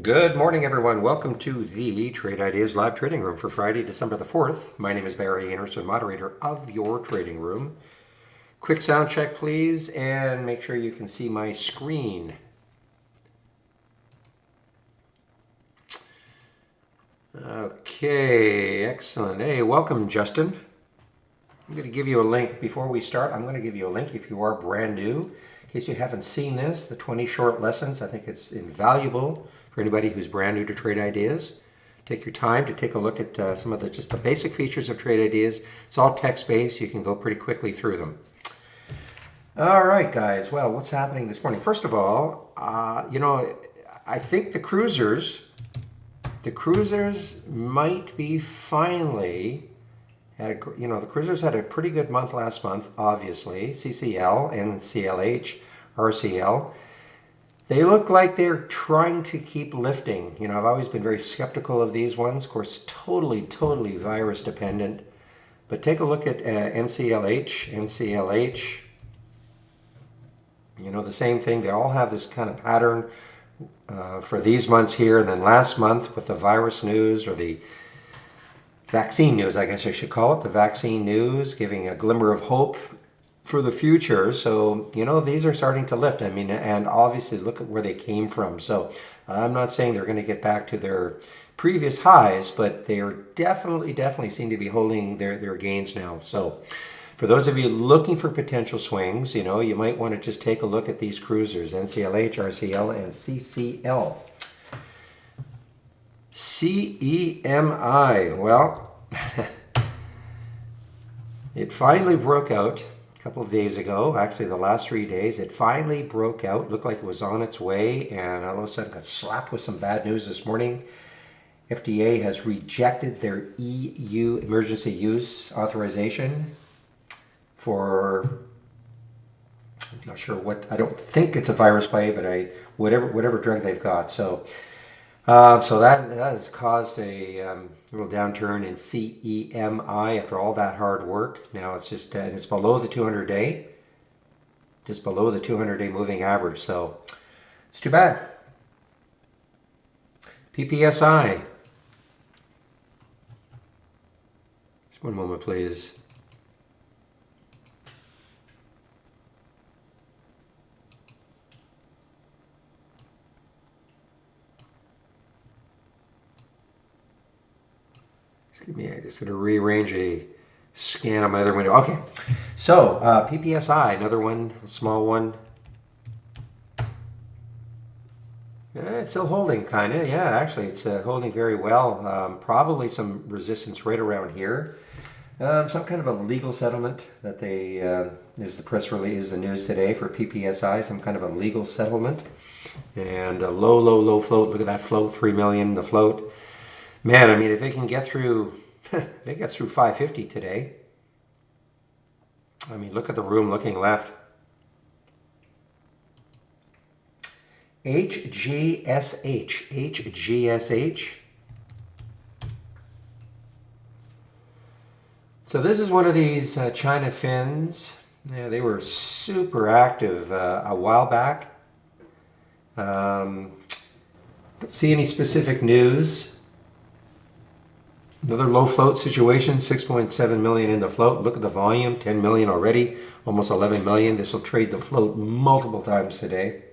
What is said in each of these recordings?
Good morning, everyone. Welcome to the Trade Ideas Live Trading Room for Friday, December the 4th. My name is Barry Anderson, moderator of your trading room. Quick sound check, please, and make sure you can see my screen. Okay, excellent. Hey, welcome, Justin. I'm going to give you a link. Before we start, I'm going to give you a link if you are brand new. In case you haven't seen this, the 20 short lessons, I think it's invaluable for anybody who's brand new to Trade Ideas. Take your time to take a look at some of just the basic features of Trade Ideas. It's all text-based. You can go pretty quickly through them. All right, guys. Well, what's happening this morning? First of all, I think the cruisers might be finally the cruisers had a pretty good month last month, obviously. CCL and CLH, RCL. They look like they're trying to keep lifting. I've always been very skeptical of these ones. Of course, totally virus dependent. But take a look at NCLH. The same thing. They all have this kind of pattern for these months here. And then last month with the virus news, or the vaccine news, I guess I should call it, the vaccine news, giving a glimmer of hope for the future. So, these are starting to lift. And obviously look at where they came from. So I'm not saying they're going to get back to their previous highs, but they are definitely seem to be holding their gains now. So for those of you looking for potential swings, you might want to just take a look at these cruisers, NCLH, RCL, and CCL. CEMI, well, it finally broke out a couple of days ago. Actually, the last 3 days, it finally broke out. Looked like it was on its way, and all of a sudden got slapped with some bad news this morning. FDA has rejected their EU emergency use authorization for, I'm not sure what, I don't think it's a virus play, but whatever drug they've got. So that has caused a little downturn in CEMI after all that hard work. Now it's just it's below the 200-day, just below the 200-day moving average. So it's too bad. PPSI. Just one moment, please. Excuse me, I just got to rearrange a scan on my other window. Okay, so PPSI, another one, a small one. It's still holding, kind of. Yeah, actually, it's holding very well. Probably some resistance right around here. Some kind of a legal settlement that they, is the press release, is the news today for PPSI, some kind of a legal settlement. And a low float. Look at that float, 3 million, the float. Man, if they can get through, they get through 550 today. Look at the room looking left. HGSH. So this is one of these China fins. Yeah, they were super active a while back. Don't see any specific news. Another low float situation, 6.7 million in the float. Look at the volume, 10 million already, almost 11 million. This will trade the float multiple times today.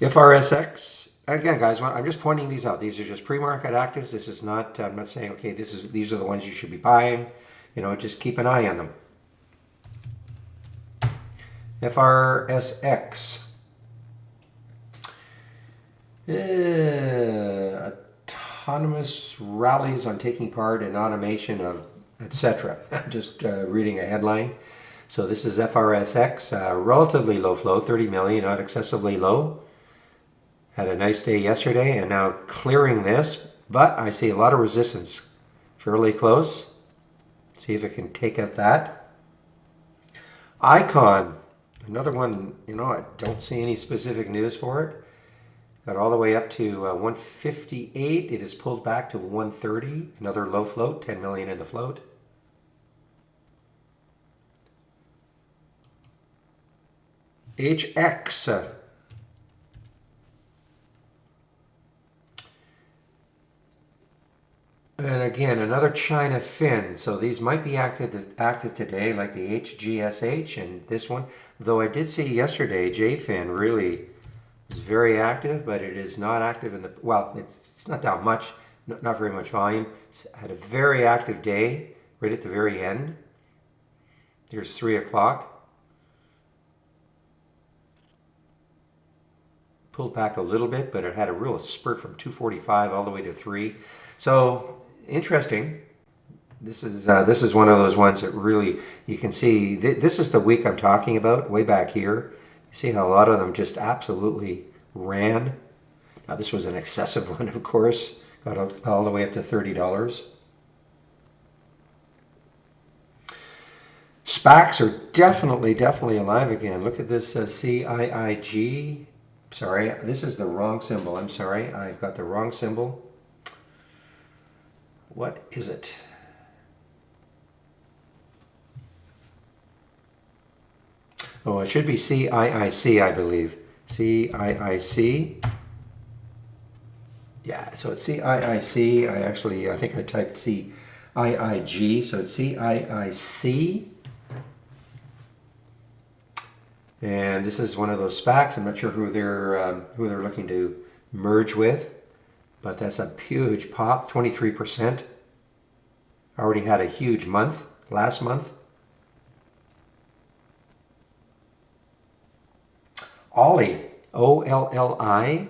FRSX, again, guys, I'm just pointing these out. These are just pre-market actives. This is not, I'm not saying, okay, these are the ones you should be buying. Just keep an eye on them. FRSX. Autonomous rallies on taking part in automation of etc. Just reading a headline. So this is FRSX, relatively low flow, 30 million, not excessively low. Had a nice day yesterday and now clearing this, but I see a lot of resistance fairly close. See if it can take out that. Icon, another one, I don't see any specific news for it. Got all the way up to 158. It is pulled back to 130. Another low float, 10 million in the float. HX. And again, another China fin. So these might be active today, like the HGSH and this one. Though I did see yesterday, JFin really is very active, but it is not active in the, well, it's not that much, not very much volume. It's had a very active day right at the very end. Here's 3 o'clock. Pulled back a little bit, but it had a real spurt from 245 all the way to 3. So interesting. This is one of those ones that really, you can see, this is the week I'm talking about, way back here. You see how a lot of them just absolutely ran. Now this was an excessive one, of course. Got all the way up to $30. SPACs are definitely alive again. Look at this CIIG. Sorry, this is the wrong symbol. I'm sorry, I've got the wrong symbol. What is it? Oh, it should be CIIC, I believe. CIIC. Yeah, so it's CIIC. I think I typed CIIG, so it's CIIC. And this is one of those SPACs. I'm not sure who they're looking to merge with, but that's a huge pop, 23%. Already had a huge month last month. Ollie, OLLI.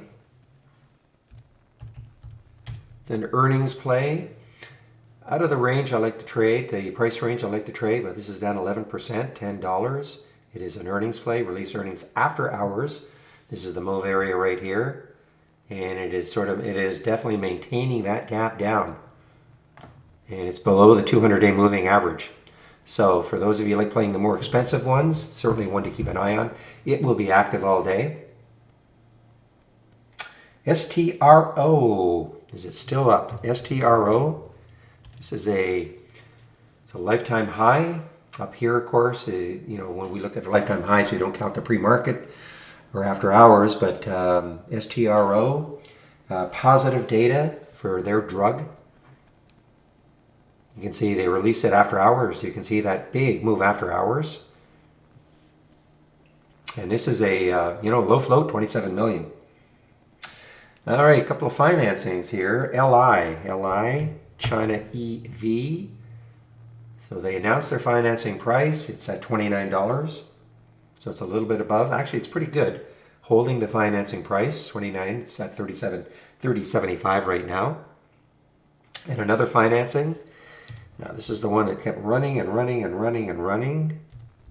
It's an earnings play. Out of the range I like to trade, the price range I like to trade, but this is down 11%, $10. It is an earnings play, release earnings after hours. This is the move area right here. And it is definitely maintaining that gap down. And it's below the 200-day moving average. So for those of you like playing the more expensive ones, certainly one to keep an eye on. It will be active all day. STRO, is it still up? STRO, this is it's a lifetime high. Up here, of course, when we look at the lifetime highs, we don't count the pre-market or after hours, but STRO, positive data for their drug. You can see they release it after hours. You can see that big move after hours. And this is a, low float, 27 million. All right, a couple of financings here. LI, China EV. So they announced their financing price. It's at $29. So it's a little bit above. Actually, it's pretty good. Holding the financing price, 29. It's at 30.75 right now. And another financing. Now this is the one that kept running and running and running and running.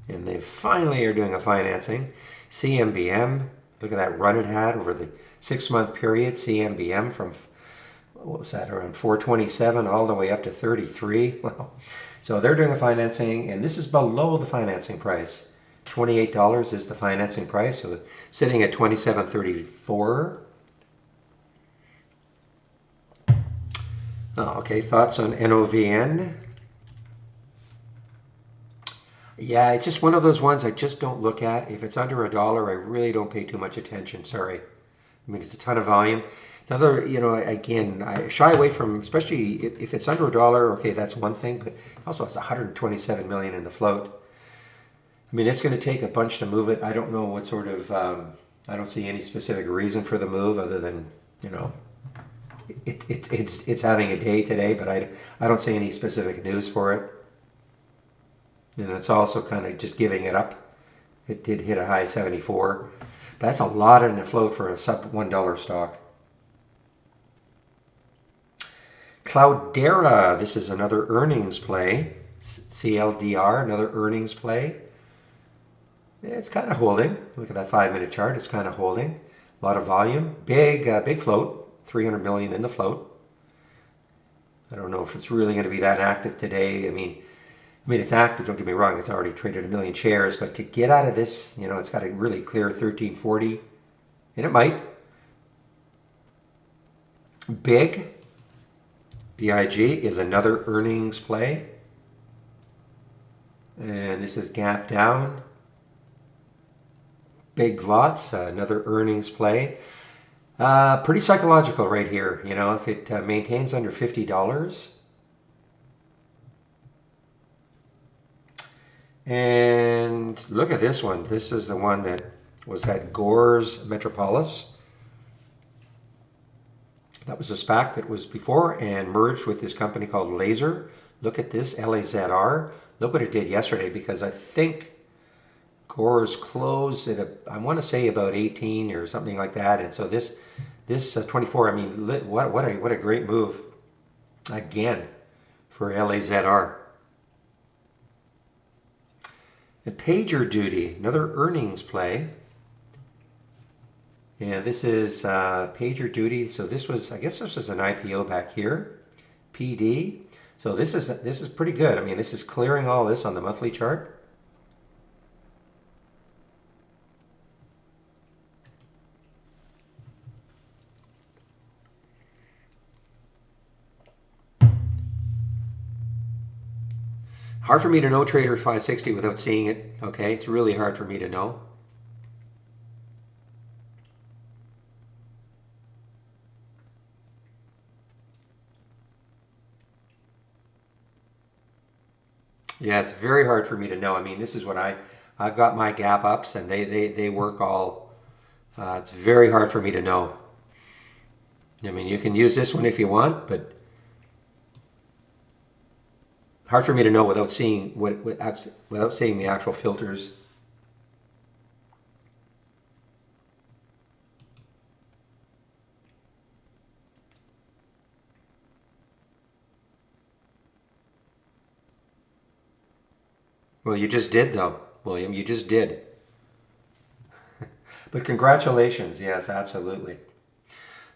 And they finally are doing a financing. CMBM. Look at that run it had over the 6-month period. CMBM from, what was that, around 427 all the way up to 33. Well, so they're doing a financing, and this is below the financing price. $28 is the financing price, so sitting at $27.34. Oh, okay, thoughts on NOVN? Yeah, it's just one of those ones I just don't look at. If it's under $1, I really don't pay too much attention, sorry. I mean, it's a ton of volume. It's another, again, I shy away from, especially if it's under $1, okay, that's one thing, but also it's 127 million in the float. I mean, it's going to take a bunch to move it. I don't know what sort of, I don't see any specific reason for the move other than, it's having a day today, but I don't see any specific news for it. And it's also kind of just giving it up. It did hit a high 74. But that's a lot in the float for a sub $1 stock. Cloudera, this is another earnings play. CLDR, another earnings play. It's kind of holding. Look at that 5-minute chart. It's kind of holding. A lot of volume. Big float. 300 million in the float. I don't know if it's really going to be that active today. I mean, it's active, don't get me wrong. It's already traded 1 million shares. But to get out of this, it's got to really clear 1340. And it might. BIG is another earnings play. And this is gap down. Big lots, another earnings play. Pretty psychological right here. If it maintains under $50, And look at this one. This is the one that was at Gore's Metropolis. That was a SPAC that was before and merged with this company called Laser. Look at this, LAZR. Look what it did yesterday, because I think Gore's closed at I want to say about 18 or something like that. And so this 24. I mean, what a great move again for LAZR. And PagerDuty, another earnings play. And this is PagerDuty. So this was, I guess this was an IPO back here, PD. So this is pretty good. I mean, this is clearing all this on the monthly chart. Hard for me to know Trader 560 without seeing it. Okay, it's really hard for me to know. Yeah, it's very hard for me to know. I mean, this is what I've got my gap ups, and they work all. It's very hard for me to know. I mean, you can use this one if you want, but hard for me to know without seeing without seeing the actual filters. Well, you just did though, William. You just did. But congratulations. Yes, absolutely.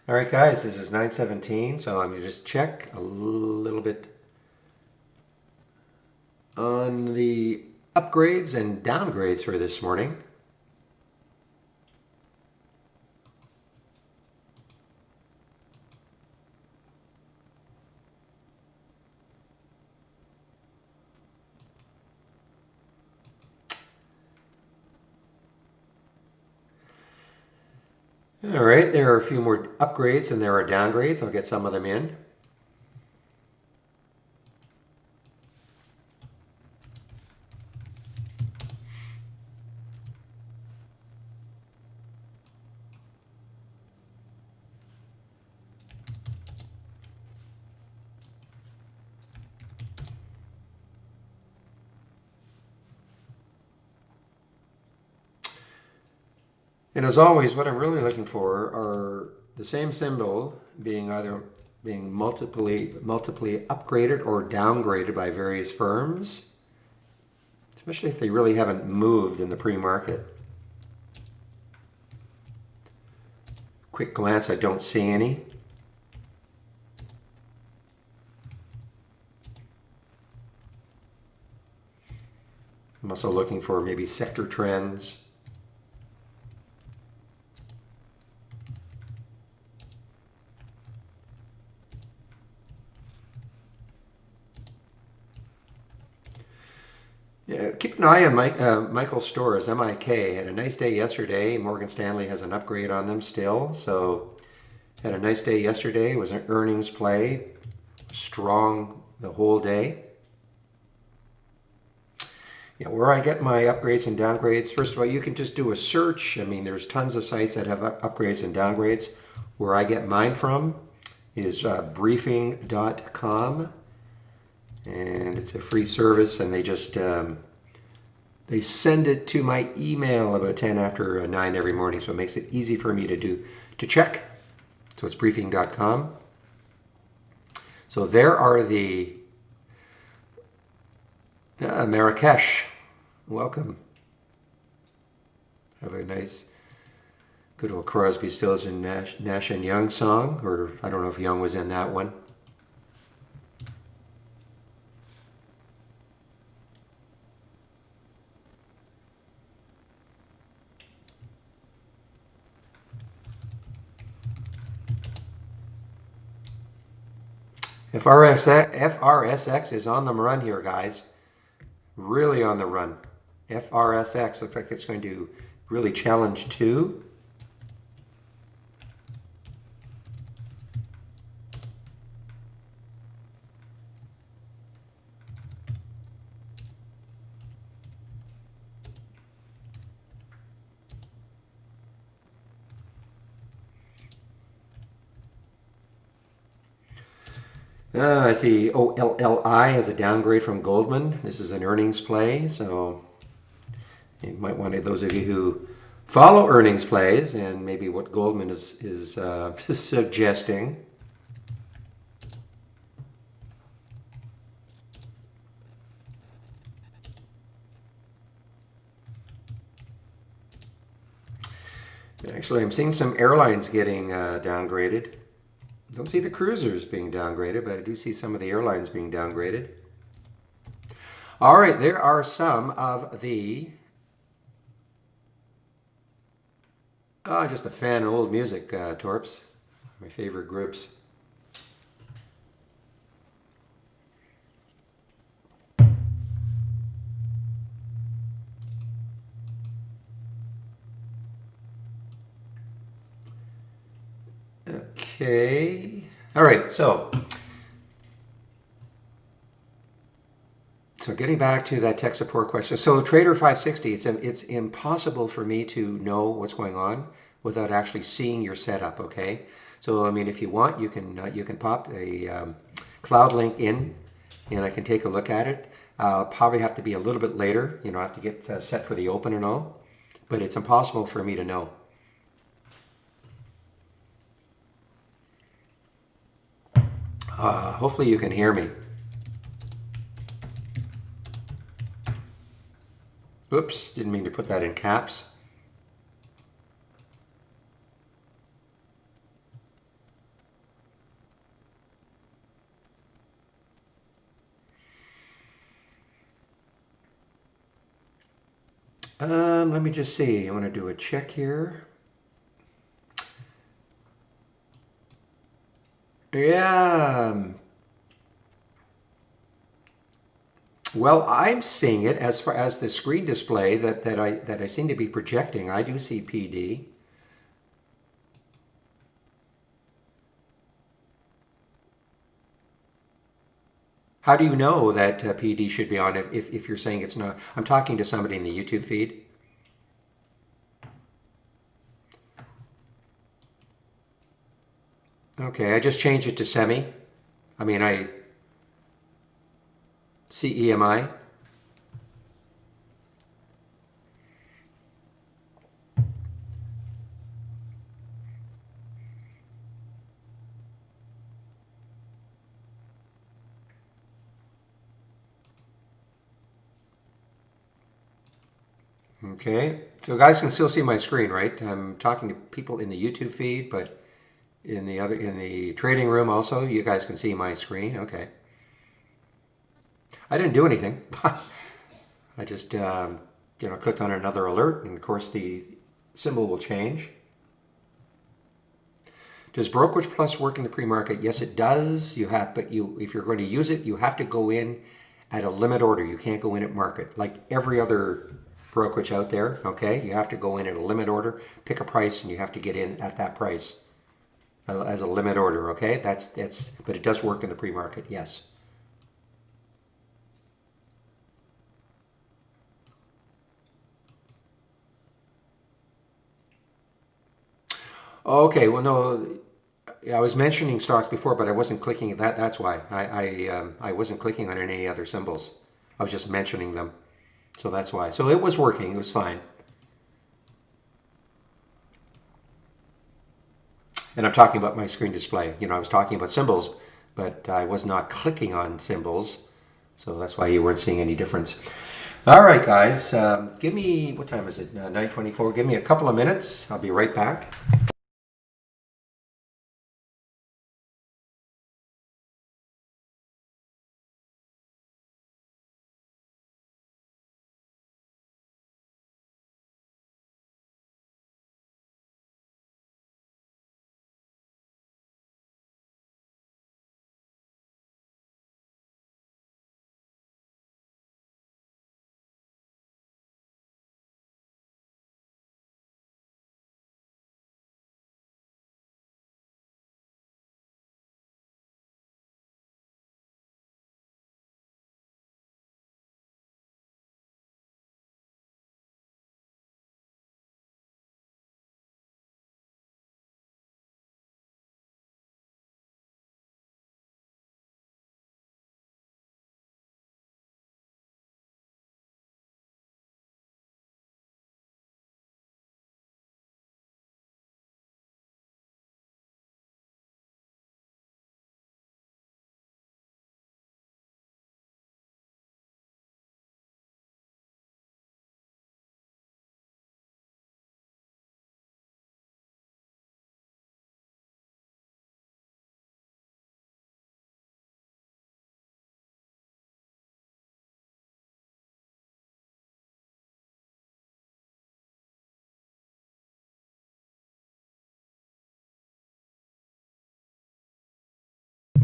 All right, guys, this is 9:17, so I'm going to just check a little bit on the upgrades and downgrades for this morning. All right, there are a few more upgrades than there are downgrades. I'll get some of them in. And as always, what I'm really looking for are the same symbol being either being multiply upgraded or downgraded by various firms, especially if they really haven't moved in the pre-market. Quick glance, I don't see any. I'm also looking for maybe sector trends. Yeah, keep an eye on Michael Stores, MIK. Had a nice day yesterday. Morgan Stanley has an upgrade on them still. So had a nice day yesterday. It was an earnings play. Strong the whole day. Yeah, where I get my upgrades and downgrades, first of all, you can just do a search. I mean, there's tons of sites that have upgrades and downgrades. Where I get mine from is briefing.com. And it's a free service, and they just they send it to my email about 10 after 9 every morning, so it makes it easy for me to check. So it's briefing.com. So there are the Marrakesh. Welcome. Have a nice, good old Crosby, Stills and Nash and Young song, or I don't know if Young was in that one. FRSX is on the run here, guys. Really on the run. FRSX looks like it's going to really challenge 2. I see OLLI has a downgrade from Goldman. This is an earnings play, so you might want to, those of you who follow earnings plays and maybe what Goldman is suggesting. Actually, I'm seeing some airlines getting downgraded. Don't see the cruisers being downgraded, but I do see some of the airlines being downgraded. All right, there are some of the. Oh, just a fan of old music, Torps. My favorite groups. Okay. All right, so getting back to that tech support question. So Trader 560, it's impossible for me to know what's going on without actually seeing your setup, okay? So I mean, if you want, you can pop a cloud link in and I can take a look at it. Probably have to be a little bit later, I have to get set for the open and all, but it's impossible for me to know. Hopefully you can hear me. Oops, didn't mean to put that in caps. Let me just see. I want to do a check here. Yeah. Well, I'm seeing it as far as the screen display that I seem to be projecting. I do see PD. How do you know that PD should be on if you're saying it's not? I'm talking to somebody in the YouTube feed. Okay, I just changed it to semi. I mean, I see EMI. Okay, so guys can still see my screen, right? I'm talking to people in the YouTube feed, but in the trading room also, you guys can see my screen. Okay, I didn't do anything. I just clicked on another alert, and of course the symbol will change. Does Brokerage Plus work in the pre-market? Yes, it does. But if you're going to use it, you have to go in at a limit order. You can't go in at market like every other brokerage out there. Okay, you have to go in at a limit order, pick a price, and you have to get in at that price as a limit order. Okay, but it does work in the pre-market. Yes. Okay. Well, no. I was mentioning stocks before, but I wasn't clicking that. That's why I wasn't clicking on any other symbols. I was just mentioning them, so that's why. So it was working. It was fine. And I'm talking about my screen display. I was talking about symbols, but I was not clicking on symbols, so that's why you weren't seeing any difference. All right, guys. Give me, what time is it? 9:24. Give me a couple of minutes. I'll be right back.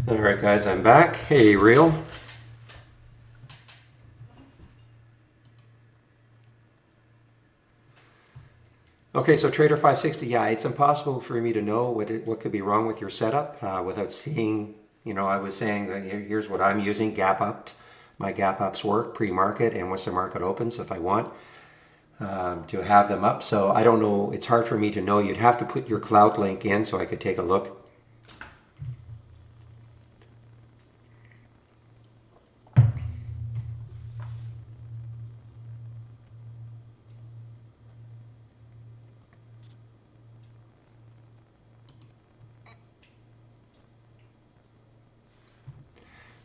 All right, guys, I'm back. Hey, Real. Okay, so Trader 560, yeah, it's impossible for me to know what could be wrong with your setup without seeing, I was saying that here's what I'm using, gap ups. My gap ups work pre-market and once the market opens if I want to have them up. So I don't know, it's hard for me to know. You'd have to put your cloud link in so I could take a look.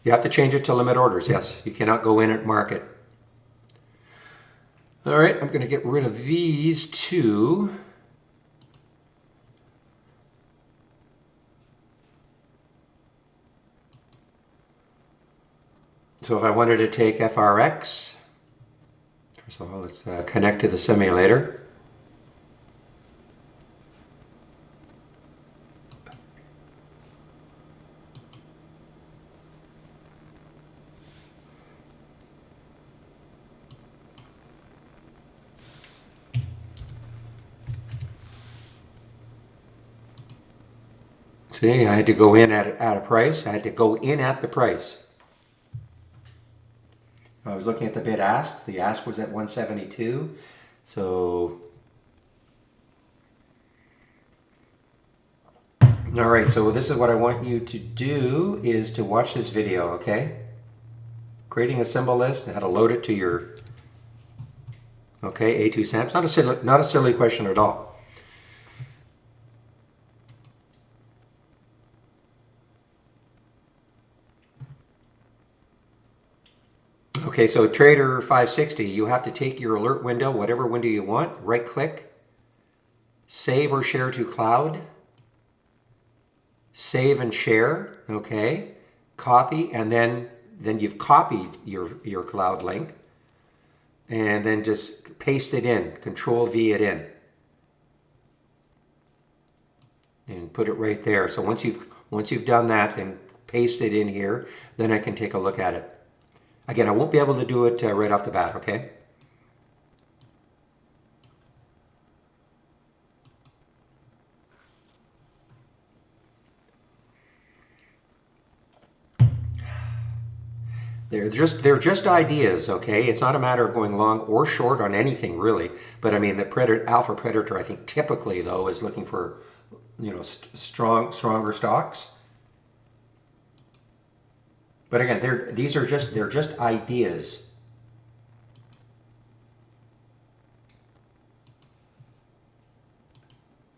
You have to change it to limit orders, yes. You cannot go in at market. All right, I'm going to get rid of these two. So if I wanted to take FRX, first of all, let's connect to the simulator. See, I had to go in at a price. I had to go in at the price. I was looking at the bid ask. The ask was at 172. So, all right, so this is what I want you to do is to watch this video, okay? Creating a symbol list and how to load it to your, okay, A2 SAMs. Not a silly question at all. Okay, so Trader 560, you have to take your alert window, whatever window you want, right click, save or share to cloud, save and share, okay, copy, and then you've copied your cloud link, and then just paste it in, Control V it in, and put it right there. So once you've done that, then paste it in here, then I can take a look at it. Again, I won't be able to do it right off the bat, okay? They're just ideas, okay? It's not a matter of going long or short on anything really. But I mean, the alpha predator, I think typically though, is looking for, stronger stocks. But again, they're just ideas.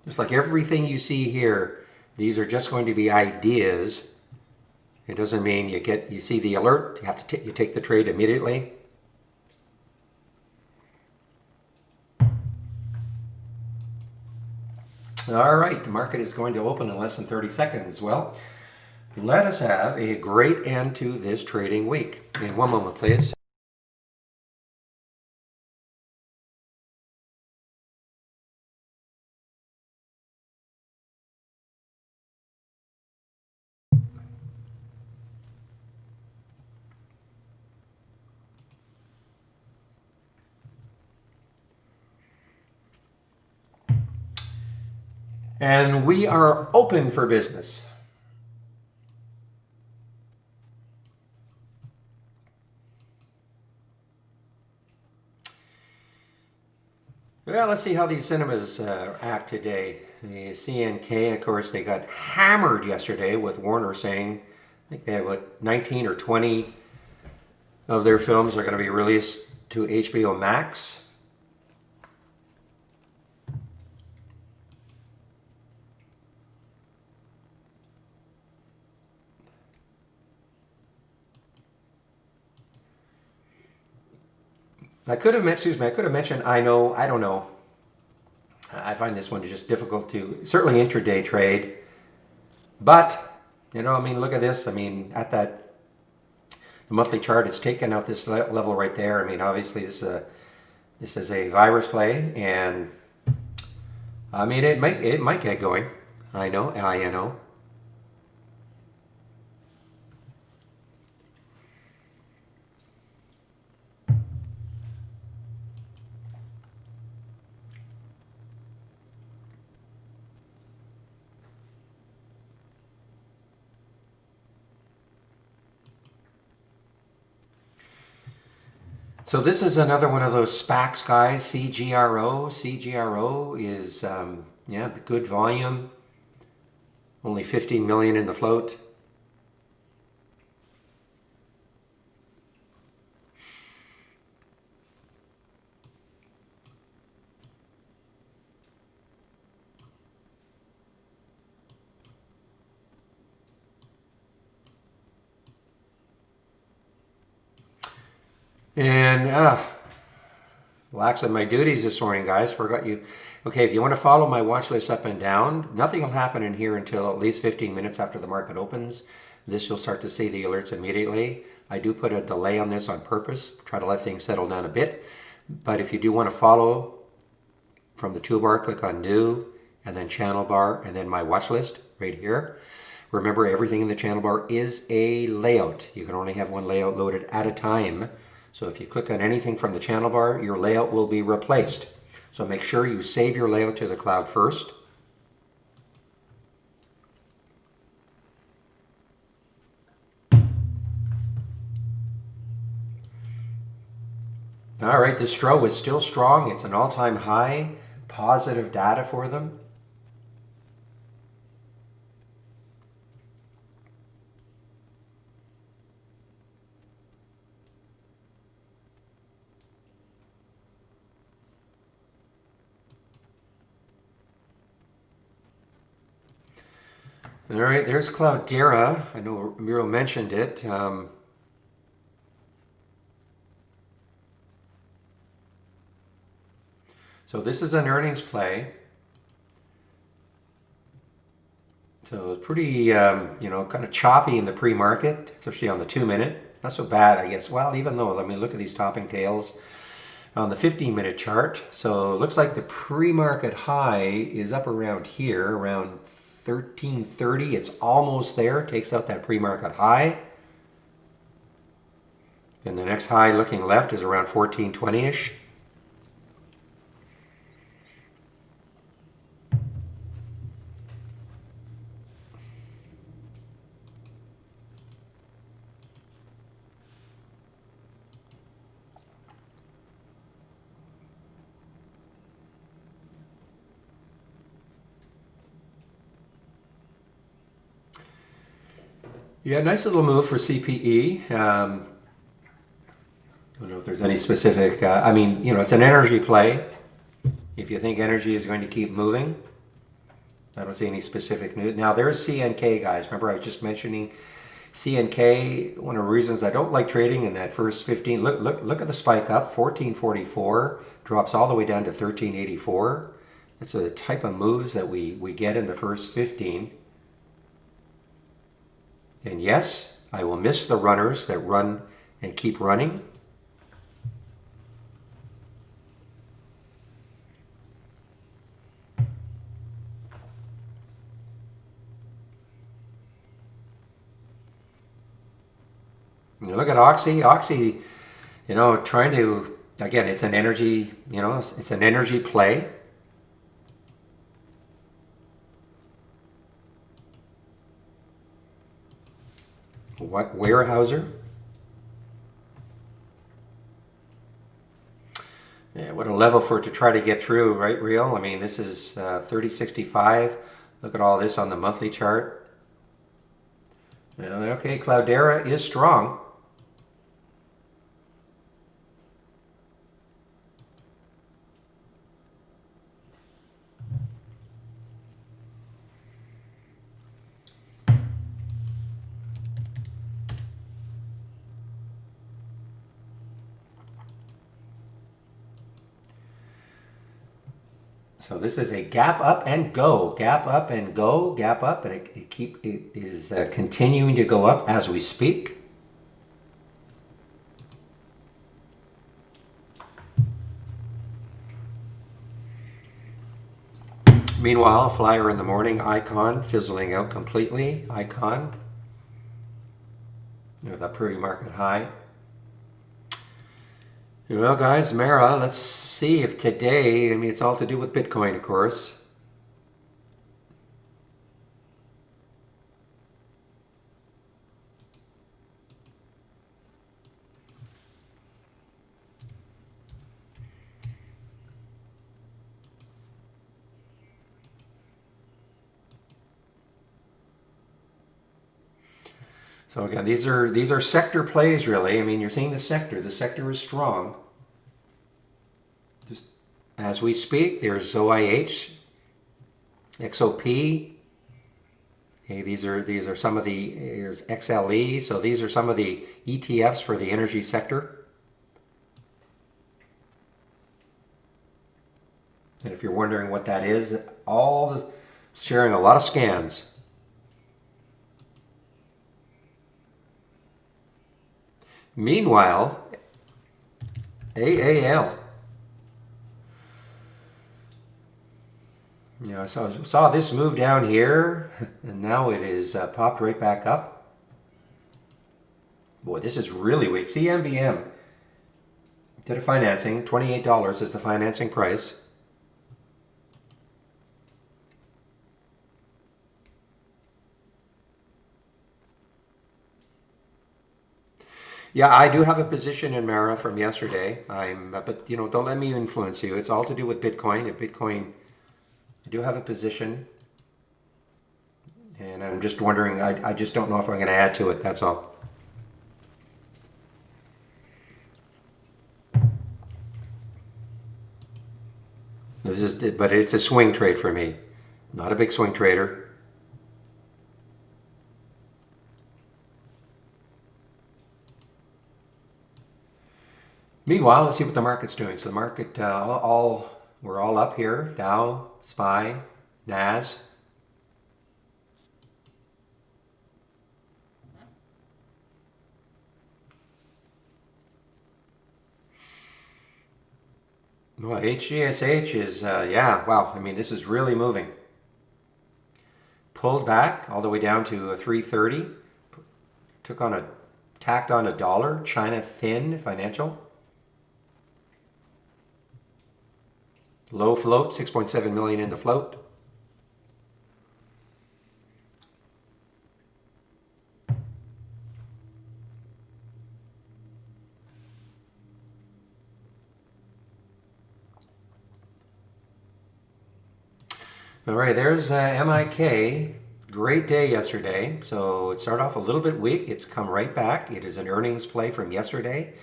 Just like everything you see here, these are just going to be ideas. It doesn't mean you see the alert, you take the trade immediately. All right, the market is going to open in less than 30 seconds. Well, let us have a great end to this trading week. In one moment, please. And we are open for business. Well, let's see how these cinemas act today. The CNK, of course, they got hammered yesterday with Warner saying, I think they have 19 or 20 of their films are going to be released to HBO Max. I could have mentioned I don't know. I find this one just difficult to, certainly intraday trade. But, I mean, look at this. I mean, at the monthly chart, it's taken out this level right there. I mean, obviously this is a virus play, and I mean, it might get going. I know. So this is another one of those SPACs, guys. CGRO. CGRO is, yeah, good volume. Only 15 million in the float. And relax on my duties this morning, guys. Forgot you. Okay, if you want to follow my watch list up and down, nothing will happen in here until at least 15 minutes after the market opens. This you'll start to see the alerts immediately. I do put a delay on this on purpose, try to let things settle down a bit. But if you do want to follow from the toolbar, click on New, and then Channel Bar, and then my watch list right here. Remember, everything in the channel bar is a layout. You can only have one layout loaded at a time. So if you click on anything from the channel bar, your layout will be replaced. So make sure you save your layout to the cloud first. All right, the STRO is still strong. It's an all-time high. Positive data for them. All right, there's Cloudera. I know Miro mentioned it. So this is an earnings play. So it's pretty, you know, kind of choppy in the pre-market, especially on the 2-minute. Not so bad, I guess. Well, even though, let me look at these topping tails on the 15-minute chart. So it looks like the pre-market high is up around here, around 1330. It's almost there. Takes out that pre-market high. Then the next high looking left is around 1420-ish. Yeah, nice little move for CPE. I don't know if there's any specific, I mean, you know, it's an energy play. If you think energy is going to keep moving, I don't see any specific news. Now there's CNK, guys. Remember I was just mentioning CNK, one of the reasons I don't like trading in that first 15, look at the spike up, 1444, drops all the way down to 1384. That's the type of moves that we get in the first 15. And yes, I will miss the runners that run and keep running. You look at Oxy. Oxy, you know, trying to, again, it's an energy, you know, it's an energy play. What, Weyerhaeuser? Yeah, what a level for it to try to get through, right, Real? I mean, this is 3065. Look at all this on the monthly chart. Okay, Cloudera is strong. So this is a gap up and go, gap up and go, gap up, and it is continuing to go up as we speak. Meanwhile, flyer in the morning, Icon fizzling out completely. Icon with a pre-market high. Well, guys, Mara, let's see if today, I mean, it's all to do with Bitcoin, of course. So again, these are sector plays really. I mean, you're seeing the sector. The sector is strong. Just as we speak, there's OIH, XOP. Okay, these are some of the, here's XLE. So these are some of the ETFs for the energy sector. And if you're wondering what that is, sharing a lot of scans. Meanwhile, AAL. You know, I saw this move down here, and now it is popped right back up. Boy, this is really weak. CMBM did a financing. $28 is the financing price. Yeah, I do have a position in Mara from yesterday. But you know, don't let me influence you. It's all to do with Bitcoin. If Bitcoin, I do have a position, and I'm just wondering. I just don't know if I'm going to add to it. That's all. But it's a swing trade for me. Not a big swing trader. Meanwhile, let's see what the market's doing. So the market, we're all up here. Dow, SPY, NAS. Well, HGSH is, yeah, wow. I mean, this is really moving. Pulled back all the way down to 330. Tacked on $1. China thin financial. Low float, 6.7 million in the float. All right, there's MIK. Great day yesterday. So it started off a little bit weak. It's come right back. It is an earnings play from yesterday.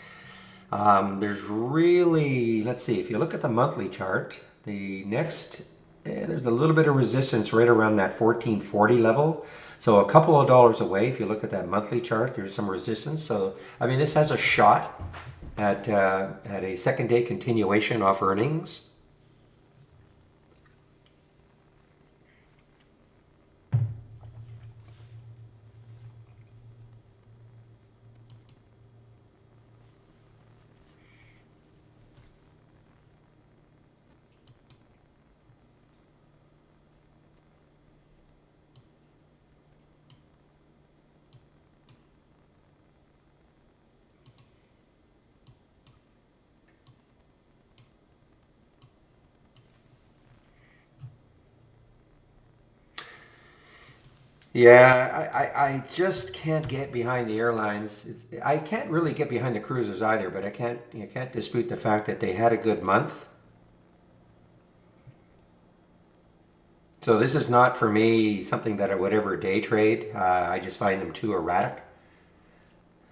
There's really, let's see, if you look at the monthly chart, there's a little bit of resistance right around that 1440 level. So a couple of dollars away, if you look at that monthly chart, there's some resistance. So, I mean, this has a shot at a second day continuation off earnings. Yeah, I just can't get behind the airlines. I can't really get behind the cruisers either, but you can't dispute the fact that they had a good month. So this is not for me something that I would ever day trade. I just find them too erratic.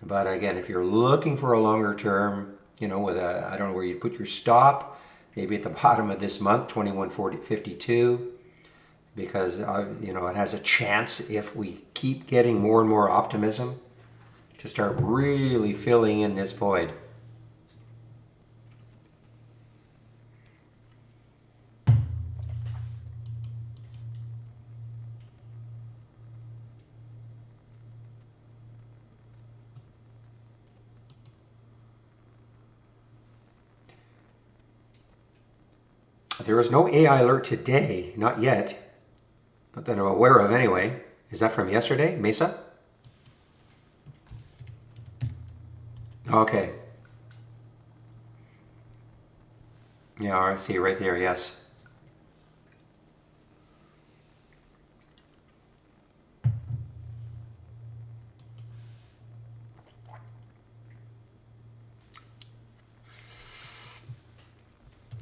But again, if you're looking for a longer term, you know, I don't know where you put your stop, maybe at the bottom of this month, 21.52. Because you know, it has a chance, if we keep getting more and more optimism, to start really filling in this void. There is no AI alert today, not yet. Not that I'm aware of anyway. Is that from yesterday, Mesa? Okay. Yeah, I see right there, yes.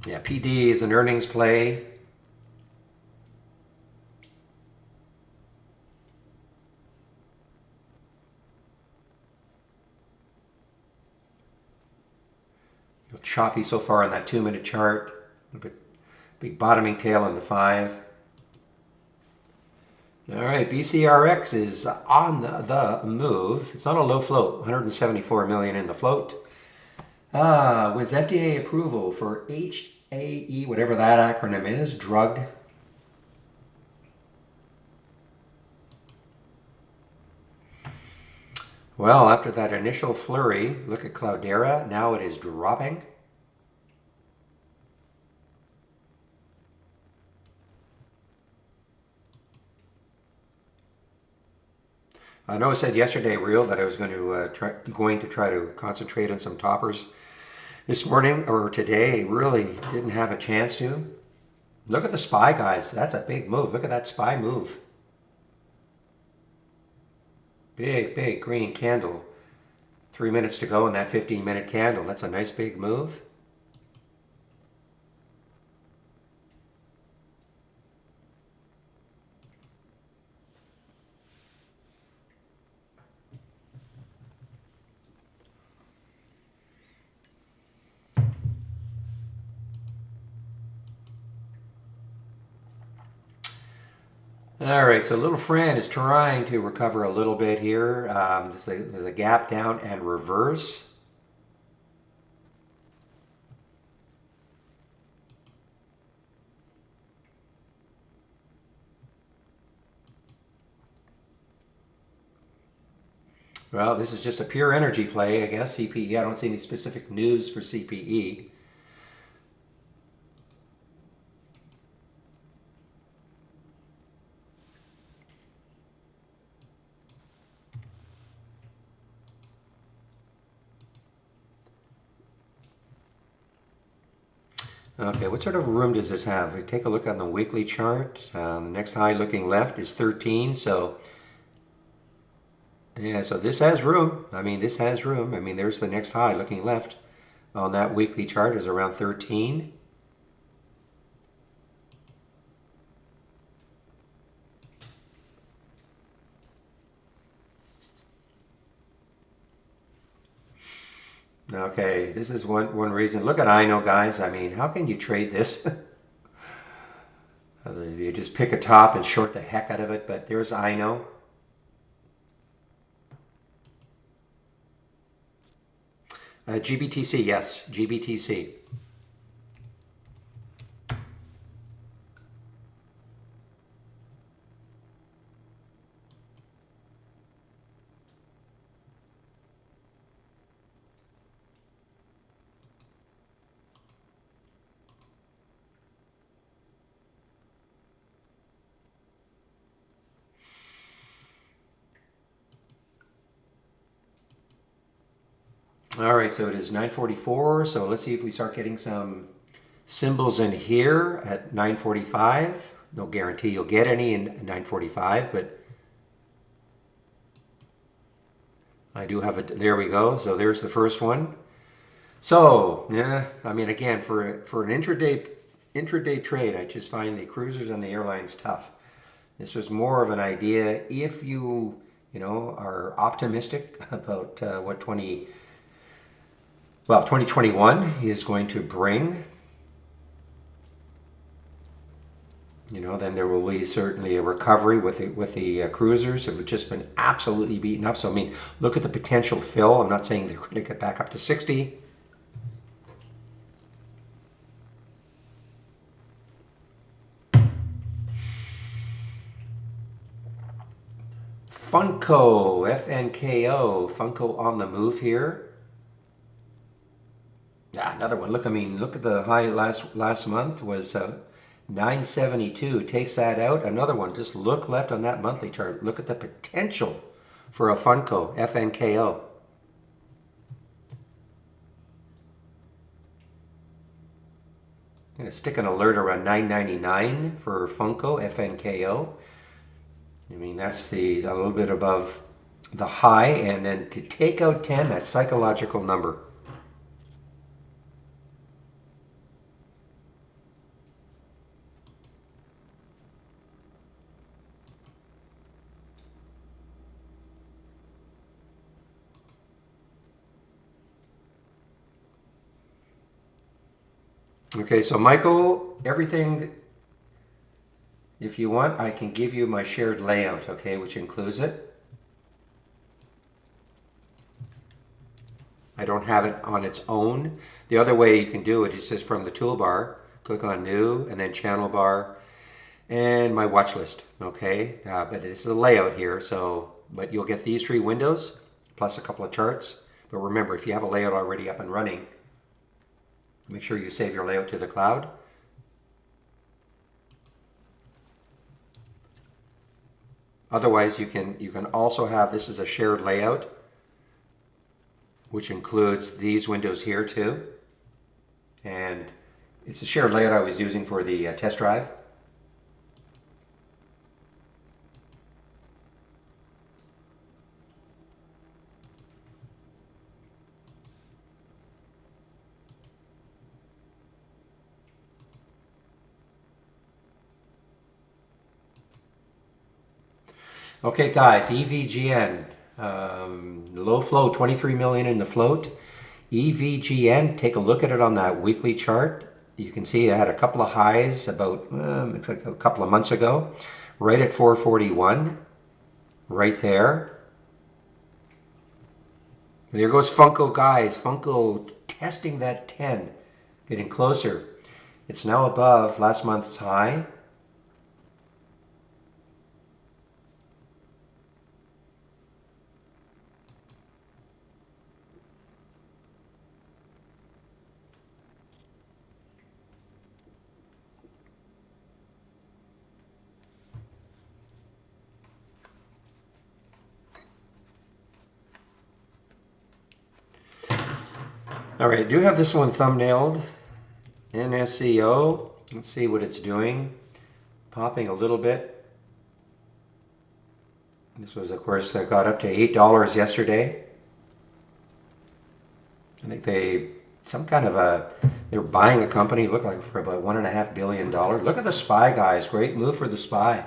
Yeah, PD is an earnings play. choppy so far on that 2-minute chart. A bit big bottoming tail on the 5. All right, BCRX is on the move. It's on a low float, 174 million in the float. Wins FDA approval for HAE, whatever that acronym is, drug. Well, after that initial flurry, look at Cloudera. Now it is dropping. I know I said yesterday, Real, that I was going to try to concentrate on some toppers this morning or today. Really didn't have a chance to. Look at the SPY, guys. That's a big move. Look at that SPY move. Big, big green candle. 3 minutes to go in that 15-minute candle. That's a nice big move. All right, so little friend is trying to recover a little bit here. There's a gap down and reverse. Well, this is just a pure energy play, I guess. CPE, I don't see any specific news for CPE. Okay, what sort of room does this have? We take a look on the weekly chart. The next high looking left is 13, so yeah, so this has room. I mean, this has room. I mean, there's the next high looking left on that weekly chart is around 13. Okay, this is one reason. Look at INO, guys. I mean, how can you trade this? You just pick a top and short the heck out of it, but there's INO. GBTC, yes, GBTC. All right, so it is 9:44. So let's see if we start getting some symbols in here at 9:45. No guarantee you'll get any in 9:45, but I do have it. There we go. So there's the first one. So yeah, I mean, again, for an intraday trade, I just find the cruisers and the airlines tough. This was more of an idea if you are optimistic about what 2021 is going to bring. Then there will be certainly a recovery with the cruisers have just been absolutely beaten up. So I mean, look at the potential fill. I'm not saying they're going to get back up to 60. Funko, FNKO, Funko on the move here. Yeah, another one. Look, I mean, look at the high last month was 972. Takes that out. Another one. Just look left on that monthly chart. Look at the potential for a Funko, FNKO. I'm going to stick an alert around 999 for Funko, FNKO. I mean, that's a little bit above the high. And then to take out 10, that psychological number. Okay, so Michael, everything, if you want, I can give you my shared layout, okay, which includes it. I don't have it on its own. The other way you can do it is just from the toolbar, click on New, and then Channel Bar, and my watch list, okay? But this is a layout here, so, but you'll get these 3 windows, plus a couple of charts. But remember, if you have a layout already up and running, make sure you save your layout to the cloud. Otherwise, you can also have, this is a shared layout, which includes these windows here too. And it's a shared layout I was using for the test drive. Okay, guys, EVGN, low float, 23 million in the float. EVGN, take a look at it on that weekly chart. You can see it had a couple of highs about, looks like a couple of months ago, right at 441, right there. And there goes Funko, guys. Funko testing that 10, getting closer. It's now above last month's high. All right, I do have this one thumbnailed. NSCO. Let's see what it's doing. Popping a little bit. This was, of course, got up to $8 yesterday. I think they were buying a company, looked like for about $1.5 billion. Look at the SPY, guys. Great move for the SPY.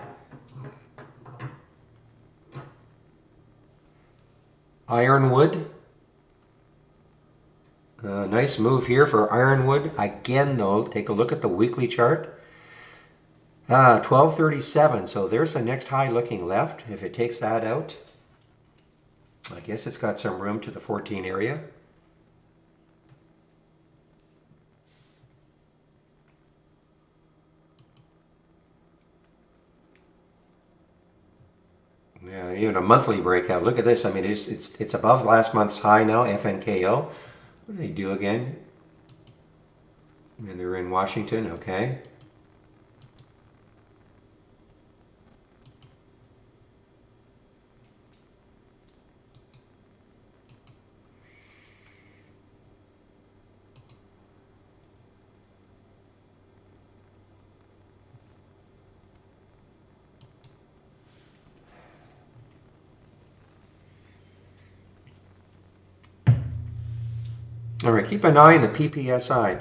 Ironwood. Nice move here for Ironwood. Again, though, take a look at the weekly chart. 1237. So there's the next high looking left. If it takes that out, I guess it's got some room to the 14 area. Yeah, even a monthly breakout. Look at this. I mean, it's above last month's high now. FNKO. What do they do again? And they're in Washington. Okay. All right, keep an eye on the PPSI.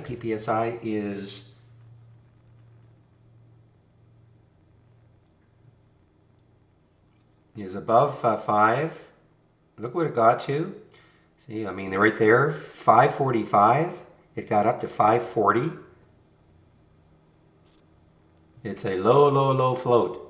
PPSI is above 5. Look what it got to. See, I mean, they're right there, 545. It got up to 540. It's a low, low, low float.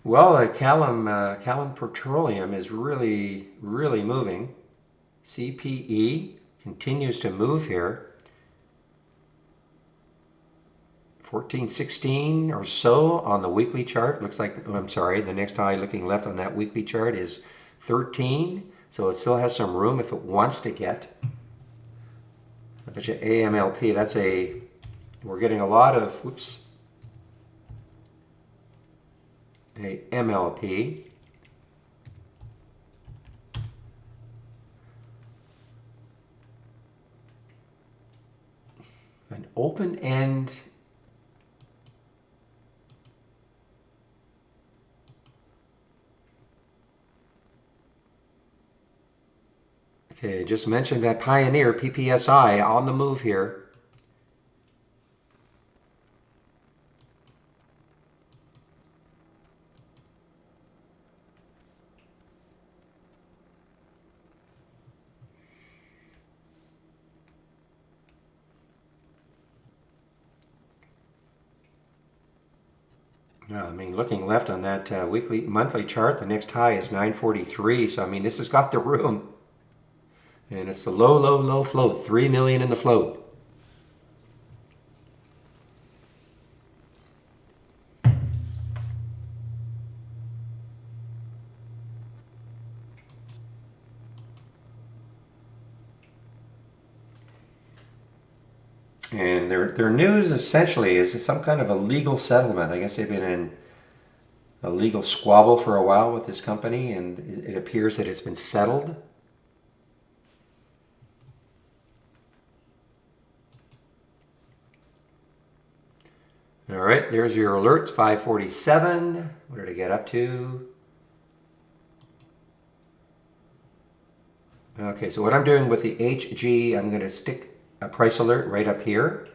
Well, Callum Petroleum is really, really moving. CPE continues to move here. 1416 or so on the weekly chart. Looks like, I'm sorry, the next high looking left on that weekly chart is 13. So it still has some room if it wants to get. I bet you AMLP, we're getting a lot of, whoops, a MLP. An open end Okay, just mentioned that Pioneer PPSI on the move here. I mean, looking left on that monthly chart, the next high is 943. So, I mean, this has got the room. And it's the low, low, low float. 3 million in the float. And their news essentially is some kind of a legal settlement. I guess they've been in a legal squabble for a while with this company, and it appears that it's been settled. All right, there's your alerts, 547. What did I get up to? Okay, so what I'm doing with the HG, I'm going to stick a price alert right up here.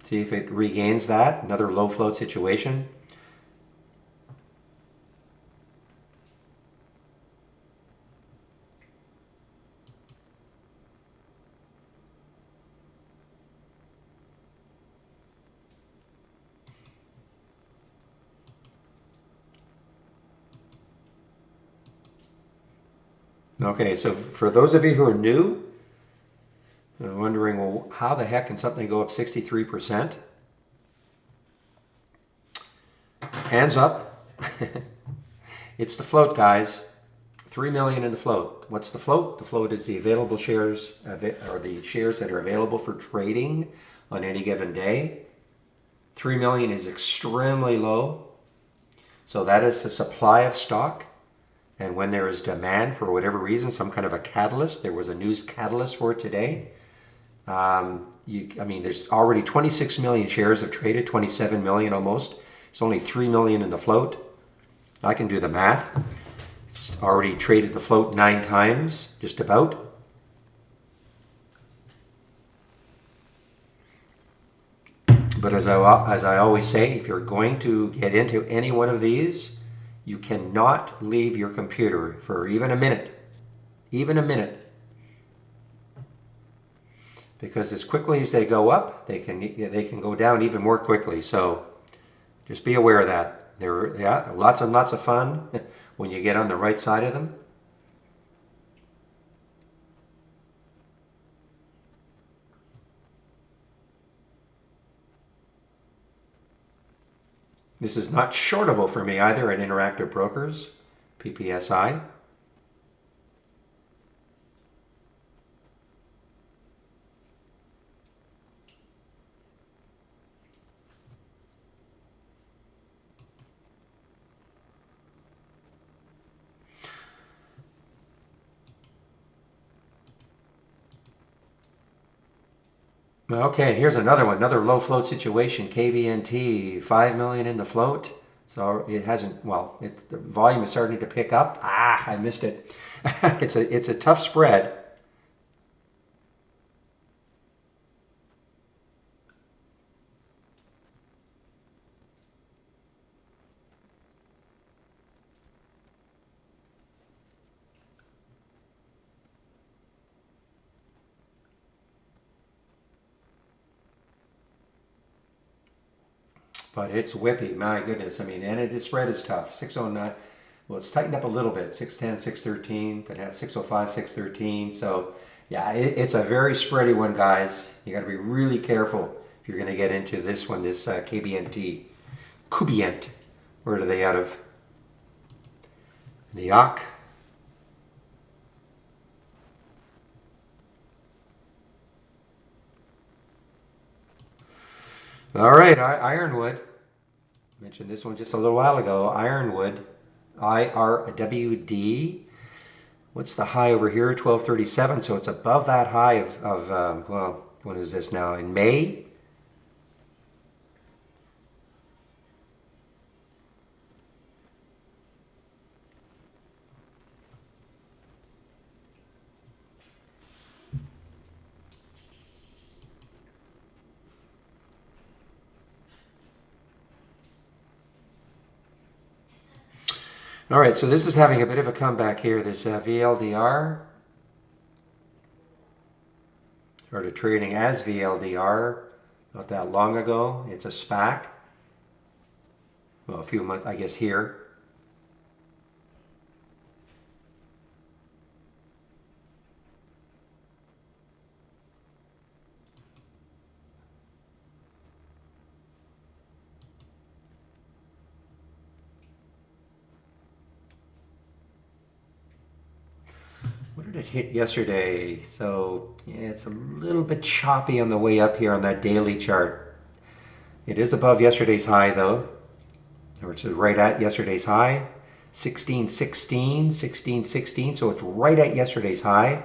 See if it regains that, another low float situation. Okay, so for those of you who are new, wondering, well, how the heck can something go up 63%? Hands up. It's the float, guys. 3 million in the float. What's the float? The float is the available shares, or the shares that are available for trading on any given day. 3 million is extremely low. So that is the supply of stock. And when there is demand for whatever reason, some kind of a catalyst, there was a news catalyst for it today. I mean, there's already 26 million shares have traded, 27 million almost. It's only 3 million in the float. I can do the math. It's already traded the float 9 times, just about. But as I always say, if you're going to get into any one of these, you cannot leave your computer for even a minute. Even a minute. Because as quickly as they go up, they can go down even more quickly. So just be aware of that. They're lots and lots of fun when you get on the right side of them. This is not shortable for me either at Interactive Brokers, PPSI. Okay, and here's another one, another low float situation, KBNT, 5 million in the float. So it hasn't, well, the volume is starting to pick up. I missed it. It's a tough spread. But it's whippy, my goodness. I mean, and the spread is tough. 609, well, it's tightened up a little bit. 610, 613, but at 605, 613. So, yeah, it's a very spready one, guys. You got to be really careful if you're going to get into this one, this KBNT. Kubient. Where are they out of? New York. All right, Ironwood. Mentioned this one just a little while ago. Ironwood, IRWD. What's the high over here? 1237. So it's above that high of well, when is this now? In May? All right, so this is having a bit of a comeback here. This VLDR started trading as VLDR not that long ago. It's a SPAC. Well, a few months, I guess, here. What did it hit yesterday? So yeah, it's a little bit choppy on the way up here on that daily chart. It is above yesterday's high though, which is right at yesterday's high, 1616, 1616. So it's right at yesterday's high.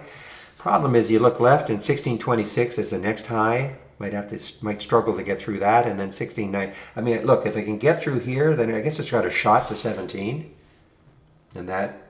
Problem is, you look left, and 1626 is the next high. Might struggle to get through that, and then 16.9. I mean, look, if it can get through here, then I guess it's got a shot to 17, and that.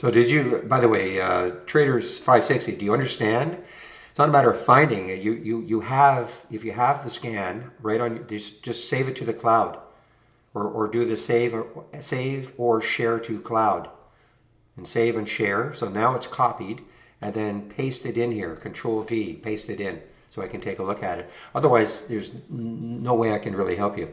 So did you, by the way, Traderz 560, do you understand? It's not a matter of finding it. You have, if you have the scan right on, just save it to the cloud, or do the save or share to cloud, and save and share. So now it's copied, and then paste it in here. Control V, paste it in, so I can take a look at it. Otherwise, there's no way I can really help you.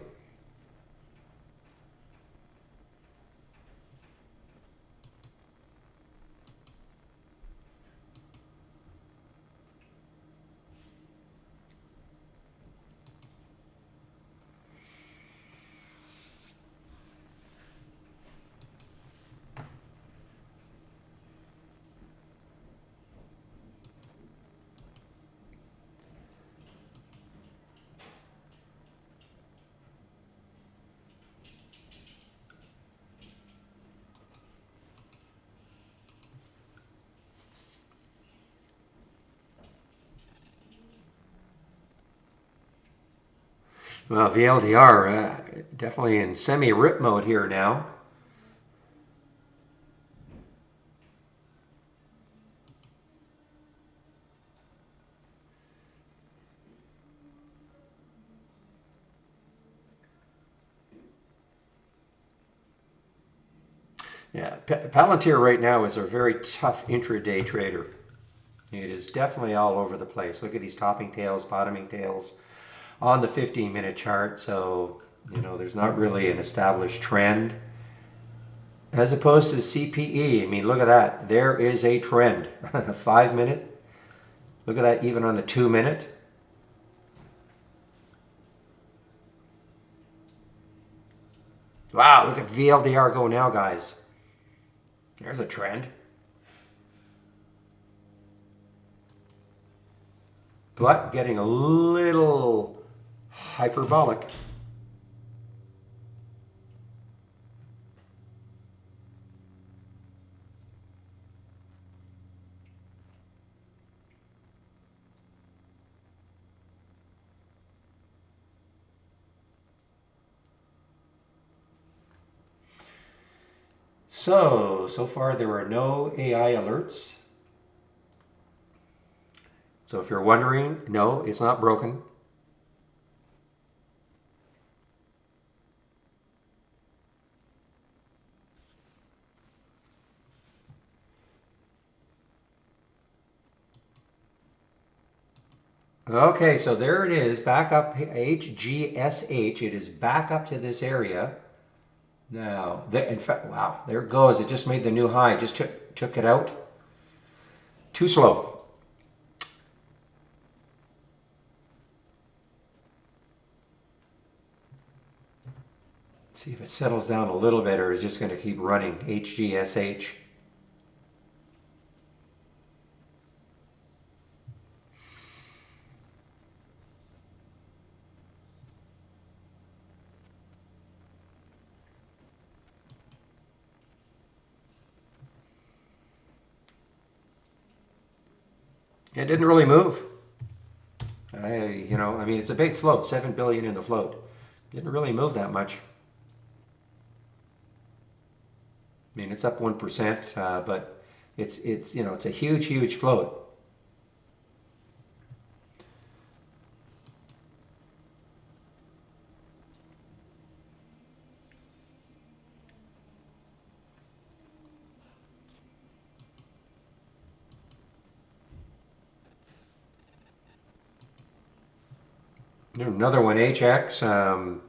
Well, VLDR, definitely in semi-rip mode here now. Yeah, Palantir right now is a very tough intraday trader. It is definitely all over the place. Look at these topping tails, bottoming tails on the 15-minute chart. So, there's not really an established trend. As opposed to CPE, I mean, look at that. There is a trend. 5-minute. Look at that even on the 2-minute. Wow, look at VLDR go now, guys. There's a trend. But getting a little hyperbolic. So far there are no AI alerts. So if you're wondering, no, it's not broken. Okay, so there it is, back up, HGSH. It is back up to this area. Now, in fact, wow, there it goes. It just made the new high. Just took it out. Too slow. Let's see if it settles down a little bit, or is just going to keep running. HGSH. It didn't really move. I mean, it's a big float, 7 billion in the float. Didn't really move that much. I mean, it's up 1%, but it's a huge, huge float. Another one, HX.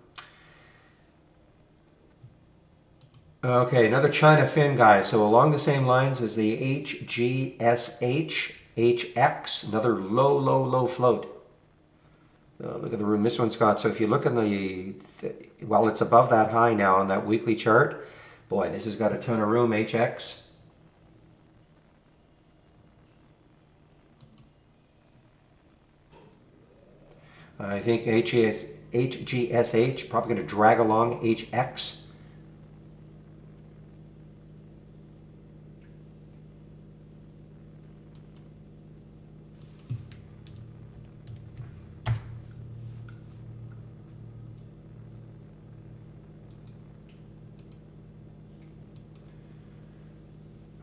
Okay, another China Fin guy. So along the same lines as the HGSH, HX, another low, low, low float. Look at the room this one's got. So if you look in well, it's above that high now on that weekly chart. Boy, this has got a ton of room, HX. I think HGSH probably going to drag along HX.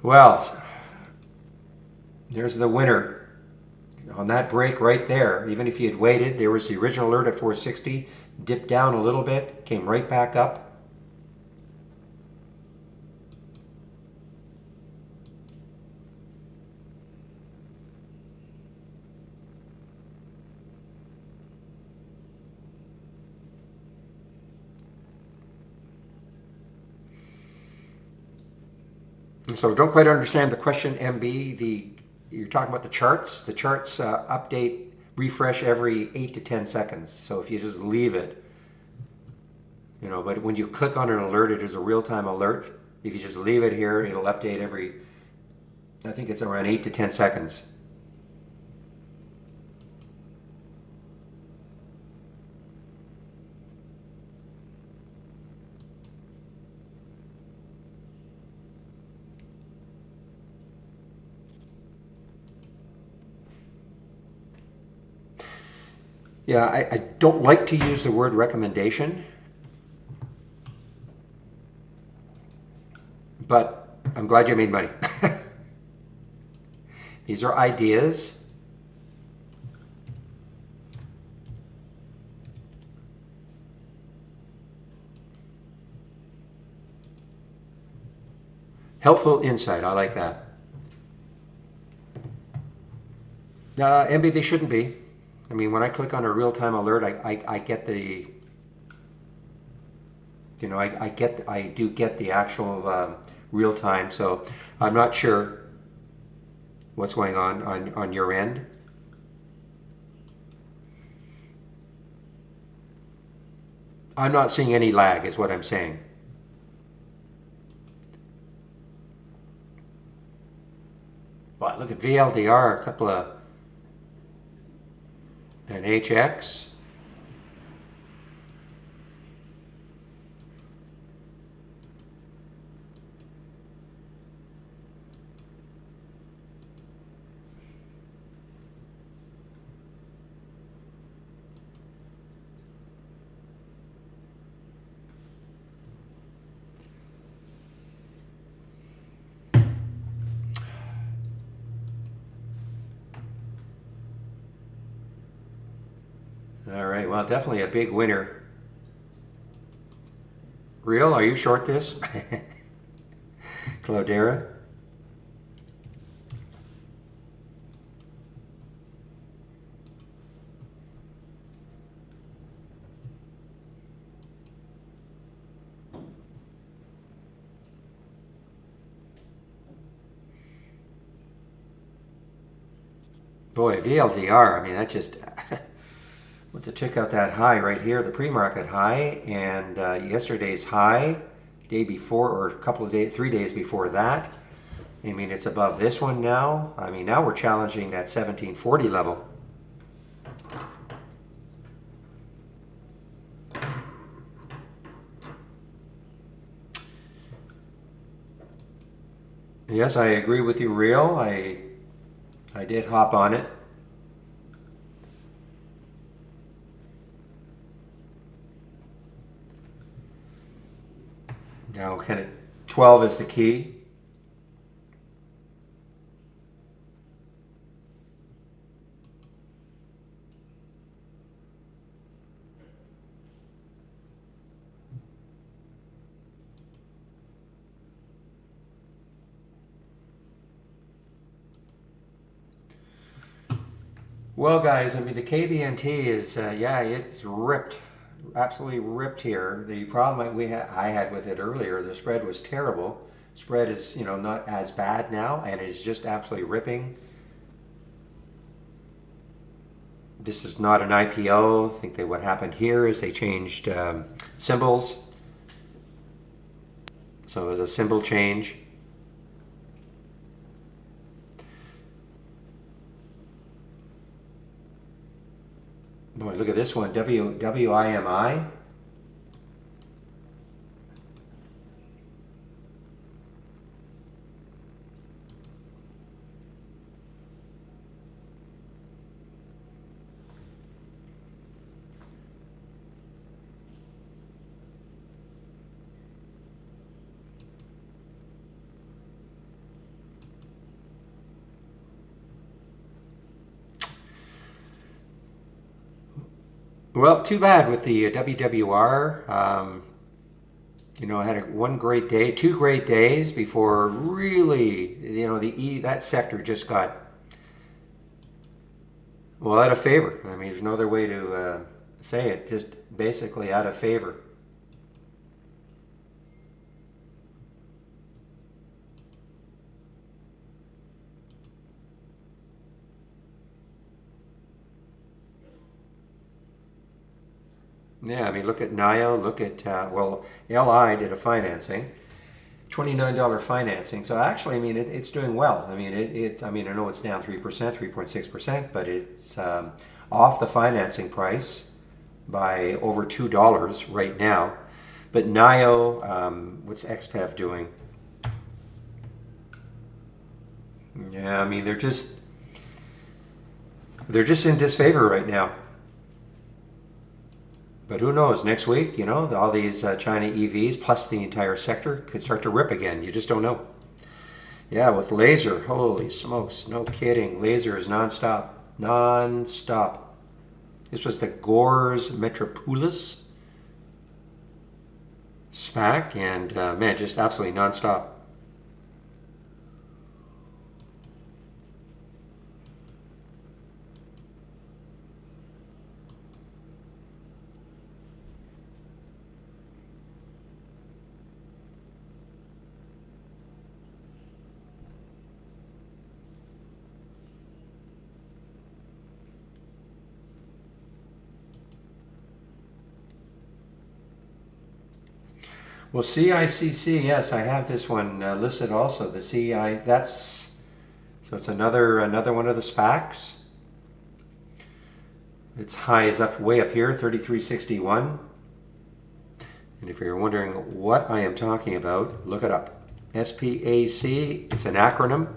Well, there's the winner. On that break right there, even if you had waited, there was the original alert at 460, dipped down a little bit, came right back up. So don't quite understand the question, MB. You're talking about the charts. The charts update, refresh every 8 to 10 seconds. So if you just leave it, but when you click on an alert, it is a real-time alert. If you just leave it here, it'll update every, I think it's around 8 to 10 seconds. Yeah, I don't like to use the word recommendation, but I'm glad you made money. These are ideas. Helpful insight, I like that. MB, they shouldn't be. I mean, when I click on a real-time alert, I get the, I do get the actual real time. So I'm not sure what's going on your end. I'm not seeing any lag, is what I'm saying. But look at VLDR, a couple of, and HX. All right, well, definitely a big winner. Real, are you short this? Cloudera? Boy, VLDR, I mean, that just... Want to check out that high right here, the pre-market high, and yesterday's high, day before, or a couple of days, 3 days before that. I mean, it's above this one now. I mean, now we're challenging that 1740 level. Yes, I agree with you, Real. I did hop on it. Now kind of 12 is the key. Well, guys, I mean, the KBNT is, yeah, it's ripped, absolutely ripped here. The problem I had with it earlier, the spread was terrible. Spread is, not as bad now, and it's just absolutely ripping. This is not an IPO. I think that what happened here is they changed symbols. So it was a symbol change. Boy, look at this one, WIMI. Well, too bad with the WWR. I had one great day, 2 great days before really, that sector just got, well, out of favor. I mean, there's no other way to say it, just basically out of favor. Yeah, I mean, look at NIO, look at, LI did a financing, $29 financing. So actually, I mean, it's doing well. I mean, I know it's down 3%, 3.6%, but it's off the financing price by over $2 right now. But NIO, what's XPEV doing? Yeah, I mean, they're just in disfavor right now. But who knows, next week, all these China EVs plus the entire sector could start to rip again. You just don't know. Yeah, with laser, holy smokes, no kidding. Laser is nonstop. Nonstop. This was the Gores Metropolis SPAC, and man, just absolutely nonstop. Well, CICC, yes, I have this one listed also. The CI, so it's another one of the SPACs. Its high is way up here, 33.61. And if you're wondering what I am talking about, look it up. SPAC, it's an acronym.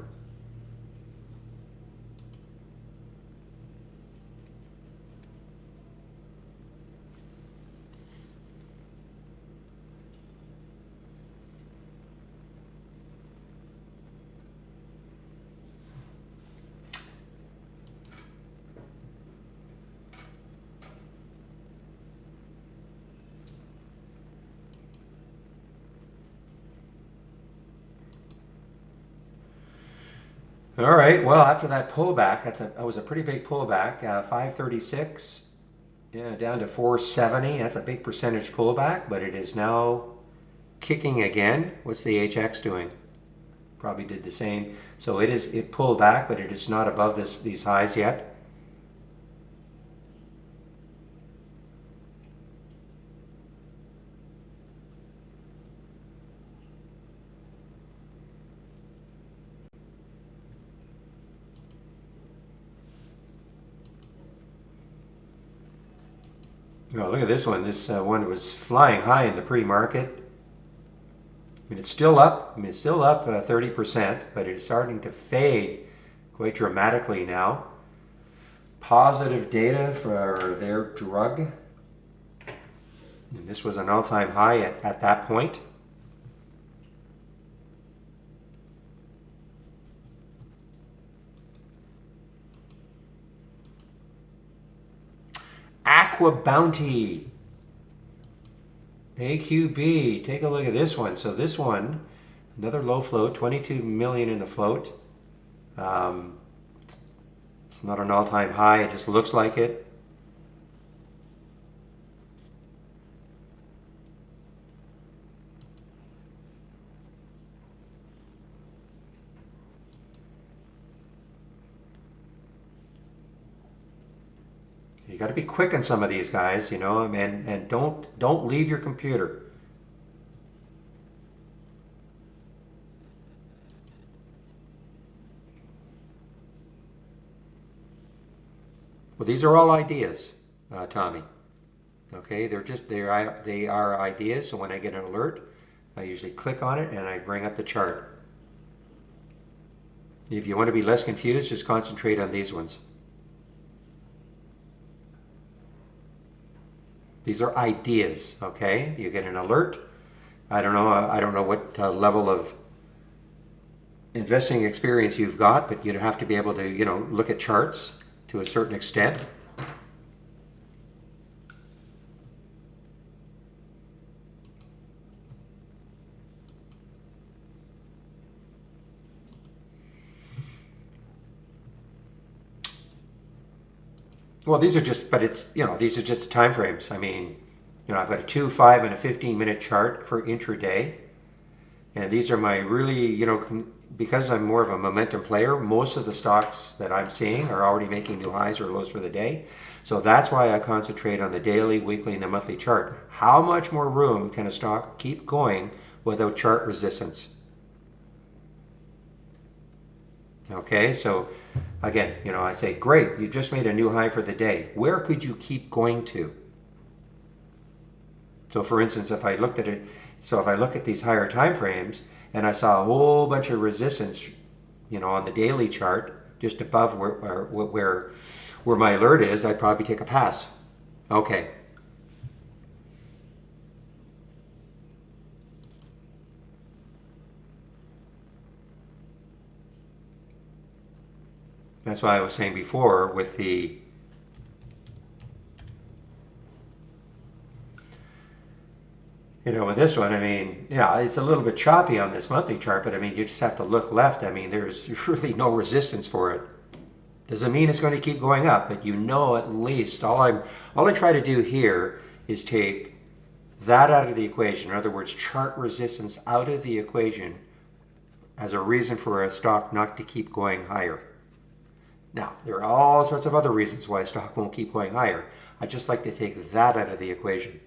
All right. Well, after that pullback, that was a pretty big pullback. 536, yeah, down to 470. That's a big percentage pullback, but it is now kicking again. What's the HX doing? Probably did the same. So it pulled back, but it is not above these highs yet. Oh, look at this one. This one was flying high in the pre-market. I mean, it's still up. I mean, it's still up 30%, but it's starting to fade quite dramatically now. Positive data for their drug. And this was an all-time high at that point. Aqua Bounty. AQB. Take a look at this one. So this one, another low float, 22 million in the float. It's not an all-time high. It just looks like it. You got to be quick on some of these guys, you know, and don't leave your computer. Well, these are all ideas, Tommy. Okay, they are ideas. So when I get an alert, I usually click on it and I bring up the chart. If you want to be less confused, just concentrate on these ones. These are ideas, okay? You get an alert. I don't know what level of investing experience you've got, but you'd have to be able to, you know, look at charts to a certain extent. Well, these are just, but it's, you know, these are just time frames. I mean, you know, I've got a 2, 5, and a 15-minute chart for intraday. And these are my really, you know, because I'm more of a momentum player, most of the stocks that I'm seeing are already making new highs or lows for the day. So that's why I concentrate on the daily, weekly, and the monthly chart. How much more room can a stock keep going without chart resistance? Okay, so again, you know, I say, great, you just made a new high for the day. Where could you keep going to? So for instance, if I looked at it, so if I look at these higher time frames and I saw a whole bunch of resistance, you know, on the daily chart, just above where my alert is, I'd probably take a pass. Okay. That's why I was saying before with the you know, with this one, I mean, yeah, it's a little bit choppy on this monthly chart, but I mean, you just have to look left. I mean, there's really no resistance for it. Doesn't mean it's going to keep going up, but you know, at least all I try to do here is take that out of the equation. In other words, chart resistance out of the equation as a reason for a stock not to keep going higher. Now, there are all sorts of other reasons why a stock won't keep going higher. I just like to take that out of the equation.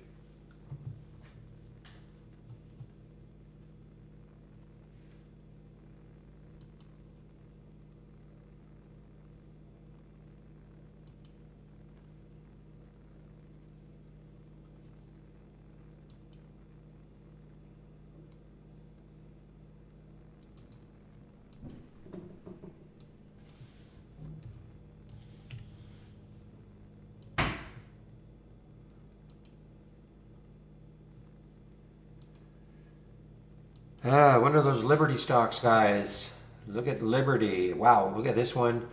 One of those Liberty stocks, guys. Look at Liberty. Wow, look at this one.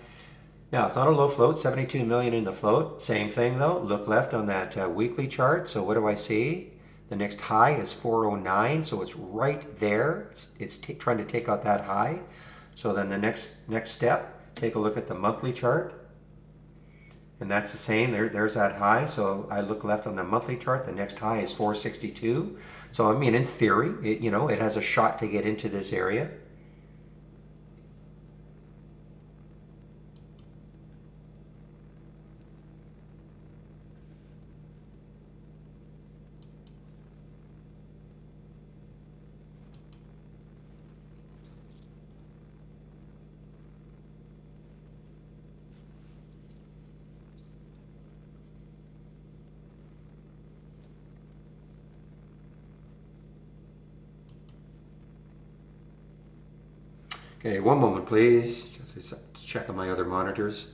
Now, it's not a low float, 72 million in the float. Same thing though. Look left on that weekly chart. So what do I see? The next high is 409, so it's right there. It's trying to take out that high. So then the next step, take a look at the monthly chart. And that's the same. There's that high. So I look left on the monthly chart. The next high is 462. So I mean, in theory, it has a shot to get into this area. Okay, one moment, please. Just check on my other monitors.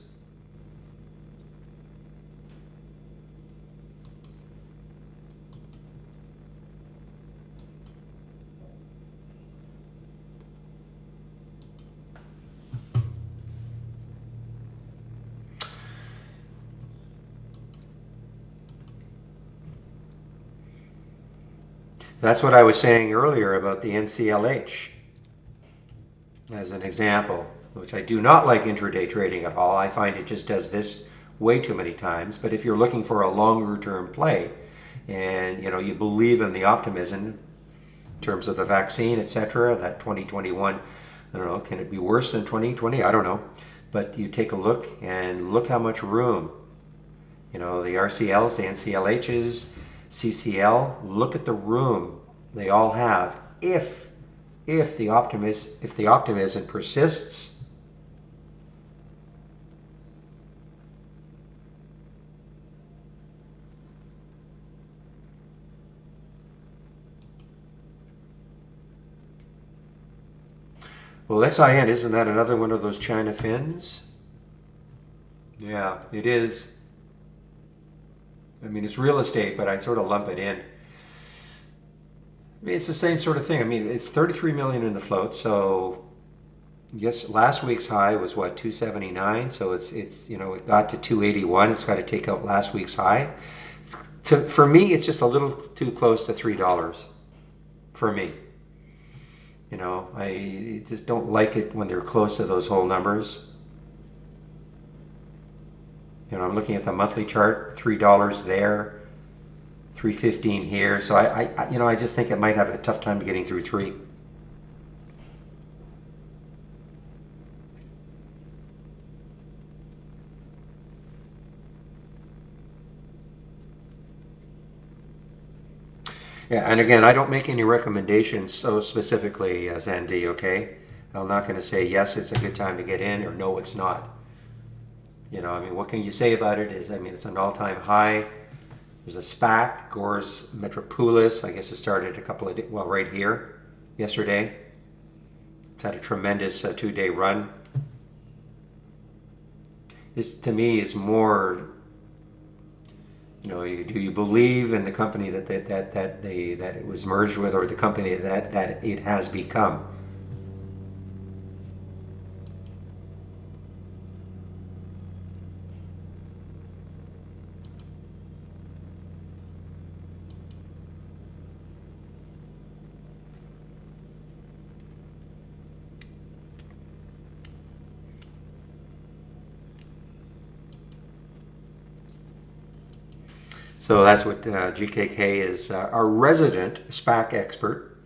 That's what I was saying earlier about the NCLH as an example, which I do not like intraday trading at all. I find it just does this way too many times. But if you're looking for a longer term play and you believe in the optimism in terms of the vaccine, etc., that 2021, I don't know, can it be worse than 2020? I don't know. But you take a look and look how much room, the RCLs, the NCLHs, CCL, look at the room they all have if the optimism persists. Well, XIN, isn't that another one of those China fins? Yeah, it is. I mean, it's real estate, but I sort of lump it in. I mean, it's the same sort of thing. I mean, it's 33 million in the float. So, yes, last week's high was what, 279. So it got to 281. It's got to take out last week's high. For me, it's just a little too close to $3. For me, I just don't like it when they're close to those whole numbers. I'm looking at the monthly chart, $3 there, $3.15 here. So I just think it might have a tough time getting through 3. Yeah, and again, I don't make any recommendations so specifically, Zandy, okay? I'm not going to say, yes, it's a good time to get in, or no, it's not. What can you say about it is, it's an all-time high. There's a SPAC, Gore's Metropolis. I guess it started right here, yesterday. It's had a tremendous 2-day run. This, to me, is more, do you believe in the company that it was merged with, or the company that it has become? So that's what GKK is, our resident SPAC expert.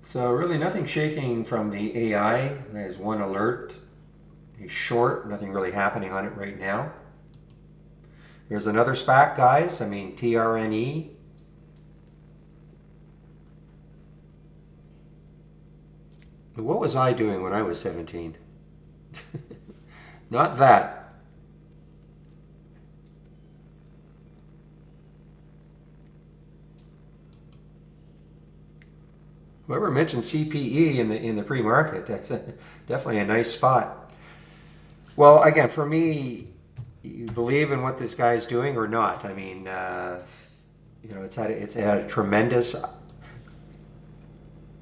So really nothing shaking from the AI. There's one alert. He's short, nothing really happening on it right now. Here's another SPAC, guys. TRNE. What was I doing when I was 17? Not that. Whoever mentioned CPE in the pre-market, that's definitely a nice spot. Well, again, for me, you believe in what this guy's doing or not? It's had a tremendous.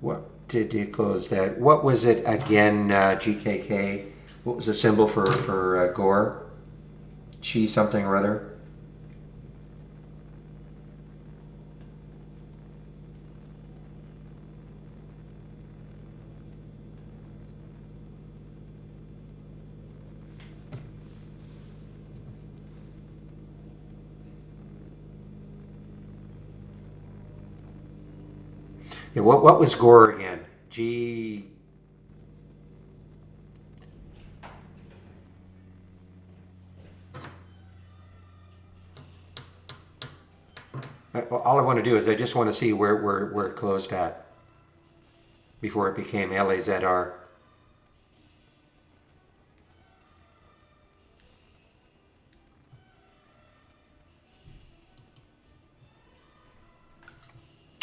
What did you close that? What was it again? GKK. What was the symbol for Gore? Chi something or other. Yeah, what was Gore again? G. All I want to do is I just want to see where it closed at. before it became LAZR.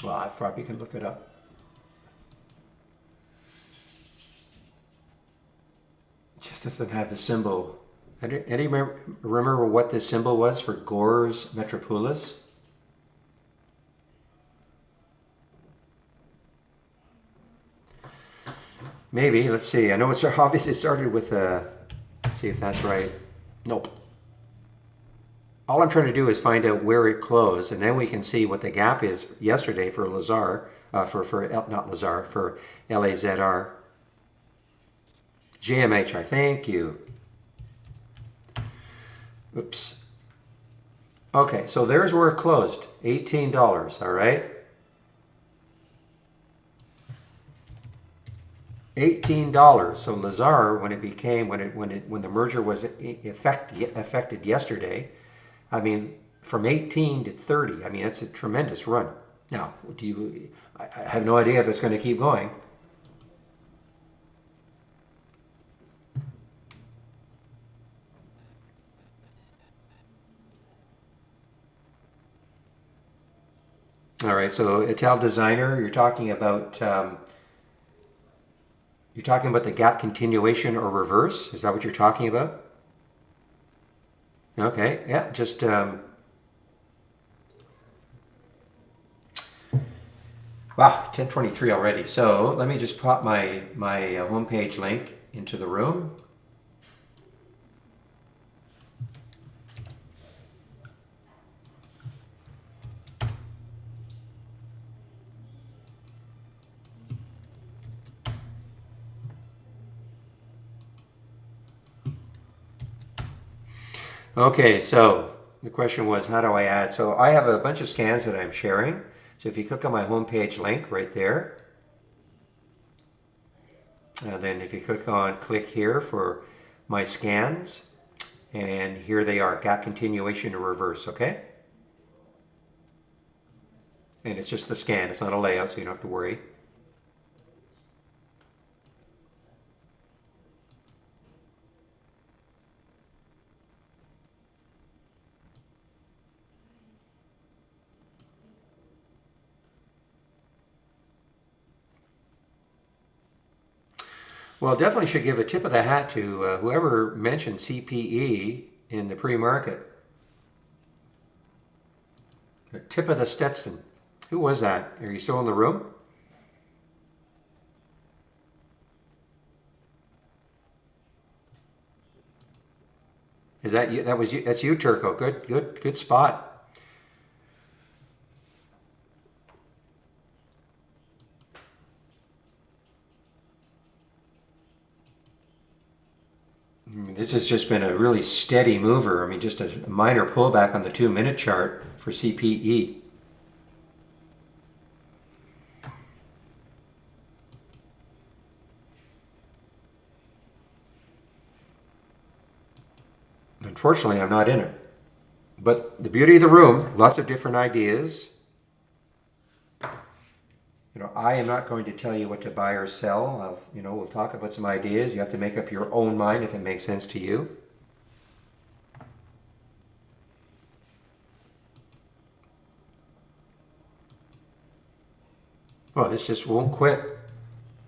Well, I probably can look it up. It just doesn't have the symbol. Any remember what the symbol was for Gores Metropolis? Maybe. Let's see. I know it's obviously started with let's see if that's right. Nope. All I'm trying to do is find out where it closed, and then we can see what the gap is yesterday for Lazar, not Lazar, for LAZR. GMH, thank you. Oops. Okay, so there's where it closed, $18, all right? $18. So Lazar, when the merger was effected yesterday, I mean, from 18 to 30, I mean, that's a tremendous run. Now, I have no idea if it's going to keep going. All right, so Ital Designer, you're talking about the gap continuation or reverse. Is that what you're talking about? Okay, yeah, just wow, 10:23 already. So let me just pop my homepage link into the room. Okay, so the question was, how do I add? So I have a bunch of scans that I'm sharing. So if you click on my homepage link right there, and then if you click here for my scans, and here they are, gap continuation or reverse, okay? And it's just the scan, it's not a layout, so you don't have to worry. Well, definitely should give a tip of the hat to whoever mentioned CPE in the pre-market. A tip of the Stetson. Who was that? Are you still in the room? Is that you? That was you. That's you, Turco. Good spot. This has just been a really steady mover. I mean, just a minor pullback on the 2-minute chart for CPE. Unfortunately, I'm not in it. But the beauty of the room, lots of different ideas. You know, I am not going to tell you what to buy or sell. We'll talk about some ideas. You have to make up your own mind if it makes sense to you. Well, this just won't quit.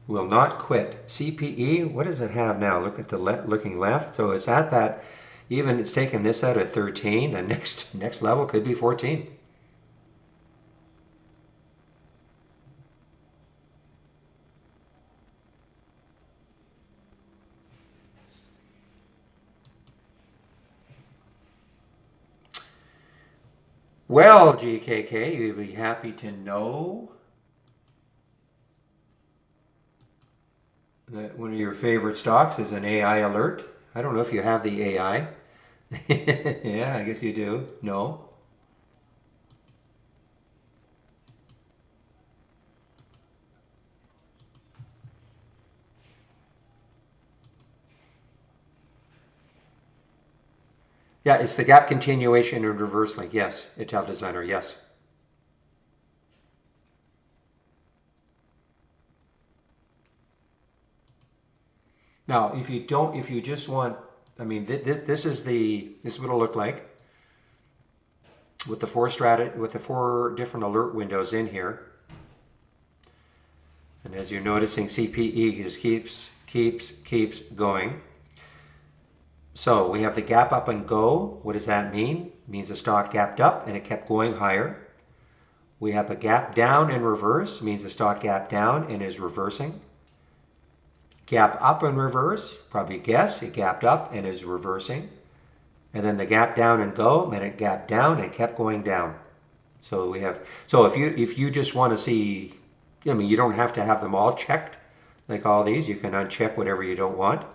Will not quit. CPE, what does it have now? Look at the looking left. So it's at that, even it's taken this out at 13. The next level could be 14. Well, GKK, you'd be happy to know that one of your favorite stocks is an AI alert. I don't know if you have the AI. Yeah, I guess you do. No. Yeah, it's the gap continuation and reverse link. Yes, Ital Designer. Yes. Now, if you don't, if you just want, I mean, this is what it'll look like with the four different alert windows in here. And as you're noticing, CPE just keeps going. So we have the gap up and go. What does that mean? It means the stock gapped up and it kept going higher. We have a gap down and reverse, means the stock gap down and is reversing. Gap up and reverse, probably guess it gapped up and is reversing. And then the gap down and go meant it gapped down and kept going down. So we have, so if you just want to see, I mean, you don't have to have them all checked like all these. You can uncheck whatever you don't want.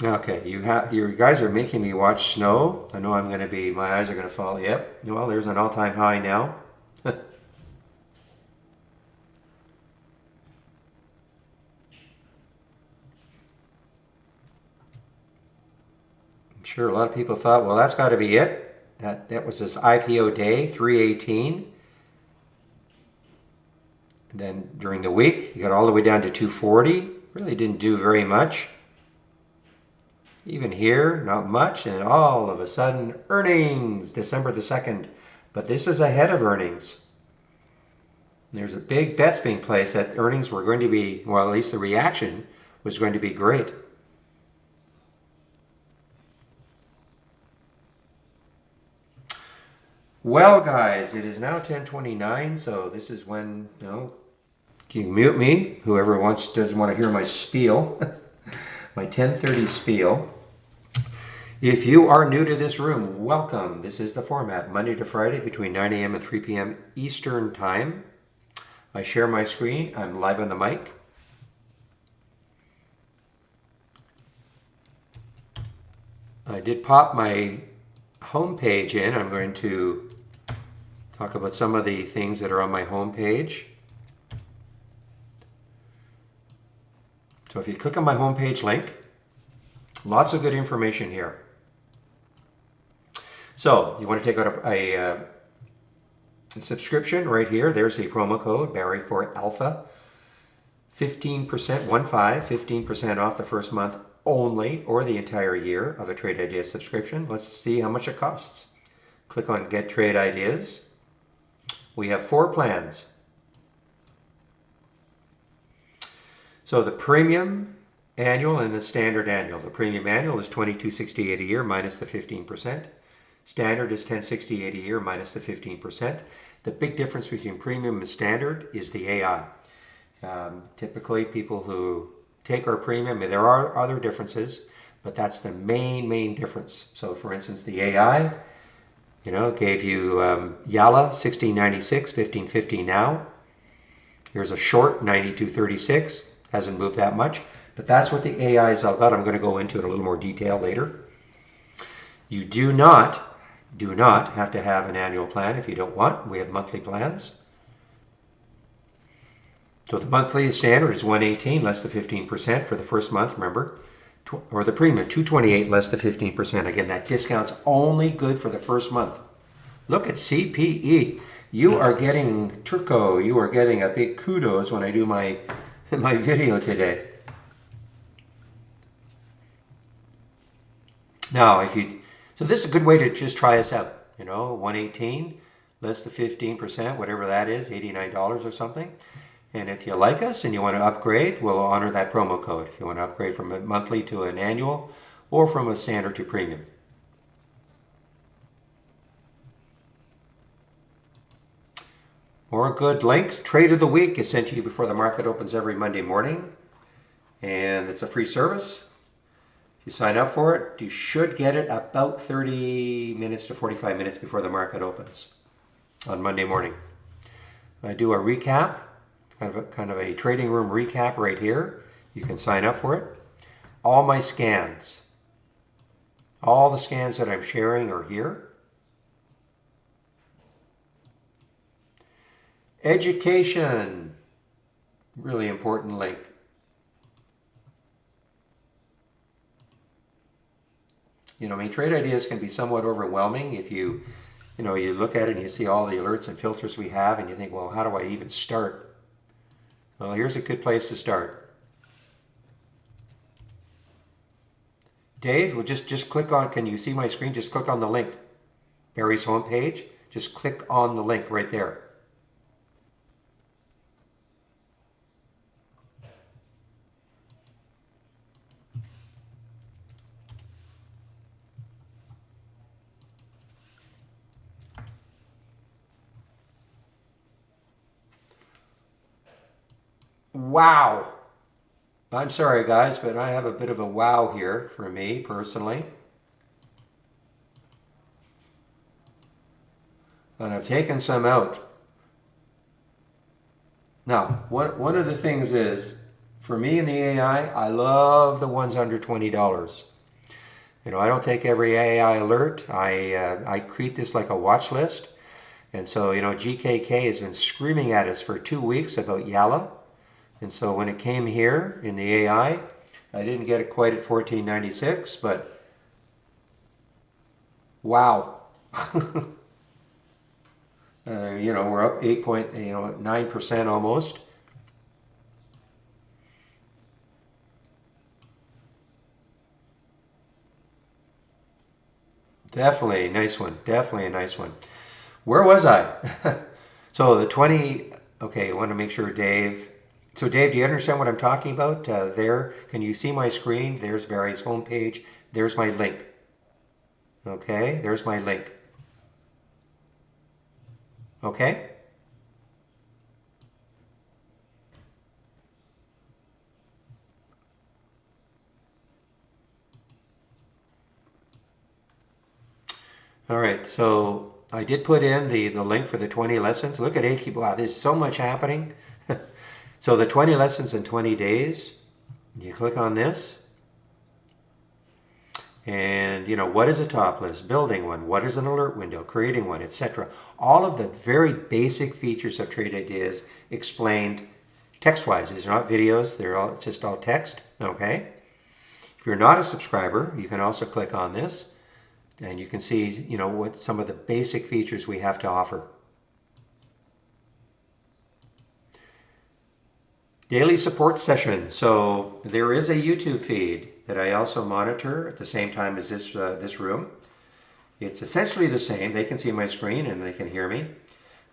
Okay, you guys are making me watch snow. I know I'm going to be, my eyes are going to fall. Yep. Well, there's an all-time high now. I'm sure a lot of people thought, well, that's got to be it. That was this IPO day, 318. And then during the week, you got all the way down to 240. Really didn't do very much. Even here, not much, and all of a sudden, earnings, December the 2nd. But this is ahead of earnings. And there's a big bets being placed that earnings were going to be, well, at least the reaction was going to be great. Well, guys, it is now 10:29, so this is when, you can mute me, whoever doesn't want to hear my spiel, my 10:30 spiel. If you are new to this room, welcome. This is the format, Monday to Friday between 9 a.m. and 3 p.m. Eastern Time. I share my screen. I'm live on the mic. I did pop my homepage in. I'm going to talk about some of the things that are on my homepage. So if you click on my homepage link, lots of good information here. So you want to take out a subscription right here. There's the promo code, Barry for Alpha. 15%, 15% off the first month only, or the entire year of a Trade Ideas subscription. Let's see how much it costs. Click on Get Trade Ideas. We have 4 plans. So the premium annual and the standard annual. The premium annual is $22.68 a year minus the 15%. Standard is $10.68 a year minus the 15%. The big difference between premium and standard is the AI. Typically, people who take our premium, and there are other differences, but that's the main difference. So, for instance, the AI, gave you Yalla 1696, 1550 now. Here's a short 9236, hasn't moved that much, but that's what the AI is all about. I'm going to go into it in a little more detail later. You do not have to have an annual plan if you don't want. We have monthly plans. So the monthly standard is $118 less the 15% for the first month, remember, or the premium $228 less the 15%. Again, that discount's only good for the first month. Look at CPE. You are getting Turco. You are getting a big kudos when I do my video today. Now, so this is a good way to just try us out. 118 less the 15%, whatever that is, $89 or something. And if you like us and you want to upgrade, we'll honor that promo code. If you want to upgrade from a monthly to an annual or from a standard to premium. More good links. Trade of the week is sent to you before the market opens every Monday morning. and it's a free service. If you sign up for it, you should get it about 30 minutes to 45 minutes before the market opens on Monday morning. I do a recap, kind of a trading room recap right here. You can sign up for it. All my scans, all the scans that I'm sharing are here. Education, really important link. You know, I mean, trade ideas can be somewhat overwhelming if you look at it and you see all the alerts and filters we have and you think, well, how do I even start? Well, here's a good place to start. Dave, well, just click on, can you see my screen? Just click on the link. Barry's homepage, just click on the link right there. Wow. I'm sorry, guys, but I have a bit of a wow here for me personally. And I've taken some out. Now, one of the things is, for me in the AI, I love the ones under $20. You know, I don't take every AI alert. I treat this like a watch list. And so, you know, GKK has been screaming at us for 2 weeks about Yalla. And so when it came here in the AI, I didn't get it quite at $14.96, but wow. You know, we're up 9% almost. Definitely a nice one. Definitely a nice one. Where was I? So the 20, okay, I want to make sure Dave. So Dave, do you understand what I'm talking about? There, can you see my screen? There's Barry's homepage. There's my link. Okay, there's my link. Okay? All right, so I did put in the link for the 20 lessons. Look at AQ. Wow, there's so much happening. So the 20 lessons in 20 days, you click on this. And, you know, what is a top list? Building one. What is an alert window? Creating one, etc. All of the very basic features of Trade Ideas explained text-wise. These are not videos. They're all just all text. Okay. If you're not a subscriber, you can also click on this. And you can see, you know, what some of the basic features we have to offer. Daily support session. So there is a YouTube feed that I also monitor at the same time as this room. It's essentially the same. They can see my screen and they can hear me.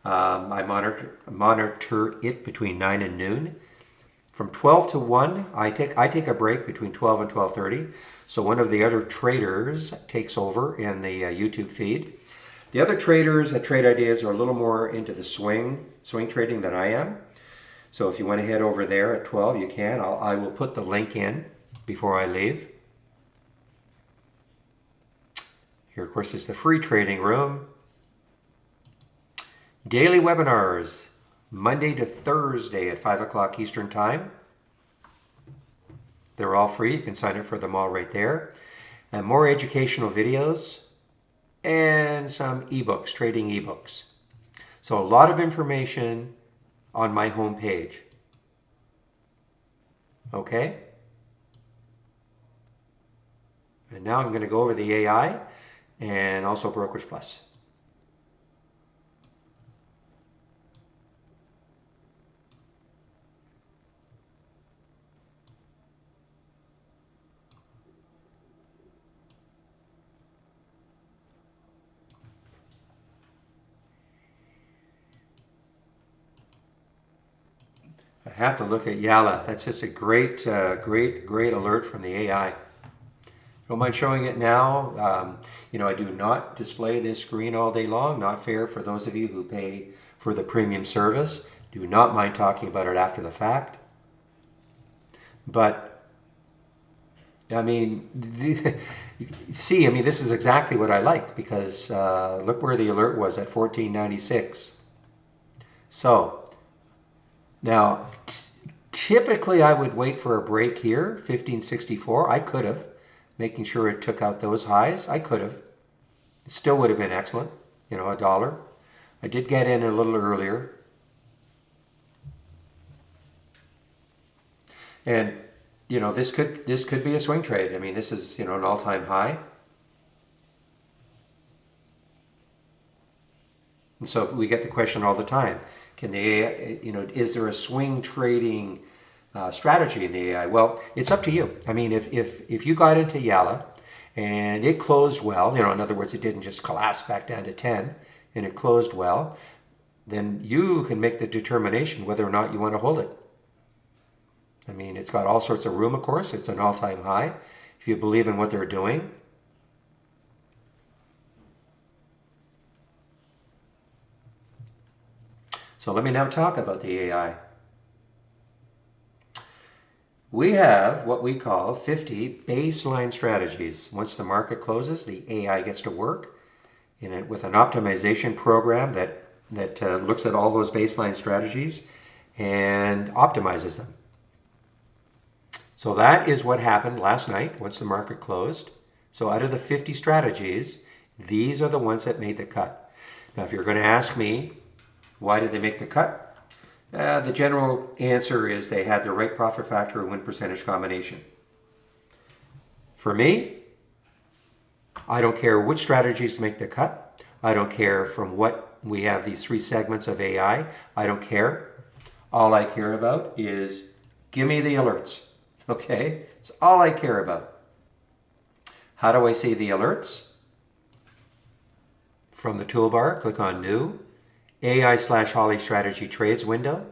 I monitor it between 9 and noon. From 12 to 1, I take a break between 12 and 12:30. So one of the other traders takes over in the YouTube feed. The other traders at Trade Ideas are a little more into the swing trading than I am. So if you want to head over there at 12, you can. I will put the link in before I leave. Here, of course, is the free trading room. Daily webinars, Monday to Thursday at 5 o'clock Eastern Time. They're all free. You can sign up for them all right there. And more educational videos and some ebooks, trading ebooks. So a lot of information on my home page. Okay? And now I'm going to go over the AI and also Brokerage Plus. I have to look at Yalla. That's just a great alert from the AI. Don't mind showing it now. You know, I do not display this screen all day long. Not fair for those of you who pay for the premium service. Do not mind talking about it after the fact. But I mean, see, I mean, this is exactly what I like because look where the alert was at 1496. So now, typically I would wait for a break here, 1564. I could have, making sure it took out those highs. I could have. It still would have been excellent, you know, $1. I did get in a little earlier. And you know, this could be a swing trade. I mean, this is, you know, an all-time high. And so we get the question all the time: can the AI, you know, is there a swing trading strategy in the AI? Well, it's up to you. I mean, if you got into Yalla and it closed well, you know, in other words, it didn't just collapse back down to 10, and it closed well, then you can make the determination whether or not you want to hold it. I mean, it's got all sorts of room, of course. It's an all-time high. If you believe in what they're doing. So let me now talk about the AI. We have what we call 50 baseline strategies. Once the market closes, the AI gets to work in it with an optimization program that looks at all those baseline strategies and optimizes them. So that is what happened last night once the market closed. So out of the 50 strategies, these are the ones that made the cut. Now, if you're going to ask me, why did they make the cut? The general answer is they had the right profit factor and win percentage combination. For me, I don't care which strategies make the cut. I don't care from what we have these 3 segments of AI. I don't care. All I care about is give me the alerts. Okay, it's all I care about. How do I see the alerts? From the toolbar, click on New, AI/Holly Strategy Trades window.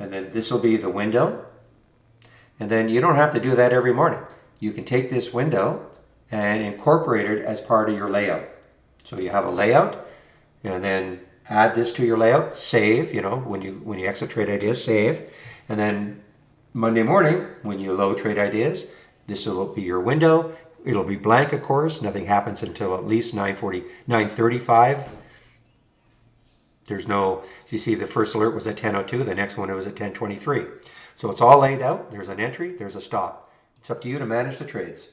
And then this will be the window. And then you don't have to do that every morning. You can take this window and incorporate it as part of your layout. So you have a layout, and then add this to your layout, save, you know, when you exit Trade Ideas, save, and then Monday morning, when you load Trade Ideas, this will be your window. It'll be blank, of course. Nothing happens until at least 9:35. There's no, so you see the first alert was at 10:02, the next one it was at 10:23. So it's all laid out. There's an entry, there's a stop. It's up to you to manage the trades.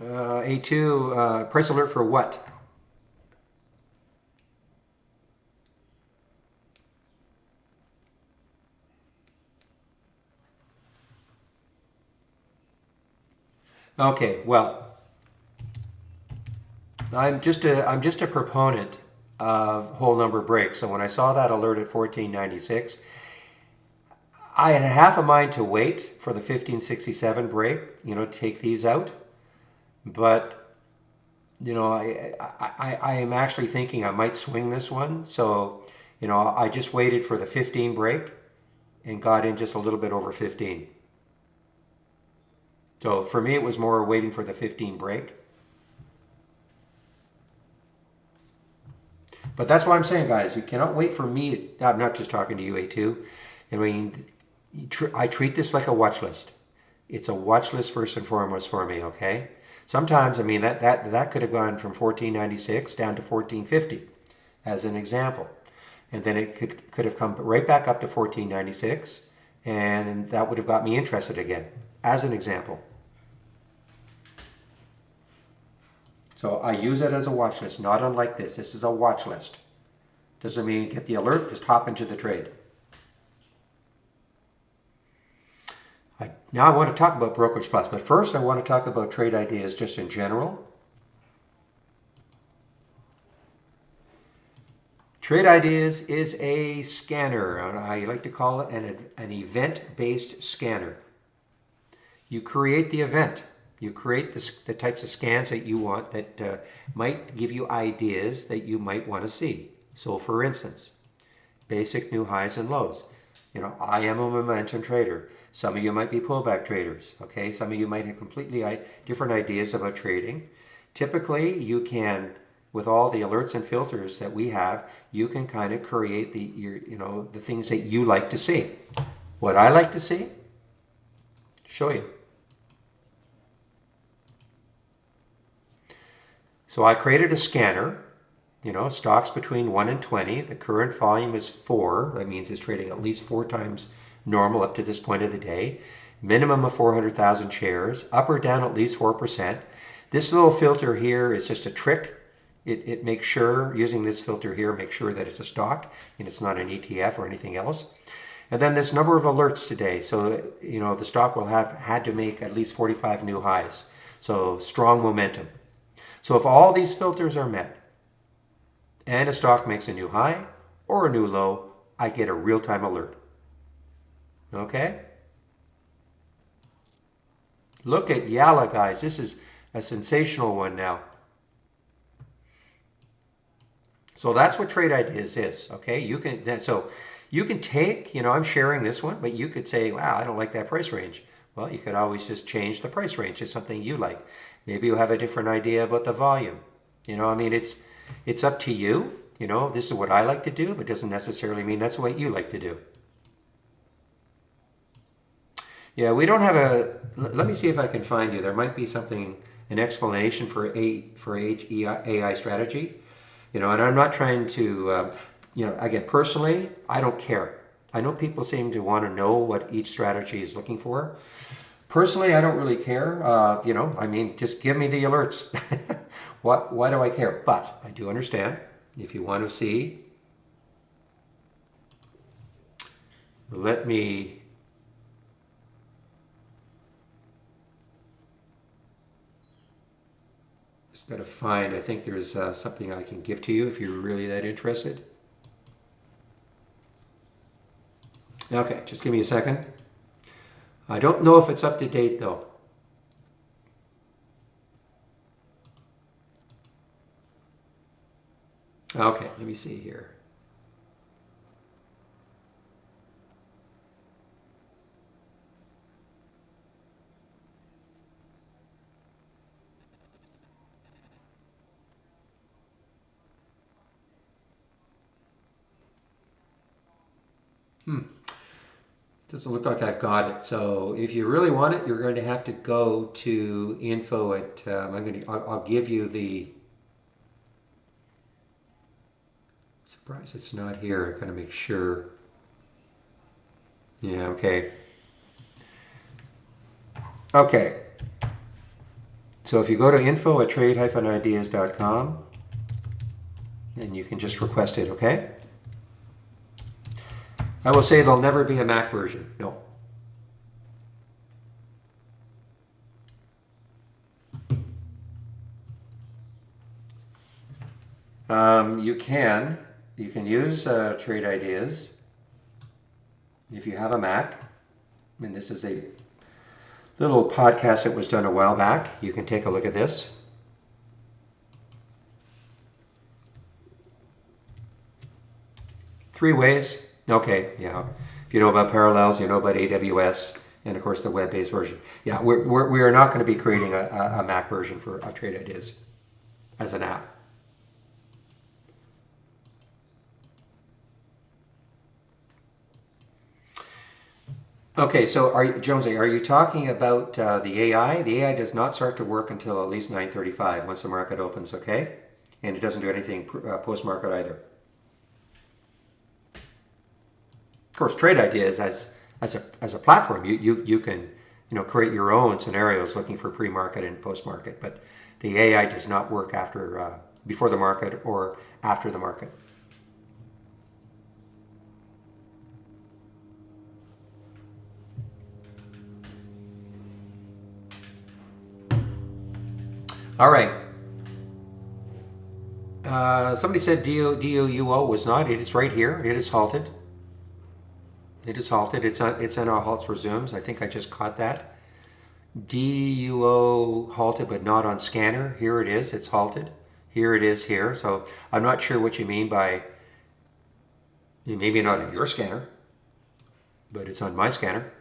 A2, price alert for what? Okay, well, I'm just a proponent of whole number breaks. So when I saw that alert at 1496, I had half a mind to wait for the 1567 break, you know, take these out. But, you know, I am actually thinking I might swing this one. So, you know, I just waited for the 15 break and got in just a little bit over 15. So for me, it was more waiting for the 15 break. But that's why I'm saying, guys, you cannot wait for me. I'm not just talking to you, A2. I mean, I treat this like a watch list. It's a watch list first and foremost for me, okay? Sometimes, I mean, that could have gone from 1496 down to 1450 as an example. And then it could have come right back up to 1496, and that would have got me interested again, as an example. So I use it as a watch list, not unlike this. This is a watch list. Doesn't mean get the alert, just hop into the trade. Now I want to talk about Brokerage Plus, but first I want to talk about Trade Ideas just in general. Trade Ideas is a scanner. I like to call it an event-based scanner. You create the event. You create the types of scans that you want that might give you ideas that you might want to see. So for instance, basic new highs and lows. I am a momentum trader. Some of you might be pullback traders, okay? Some of you might have completely different ideas about trading. Typically, you can, with all the alerts and filters that we have, you can kind of create the things that you like to see. What I like to see, show you. So I created a scanner, stocks between 1 and 20. The current volume is 4. That means it's trading at least 4 times normal up to this point of the day. Minimum of 400,000 shares, up or down at least 4%. This little filter here is just a trick. It makes sure, using this filter here, make sure that it's a stock and it's not an ETF or anything else. And then this number of alerts today. So, the stock will have had to make at least 45 new highs. So strong momentum. So if all these filters are met and a stock makes a new high or a new low, I get a real-time alert. Okay? Look at Yalla, guys. This is a sensational one now. So that's what Trade Ideas is, okay? You can take, I'm sharing this one, but you could say, wow, I don't like that price range. Well, you could always just change the price range to something you like. Maybe you have a different idea about the volume. It's up to you. This is what I like to do, but doesn't necessarily mean that's what you like to do. Yeah, we don't have let me see if I can find you. There might be an explanation for AI strategy. And I'm not trying to, again, personally, I don't care. I know people seem to want to know what each strategy is looking for. Personally, I don't really care. Just give me the alerts. Why do I care? But I do understand if you want to see. Let me. Just got to find. I think there's something I can give to you if you're really that interested. Okay, just give me a second. I don't know if it's up to date though. Okay, let me see here. Doesn't look like I've got it. So if you really want it, you're going to have to go to info at. I'll give you the. Surprised it's not here. I'm going to make sure. Yeah. Okay. Okay. So if you go to info at trade-ideas.com, and you can just request it. Okay. I will say there'll never be a Mac version. No. You can use Trade Ideas if you have a Mac. This is a little podcast that was done a while back. You can take a look at this. Three ways. Okay, yeah. If you know about parallels, you know about AWS, and of course the web-based version. Yeah, we are not going to be creating a Mac version of Trade Ideas as an app. Okay, so Jonesy, are you talking about the AI? The AI does not start to work until at least 9:35 once the market opens, okay? And it doesn't do anything post-market either. Of course, Trade Ideas as a platform, you can create your own scenarios looking for pre-market and post-market, but the AI does not work after before the market or after the market. All right. Somebody said DOUO was not. It is right here. It is halted. It is halted. It's on our halts resumes. I think I just caught that. DUO halted, but not on scanner. Here it is. It's halted. Here it is here. So I'm not sure what you mean by maybe not in your scanner. but it's on my scanner.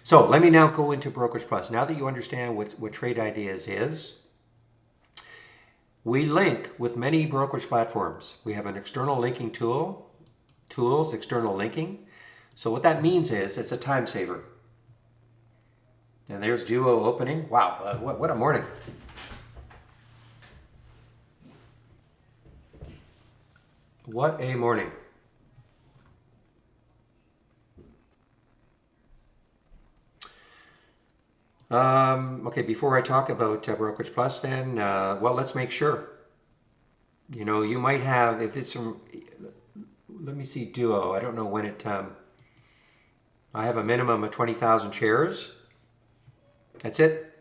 So let me now go into Brokerage Plus. Now that you understand what Trade Ideas is, we link with many brokerage platforms. We have an external linking tools, external linking. So what that means is it's a time saver. And there's Duo opening. Wow, what a morning. What a morning. Okay, before I talk about Brokerage Plus then, well, let's make sure. You know, you might have, if it's from, let me see, Duo. I don't know when it, I have a minimum of 20,000 shares. That's it.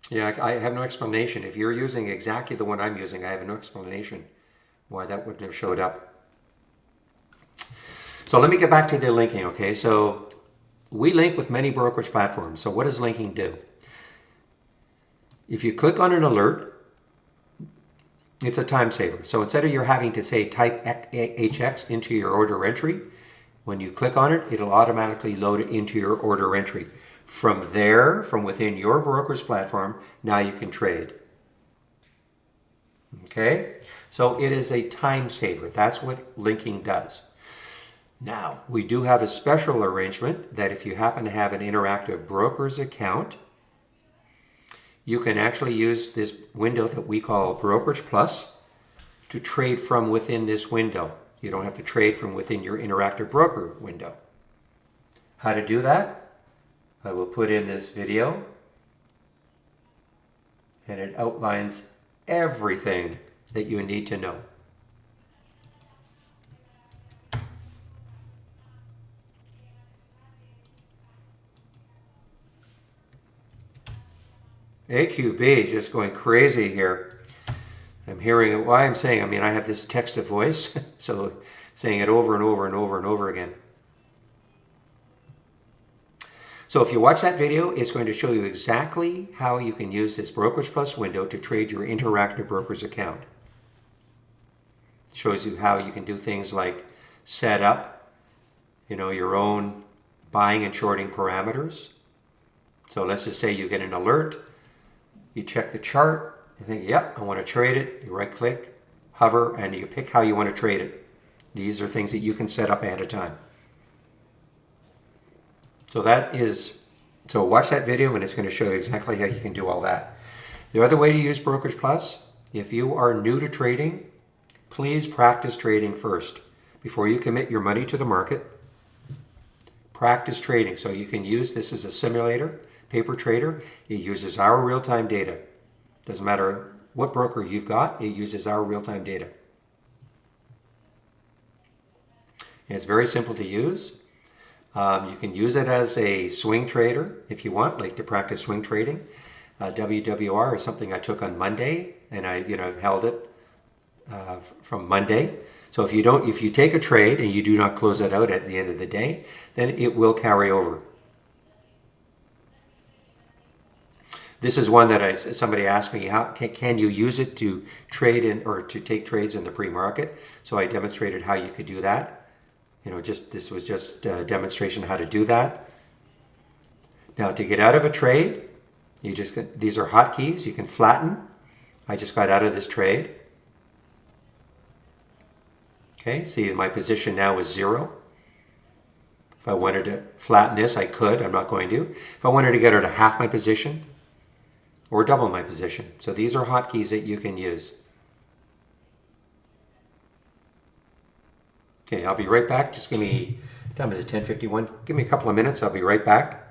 Yeah, I have no explanation. If you're using exactly the one I'm using, I have no explanation why that wouldn't have showed up. So let me get back to the linking, okay? So we link with many brokerage platforms. So what does linking do? If you click on an alert, it's a time saver. So instead of you having to say type HX into your order entry, when you click on it, it'll automatically load it into your order entry. From there, from within your brokerage platform, now you can trade. Okay? So it is a time saver. That's what linking does. Now, we do have a special arrangement that if you happen to have an Interactive Brokers account, you can actually use this window that we call Brokerage Plus to trade from within this window. You don't have to trade from within your Interactive Broker window. How to do that? I will put in this video, and it outlines everything that you need to know. AQB just going crazy here. I'm hearing why I'm saying, I mean, I have this text to voice, so saying it over and over and over and over again. So if you watch that video, it's going to show you exactly how you can use this Brokerage Plus window to trade your Interactive Brokers account. It shows you how you can do things like set up, you know, your own buying and shorting parameters. So let's just say you get an alert, you check the chart, you think, yep, I want to trade it. You right click, hover, and you pick how you want to trade it. These are things that you can set up ahead of time. So watch that video and it's going to show you exactly how you can do all that. The other way to use Brokerage Plus, if you are new to trading, please practice trading first. Before you commit your money to the market, practice trading. So you can use this as a simulator, paper trader. It uses our real-time data. Doesn't matter what broker you've got, it uses our real-time data. And it's very simple to use. You can use it as a swing trader if you want, like to practice swing trading. WWR is something I took on Monday, and I've held it from Monday. So if you take a trade and you do not close it out at the end of the day, then it will carry over. This is one that somebody asked me, how can you use it to trade in or to take trades in the pre-market? So I demonstrated how you could do that. You know, this was just a demonstration how to do that. Now to get out of a trade, these are hotkeys. You can flatten. I just got out of this trade. Okay, see my position now is 0. If I wanted to flatten this, I could. I'm not going to. If I wanted to get out of half my position or double my position. So these are hotkeys that you can use. Okay, I'll be right back. Just give me, time is it 10:51? Give me a couple of minutes. I'll be right back.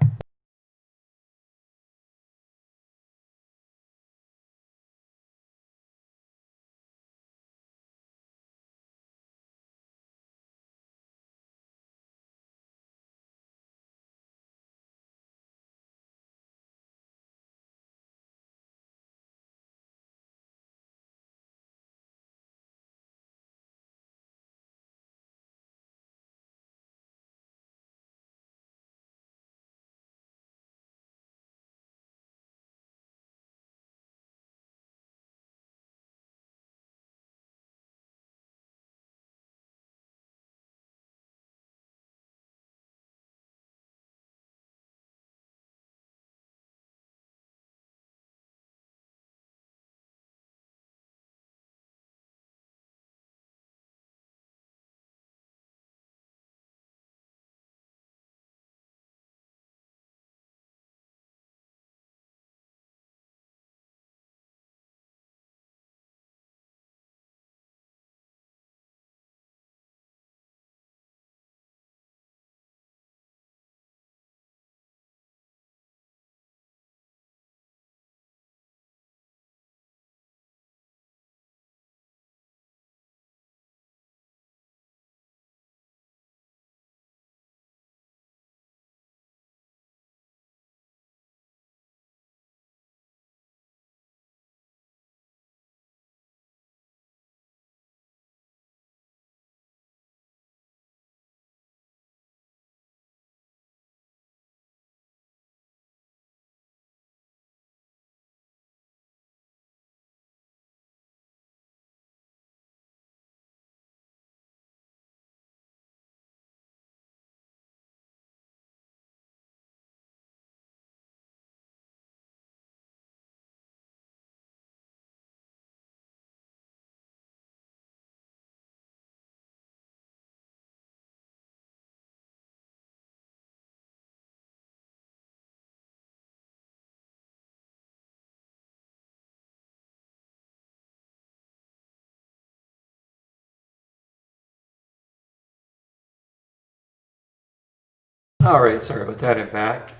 All right, sorry about that. I'm back.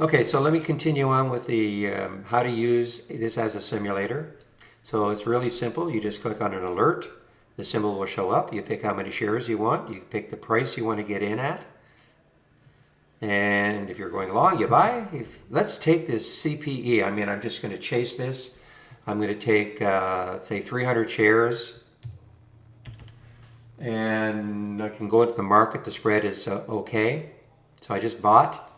Okay, so let me continue on with the how to use this as a simulator. So it's really simple. You just click on an alert. The symbol will show up. You pick how many shares you want. You pick the price you want to get in at. And if you're going long, you buy. Let's take this CPE. I mean, I'm just going to chase this. I'm going to take, let's say, 300 shares. And I can go into the market. The spread is okay. So I just bought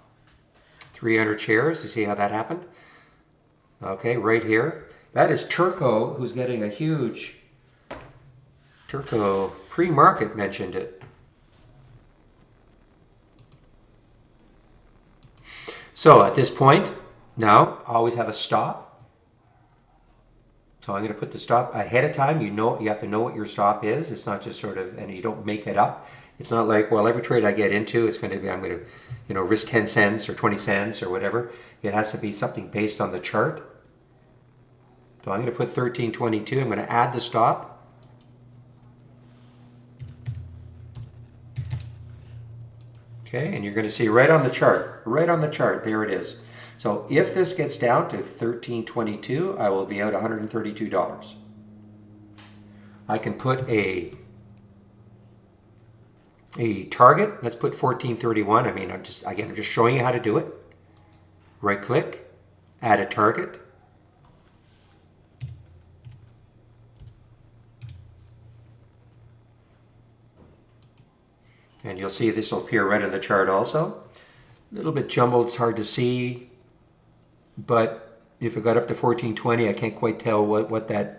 300 shares. You see how that happened? Okay, right here. That is Turco, who's getting a huge... Turco pre-market mentioned it. So at this point, now always have a stop. So I'm going to put the stop ahead of time. You have to know what your stop is. It's not just sort of, and you don't make it up. It's not like, well, every trade I get into, it's going to be, I'm going to, risk 10 cents or 20 cents or whatever. It has to be something based on the chart. So I'm going to put 13.22. I'm going to add the stop. Okay, and you're going to see right on the chart, there it is. So if this gets down to 13.22, I will be out $132. I can put a target. Let's put 14.31. I mean, I'm just showing you how to do it. Right click, add a target. And you'll see this will appear right in the chart also. A little bit jumbled, it's hard to see. But if it got up to 14.20, I can't quite tell what that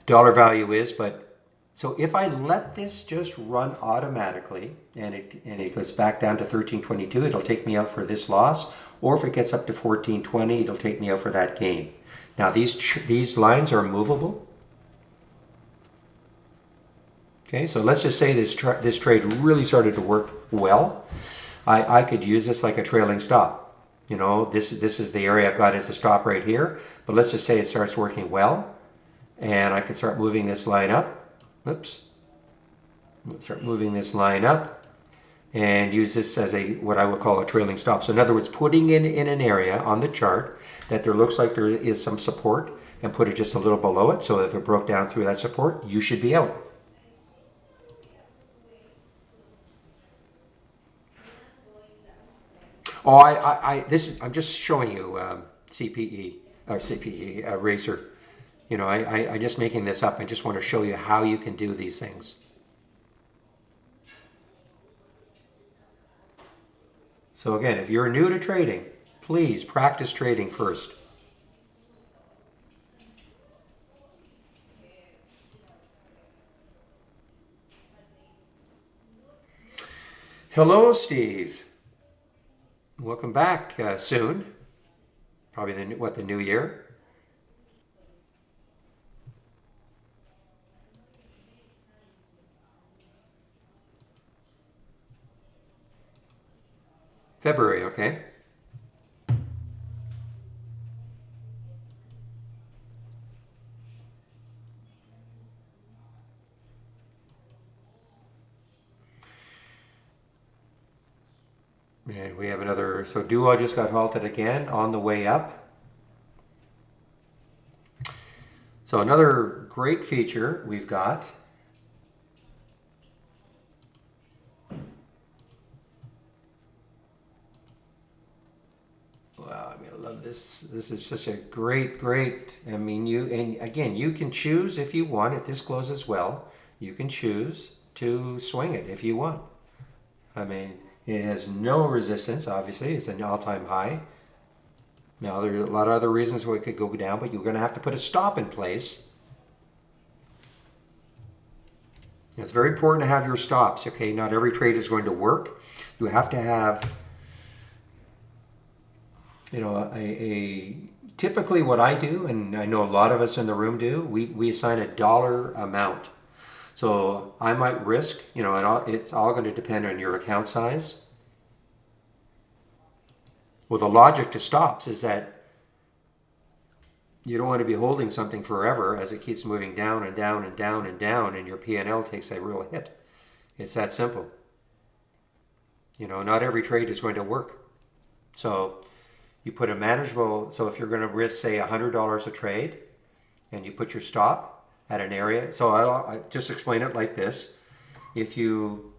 dollar value is. But so if I let this just run automatically and it goes back down to 13.22, it'll take me out for this loss. Or if it gets up to 14.20, it'll take me out for that gain. Now these lines are movable. Okay, so let's just say this trade really started to work well. I could use this like a trailing stop. This is the area I've got as a stop right here. But let's just say it starts working well. And I can start moving this line up. Oops. Start moving this line up. And use this as what I would call a trailing stop. So in other words, putting in an area on the chart that there looks like there is some support. And put it just a little below it. So if it broke down through that support, you should be out. Oh, I'm just showing you CPE Racer. I'm just making this up. I just want to show you how you can do these things. So again, if you're new to trading, please practice trading first. Hello, Steve. Welcome back soon. Probably the new year. February, okay. And we have another, so Duo just got halted again on the way up. So another great feature we've got. Wow, I love this. This is such a great, I mean, you can choose if you want, if this closes well, you can choose to swing it if you want. I mean, it has no resistance, obviously. It's an all-time high. Now, there are a lot of other reasons why it could go down, but you're going to have to put a stop in place. It's very important to have your stops, okay? Not every trade is going to work. You have to have, typically what I do, and I know a lot of us in the room do, we assign a dollar amount. So I might risk, it's all going to depend on your account size. Well, the logic to stops is that you don't want to be holding something forever as it keeps moving down and down and down and down, and your P&L takes a real hit. It's that simple. You know, not every trade is going to work. So you put a manageable, so if you're going to risk, say, $100 a trade, and you put your stop at an area, so I just explain it like this. If you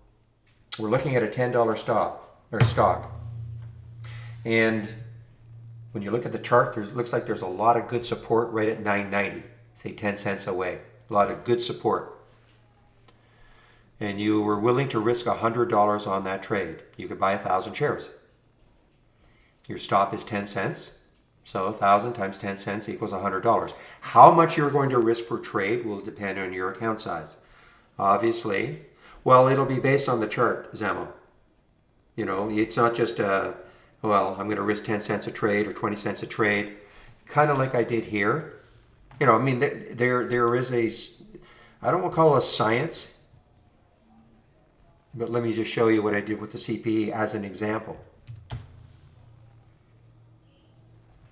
were looking at a $10 stop or stock, and when you look at the chart, it looks like there's a lot of good support right at 9.90, say 10 cents away. A lot of good support. And you were willing to risk $100 on that trade. You could buy 1,000 shares. Your stop is 10 cents. So 1,000 times 10 cents equals $100. How much you're going to risk per trade will depend on your account size. Obviously, well, it'll be based on the chart, Zamo. You know, it's not just well, I'm going to risk 10 cents a trade or 20 cents a trade, kind of like I did here. You know, I mean, there is a, I don't want to call it a science, but let me just show you what I did with the CPE as an example.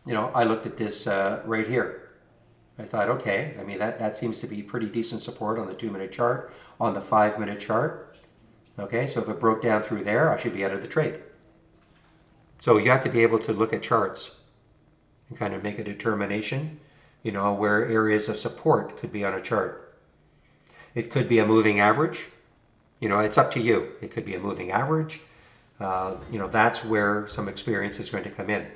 You know, I looked at this right here. I thought, okay, I mean, that seems to be pretty decent support on the 2-minute chart, on the 5-minute chart. Okay, so if it broke down through there, I should be out of the trade. So you have to be able to look at charts and kind of make a determination, you know, where areas of support could be on a chart. It could be a moving average. You know, it's up to you. It could be a moving average. You know, that's where some experience is going to come in.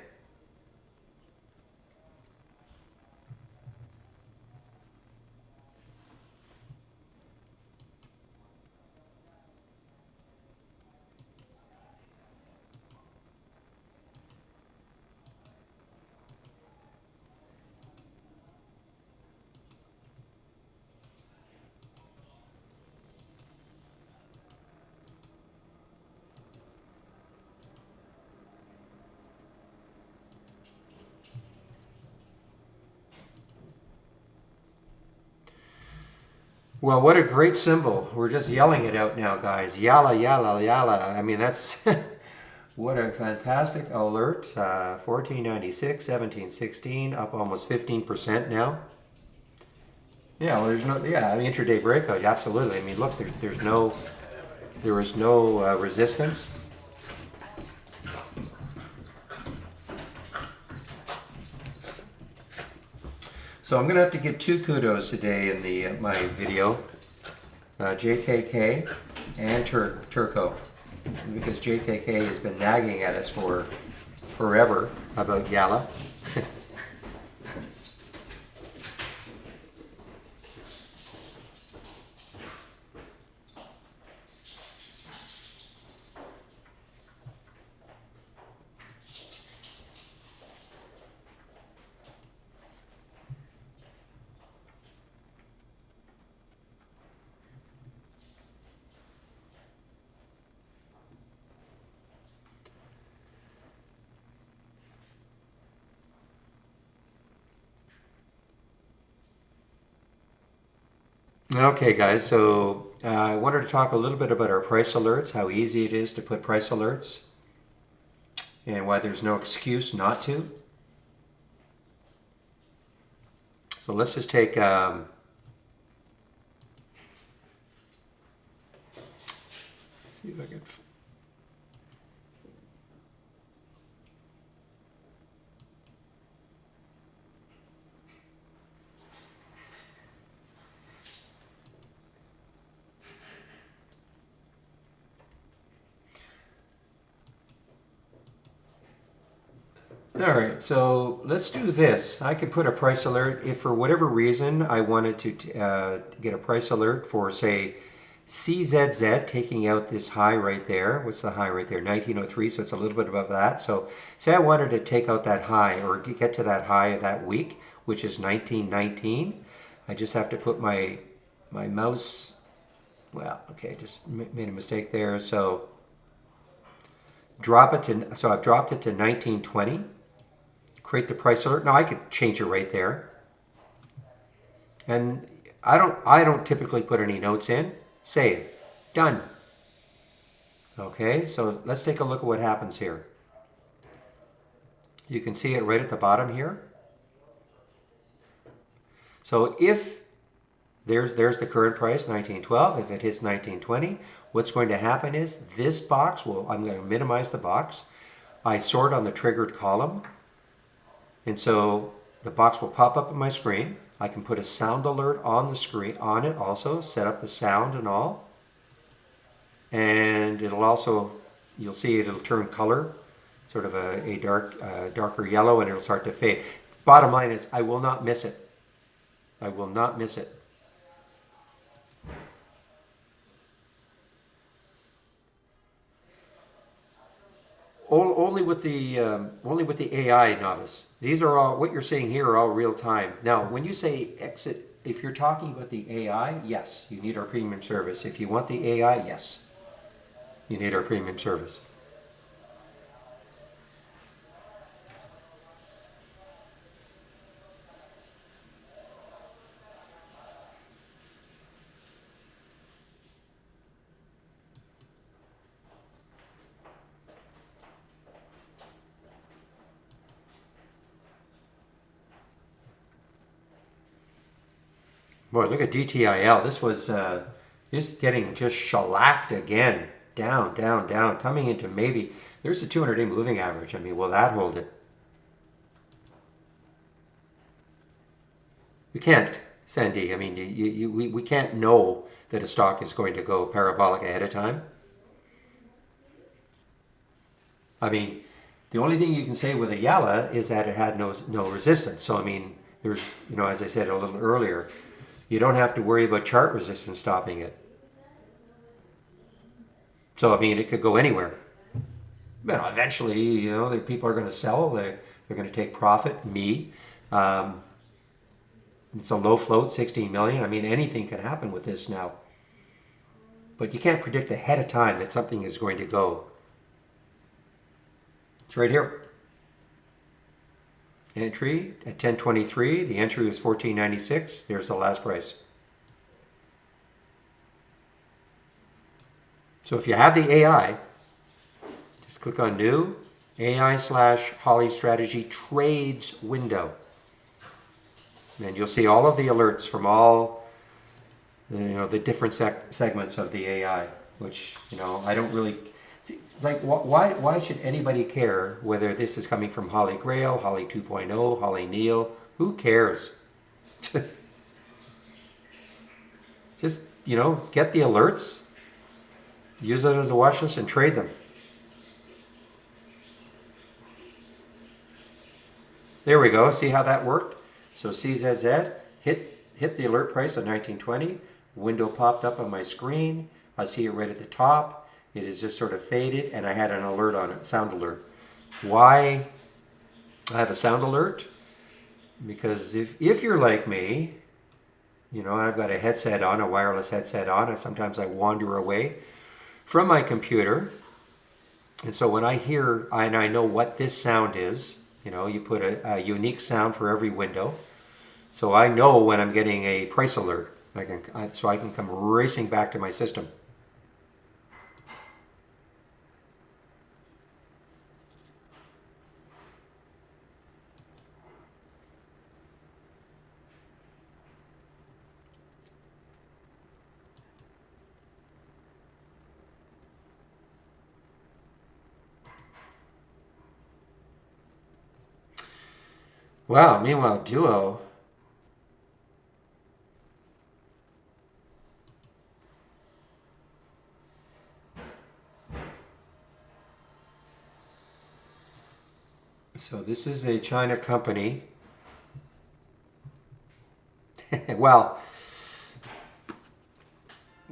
Well, what a great symbol. We're just yelling it out now, guys. Yalla, yalla, yalla. I mean, that's what a fantastic alert. 1496, 1716, up almost 15% now. Yeah, well, there's no, yeah, I mean, intraday breakout, absolutely. I mean, look, there was no resistance. So I'm going to have to give 2 kudos today in the my video, JKK and Turco, because JKK has been nagging at us for forever about Yalla. Okay, guys, so I wanted to talk a little bit about our price alerts, how easy it is to put price alerts, and why there's no excuse not to. So let's just take, see if I can. All right, so let's do this. I could put a price alert if for whatever reason I wanted to get a price alert for, say, CZZ taking out this high right there. What's the high right there? 1903, so it's a little bit above that. So say I wanted to take out that high or get to that high of that week, which is 1919. I just have to put my mouse, well, okay, just made a mistake there. So drop it to, so I've dropped it to 1920. Create the price alert. Now I could change it right there. And I don't typically put any notes in. Save. Done. Okay, so let's take a look at what happens here. You can see it right at the bottom here. So if there's the current price, 1912, if it hits 1920, what's going to happen is this box will, I'm going to minimize the box. I sort on the triggered column. And so the box will pop up on my screen. I can put a sound alert on the screen, on it also, set up the sound and all. And it'll also, you'll see it'll turn color, sort of a darker yellow, and it'll start to fade. Bottom line is, I will not miss it. I will not miss it. Only with the AI, novice. These are all, what you're seeing here are all real time. Now, when you say exit, if you're talking about the AI, yes, you need our premium service. If you want the AI, yes, you need our premium service. Boy, look at DTIL. This was just getting just shellacked again. Down, down, down. Coming into maybe, there's a 200-day moving average. I mean, will that hold it? You can't, Sandy. I mean, we can't know that a stock is going to go parabolic ahead of time. I mean, the only thing you can say with a Yalla is that it had no resistance. So, I mean, there's, as I said a little earlier, you don't have to worry about chart resistance stopping it. So, I mean, it could go anywhere. Well, eventually, the people are going to sell. They're going to take profit. Me. It's a low float, 16 million. I mean, anything can happen with this now. But you can't predict ahead of time that something is going to go. It's right here. Entry at 10.23. The entry was 14.96. There's the last price. So if you have the AI, just click on New, AI/Holly Strategy Trades window. And you'll see all of the alerts from all the different segments of the AI, which I don't really see. Like, why should anybody care whether this is coming from Holly Grail, Holly 2.0, Holly Neal? Who cares? Just get the alerts, use it as a watch list, and trade them. There we go. See how that worked? So CZZ hit the alert price of 1920. Window popped up on my screen. I see it right at the top. It is just sort of faded, and I had an alert on it, sound alert. Why I have a sound alert? Because if you're like me, I've got a headset on, a wireless headset on, and sometimes I wander away from my computer. And so when I hear, and I know what this sound is, you put a unique sound for every window. So I know when I'm getting a price alert. So I can come racing back to my system. Wow, meanwhile, Duo. So this is a China company. well,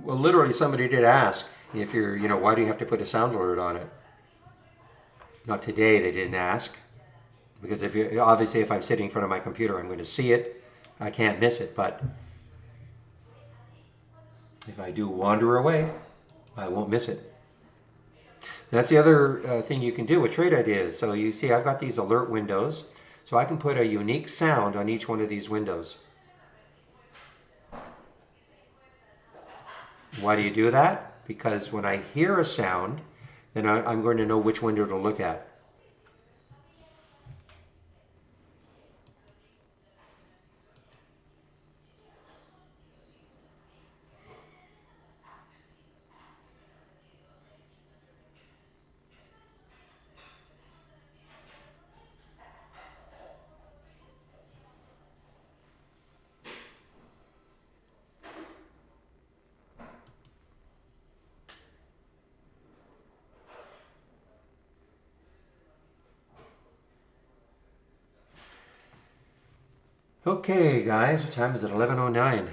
literally somebody did ask if you're, why do you have to put a sound alert on it? Not today, they didn't ask. Because obviously if I'm sitting in front of my computer, I'm going to see it. I can't miss it. But if I do wander away, I won't miss it. That's the other thing you can do with Trade Ideas. So you see I've got these alert windows. So I can put a unique sound on each one of these windows. Why do you do that? Because when I hear a sound, then I'm going to know which window to look at. Okay, guys, what time is it? 11:09.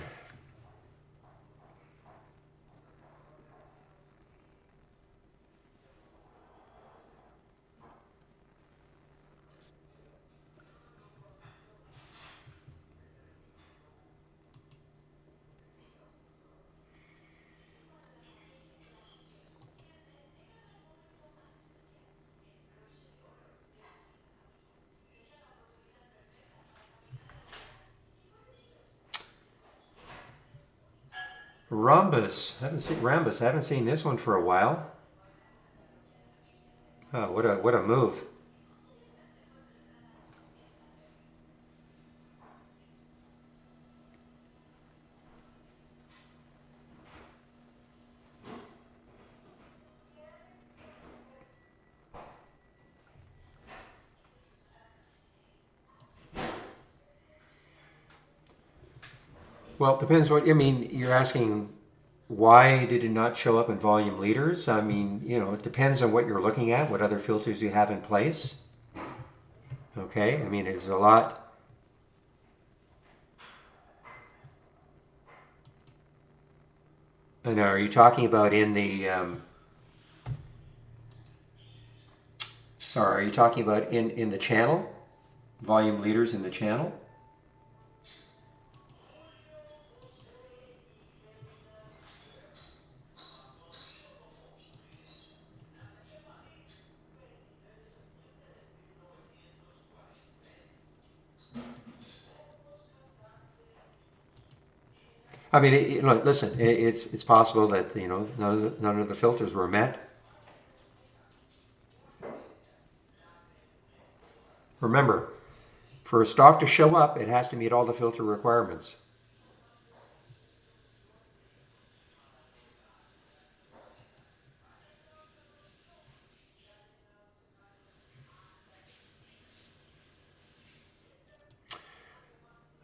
Rambus. I haven't seen this one for a while. Oh, what a move. Well, it depends what I mean. You're asking why did it not show up in volume liters? I mean, it depends on what you're looking at, what other filters you have in place. Okay, I mean, it's a lot. And are you talking about in the? Sorry, are you talking about in the channel? Volume liters in the channel? I mean, look, listen. It's possible that none of the filters were met. Remember, for a stock to show up, it has to meet all the filter requirements.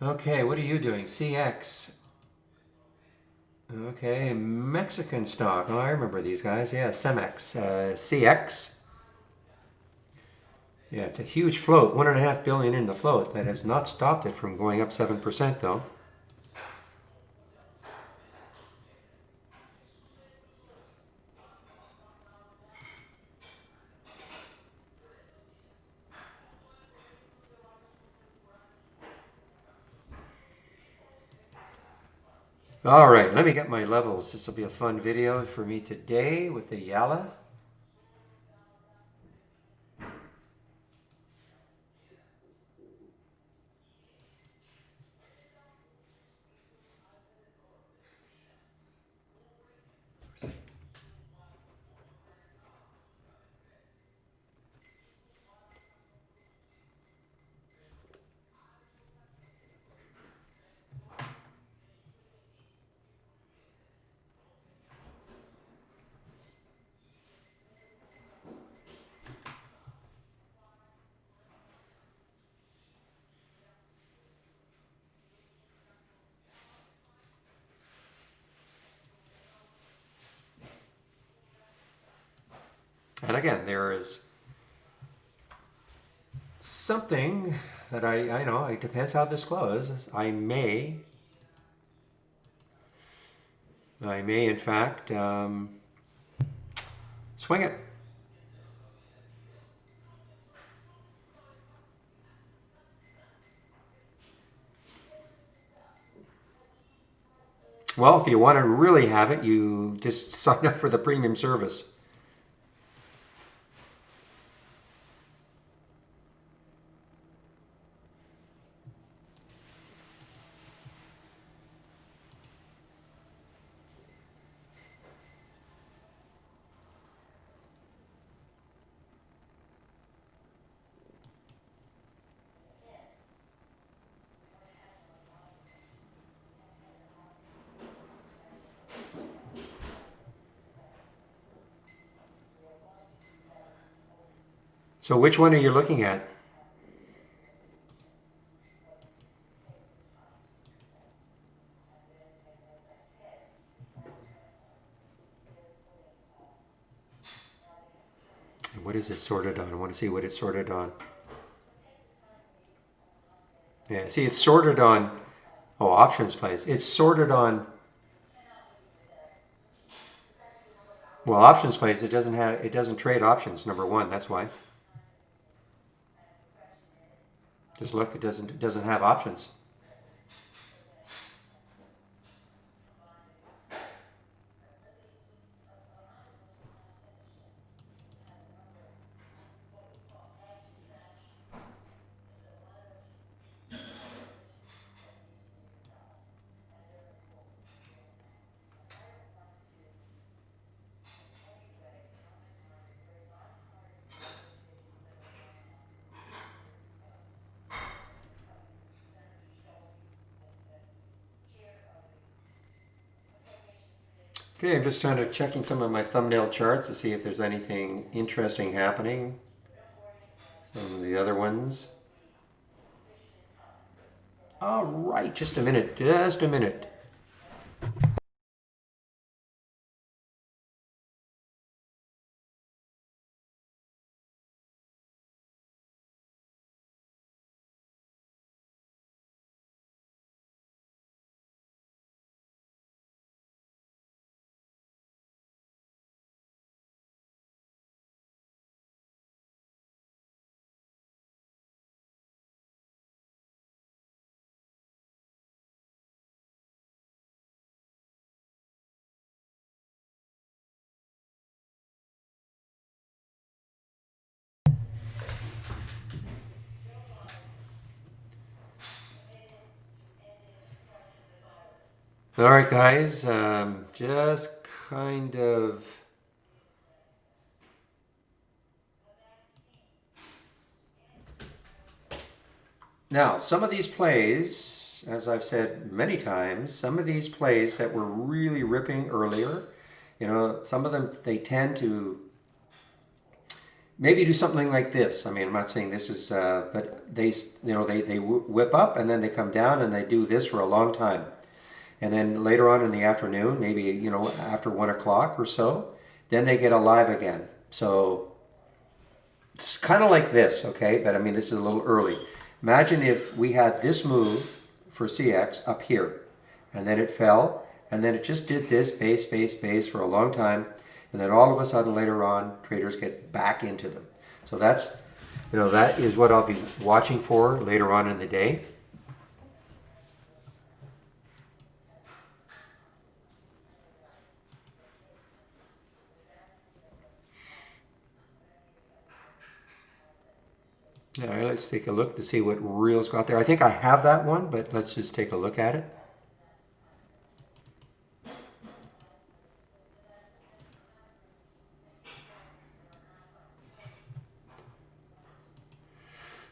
Okay, what are you doing? CX. Okay, Mexican stock. Oh, I remember these guys. Yeah, Cemex. CX. Yeah, it's a huge float. 1.5 billion in the float. That has not stopped it from going up 7%, though. All right, let me get my levels. This will be a fun video for me today with the Yala. And again, there is something that I know, it depends how this closes. I may in fact swing it. Well, if you want to really have it, you just sign up for the premium service. So which one are you looking at? What is it sorted on? I want to see what it's sorted on. Yeah, see, it's sorted on, oh, options plays. It's sorted on, well, options plays, it doesn't trade options, number one, that's why. Just look, it doesn't have options. Okay, I'm just trying to checking some of my thumbnail charts to see if there's anything interesting happening. Some of the other ones. All right, just a minute, just a minute. All right, guys, just kind of. Now, some of these plays, as I've said many times, some of these plays that were really ripping earlier, some of them, they tend to maybe do something like this. I mean, I'm not saying this is, but they whip up and then they come down and they do this for a long time. And then later on in the afternoon, maybe, after 1 o'clock or so, then they get alive again. So it's kind of like this, okay? But I mean, this is a little early. Imagine if we had this move for CX up here, and then it fell, and then it just did this base, base, base for a long time, and then all of a sudden later on, traders get back into them. So that is what I'll be watching for later on in the day. All right, let's take a look to see what Real's got there. I think I have that one, but let's just take a look at it.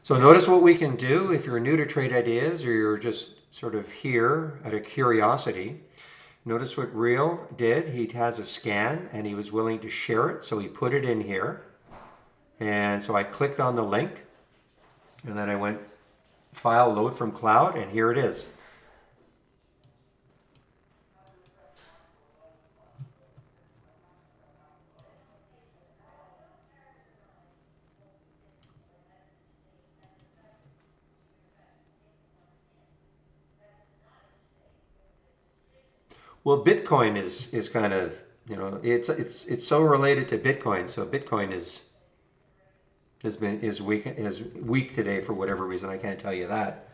So notice what we can do if you're new to Trade Ideas or you're just sort of here out of curiosity. Notice what Real did. He has a scan and he was willing to share it, so he put it in here. And so I clicked on the link and then I went File, Load from Cloud, and here it is. Well, Bitcoin is kind of, it's so related to Bitcoin. So Bitcoin is weak today for whatever reason. I can't tell you that.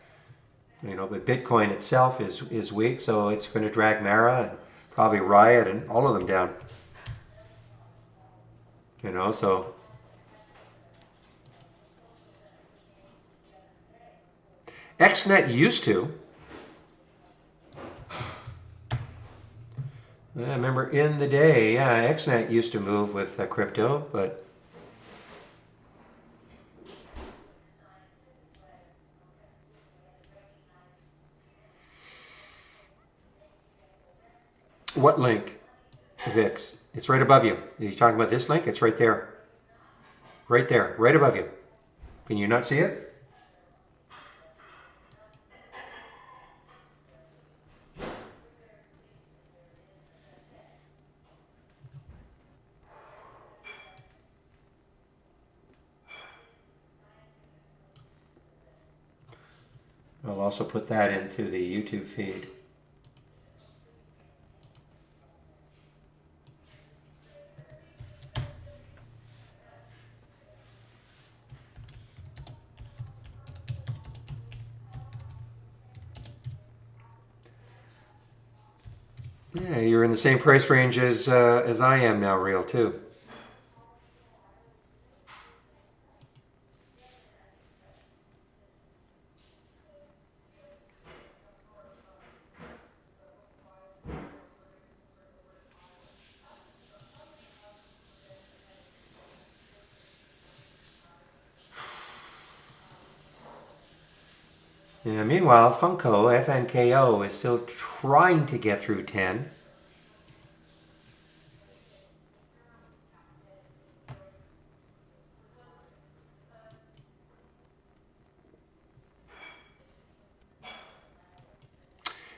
But Bitcoin itself is weak, so it's going to drag Mara and probably Riot and all of them down. So XNet used to. I remember in the day, yeah, XNet used to move with crypto, but what link? VIX. It's right above you. Are you talking about this link? It's right there. Right there, right above you. Can you not see it? I'll also put that into the YouTube feed. Yeah, you're in the same price range as I am now, real too. Yeah, meanwhile, FNKO is still trying to get through 10.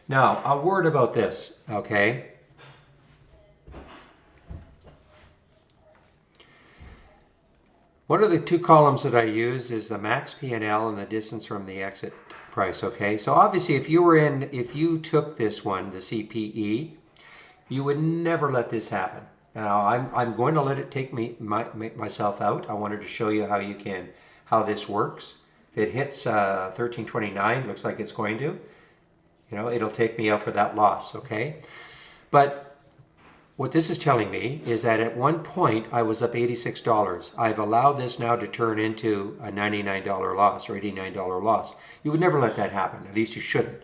Now, a word about this, okay? One of the two columns that I use is the max P&L and the distance from the exit price, okay? So obviously if you took this one, the CPE, you would never let this happen. Now I'm going to let it take myself out. I wanted to show you how this works. If it hits 1329, looks like it's going to, it'll take me out for that loss, okay? But what this is telling me is that at one point I was up $86. I've allowed this now to turn into a $99 loss or $89 loss. You would never let that happen. At least you shouldn't.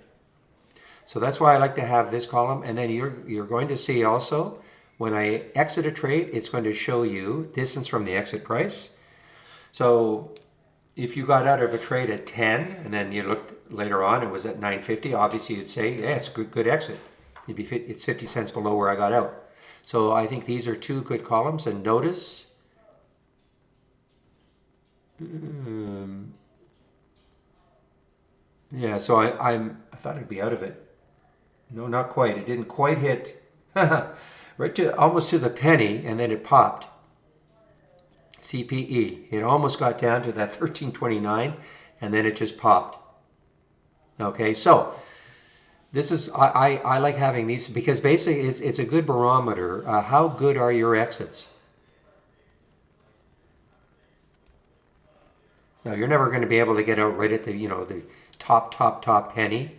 So that's why I like to have this column. And then you're going to see also when I exit a trade, it's going to show you distance from the exit price. So if you got out of a trade at 10 and then you looked later on, it was at 9.50, obviously you'd say, yeah, it's a good exit. It's 50 cents below where I got out. So I think these are two good columns, and notice yeah, so I thought I'd be out of it. No, not quite. It didn't quite hit right to almost to the penny, and then it popped. CPE. It almost got down to that 1329, and then it just popped. Okay, so this is, I like having these because basically it's a good barometer. How good are your exits? Now you're never going to be able to get out right at the, the top penny.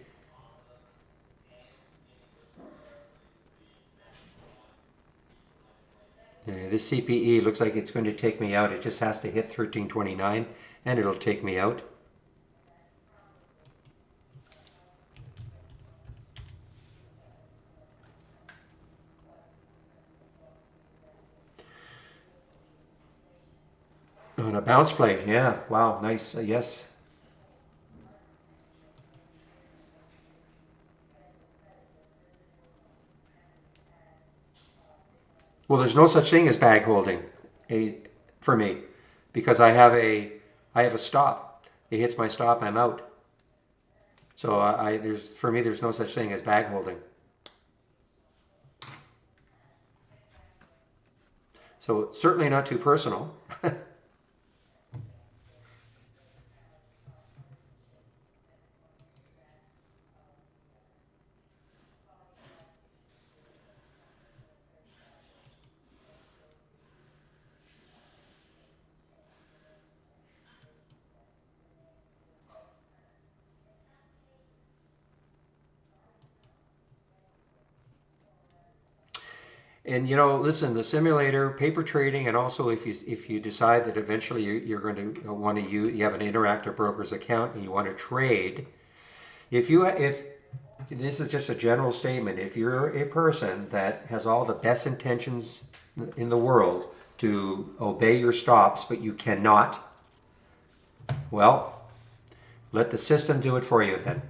This CPE looks like it's going to take me out. It just has to hit 1329 and it'll take me out. On a bounce plate, yeah. Wow, nice. Yes. Well, there's no such thing as bag holding, for me, because I have a stop. It hits my stop, I'm out. So for me, there's no such thing as bag holding. So certainly not too personal. And listen, the simulator, paper trading, and also if you decide that eventually you're going to want to you have an Interactive Brokers account and you want to trade, if this is just a general statement, if you're a person that has all the best intentions in the world to obey your stops, but you cannot, well, let the system do it for you then.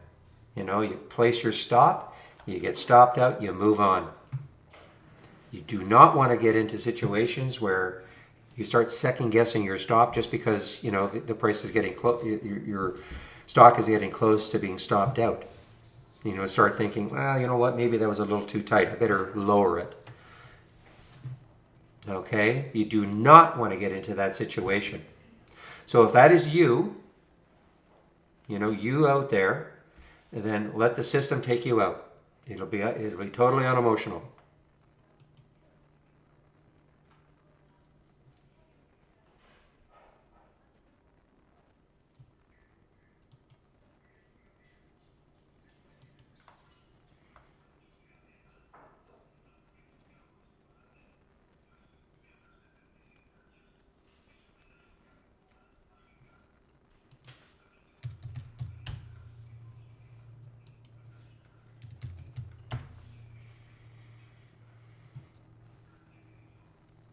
You place your stop, you get stopped out, you move on. You do not want to get into situations where you start second guessing your stop just because the price is getting close. Your stock is getting close to being stopped out. Start thinking, well, you know what? Maybe that was a little too tight. I better lower it. Okay, you do not want to get into that situation. So if that is you, you out there, then let the system take you out. It'll be totally unemotional.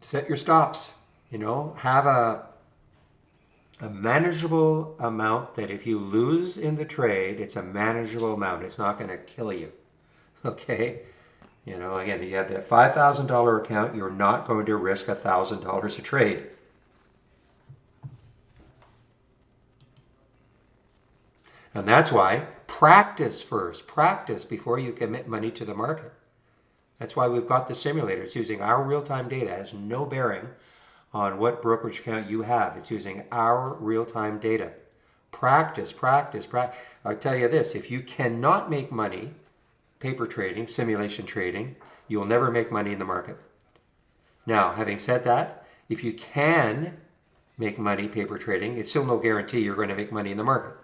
Set your stops. Have a manageable amount that if you lose in the trade, it's a manageable amount. It's not going to kill you. Okay? Again, you have that $5,000 account, you're not going to risk $1,000 a trade. And that's why practice first. Practice before you commit money to the market. That's why we've got the simulator. It's using our real-time data. It has no bearing on what brokerage account you have. It's using our real-time data. Practice, practice, practice. I'll tell you this, if you cannot make money paper trading, simulation trading, you will never make money in the market. Now, having said that, if you can make money paper trading, it's still no guarantee you're going to make money in the market.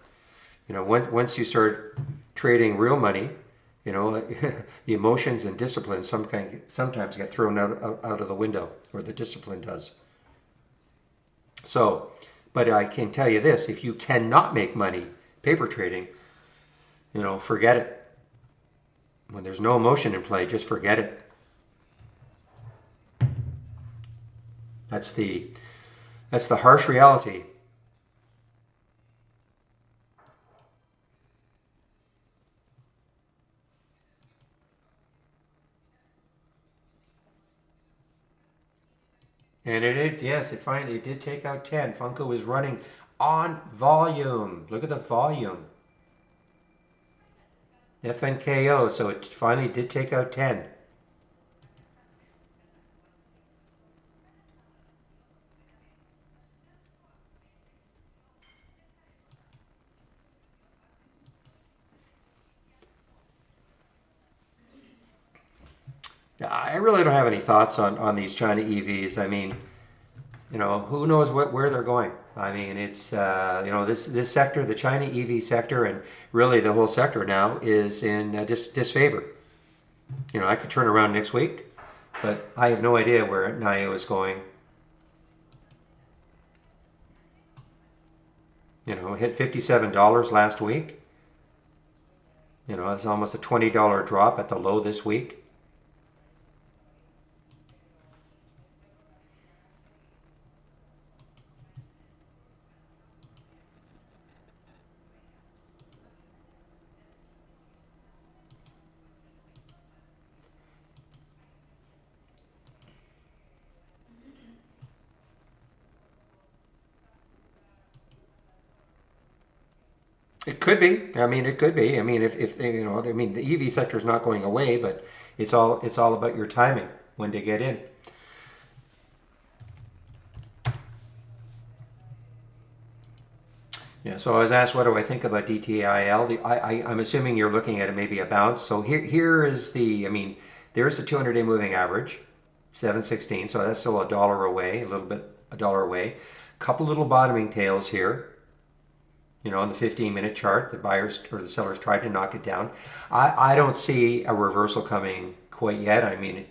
Once you start trading real money, the emotions and discipline sometimes get thrown out of the window, or the discipline does. So, but I can tell you this, if you cannot make money paper trading, forget it. When there's no emotion in play, just forget it. That's the harsh reality. And yes, it did take out 10. Funko was running on volume. Look at the volume. FNKO, so it finally did take out 10. I really don't have any thoughts on these China EVs. I mean, who knows where they're going. I mean, it's, this sector, the China EV sector, and really the whole sector now is in disfavor. I could turn around next week, but I have no idea where NIO is going. It hit $57 last week. It's almost a $20 drop at the low this week. It could be. I mean, it could be. I mean, if they, I mean, the EV sector is not going away, but it's all about your timing when to get in. Yeah. So I was asked, what do I think about DTIL? I'm assuming you're looking at it maybe a bounce. So here is the. I mean, there's the 200-day moving average, 716. So that's still $1 away, a little bit $1 away. Couple little bottoming tails here. On the 15-minute chart, the buyers or the sellers tried to knock it down. I don't see a reversal coming quite yet. I mean,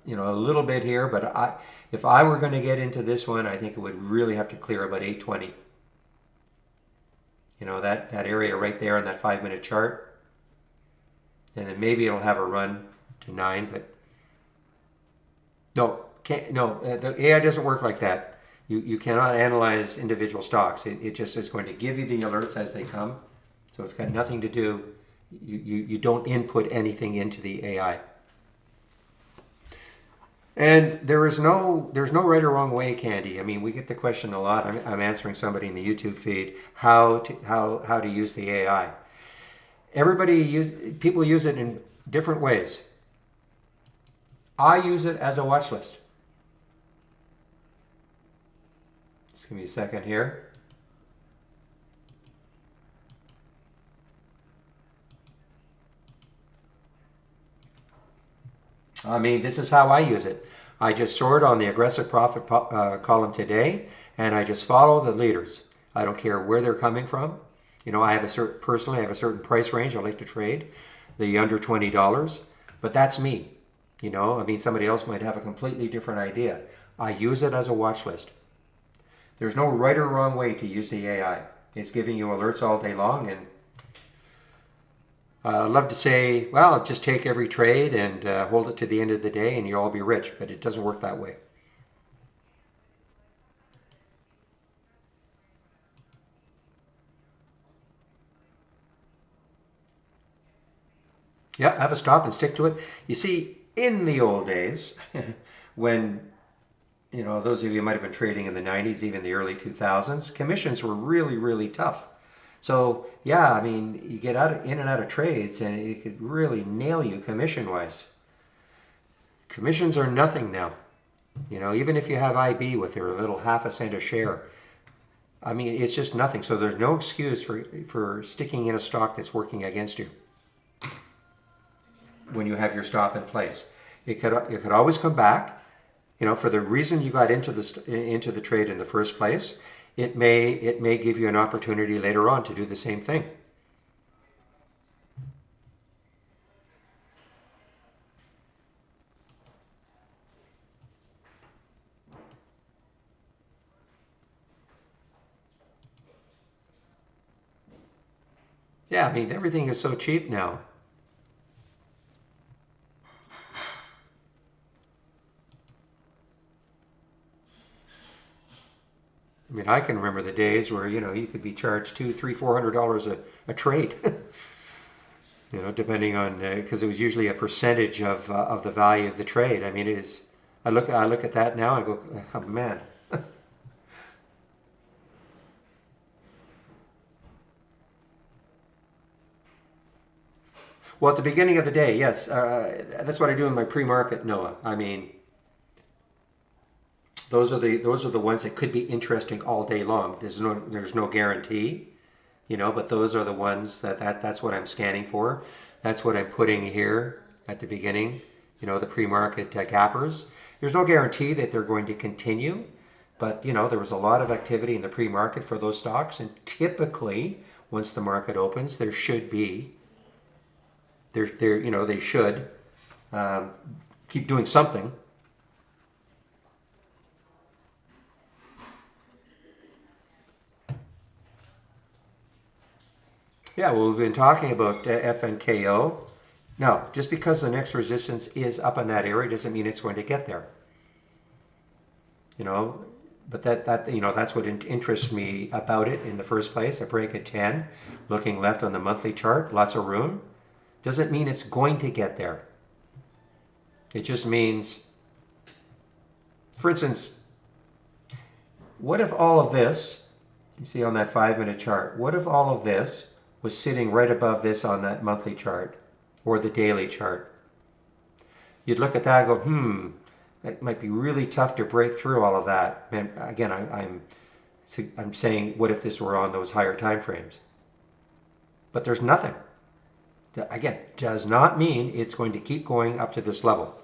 a little bit here, but if I were going to get into this one, I think it would really have to clear about 820. That area right there on that 5-minute chart. And then maybe it'll have a run to 9, but no, the AI doesn't work like that. You cannot analyze individual stocks. It just is going to give you the alerts as they come. So it's got nothing to do, you don't input anything into the AI. And there's no right or wrong way, Candy. I mean, we get the question a lot. I'm answering somebody in the YouTube feed how to use the AI. People use it in different ways. I use it as a watch list. Just give me a second here. I mean, this is how I use it. I just sort on the aggressive profit column today, and I just follow the leaders. I don't care where they're coming from. You know, I have a certain personally, I have a certain price range I like to trade, the under $20, but that's me. You know, I mean, somebody else might have a completely different idea. I use it as a watch list. There's no right or wrong way to use the AI. It's giving you alerts all day long, and I'd love to say, well, just take every trade and hold it to the end of the day and you'll all be rich, but it doesn't work that way. Yeah, have a stop and stick to it. You see, in the old days, when, you know, those of you who might have been trading in the 90s, even the early 2000s, commissions were really, really tough. So, yeah, I mean, you get in and out of trades and it could really nail you commission-wise. Commissions are nothing now. You know, even if you have IB with their little half a cent a share, I mean, it's just nothing. So there's no excuse for sticking in a stock that's working against you when you have your stop in place. It could always come back. You know, for the reason you got into the trade in the first place, it may give you an opportunity later on to do the same thing. Yeah, I mean, everything is so cheap now. I mean, I can remember the days where, you know, you could be charged $200, $300, $400 a trade. You know, depending on, because it was usually a percentage of the value of the trade. I mean, it is. I look at that now and go, oh man. Well, at the beginning of the day, yes, that's what I do in my pre-market, Noah. I mean, those are the ones that could be interesting all day long. There's no guarantee, you know, but those are the ones that's what I'm scanning for. That's what I'm putting here at the beginning, you know, the pre-market gappers. There's no guarantee that they're going to continue, but, you know, there was a lot of activity in the pre-market for those stocks, and typically once the market opens, there should be you know, they should keep doing something. Yeah, well, we've been talking about FNKO. Now, just because the next resistance is up in that area doesn't mean it's going to get there. You know, but that you know, that's what interests me about it in the first place. A break at 10, looking left on the monthly chart, lots of room. Doesn't mean it's going to get there. It just means, for instance, what if all of this, you see on that 5-minute chart, what if all of this was sitting right above this on that monthly chart or the daily chart? You'd look at that and go, that might be really tough to break through all of that. And again, I'm saying, what if this were on those higher time frames? But there's nothing. Again, does not mean it's going to keep going up to this level.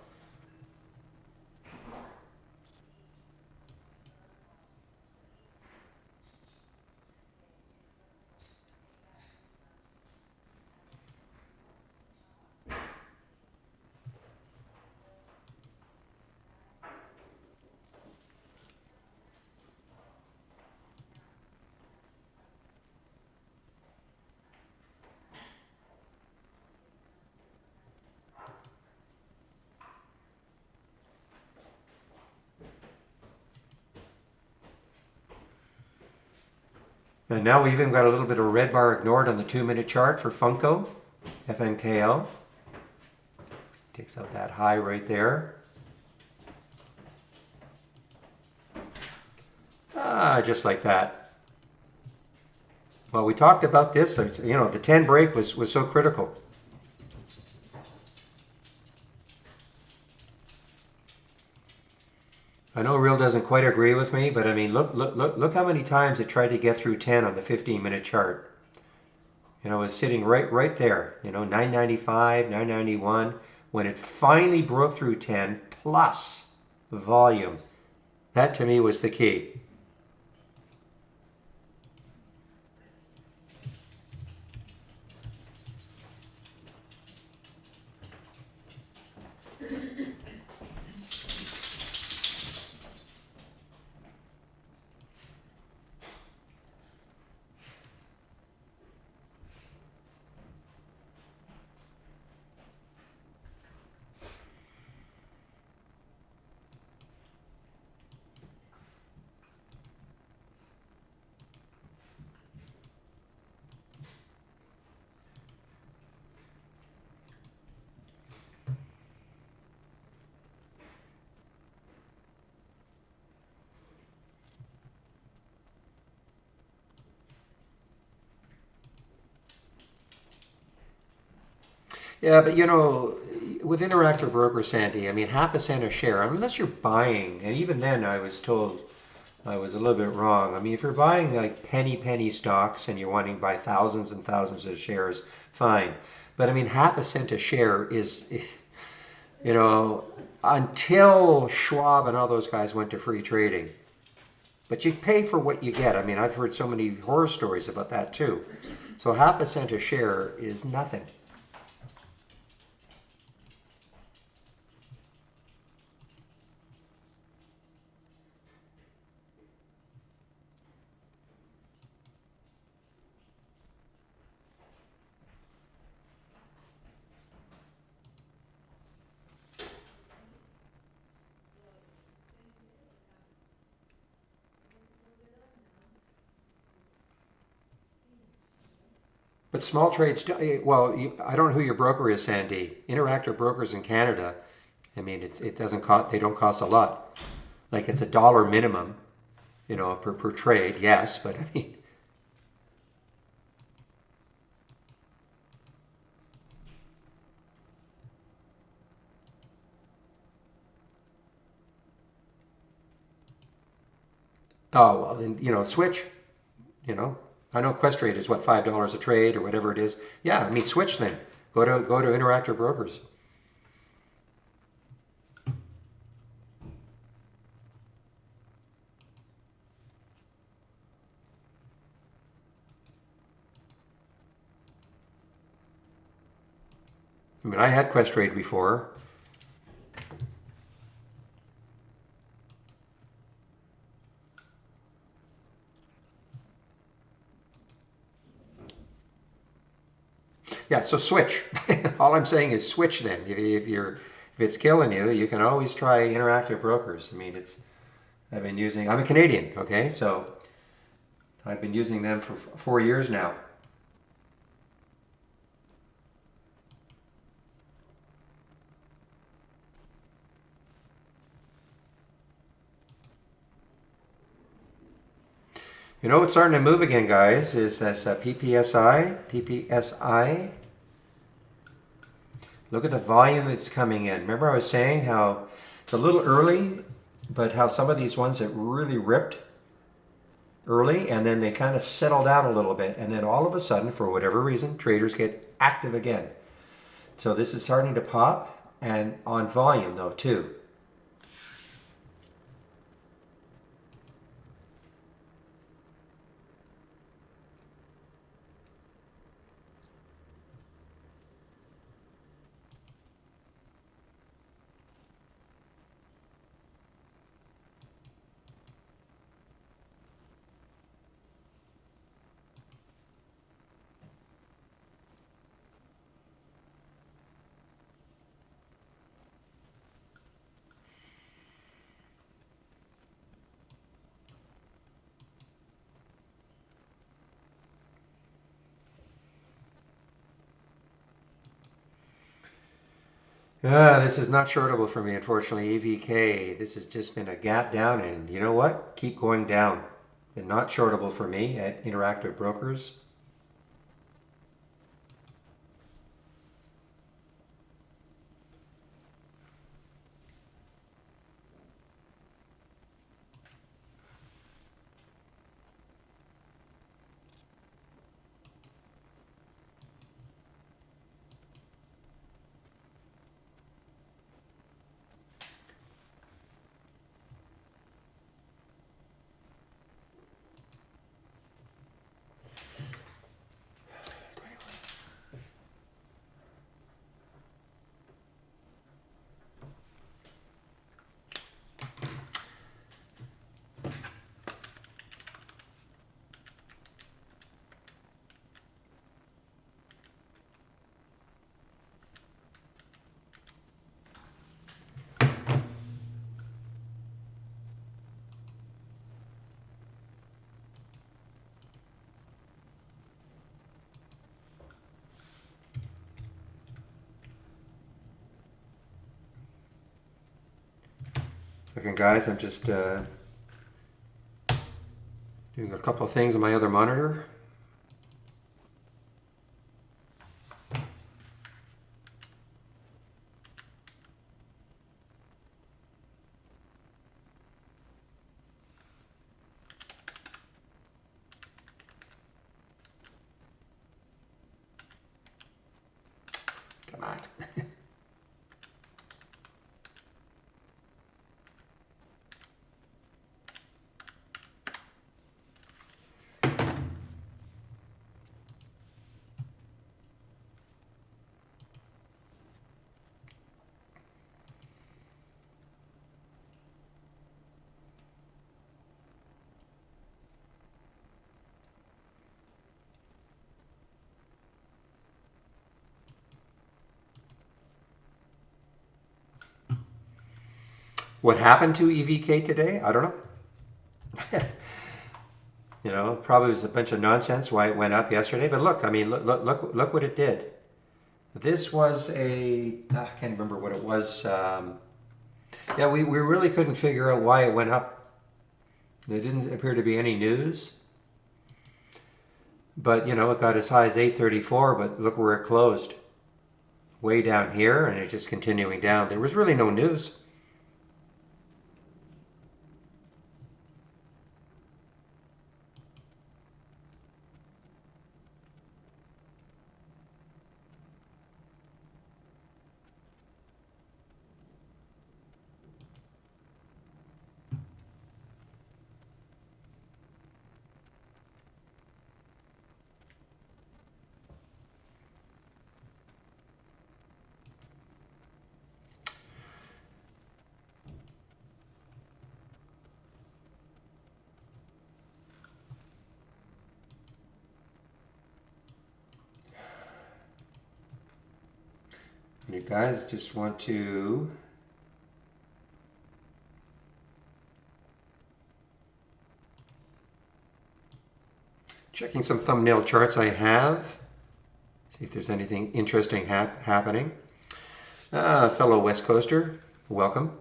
And now we've even got a little bit of red bar ignored on the 2-minute chart for Funko, FNKO. Takes out that high right there. Just like that. Well, we talked about this. You know, the 10 break was so critical. I know Real doesn't quite agree with me, but I mean, look how many times it tried to get through 10 on the 15-minute chart. You know, it's sitting right there. You know, 995, 991. when it finally broke through 10 plus volume. That to me was the key. Yeah, but you know, with Interactive Broker, Sandy, I mean, half a cent a share, unless you're buying, and even then I was told I was a little bit wrong. I mean, if you're buying like penny stocks and you're wanting to buy thousands and thousands of shares, fine. But I mean, half a cent a share is, you know, until Schwab and all those guys went to free trading. But you pay for what you get. I mean, I've heard so many horror stories about that too. So half a cent a share is nothing. But small trades, well, I don't know who your broker is, Sandy. Interactive brokers in Canada, I mean, it doesn't cost, they don't cost a lot. Like it's $1 minimum, you know, per trade, yes, but I mean, oh, well, then, you know, switch, you know. I know Questrade is what, $5 a trade or whatever it is. Yeah, I mean, switch then. Go to Interactive Brokers. I mean, I had Questrade before. Yeah, so switch. All I'm saying is switch then. If it's killing you, you can always try Interactive Brokers. I mean, I've been using. I'm a Canadian, okay, so I've been using them for 4 years now. You know what's starting to move again, guys, is this PPSI. PPSI. Look at the volume that's coming in. Remember I was saying how it's a little early, but how some of these ones that really ripped early and then they kind of settle down a little bit. And then all of a sudden, for whatever reason, traders get active again. So this is starting to pop and on volume though too. This is not shortable for me, unfortunately. EVK, this has just been a gap down, and you know what? Keep going down. And not shortable for me at Interactive Brokers. Second, guys, I'm just doing a couple of things on my other monitor. Come on. What happened to EVK today? I don't know. You know, probably was a bunch of nonsense why it went up yesterday. But look, I mean, look what it did. This was I can't remember what it was. Yeah, we really couldn't figure out why it went up. There didn't appear to be any news. But, you know, it got as high as 834, but look where it closed. Way down here, and it's just continuing down. There was really no news. You guys just want to checking some thumbnail charts I have. See if there's anything interesting happening. Fellow West Coaster, welcome.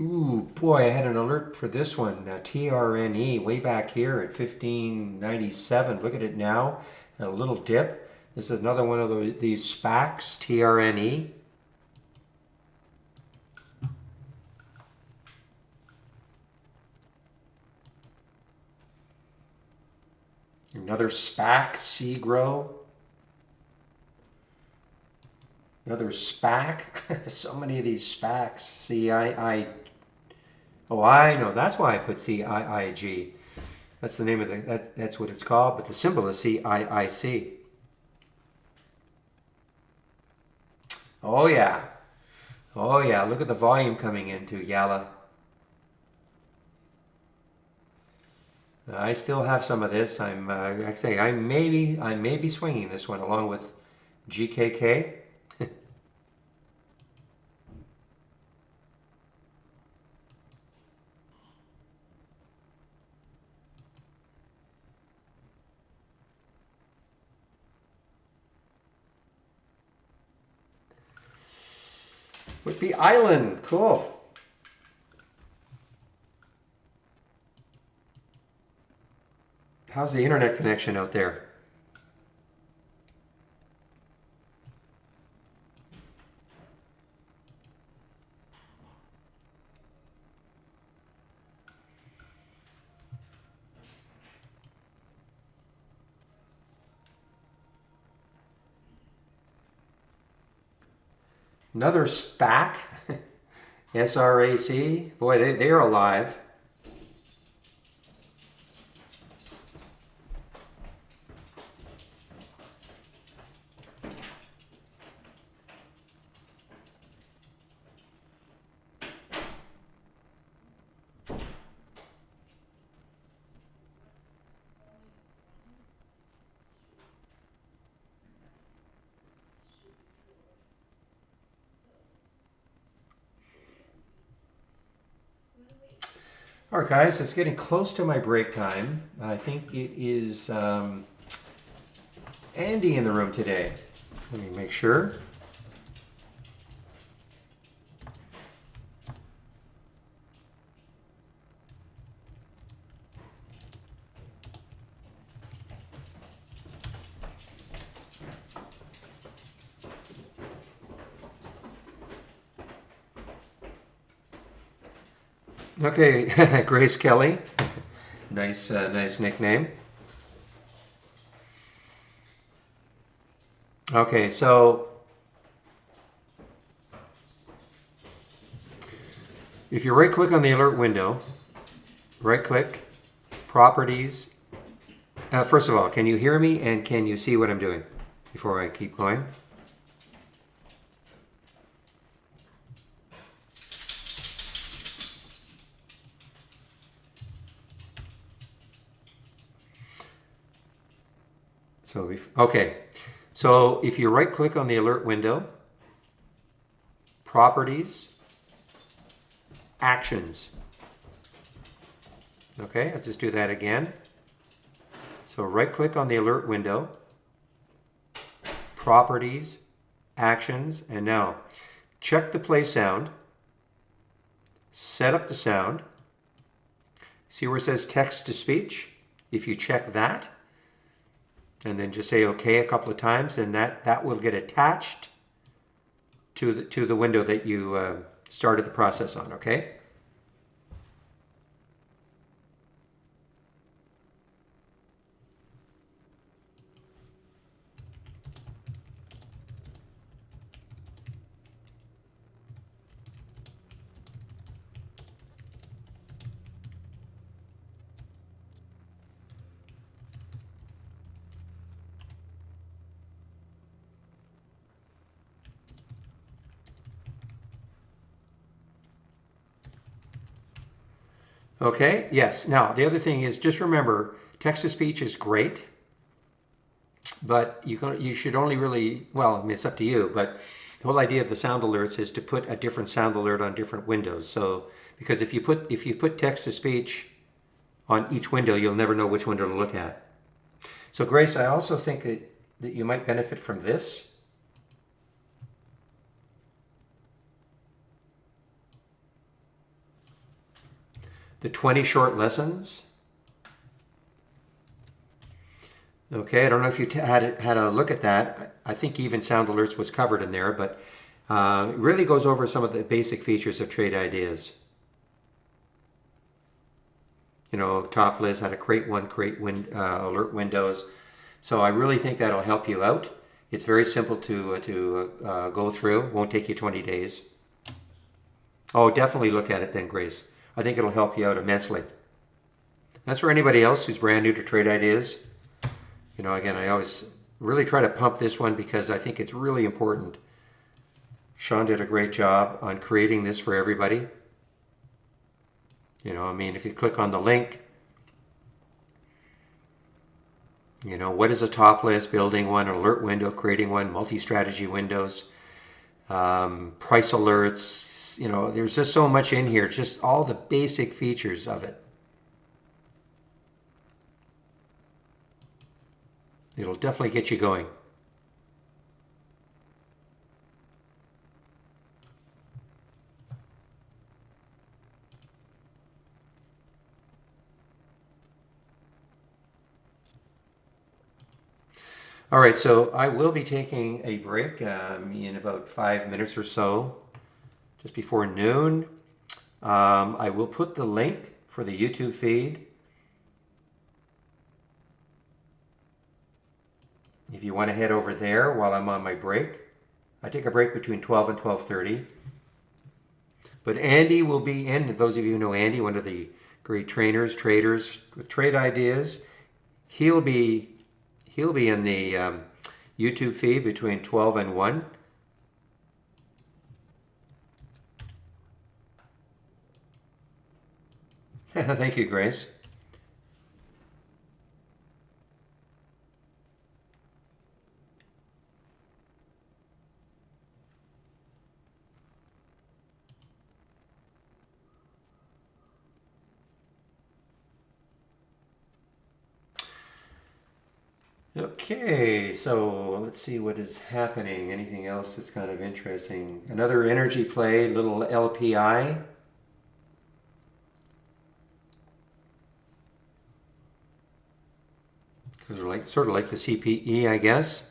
Ooh, boy, I had an alert for this one. TRNE, way back here at 1597. Look at it now, a little dip. This is another one of these SPACs, TRNE. Another SPAC, Seagrow. Another SPAC. So many of these SPACs. Oh, I know. That's why I put CIIG. That's the name of that's what it's called, but the symbol is CIIC. Oh yeah. Oh yeah, look at the volume coming into Yalla. I still have some of this. I say I may be swinging this one along with GKK. Whitby Island, cool. How's the internet connection out there? Another SPAC, SRAC. Boy, they're alive. All right, guys, it's getting close to my break time. I think it is Andy in the room today. Let me make sure. Okay, Grace Kelly. Nice, nice nickname. Okay, so if you right-click on the alert window, right-click, Properties. First of all, can you hear me and can you see what I'm doing before I keep going? Okay, so if you right-click on the alert window, Properties, Actions. Okay, let's just do that again. So right-click on the alert window, Properties, Actions, and now check the play sound, set up the sound. See where it says text to speech? If you check that, and then just say okay a couple of times, and that will get attached to the window that you started the process on, okay? Okay, yes. Now, the other thing is just remember, text-to-speech is great, but you should only really, well, I mean, it's up to you, but the whole idea of the sound alerts is to put a different sound alert on different windows. So, because if you put text-to-speech on each window, you'll never know which window to look at. So, Grace, I also think that you might benefit from this. The 20 short lessons. Okay, I don't know if you had a look at that. I think even sound alerts was covered in there, but it really goes over some of the basic features of Trade Ideas. You know, top list, how to create alert windows. So I really think that'll help you out. It's very simple to go through. Won't take you 20 days. Oh, definitely look at it then, Grace. I think it'll help you out immensely. That's for anybody else who's brand new to Trade Ideas. You know, again, I always really try to pump this one because I think it's really important. Sean did a great job on creating this for everybody. You know, I mean, if you click on the link, you know, what is a top list, building one, alert window, creating one, multi-strategy windows, price alerts, you know, there's just so much in here, just all the basic features of it. It'll definitely get you going. All right, so I will be taking a break in about 5 minutes or so, just before noon. I will put the link for the YouTube feed. If you want to head over there while I'm on my break. I take a break between 12 and 12:30. But Andy will be in, those of you who know Andy, one of the great traders with Trade Ideas. He'll be in the YouTube feed between 12 and 1. Thank you, Grace. Okay, so let's see what is happening. Anything else that's kind of interesting? Another energy play, little LPI. Sort of like the CPE, I guess.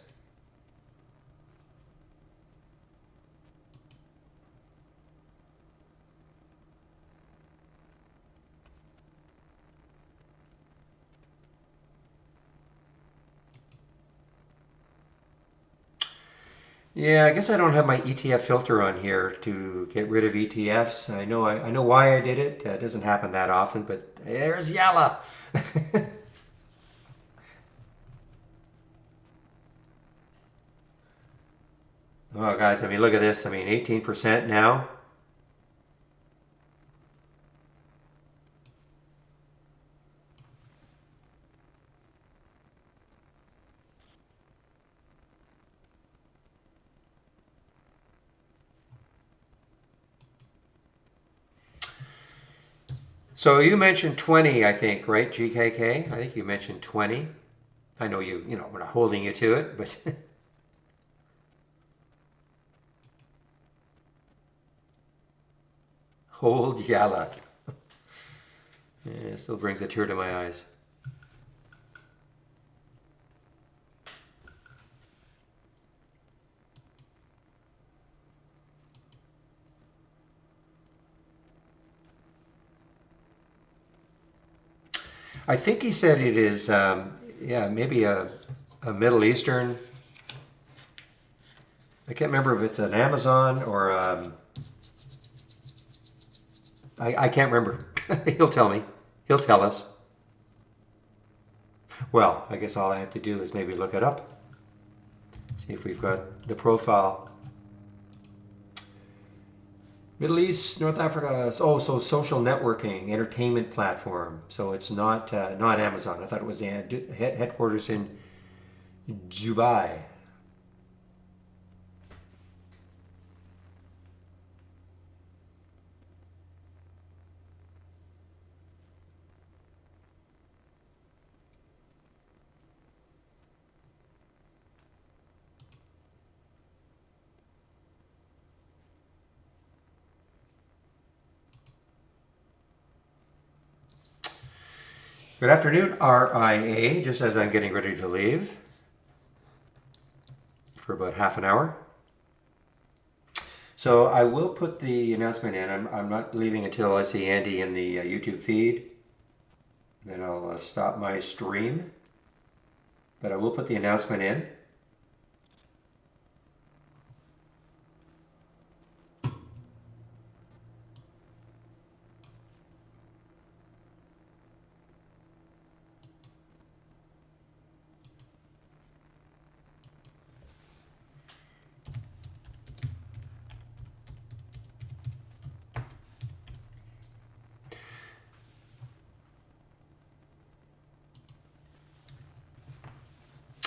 Yeah, I guess I don't have my ETF filter on here to get rid of ETFs. I know why I did it. It doesn't happen that often, but there's Yalla. Oh, guys, I mean, look at this. I mean, 18% now. So you mentioned 20, I think, right, GKK? I think you mentioned 20. I know we're not holding you to it, but hold Yalla. Yeah, it still brings a tear to my eyes. I think he said it is, yeah, maybe a Middle Eastern. I can't remember if it's an Amazon or I can't remember. He'll tell me. He'll tell us. Well, I guess all I have to do is maybe look it up. See if we've got the profile. Middle East, North Africa. Oh, so social networking, entertainment platform. So it's not Amazon. I thought it was the headquarters in Dubai. Good afternoon, RIA. Just as I'm getting ready to leave for about half an hour. So I will put the announcement in. I'm not leaving until I see Andy in the YouTube feed. Then I'll stop my stream. But I will put the announcement in.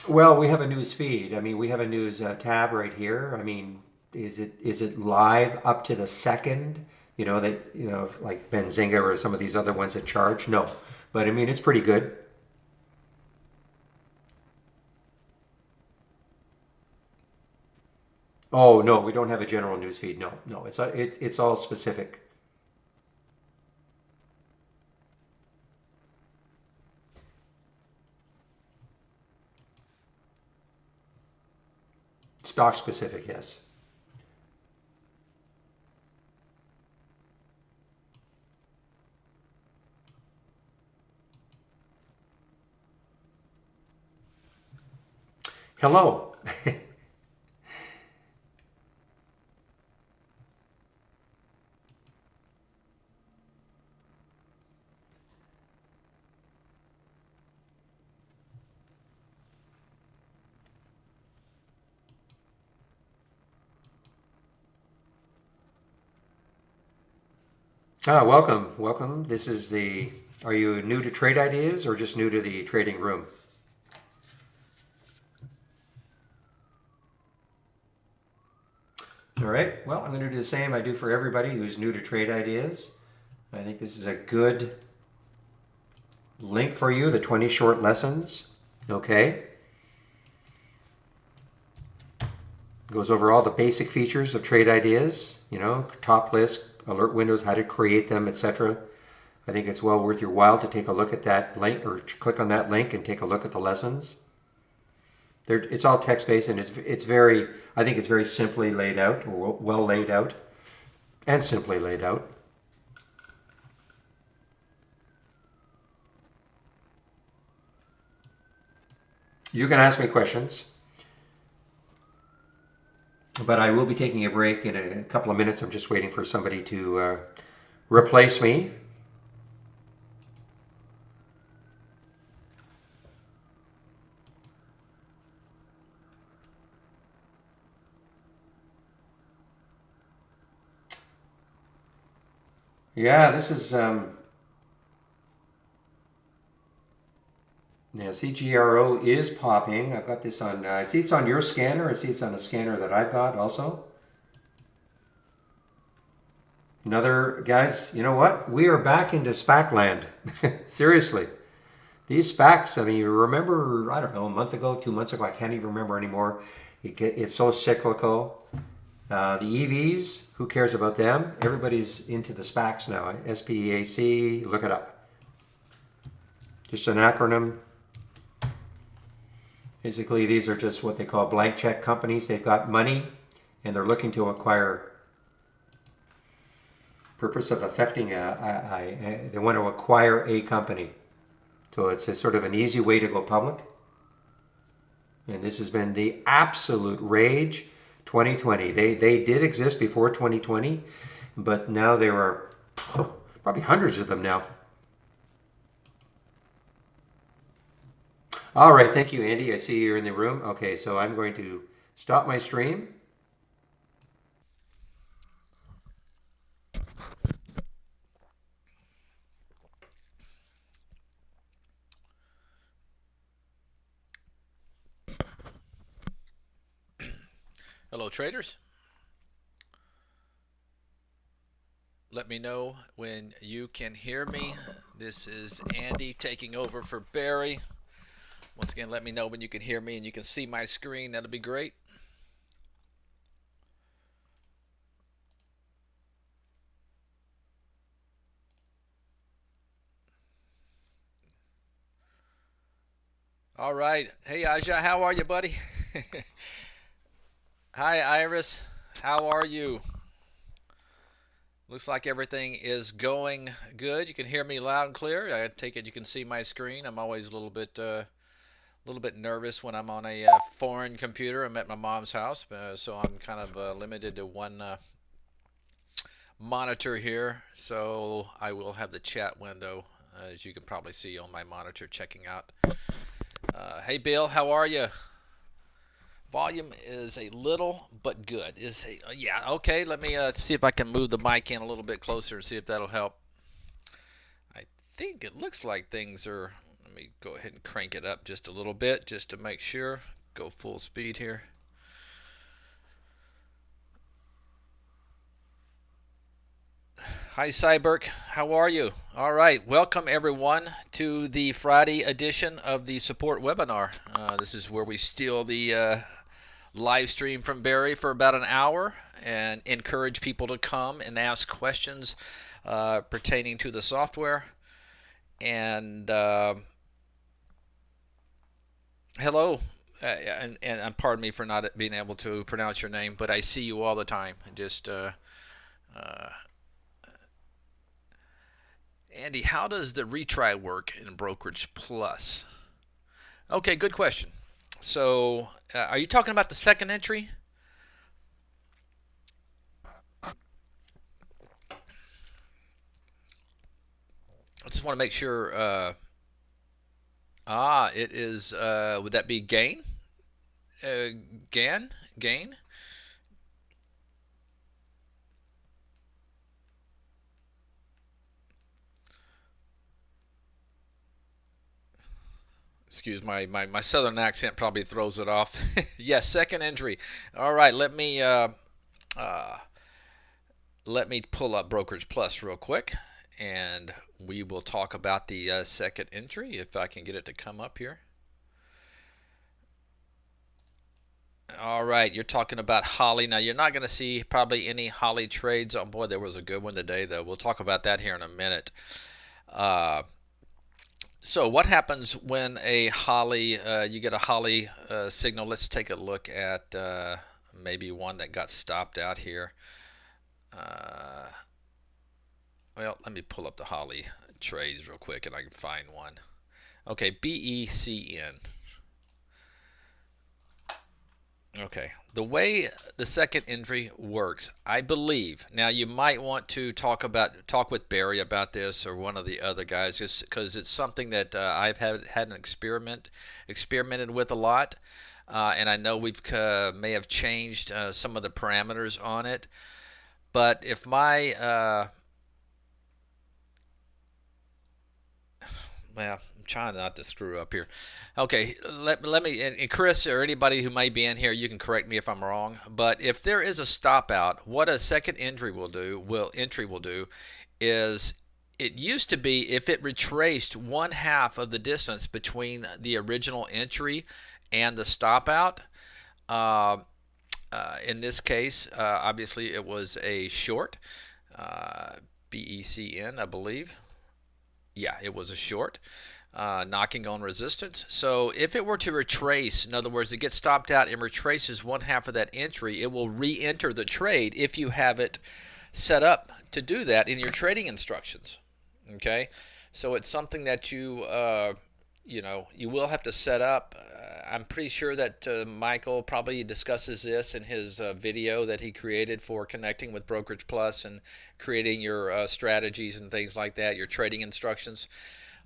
Well, we have a news feed. I mean, we have a news tab right here. I mean, is it live up to the second? Like Benzinga or some of these other ones that charge. No, but I mean, it's pretty good. Oh no, we don't have a general news feed. No, no, it's all specific. Stock specific, yes. Hello. Welcome, welcome. This is the. Are you new to trade ideas or just new to the trading room? All right. Well, I'm going to do the same I do for everybody who's new to trade ideas. I think this is a good link for you, the 20 short lessons. Okay. Goes over all the basic features of trade ideas, top list, alert windows, how to create them, etc. I think it's well worth your while to take a look at that link or click on that link and take a look at the lessons. It's all text-based, and it's very, I think it's very simply laid out, or well laid out, and simply laid out. You can ask me questions, but I will be taking a break in a couple of minutes. I'm just waiting for somebody to replace me. Yeah, this is CGRO is popping. I've got this on. I see it's on your scanner. I see it's on a scanner that I've got also. Another guys, you know what? We are back into SPAC land. Seriously, these SPACs. I mean, you remember? I don't know, a month ago, 2 months ago. I can't even remember anymore. It's so cyclical. The EVs, who cares about them? Everybody's into the SPACs now. SPAC, look it up. Just an acronym. Basically, these are just what they call blank check companies. They've got money and they're looking to acquire. Purpose of affecting they want to acquire a company. So it's a sort of an easy way to go public. And this has been the absolute rage. 2020. They did exist before 2020, but now there are probably hundreds of them now. All right, thank you, Andy. I see you're in the room. Okay, so I'm going to stop my stream. Hello, traders. Let me know when you can hear me. This is Andy taking over for Barry. Once again, let me know when you can hear me and you can see my screen. That'll be great. All right. Hey, Aja, how are you, buddy? Hi, Iris. How are you? Looks like everything is going good. You can hear me loud and clear. I take it you can see my screen. I'm always a little bit nervous when I'm on a foreign computer. I'm at my mom's house, so I'm kind of limited to one monitor here. So I will have the chat window, as you can probably see on my monitor, checking out. Hey, Bill, how are you? Volume is a little but good. Yeah, okay. Let me see if I can move the mic in a little bit closer and see if that'll help. I think it looks like things are. Let me go ahead and crank it up just a little bit just to make sure. Go full speed here. Hi, Cyberk. How are you? All right. Welcome, everyone, to the Friday edition of the support webinar. This is where we steal the live stream from Barry for about an hour and encourage people to come and ask questions pertaining to the software. And hello, and pardon me for not being able to pronounce your name, but I see you all the time. Just Andy, how does the retry work in Brokerage Plus? Okay, good question. So, are you talking about the second entry? I just want to make sure. It is. Would that be gain? Gain? Excuse my southern accent probably throws it off. Yes, second entry. All right, let me pull up Brokerage Plus real quick, and we will talk about the second entry if I can get it to come up here. All right, you're talking about Holly. Now, you're not going to see probably any Holly trades. Oh, boy, there was a good one today, though. We'll talk about that here in a minute. Uh, so, what happens when a Holly, you get a Holly signal? Let's take a look at maybe one that got stopped out here. Uh, well, let me pull up the Holly trades real quick and I can find one. Okay, BECN. Okay, the way the second entry works, I believe. Now you might want to talk with Barry about this or one of the other guys, just because it's something that I've had an experimented with a lot, and I know we've may have changed some of the parameters on it. But if my well, I'm trying not to screw up here. Okay, let me, and Chris or anybody who may be in here, you can correct me if I'm wrong. But if there is a stop out, what a second entry will do is, it used to be if it retraced one half of the distance between the original entry and the stop out. In this case, obviously it was a short, BECN, I believe. Yeah, it was a short, knocking on resistance. So if it were to retrace, in other words, it gets stopped out and retraces one half of that entry, it will re-enter the trade if you have it set up to do that in your trading instructions. Okay, so it's something that you will have to set up. I'm pretty sure that Michael probably discusses this in his video that he created for connecting with Brokerage Plus and creating your strategies and things like that, your trading instructions.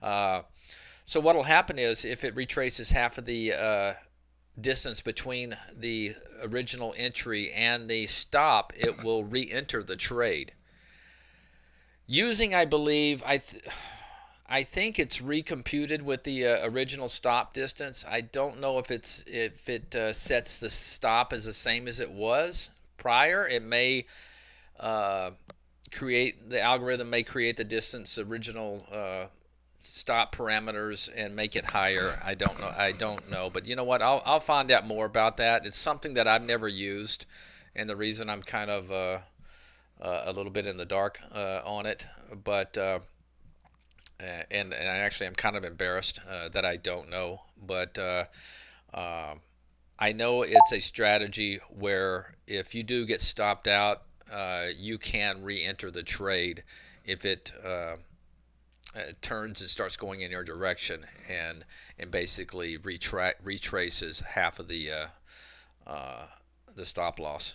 So what will happen is if it retraces half of the distance between the original entry and the stop, it will re-enter the trade. Using, I believe, I think it's recomputed with the original stop distance. I don't know if it sets the stop as the same as it was prior. It may create the algorithm may create the distance original stop parameters and make it higher. I don't know. But you know what? I'll find out more about that. It's something that I've never used, and the reason I'm kind of a little bit in the dark on it, but. And I actually am kind of embarrassed that I don't know, but I know it's a strategy where if you do get stopped out, you can re-enter the trade if it turns and starts going in your direction and basically retraces half of the stop loss.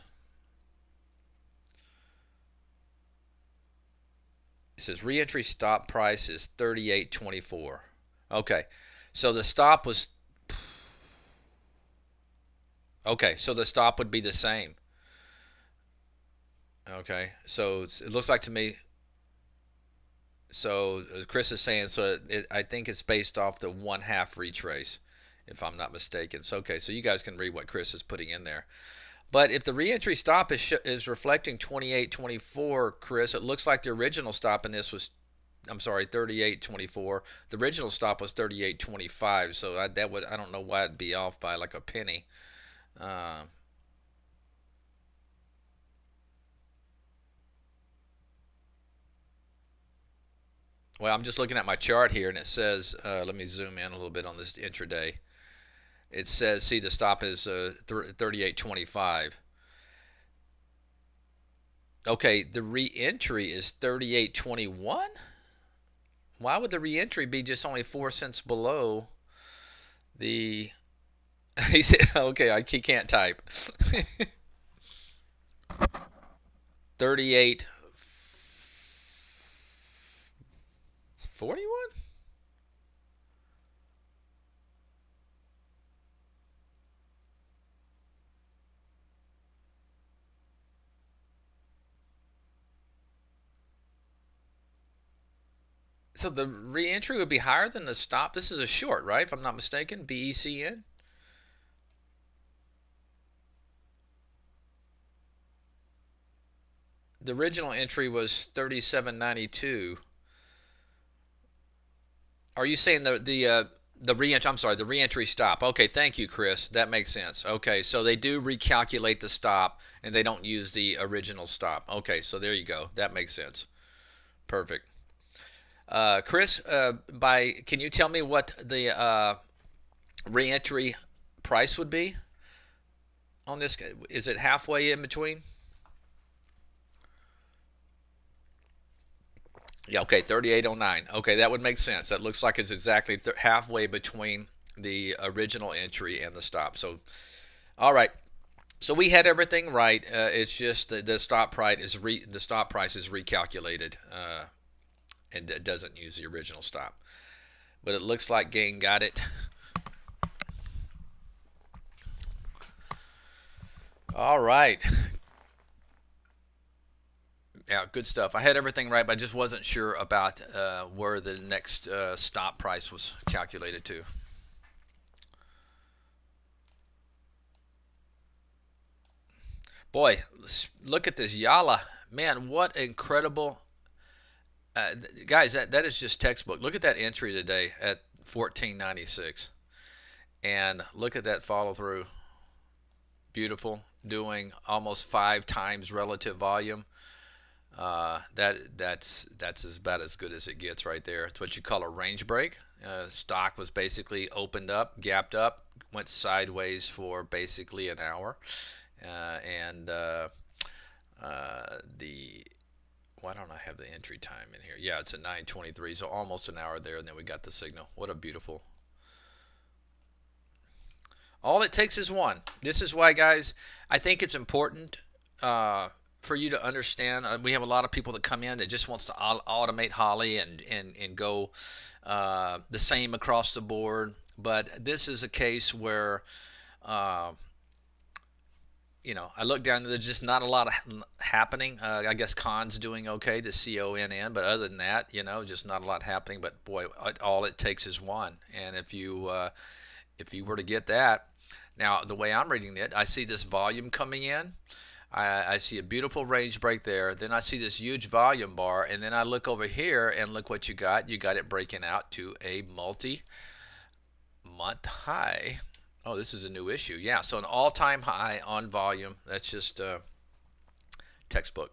It says reentry stop price is 38.24. Okay, so the stop was okay. So the stop would be the same. Okay, so it looks like to me. So Chris is saying, so I think it's based off the one half retrace, if I'm not mistaken. So okay, so you guys can read what Chris is putting in there. But if the reentry stop is reflecting 28.24, Chris, it looks like the original stop in this was, I'm sorry, 38.24. The original stop was 38.25. So I don't know why it'd be off by like a penny. Well, I'm just looking at my chart here, and it says, let me zoom in a little bit on this intraday. It says, see, the stop is 38.25. Okay, the re-entry is 38.21. Why would the re-entry be just only 4 cents below the? He said, okay, he can't type. 38.41. So the re-entry would be higher than the stop. This is a short, right? If I'm not mistaken, BECN. The original entry was 37.92. Are you saying the the reentry stop. Okay, thank you, Chris. That makes sense. Okay, so they do recalculate the stop and they don't use the original stop. Okay, so there you go. That makes sense. Perfect. Chris, can you tell me what the reentry price would be on this? Is it halfway in between? Yeah, okay, 3809. Okay, that would make sense. That looks like it's exactly halfway between the original entry and the stop. So, all right. So we had everything right. It's just the stop price is recalculated, and it doesn't use the original stop. But it looks like Gain got it. All right. Yeah, good stuff. I had everything right, but I just wasn't sure about where the next stop price was calculated to. Boy, look at this Yala. Man, what incredible. Guys, that is just textbook. Look at that entry today at 1496. And look at that follow through. Beautiful. Doing almost 5 times relative volume. That's about as good as it gets right there. It's what you call a range break. Stock was basically opened up, gapped up, went sideways for basically an hour, and the why don't I have the entry time in here? Yeah, it's at 9:23, so almost an hour there, and then we got the signal. What a beautiful. All it takes is one. This is why, guys, I think it's important for you to understand. We have a lot of people that come in that just wants to automate Holly and go the same across the board. But this is a case where, I look down, there's just not a lot of happening. I guess Con's doing okay, the CONN, but other than that, just not a lot happening. But boy, all it takes is one. And if you were to get that, now the way I'm reading it, I see this volume coming in. I see a beautiful range break there. Then I see this huge volume bar, and then I look over here and look what you got. You got it breaking out to a multi-month high. Oh, this is a new issue. Yeah, so an all-time high on volume. That's just textbook.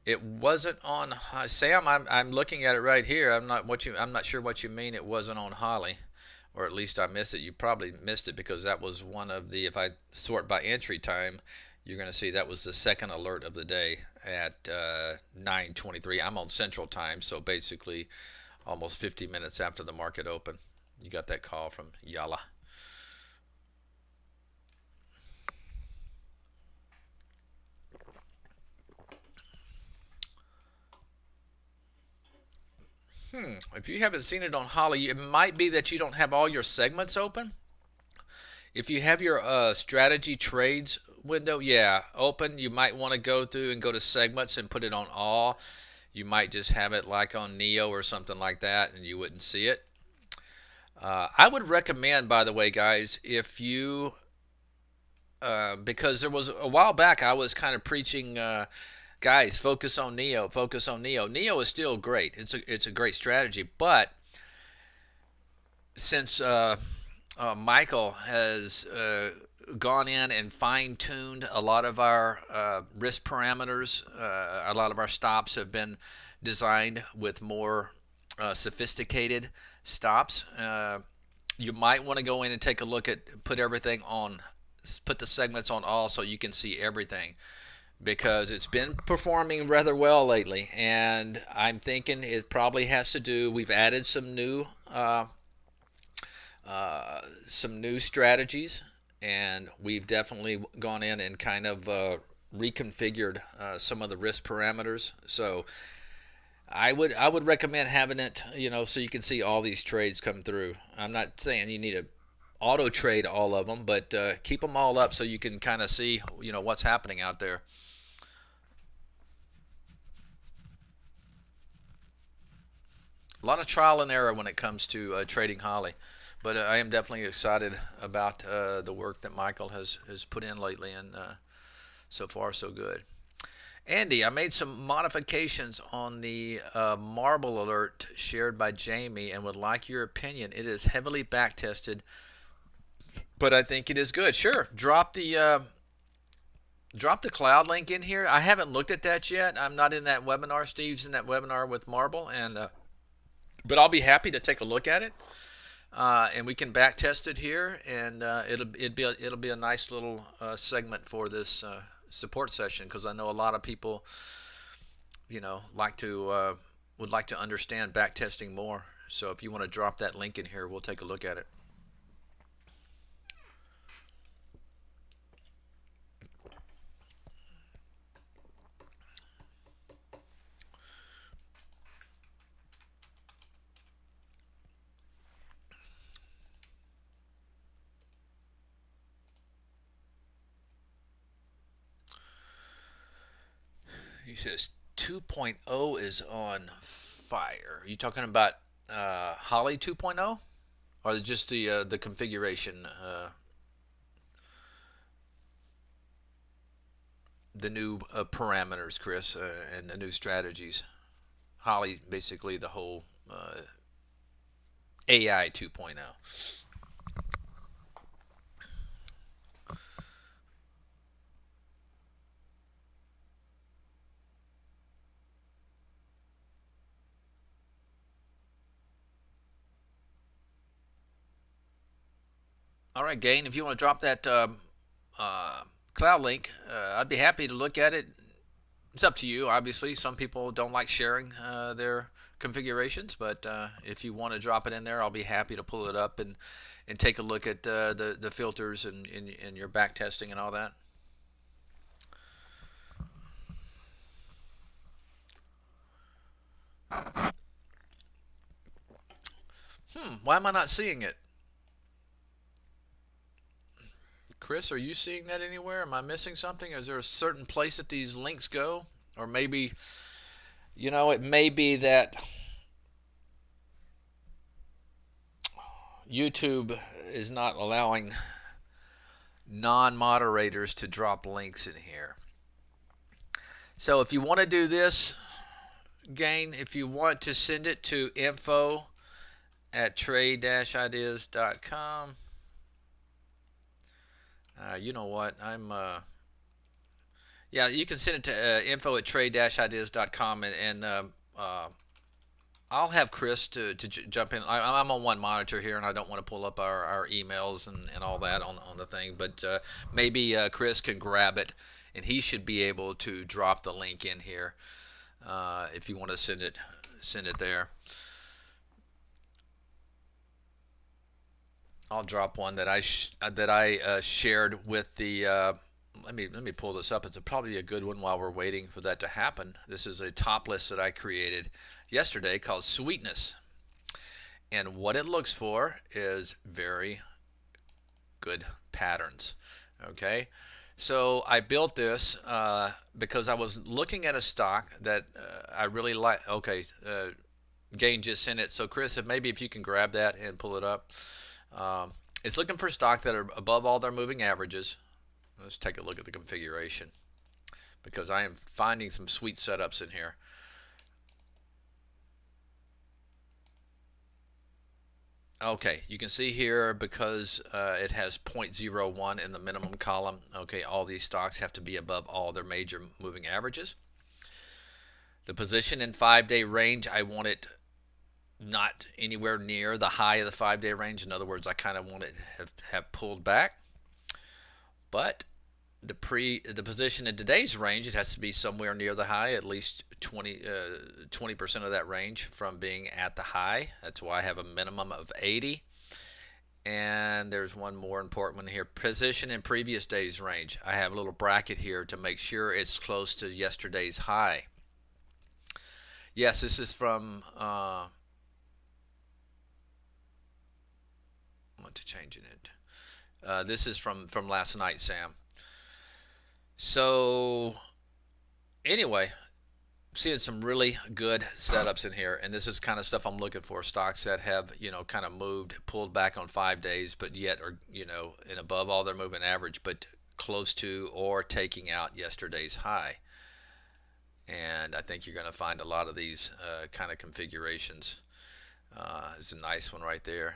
It wasn't on Sam. I'm looking at it right here. I'm not sure what you mean. It wasn't on Holly, or at least I missed it. You probably missed it because that was one of the. If I sort by entry time, you're going to see that was the second alert of the day at 9:23. I'm on Central Time, so basically almost 50 minutes after the market opened. You got that call from Yala. If you haven't seen it on Holly, it might be that you don't have all your segments open. If you have your strategy trades window, yeah, open, you might want to go through and go to segments and put it on all. You might just have it like on Neo or something like that, and you wouldn't see it. I would recommend, by the way, guys, if you, because there was a while back I was kind of preaching, guys, focus on Neo, focus on Neo. Neo is still great. It's a great strategy, but since Michael has gone in and fine-tuned a lot of our risk parameters, a lot of our stops have been designed with more sophisticated stops. You might want to go in and take a look at put the segments on all so you can see everything, because it's been performing rather well lately, and I'm thinking it probably has to do. We've added some new strategies, and we've definitely gone in and kind of reconfigured some of the risk parameters. So I would recommend having it, so you can see all these trades come through. I'm not saying you need to auto trade all of them, but keep them all up so you can kind of see, what's happening out there. A lot of trial and error when it comes to trading Holly, but I am definitely excited about the work that Michael has put in lately, and so far so good. Andy, I made some modifications on the marble alert shared by Jamie and would like your opinion. It is heavily back tested, but I think it is good. Sure, drop the cloud link in here. I haven't looked at that yet. I'm not in that webinar. Steve's in that webinar with Marble, and but I'll be happy to take a look at it, and we can back test it here, and it'll be a nice little segment for this support session, because I know a lot of people, would like to understand back testing more. So if you want to drop that link in here, we'll take a look at it. He says 2.0 is on fire. Are you talking about Holly 2.0, or just the configuration, the new parameters, Chris, and the new strategies? Holly, basically the whole AI 2.0. All right, Gain, if you want to drop that cloud link, I'd be happy to look at it. It's up to you, obviously. Some people don't like sharing their configurations, but if you want to drop it in there, I'll be happy to pull it up and take a look at the filters and your back testing and all that. Why am I not seeing it? Chris, are you seeing that anywhere? Am I missing something? Is there a certain place that these links go? Or maybe, it may be that YouTube is not allowing non-moderators to drop links in here. So if you want to do this, Gain, if you want to send it to info@trade-ideas.com. You know what? Yeah, you can send it to info@trade-ideas.com, and I'll have Chris to jump in. I'm on one monitor here, and I don't want to pull up our emails and all that on the thing, but maybe Chris can grab it, and he should be able to drop the link in here if you want to send it there. I'll drop one that I shared with the. Let me pull this up. It's probably a good one while we're waiting for that to happen. This is a top list that I created yesterday called Sweetness, and what it looks for is very good patterns. Okay, so I built this because I was looking at a stock that I really like. Okay, Gain just sent it. So Chris, if you can grab that and pull it up. It's looking for stock that are above all their moving averages. Let's take a look at the configuration, because I am finding some sweet setups in here. Okay, you can see here, because it has 0.01 in the minimum column. Okay, all these stocks have to be above all their major moving averages. The position in 5-day range, I want it not anywhere near the high of the 5-day range. In other words, I kind of want it have pulled back. But the position in today's range, it has to be somewhere near the high, at least 20% of that range from being at the high. That's why I have a minimum of 80. And there's one more important one here. Position in previous day's range. I have a little bracket here to make sure it's close to yesterday's high. Yes, this is from I want to change it. This is from last night, Sam. So anyway, seeing some really good setups in here, and this is kind of stuff I'm looking for. Stocks that have kind of pulled back on 5 days, but yet are and above all their moving average, but close to or taking out yesterday's high. and I think you're going to find a lot of these kind of configurations. It's a nice one right there.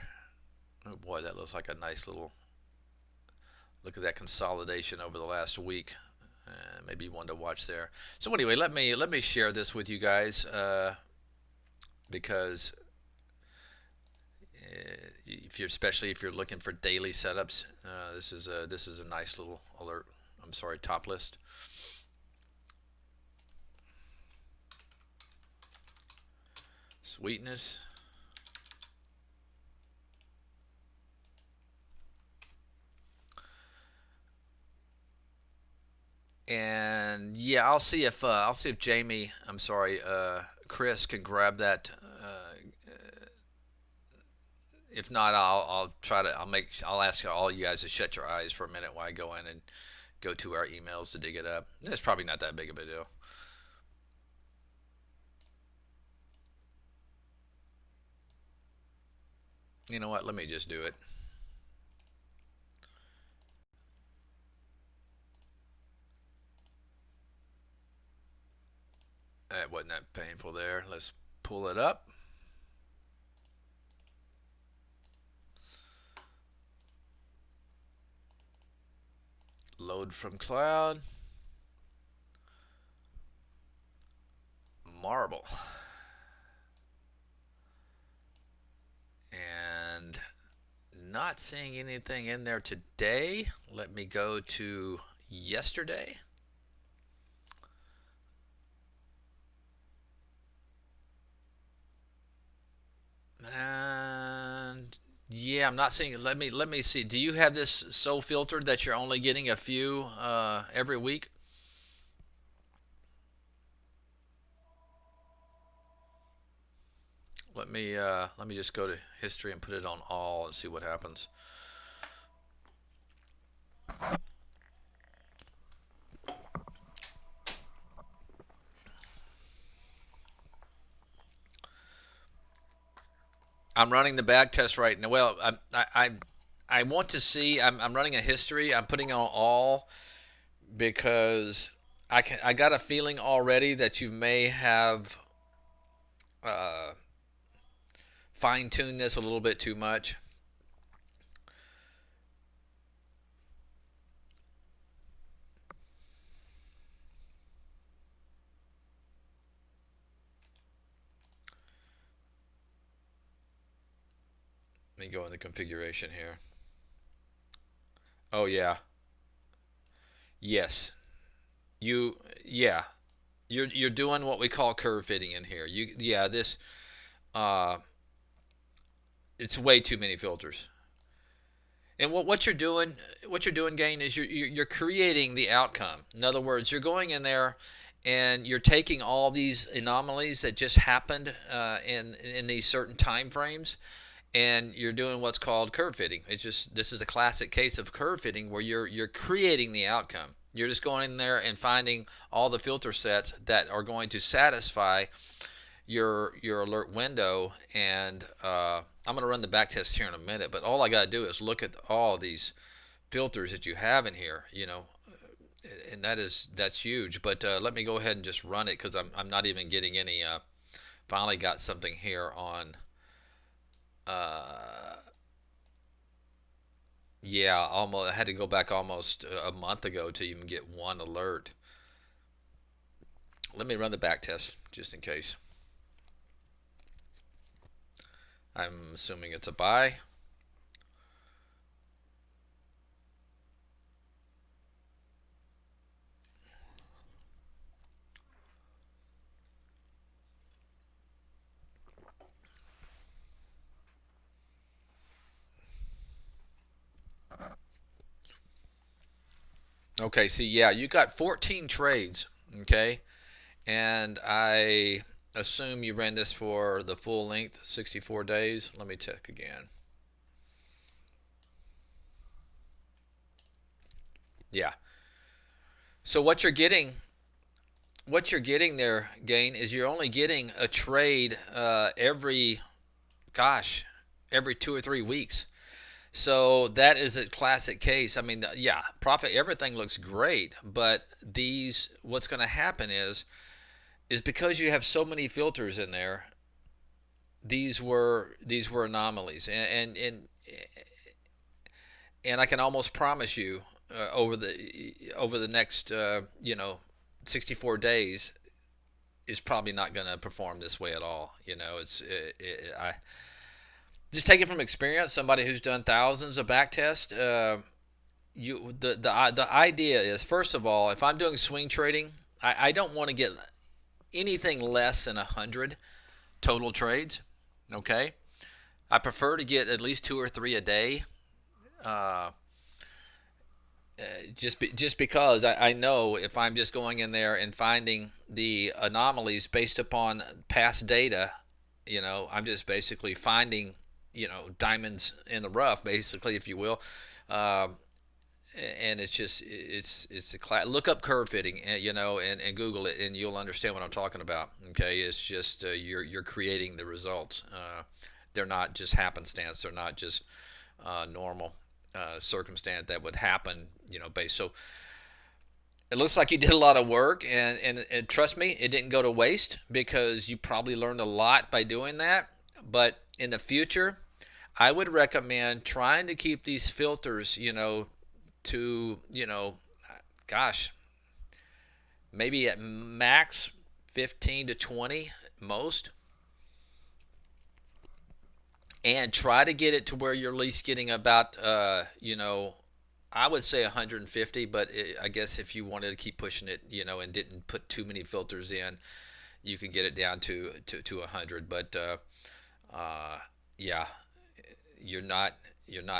Oh boy, that looks like a nice little look at that consolidation over the last week. Maybe one to watch there. So anyway, let me share this with you guys because if you're especially if you're looking for daily setups, this is a nice little alert. I'm sorry, top list. Sweetness. And yeah, I'll see if Jamie, I'm sorry, Chris can grab that. If not, I'll try to I'll ask all you guys to shut your eyes for a minute while I go in and go to our emails to dig it up. It's probably not that big of a deal. You know what? Let me just do it. That wasn't that painful there. Let's pull it up. Load from cloud. Marble. And not seeing anything in there today. Let me go to yesterday. And yeah, I'm not seeing it. Let me see. Do you have this so filtered that you're only getting a few every week? Let me just go to history and put it on all and see what happens. I'm running the back test right now. Well, I want to see. I'm running a history. I'm putting on all because I got a feeling already that you may have uh, fine tuned this a little bit too much. Let me go in the configuration here. Oh yeah, yes. Yeah, you're doing what we call curve fitting in here. This uh, it's way too many filters. And what you're doing, Gain, is you're creating the outcome. In other words, you're going in there and you're taking all these anomalies that just happened in these certain time frames, and you're doing what's called curve fitting. It's just this is a classic case of curve fitting where you're creating the outcome. You're just going in there and finding all the filter sets that are going to satisfy your alert window, and I'm going to run the back test here in a minute, but all I got to do is look at all these filters that you have in here, and that's huge. But let me go ahead and just run it because I'm not even getting any. Finally got something here on. Yeah, almost. I had to go back almost a month ago to even get one alert. Let me run the back test just in case. I'm assuming it's a buy. Okay, see, yeah, you got 14 trades, okay? And I assume you ran this for the full length, 64 days. Let me check again. Yeah. So what you're getting there, Gain, is you're only getting a trade gosh, every 2 or 3 weeks. So that is a classic case. I mean, yeah, profit, everything looks great, but what's going to happen is is because you have so many filters in there. These were anomalies, and I can almost promise you, over the next 64 days is probably not going to perform this way at all. I just take it from experience. Somebody who's done thousands of back tests. The idea is, first of all, if I'm doing swing trading, I don't want to get anything less than 100 total trades. Okay, I prefer to get at least 2 or 3 a day. Uh, just because I know if I'm just going in there and finding the anomalies based upon past data, I'm just basically finding, diamonds in the rough, basically, if you will. Uh, and it's a class. Look up curve fitting, and Google it, and you'll understand what I'm talking about. Okay, it's just you're creating the results. They're not just happenstance. They're not just normal circumstance that would happen, based. So it looks like you did a lot of work, and trust me, it didn't go to waste because you probably learned a lot by doing that. But in the future, I would recommend trying to keep these filters, to, gosh, maybe at max 15 to 20 most, and try to get it to where you're at least getting about, I would say 150, but I guess if you wanted to keep pushing it, and didn't put too many filters in, you can get it down to 100. But yeah, you're not.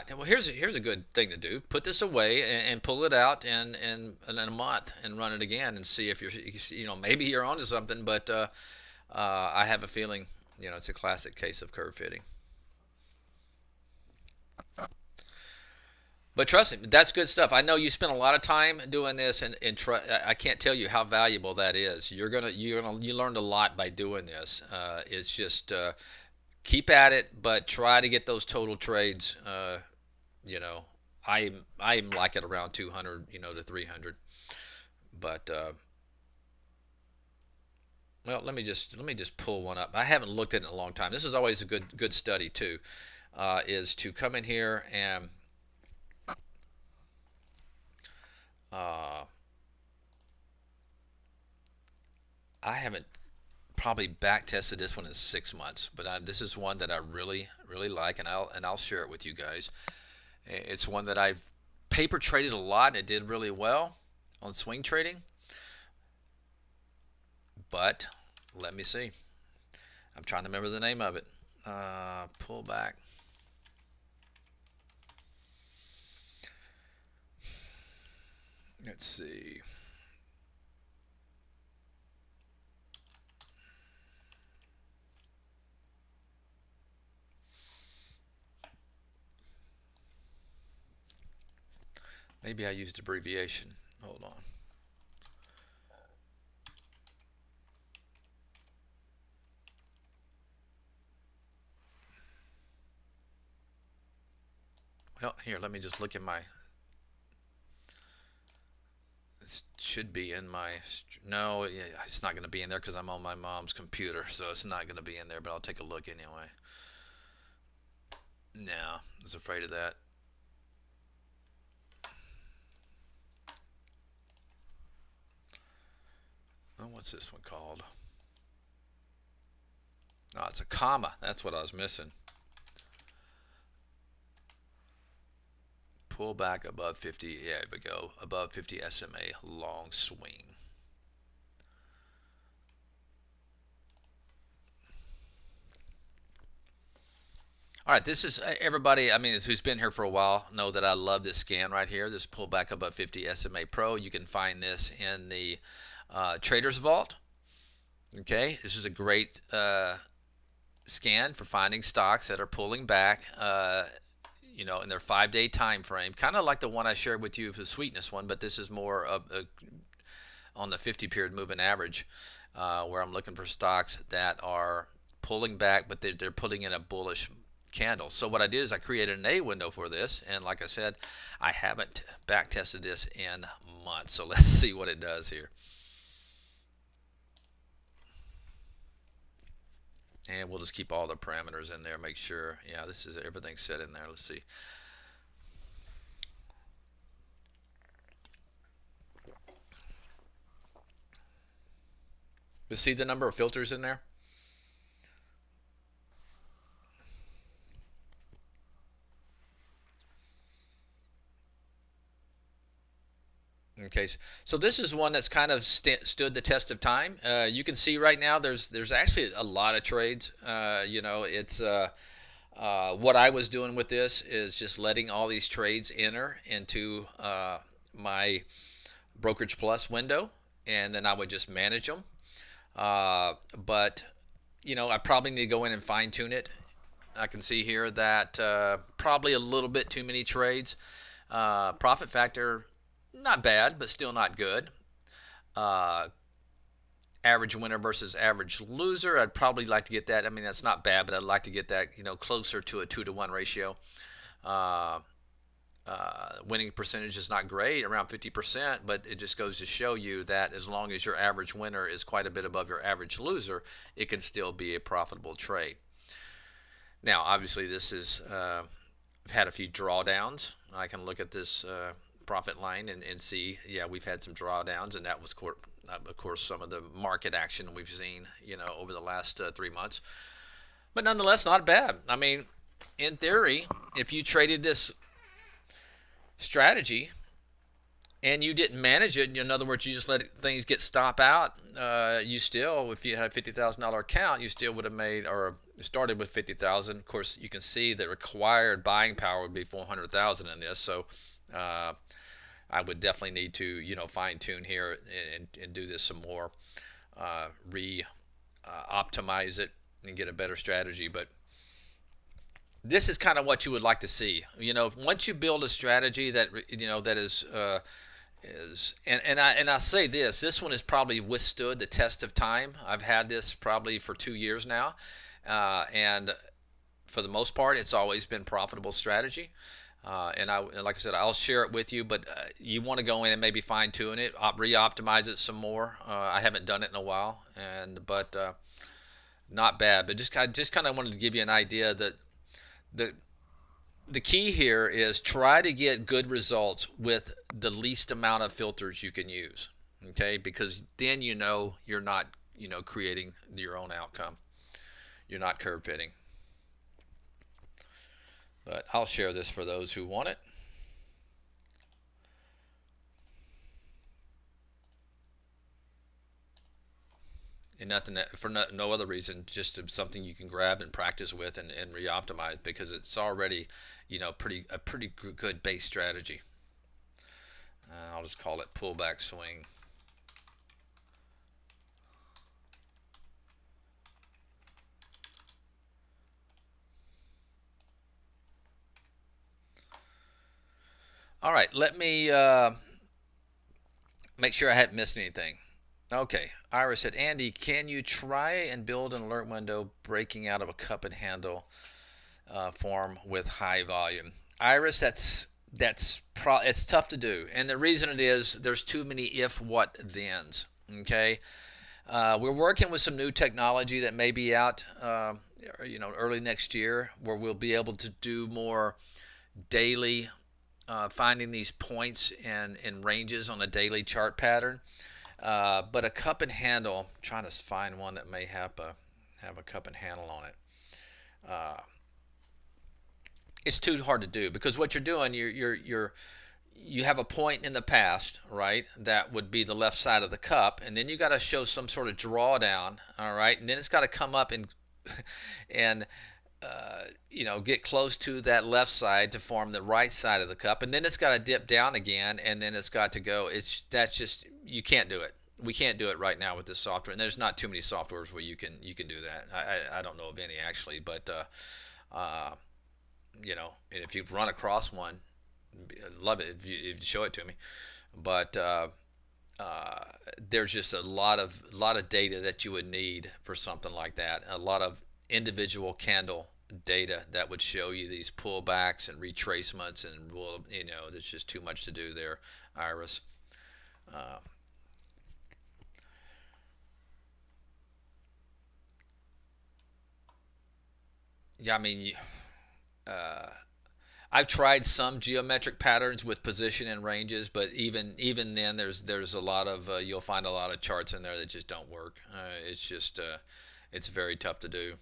Well, here's a good thing to do. Put this away and pull it out in a month and run it again and see if maybe you're onto something. But I have a feeling, it's a classic case of curve fitting. But trust me, that's good stuff. I know you spent a lot of time doing this, and I can't tell you how valuable that is. You learned a lot by doing this. It's just keep at it, but try to get those total trades. You know, I'm like at around 200, to 300. But well, let me just pull one up. I haven't looked at it in a long time. This is always a good study too. Is to come in here and uh, I haven't probably back tested this one in 6 months, but this is one that I really like, and I'll share it with you guys. It's one that I've paper traded a lot, and it did really well on swing trading. But let me see. I'm trying to remember the name of it. Pull back. Let's see. Maybe I used abbreviation. Hold on. Well, here, let me just look at my. It should be in my. No, yeah, it's not going to be in there because I'm on my mom's computer, so it's not going to be in there, but I'll take a look anyway. No, I was afraid of that. Oh, what's this one called? Oh, it's a comma. That's what I was missing. Pull back above 50. Yeah, there we go. Above 50 SMA. Long swing. All right, this is everybody. I mean, who's been here for a while know that I love this scan right here. This pullback above 50 SMA Pro. You can find this in the Traderz Vault. Okay, this is a great scan for finding stocks that are pulling back. In their 5-day time frame, kind of like the one I shared with you, the sweetness one, but this is more of on the 50-period moving average, where I'm looking for stocks that are pulling back, but they're putting in a bullish candle. So what I did is I created an A window for this, and like I said, I haven't back tested this in months. So let's see what it does here. And we'll just keep all the parameters in there. Make sure, yeah, this is everything set in there. Let's see. You see the number of filters in there? Okay, so this is one that's kind of stood the test of time. You can see right now there's actually a lot of trades. It's what I was doing with this is just letting all these trades enter into my Brokerage Plus window, and then I would just manage them. But I probably need to go in and fine tune it. I can see here that probably a little bit too many trades. Profit factor, not bad, but still not good. Average winner versus average loser, I'd probably like to get that. I mean, that's not bad, but I'd like to get that closer to a 2-to-1 ratio. Winning percentage is not great, around 50%, but it just goes to show you that as long as your average winner is quite a bit above your average loser, it can still be a profitable trade. Now, obviously, this is I've had a few drawdowns. I can look at this profit line and see, yeah, we've had some drawdowns, and that was, of course, some of the market action we've seen, over the last 3 months. But nonetheless, not bad. I mean, in theory, if you traded this strategy and you didn't manage it, in other words, you just let things get stop out, you still, if you had a $50,000 account, you still would have made, or started with 50,000. Of course, you can see the required buying power would be 400,000 in this. So I would definitely need to, fine tune here and do this some more, optimize it and get a better strategy. But this is kind of what you would like to see. Once you build a strategy that that is and I say this one has probably withstood the test of time. I've had this probably for 2 years now, and for the most part, it's always been profitable strategy. And like I said, I'll share it with you, but you want to go in and maybe fine tune it, re-optimize it some more. I haven't done it in a while, but not bad. But just kind of wanted to give you an idea that the key here is try to get good results with the least amount of filters you can use. Okay, because then you're not creating your own outcome. You're not curve fitting. But I'll share this for those who want it. And nothing for no other reason, just something you can grab and practice with and re-optimize, because it's already a pretty good base strategy. I'll just call it pullback swing. All right, let me make sure I hadn't missed anything. Okay, Ira said, Andy, can you try and build an alert window breaking out of a cup and handle form with high volume? Iris, it's tough to do, and the reason it is there's too many if, what, thens. Okay, we're working with some new technology that may be out, early next year, where we'll be able to do more daily. Finding these points and ranges on a daily chart pattern, but a cup and handle. I'm trying to find one that may have a cup and handle on it. It's too hard to do, because what you're doing, you have a point in the past, right? That would be the left side of the cup, and then you got to show some sort of drawdown, all right, and then it's got to come up and get close to that left side to form the right side of the cup, and then it's got to dip down again, and then it's got to go. You can't do it. We can't do it right now with this software, and there's not too many softwares where you can do that. I don't know of any actually, but and if you've run across one, I'd love it if you show it to me. But there's just a lot of data that you would need for something like that. A lot of individual candle data that would show you these pullbacks and retracements, and there's just too much to do there, Iris. Yeah, I mean, uh, I've tried some geometric patterns with position and ranges, but even then, there's a lot of you'll find a lot of charts in there that just don't work. It's very tough to do.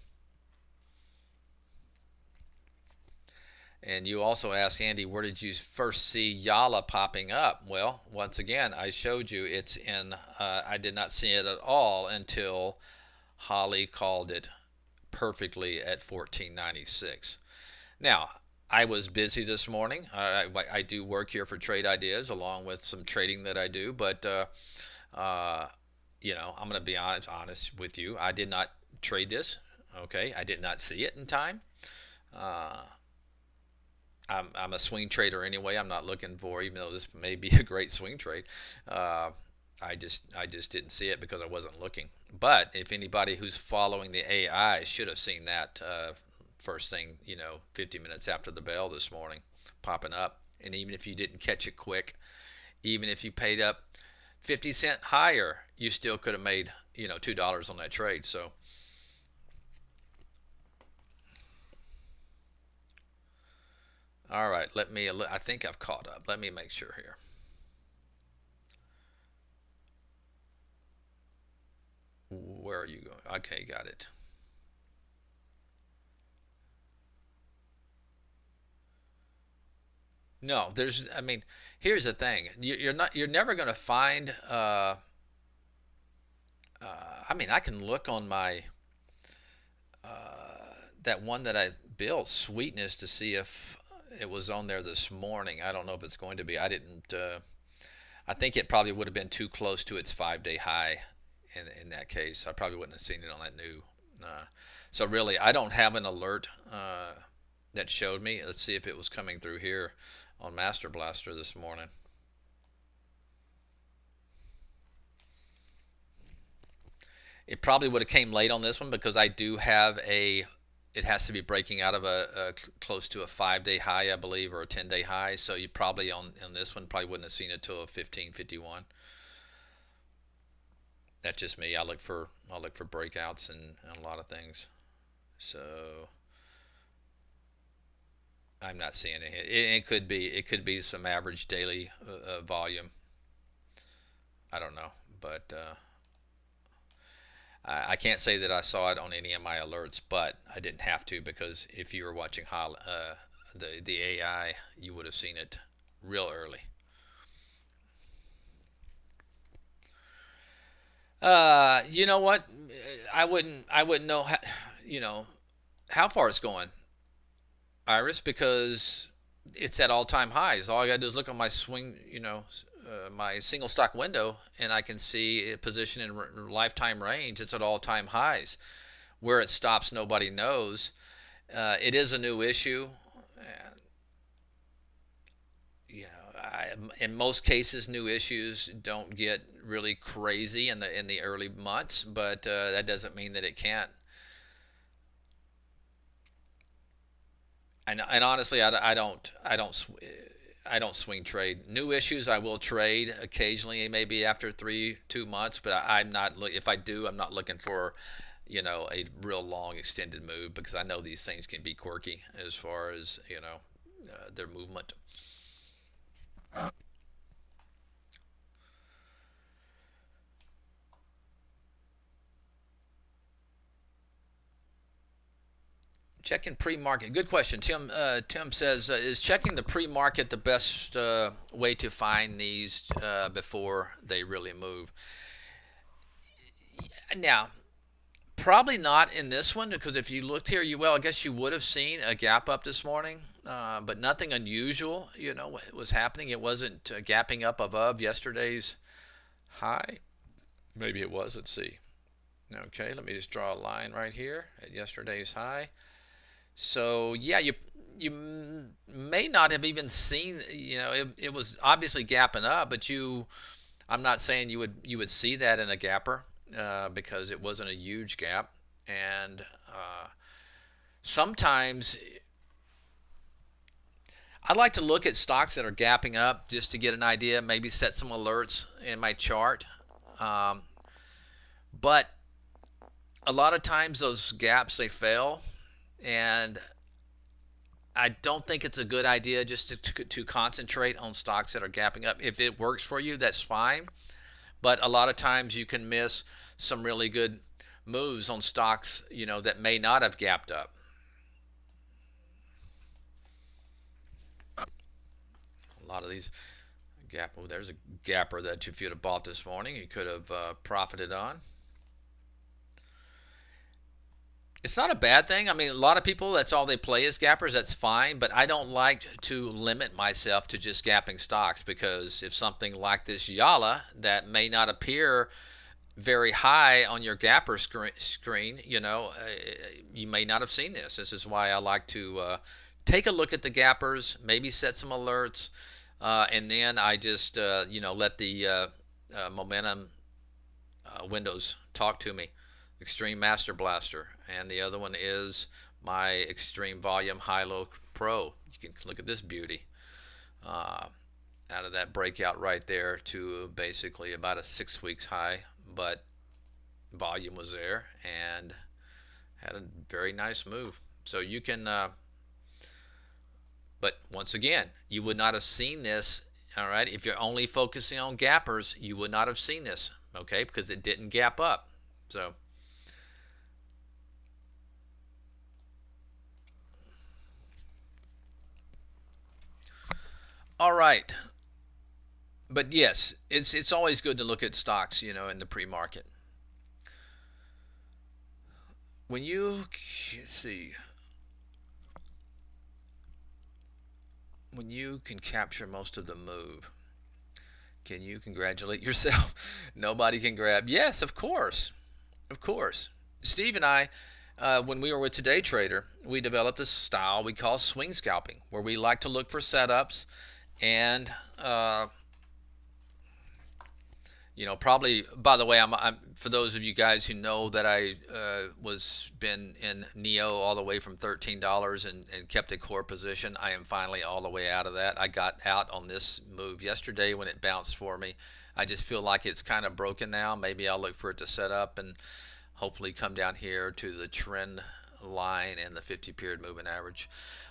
And you also asked Andy, where did you first see Yala popping up? Well, once again, I showed you it's in. I did not see it at all until Holly called it perfectly at 1496. Now, I was busy this morning. I do work here for Trade Ideas along with some trading that I do, but uh, I'm going to be honest with you. I did not trade this. Okay, I did not see it in time. Uh, I'm a swing trader anyway. I'm not looking for, even though this may be a great swing trade. Uh, I just didn't see it because I wasn't looking. But if anybody who's following the AI should have seen that first thing, 50 minutes after the bell this morning, popping up. And even if you didn't catch it quick, even if you paid up 50 cents higher, you still could have made $2 on that trade. So all right, I think I've caught up. Let me make sure here. Where are you going? Okay, got it. No, I mean, here's the thing. You're never going to find, I mean, I can look on that one that I built, Sweetness, to see if it was on there this morning. I don't know if it's going to be. I think it probably would have been too close to its 5-day high in that case. I probably wouldn't have seen it on that new. So really, I don't have an alert that showed me. Let's see if it was coming through here on Master Blaster this morning. It probably would have came late on this one because I do have it has to be breaking out of a close to a 5-day high, I believe, or a 10-day high. So you probably on this one probably wouldn't have seen it till 1551. That's just me. I look for breakouts and a lot of things. So I'm not seeing it. It could be some average daily volume. I don't know, but I can't say that I saw it on any of my alerts, but I didn't have to because if you were watching the AI, you would have seen it real early. You know what? I wouldn't know how far it's going, Iris, because it's at all-time highs. All I got to do is look at my swing, my single stock window, and I can see a position in lifetime range. It's at all-time highs. Where it stops, nobody knows. It is a new issue. And, in most cases, new issues don't get really crazy in the early months, but that doesn't mean that it can't. And honestly, I don't swing trade. New issues I will trade occasionally, maybe after 2 months, but I'm not. If I do, I'm not looking for, a real long extended move because I know these things can be quirky as far as their movement. Checking pre-market. Good question. Tim says, is checking the pre-market the best way to find these before they really move? Now, probably not in this one because if you looked here, I guess you would have seen a gap up this morning, but nothing unusual, was happening. It wasn't gapping up above yesterday's high. Maybe it was. Let's see. Okay, let me just draw a line right here at yesterday's high. So yeah, you may not have even seen. It was obviously gapping up, but I'm not saying you would see that in a gapper because it wasn't a huge gap. And sometimes I'd like to look at stocks that are gapping up just to get an idea, maybe set some alerts in my chart. But a lot of times those gaps they fail And I don't think it's a good idea just to concentrate on stocks that are gapping up. If it works for you, that's fine. But a lot of times you can miss some really good moves on stocks, that may not have gapped up. A lot of these gap. Oh, there's a gapper that if you'd have bought this morning, you could have profited on. It's not a bad thing. I mean, a lot of people, that's all they play is gappers. That's fine. But I don't like to limit myself to just gapping stocks, because if something like this Yala that may not appear very high on your gapper screen, you may not have seen this. This is why I like to take a look at the gappers, maybe set some alerts, and then I just, let the momentum windows talk to me. Extreme Master Blaster, and the other one is my Extreme Volume High-Low Pro. You can look at this beauty. Out of that breakout right there to basically about a 6 weeks high, but volume was there and had a very nice move. So you can, but once again, you would not have seen this, all right? If you're only focusing on gappers, you would not have seen this, okay, because it didn't gap up. So all right. But yes, it's always good to look at stocks, in the pre-market. When you see, when you can capture most of the move, can you congratulate yourself? Nobody can grab. Yes, of course. Of course. Steve and I, when we were with Today Trader, we developed a style we call swing scalping, where we like to look for setups and probably, by the way, I'm for those of you guys who know that I was been in Neo all the way from $13 and kept a core position. I am finally all the way out of that. I got out on this move yesterday when it bounced for me. I just feel like it's kind of broken now. Maybe I'll look for it to set up and hopefully come down here to the trend line and the 50 period moving average.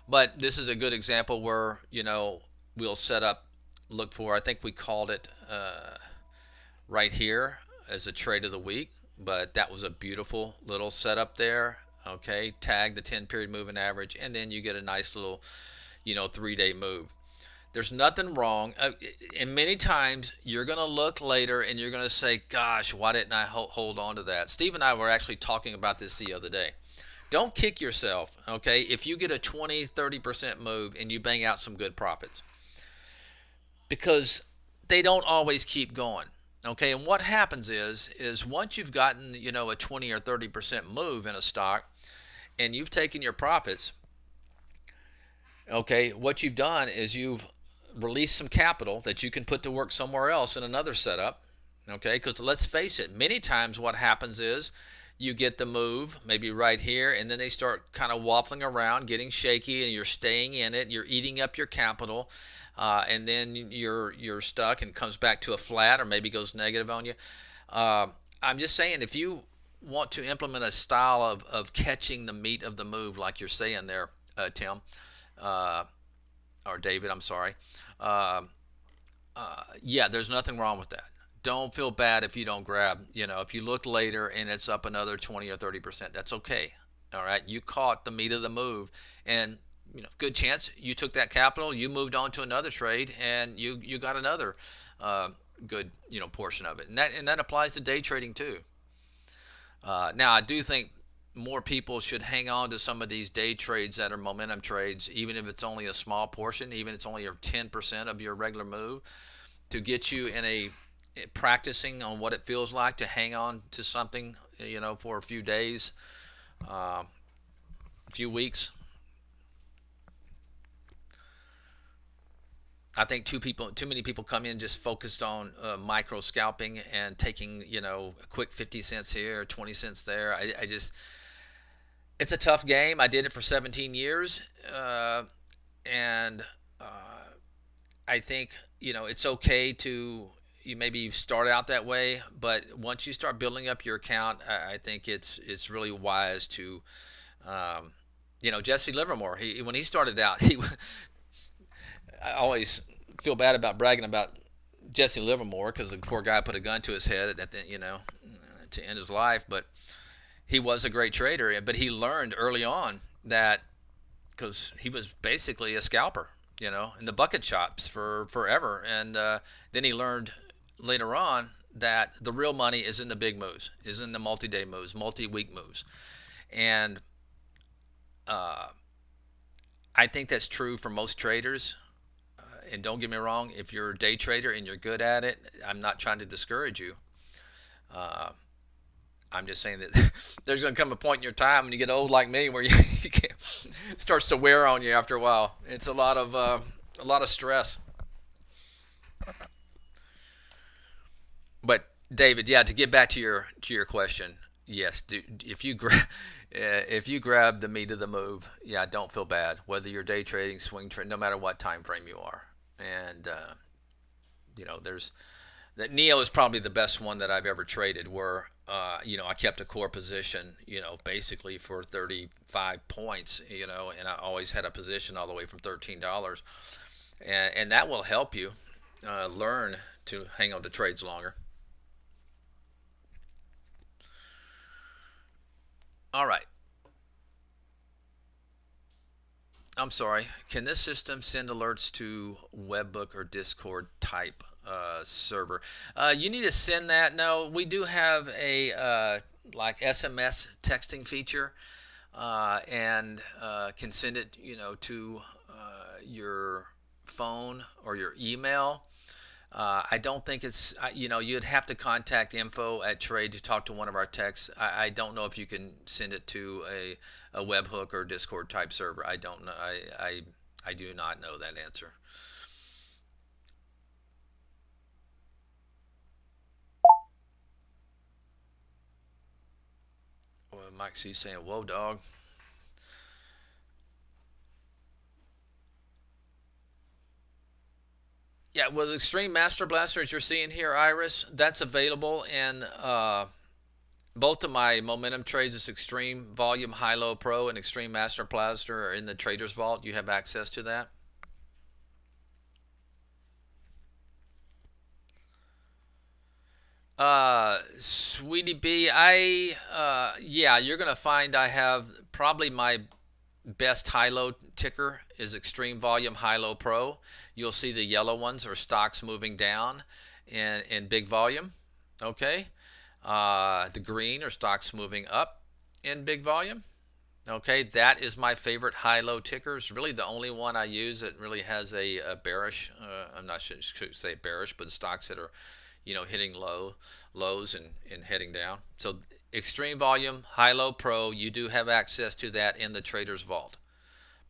But this is a good example where, we'll set up, look for, I think we called it right here as a trade of the week, but that was a beautiful little setup there. Okay, tag the 10 period moving average, and then you get a nice little 3-day move. There's nothing wrong, and many times you're going to look later and you're going to say, gosh, why didn't I hold on to that? Steve and I were actually talking about this the other day. Don't kick yourself, okay, if you get a 20-30% move and you bang out some good profits, because they don't always keep going. Okay, and what happens is once you've gotten, a 20 or 30% move in a stock and you've taken your profits, okay, what you've done is you've released some capital that you can put to work somewhere else in another setup, okay, because let's face it, many times what happens is you get the move maybe right here, and then they start kind of waffling around, getting shaky, and you're staying in it, you're eating up your capital, and then you're stuck and comes back to a flat or maybe goes negative on you. I'm just saying, if you want to implement a style of catching the meat of the move, like you're saying there, Tim, or David, I'm sorry, yeah, there's nothing wrong with that. Don't feel bad if you don't grab. If you look later and it's up another 20 or 30%, that's okay. All right, you caught the meat of the move, and good chance you took that capital, you moved on to another trade, and you got another good portion of it, and that applies to day trading too. Now, I do think more people should hang on to some of these day trades that are momentum trades, even if it's only a small portion, even if it's only 10% of your regular move, to get you in a practicing on what it feels like to hang on to something, for a few days, a few weeks. I think too many people come in just focused on micro scalping and taking, a quick 50 cents here, 20 cents there. I just, it's a tough game. I did it for 17 years, and I think, it's okay to, you maybe start out that way, but once you start building up your account, I think it's really wise to Jesse Livermore. When he started out, I always feel bad about bragging about Jesse Livermore because the poor guy put a gun to his head at the, to end his life. But he was a great trader. But he learned early on that because he was basically a scalper, in the bucket shops for forever. And then he learned later on that the real money is in the big moves, is in the multi-day moves, multi-week moves. And I think that's true for most traders. And don't get me wrong, if you're a day trader and you're good at it, I'm not trying to discourage you. I'm just saying that there's going to come a point in your time when you get old like me where you can't, it starts to wear on you after a while. It's a lot of stress. But David, yeah, to get back to your question, yes, if you grab the meat of the move, yeah, don't feel bad whether you're day trading, swing trading, no matter what time frame you are. And there's that Neo is probably the best one that I've ever traded where I kept a core position, basically for 35 points, and I always had a position all the way from $13. And that will help you learn to hang on to trades longer. All right. I'm sorry. Can this system send alerts to webbook or Discord type server? You need to send that. No, we do have a like SMS texting feature, and can send it, to your phone or your email. I don't think it's, you'd have to contact info at Trade to talk to one of our techs. I don't know if you can send it to a webhook or Discord type server. I don't know. I do not know that answer. Well, Mike C saying, "Whoa, dog." Yeah, well, the Extreme Master Blaster, as you're seeing here, Iris, that's available in both of my momentum trades. Is Extreme Volume High Low Pro and Extreme Master Blaster are in the Trader's Vault. You have access to that. Sweetie B, yeah, you're gonna find I have probably my best high-low ticker is Extreme Volume High-Low Pro. You'll see the yellow ones are stocks moving down in big volume. Okay, the green are stocks moving up in big volume. Okay, that is my favorite high-low ticker. It's really the only one I use that really has a bearish. I'm not sure to say bearish, but the stocks that are, hitting lows and heading down. So Extreme Volume, High-Low Pro, you do have access to that in the Trader's Vault.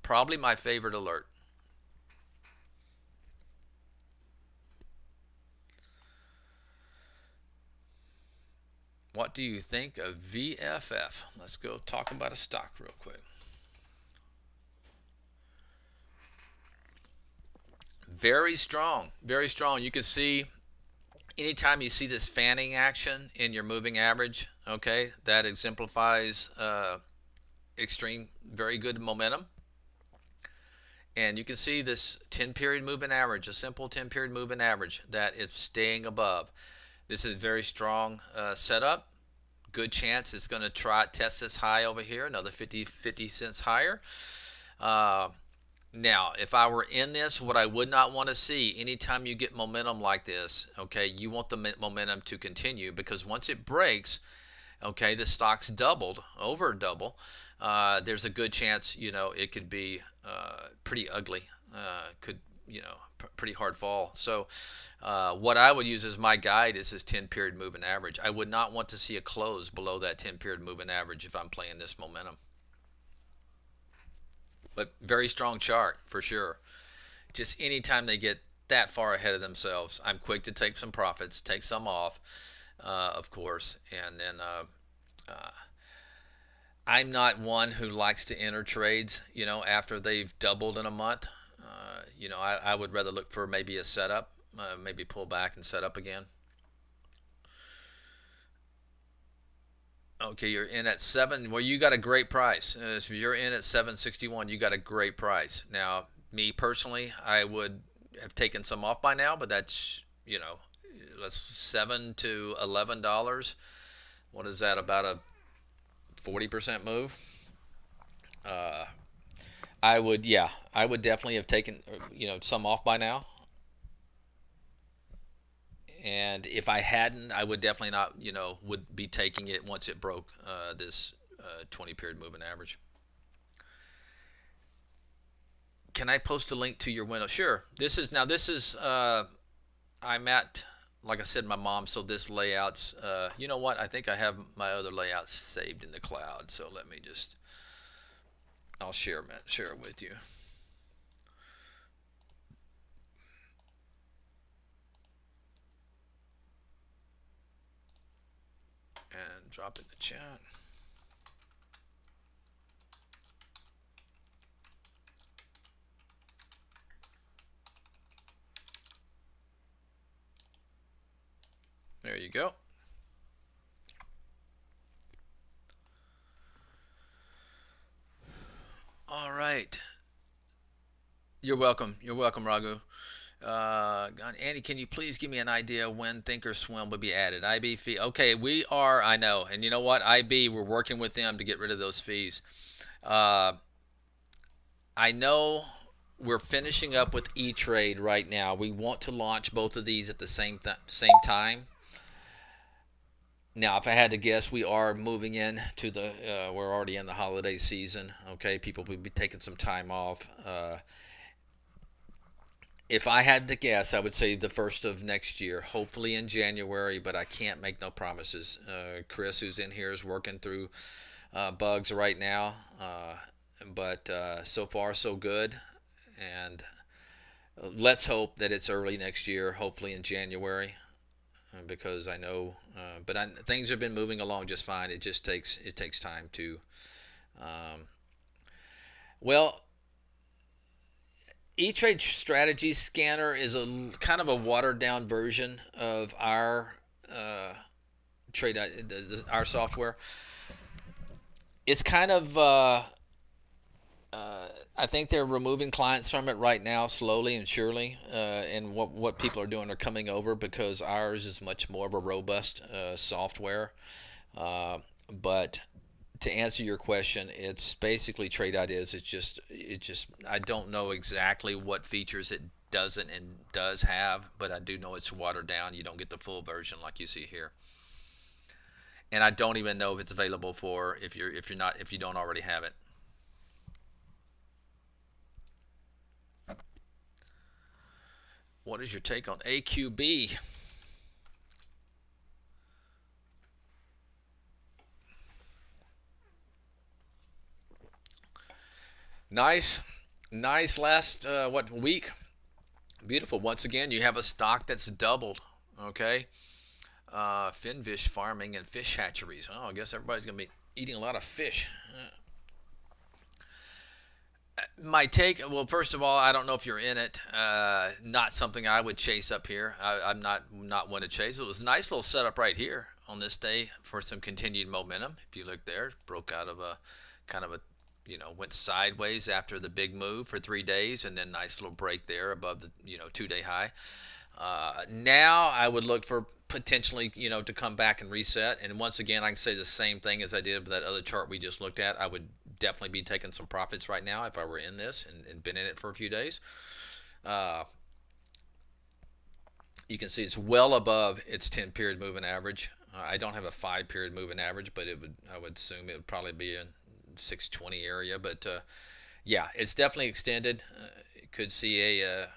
Probably my favorite alert. What do you think of VFF? Let's go talk about a stock real quick. Very strong, very strong. You can see anytime you see this fanning action in your moving average, okay, that exemplifies extreme, very good momentum. And you can see this 10-period moving average, a simple 10-period moving average that it's staying above. This is a very strong setup. Good chance it's going to test this high over here, another 50 cents higher. Now, if I were in this, what I would not want to see, anytime you get momentum like this, okay, you want the momentum to continue, because once it breaks, okay, the stock's doubled, over double, there's a good chance, it could be pretty ugly, pretty hard fall. So what I would use as my guide is this 10-period moving average. I would not want to see a close below that 10-period moving average if I'm playing this momentum. But very strong chart for sure. Just anytime they get that far ahead of themselves, I'm quick to take some profits, take some off, of course, and then I'm not one who likes to enter trades, after they've doubled in a month. I would rather look for maybe a setup, maybe pull back and set up again. Okay, you're in at seven. Well, you got a great price. If you're in at 761, you got a great price. Now, me personally, I would have taken some off by now, but that's let's $7 to $11. What is that? About a 40% move. Uh, I would definitely have taken some off by now. And if I hadn't, I would definitely not, would be taking it once it broke this 20 period moving average. Can I post a link to your window? Sure. I'm at, like I said, my mom. So this layout's, you know what? I think I have my other layouts saved in the cloud. So let me just, I'll share it with you. And drop in the chat. There you go. All right. You're welcome. You're welcome, Raghu. Andy, can you please give me an idea when Thinkorswim will be added? IB fee. Okay, we are. I know, and you know what? IB, we're working with them to get rid of those fees. Uh, I know we're finishing up with E-Trade right now. We want to launch both of these at the same time. Now, if I had to guess, we are moving in to the. We're already in the holiday season. Okay, people will be taking some time off. If I had to guess, I would say the first of next year, hopefully in January, but I can't make no promises. Chris, who's in here, is working through bugs right now, but so far so good. And let's hope that it's early next year, hopefully in January, because I know, things have been moving along just fine. It just takes time to, well. E-Trade Strategy Scanner is a kind of a watered down version of our our software. It's kind of I think they're removing clients from it right now, slowly and surely. And what people are doing are coming over because ours is much more of a robust software. But to answer your question, it's basically trade ideas. It just I don't know exactly what features it doesn't and does have, but I do know it's watered down. You don't get the full version like you see here. And I don't even know if it's available for if you don't already have it. What is your take on AQB? Nice last week. Beautiful. Once again, you have a stock that's doubled. Okay, finfish farming and fish hatcheries. Oh, I guess everybody's gonna be eating a lot of fish. My take, well, first of all, I don't know if you're in it. Not something I would chase up here. I'm not one to chase. It was a nice little setup right here on this day for some continued momentum. If you look there, broke out of a kind of a went sideways after the big move for 3 days, and then nice little break there above the 2-day high. Now I would look for potentially to come back and reset. And once again, I can say the same thing as I did with that other chart we just looked at. I would definitely be taking some profits right now if I were in this and been in it for a few days. You can see it's well above its 10 period moving average. I don't have a 5 period moving average, but I would assume it would probably be in 620 area. But yeah, it's definitely extended. It could see a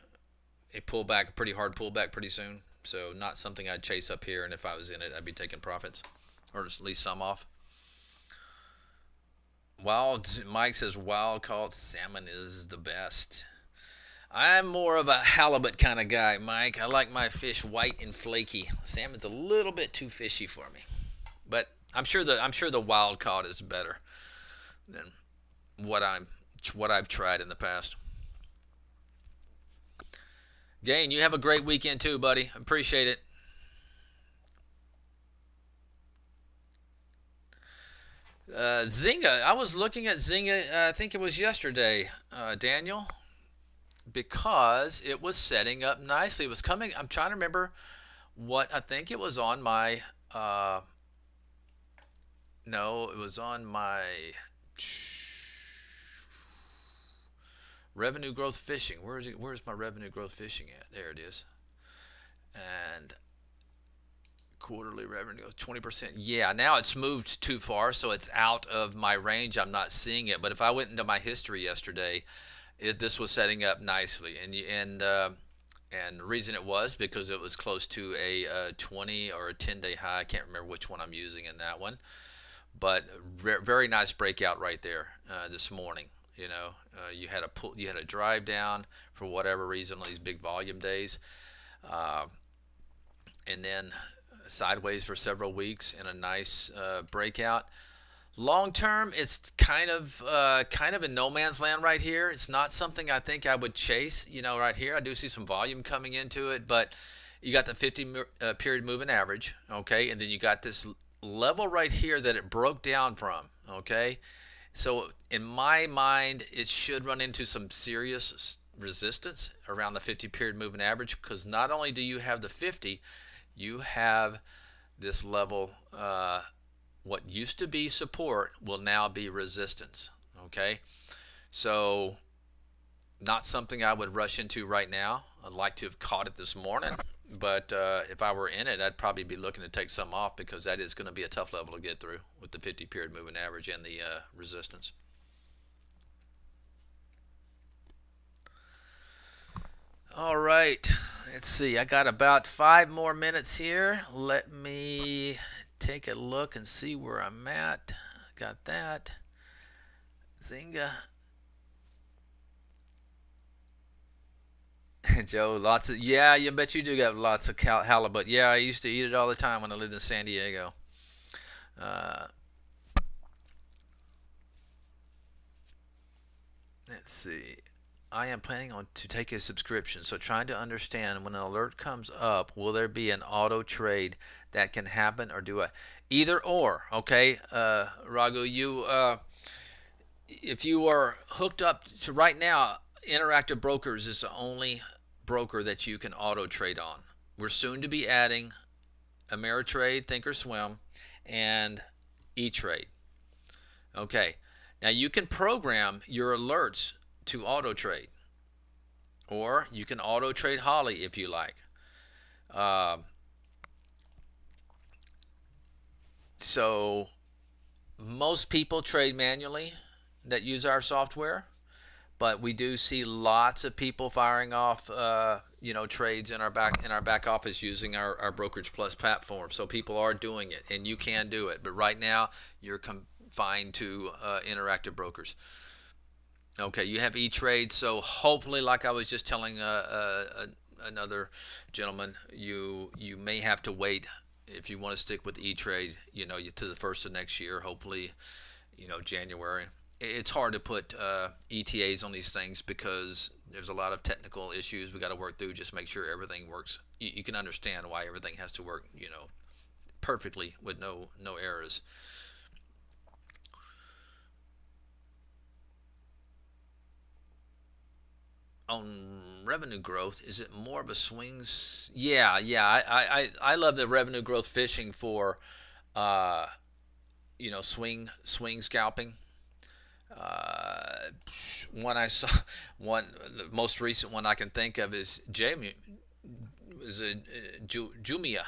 pullback, a pretty hard pullback pretty soon. So not something I'd chase up here, and if I was in it, I'd be taking profits, or at least some off. Mike says wild caught salmon is the best. I'm more of a halibut kind of guy, Mike. I like my fish white and flaky. Salmon's a little bit too fishy for me, but I'm sure the wild caught is better than what I've tried in the past. Gain, you have a great weekend too, buddy. Appreciate it. Zynga. I was looking at Zynga. I think it was yesterday, Daniel, because it was setting up nicely. It was coming. I'm trying to remember what I think it was on my. No, it was on my revenue growth fishing. Where is it? Where's my revenue growth fishing at? There it is. And quarterly revenue 20%. Yeah, now it's moved too far, so it's out of my range. I'm not seeing it. But if I went into my history yesterday, this was setting up nicely, and the reason it was because it was close to a 20 or a 10-day high. I can't remember which one I'm using in that one, but very nice breakout right there this morning. You had a drive down for whatever reason on these big volume days, uh, and then sideways for several weeks and a nice breakout. Long term, it's kind of in no man's land right here. It's not something I think I would chase. Right here, I do see some volume coming into it, but you got the 50 period moving average, okay, and then you got this level right here that it broke down from, okay. So in my mind, it should run into some serious resistance around the 50 period moving average, because not only do you have the 50, you have this level. What used to be support will now be resistance. Okay, so not something I would rush into right now. I'd like to have caught it this morning, but if I were in it, I'd probably be looking to take some off, because that is going to be a tough level to get through with the 50 period moving average and the resistance. All right, let's see. I got about 5 more minutes here. Let me take a look and see where I'm at. Got that. Zynga. Joe, lots of, yeah, you bet you do got lots of halibut. Yeah, I used to eat it all the time when I lived in San Diego. Uh, let's see. I am planning on to take a subscription, so trying to understand when an alert comes up, will there be an auto trade that can happen, or do I either or? Okay, Raghu, if you are hooked up to right now, Interactive Brokers is the only broker that you can auto trade on. We're soon to be adding Ameritrade, Thinkorswim, and E-Trade. Okay, now you can program your alerts to auto trade, or you can auto trade Holly if you like. Uh, so most people trade manually that use our software, but we do see lots of people firing off trades in our back office using our Brokerage Plus platform. So people are doing it, and you can do it, but right now you're confined to Interactive Brokers. Okay, you have E-Trade, so hopefully, like I was just telling another gentleman, you may have to wait if you want to stick with E-Trade, to the first of next year, hopefully, January. It's hard to put ETAs on these things because there's a lot of technical issues we got to work through. Just make sure everything works. You can understand why everything has to work, perfectly with no errors. On revenue growth, is it more of a swings? Yeah. I love the revenue growth fishing for, uh, swing scalping. Uh, One I saw, the most recent one I can think of is Jamie, Jumia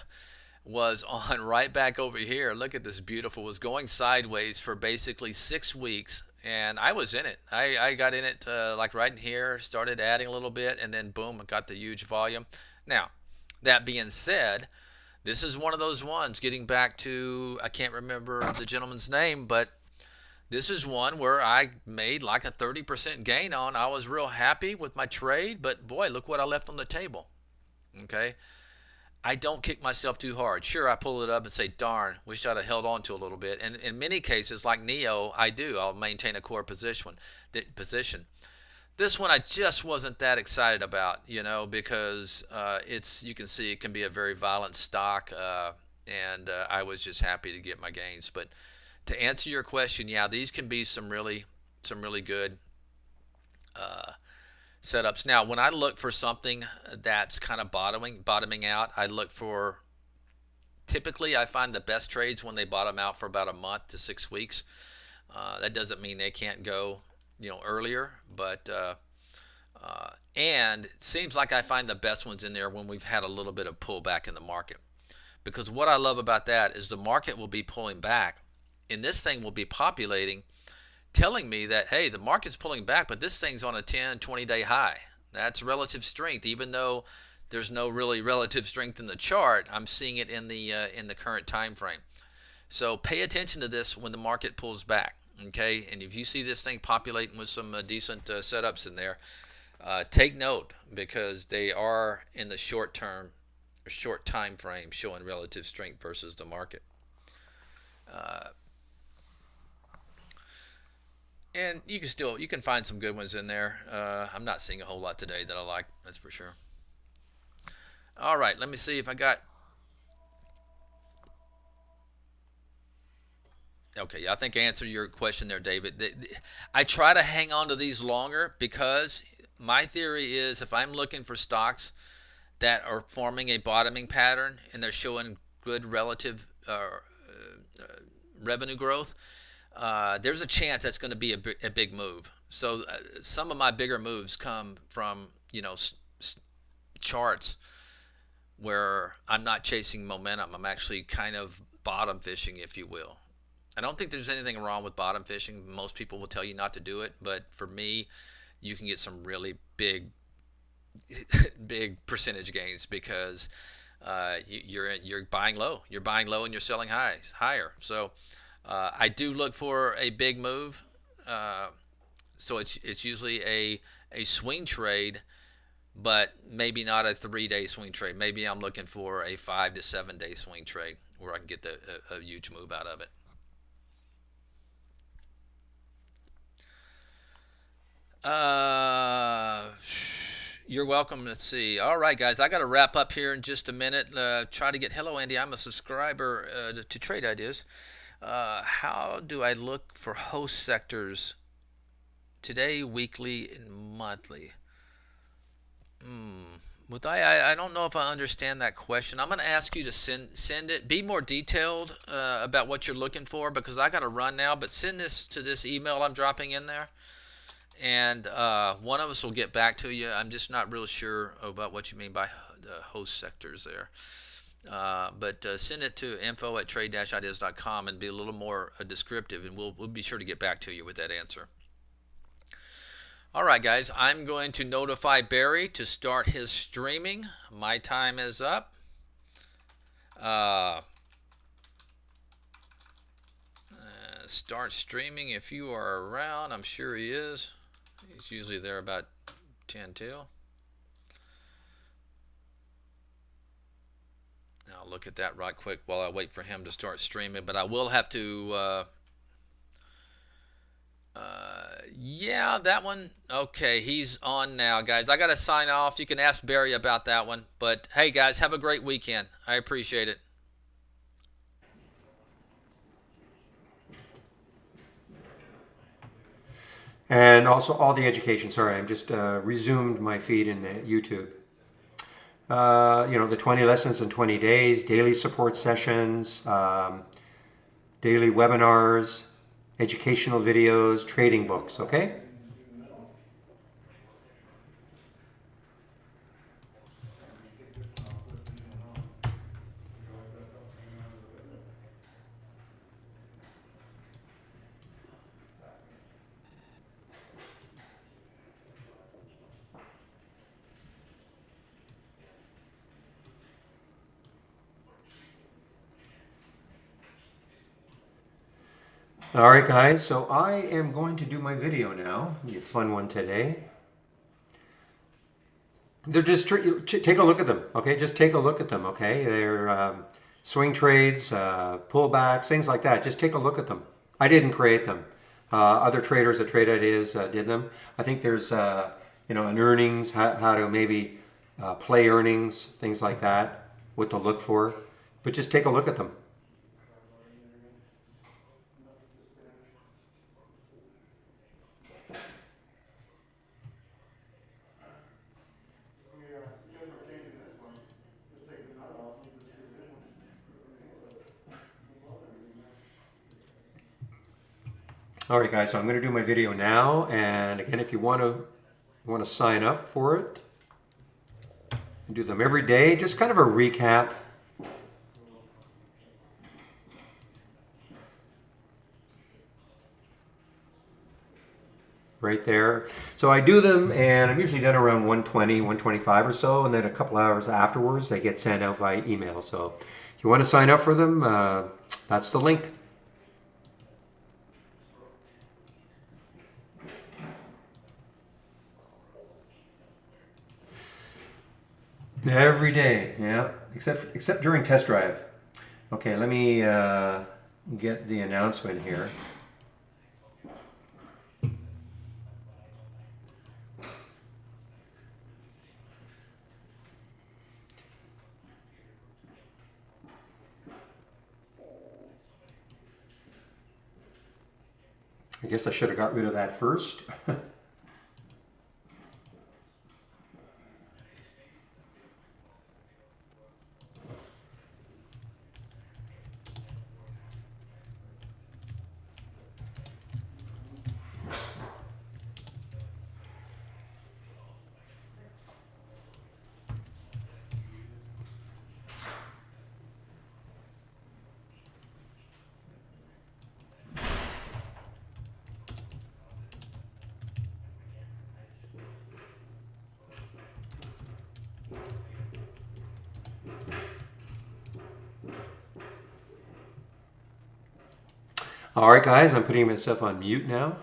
was on right back over here. Look at this beautiful. Was going sideways for basically 6 weeks, and I was in it. I got in it like right in here, started adding a little bit, and then boom, I got the huge volume. Now, that being said, this is one of those ones. Getting back to, I can't remember the gentleman's name, but this is one where I made like a 30% gain on. I was real happy with my trade, but boy, look what I left on the table. Okay. I don't kick myself too hard. Sure, I pull it up and say, darn, wish I'd have held on to a little bit. And in many cases, like Neo, I do. I'll maintain a core position. This one I just wasn't that excited about, because you can see it can be a very violent stock, and I was just happy to get my gains. But To answer your question, yeah, these can be some really good setups. Now, when I look for something that's kind of bottoming out, I look for, typically I find the best trades when they bottom out for about a month to 6 weeks. That doesn't mean they can't go, earlier, but and it seems like I find the best ones in there when we've had a little bit of pullback in the market. Because what I love about that is the market will be pulling back, and this thing will be populating, telling me that, hey, the market's pulling back, but this thing's on a 10, 20-day high. That's relative strength. Even though there's no really relative strength in the chart, I'm seeing it in the current time frame. So pay attention to this when the market pulls back, okay? And if you see this thing populating with some decent setups in there, take note, because they are in the short term, short time frame, showing relative strength versus the market. And you can find some good ones in there. I'm not seeing a whole lot today that I like, that's for sure. All right, let me see if I got. Okay, I think I answered your question there, David. I try to hang on to these longer because my theory is if I'm looking for stocks that are forming a bottoming pattern and they're showing good relative revenue growth, there's a chance that's going to be a big move. So some of my bigger moves come from charts where I'm not chasing momentum. I'm actually kind of bottom fishing, if you will. I don't think there's anything wrong with bottom fishing. Most people will tell you not to do it, but for me, you can get some really big percentage gains because you're buying low. You're buying low and you're selling higher. So I do look for a big move. So it's usually a swing trade, but maybe not a 3-day swing trade. Maybe I'm looking for a 5 to 7 day swing trade where I can get a huge move out of it. You're welcome. Let's see. All right, guys, I got to wrap up here in just a minute. Try to get. Hello, Andy. I'm a subscriber to Trade Ideas. How do I look for host sectors today, weekly, and monthly? I don't know if I understand that question. I'm going to ask you to send it. Be more detailed about what you're looking for because I got to run now. But send this to this email I'm dropping in there. And one of us will get back to you. I'm just not real sure about what you mean by the host sectors there. But send it to info@trade-ideas.com and be a little more descriptive, and we'll be sure to get back to you with that answer. All right, guys, I'm going to notify Barry to start his streaming. My time is up. Start streaming if you are around. I'm sure he is. He's usually there about 10 till. Now I'll look at that right quick while I wait for him to start streaming. But I will have to. Yeah, that one. Okay, he's on now, guys. I got to sign off. You can ask Barry about that one. But hey, guys, have a great weekend. I appreciate it. And also all the education. Sorry, I'm just resumed my feed in the YouTube. The 20 lessons in 20 days, daily support sessions, daily webinars, educational videos, trading books, okay? All right, guys, so I am going to do my video now. Be a fun one today. They're just, take a look at them, okay? Just take a look at them, okay? They're swing trades, pullbacks, things like that. Just take a look at them. I didn't create them. Other traders at Trade Ideas did them. I think there's, an earnings, how to maybe play earnings, things like that, what to look for. But just take a look at them. All right, guys, so I'm going to do my video now. And again, if you want to sign up for it, I do them every day. Just kind of a recap. Right there. So I do them, and I'm usually done around 1:20, 1:25 or so, and then a couple hours afterwards, they get sent out via email. So if you want to sign up for them, that's the link. Every day, yeah, except during test drive. Okay, let me get the announcement here. I guess I should have got rid of that first. All right, guys, I'm putting myself on mute now.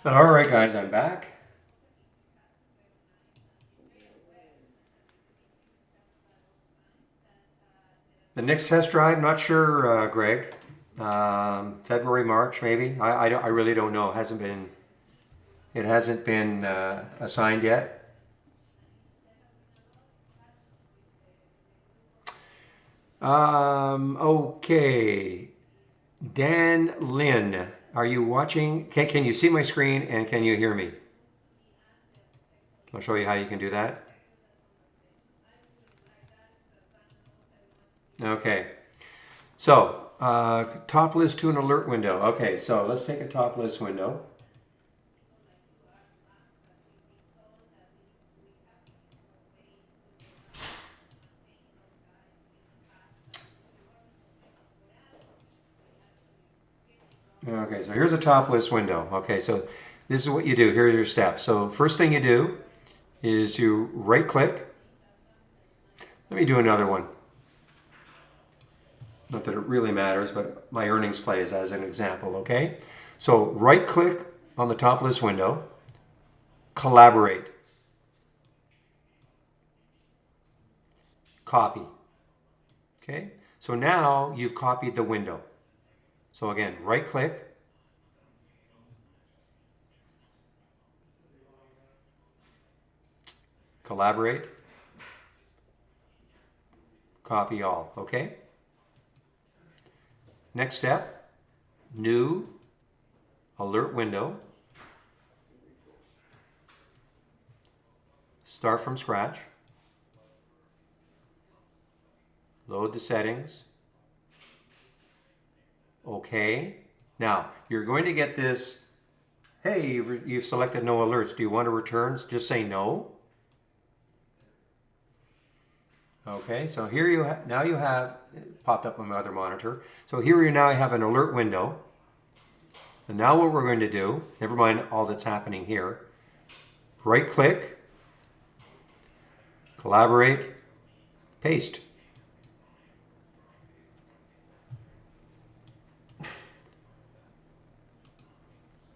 All right, guys, I'm back. The next test drive, not sure, Greg. February, March, maybe. I really don't know. It hasn't been assigned yet. Okay. Dan Lin, are you watching? Can you see my screen and can you hear me? I'll show you how you can do that. Okay. So, top list to an alert window. Okay, so let's take a top list window. Okay, so here's a top list window. Okay, so this is what you do. Here are your steps. So first thing you do is you right click. Let me do another one. Not that it really matters, but my earnings plays as an example, okay? So right click on the top list window, collaborate, copy, okay? So now you've copied the window. So again, right click, collaborate, copy all, okay? Next step, new alert window, start from scratch, load the settings, okay. Now, you're going to get this, hey, you've selected no alerts. Do you want to return? Just say no. Okay, so here now you have, it popped up on my other monitor. So here you now have an alert window. And now what we're going to do, never mind all that's happening here, right click, collaborate, paste.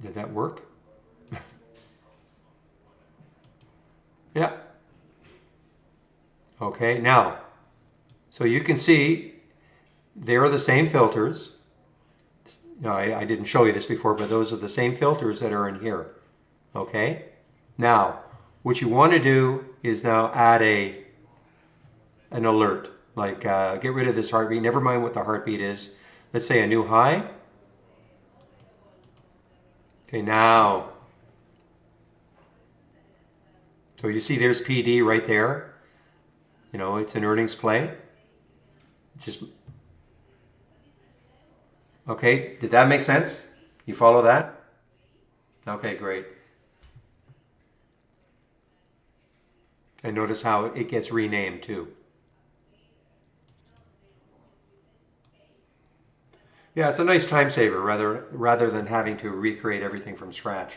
Did that work? Yeah. Okay, now, so you can see they are the same filters. No, I didn't show you this before, but those are the same filters that are in here. Okay? Now, what you want to do is now add an alert. Like, get rid of this heartbeat. Never mind what the heartbeat is. Let's say a new high. Okay, now. So you see there's PD right there. You know, it's an earnings play. Just okay, did that make sense? You follow that? Okay, great. And notice how it gets renamed too. Yeah, it's a nice time saver rather than having to recreate everything from scratch.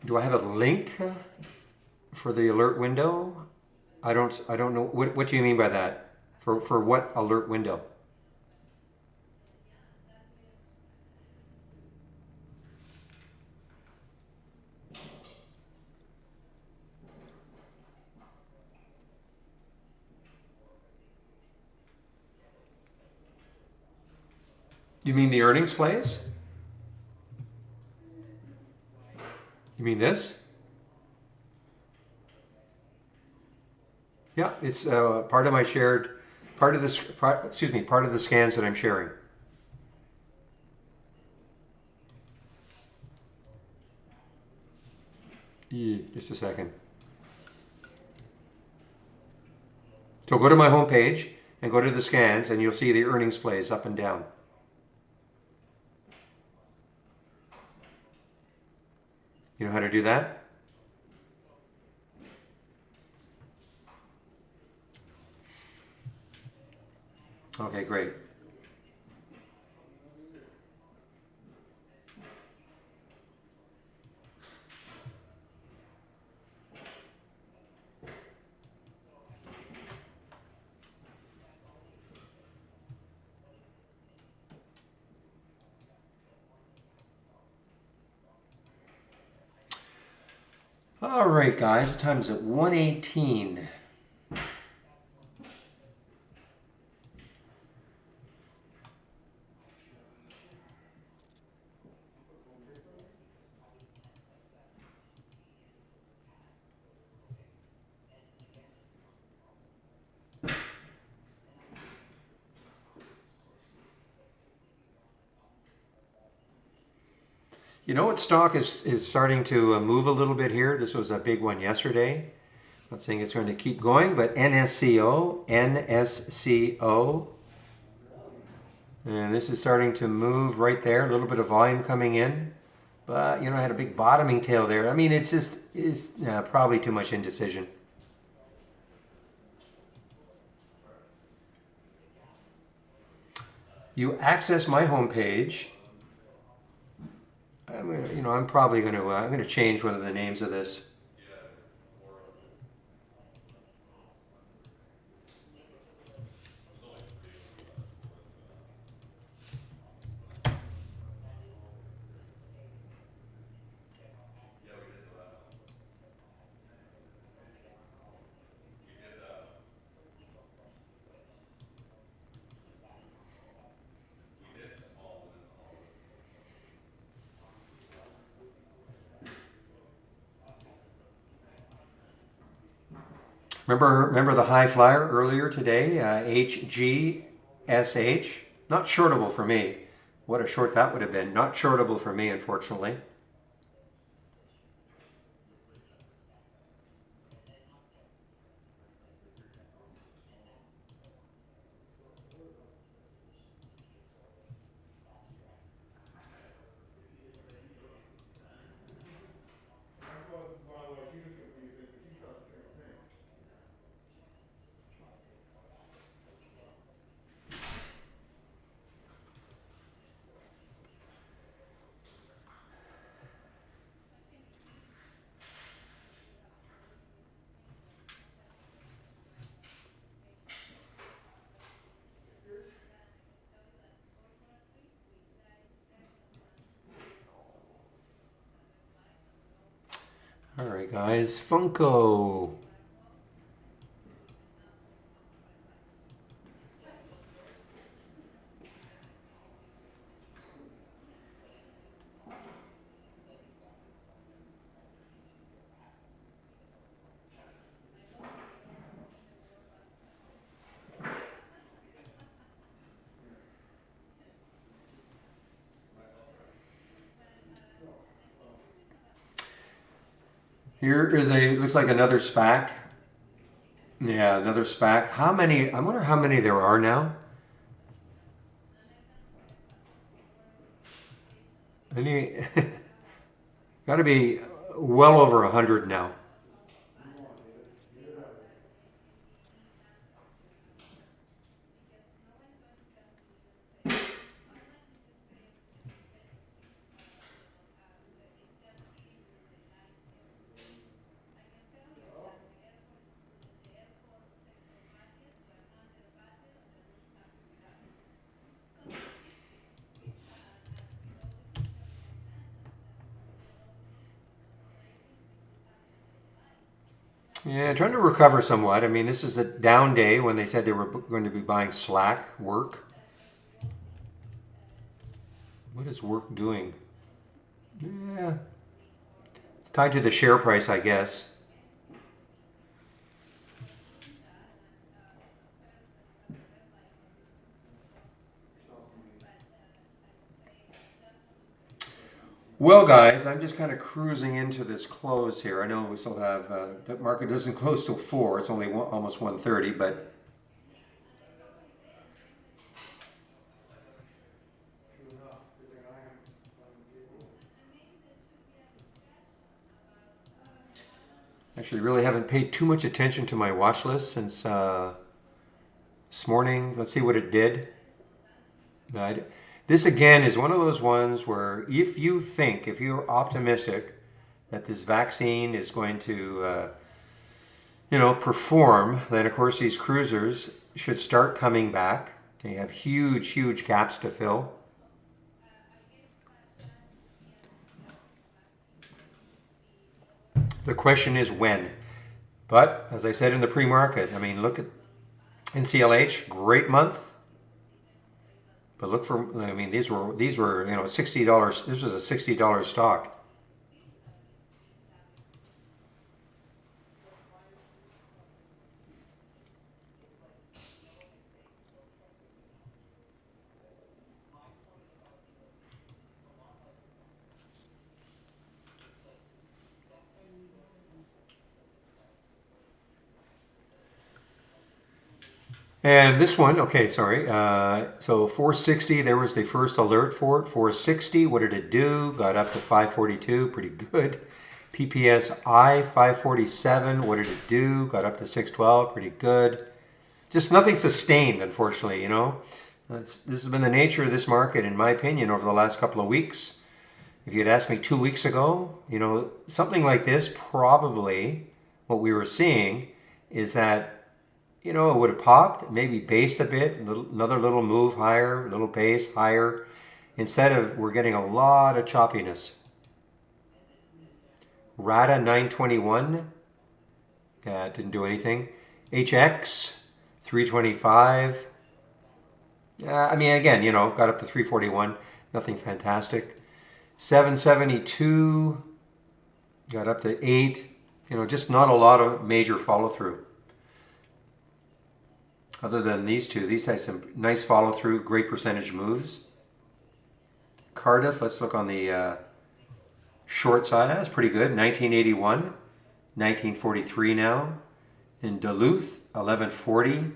Do I have a link for the alert window? I don't know. What do you mean by that? For what alert window? You mean the earnings plays? You mean this? Yeah, it's part of my shared, part of this, part of the scans that I'm sharing. Just a second. So go to my home page and go to the scans and you'll see the earnings plays up and down. You know how to do that? Okay, great. All right, guys, what time is it? 1:18. You know what stock is starting to move a little bit here? This was a big one yesterday. Not saying it's going to keep going, but NSCO, and this is starting to move right there. A little bit of volume coming in, but I had a big bottoming tail there. I mean, it's probably too much indecision. You access my homepage. I'm probably going to I'm going to change one of the names of this. Remember the high flyer earlier today, HGSH? Not shortable for me. What a short that would have been. Not shortable for me, unfortunately. All right, guys. Funko. Here is looks like another SPAC. Yeah, another SPAC. How many? I wonder how many there are now. Any? Got to be well over 100 now. Yeah, trying to recover somewhat. I mean, this is a down day when they said they were going to be buying Slack work. What is work doing? Yeah, it's tied to the share price, I guess. Well, guys, I'm just kind of cruising into this close here. I know we still have the market doesn't close till 4. It's only almost 1:30, but actually really haven't paid too much attention to my watch list since this morning. Let's see what it did. This again is one of those ones where if you're optimistic that this vaccine is going to, perform, then of course these cruisers should start coming back. They have huge, huge gaps to fill. The question is when. But as I said in the pre-market, I mean, look at NCLH, great month. But look for, I mean, these were $60. This was a $60 stock. And this one, okay, sorry. So 460, there was the first alert for it. 460, what did it do? Got up to 542, pretty good. PPSI 547, what did it do? Got up to 612, pretty good. Just nothing sustained, unfortunately, you know. This has been the nature of this market, in my opinion, over the last couple of weeks. If you'd asked me 2 weeks ago, you know, something like this, probably what we were seeing is that, you know, it would have popped, maybe based a bit, another little move higher, little base higher. Instead of, we're getting a lot of choppiness. RADA 921, yeah, it didn't do anything. HX 325. I mean, again, you know, got up to 341, nothing fantastic. 772, got up to 8. You know, just not a lot of major follow through. Other than these two, these had some nice follow through, great percentage moves. Cardiff, let's look on the short side. That's pretty good. 1981, 1943 now. In Duluth, 1140. What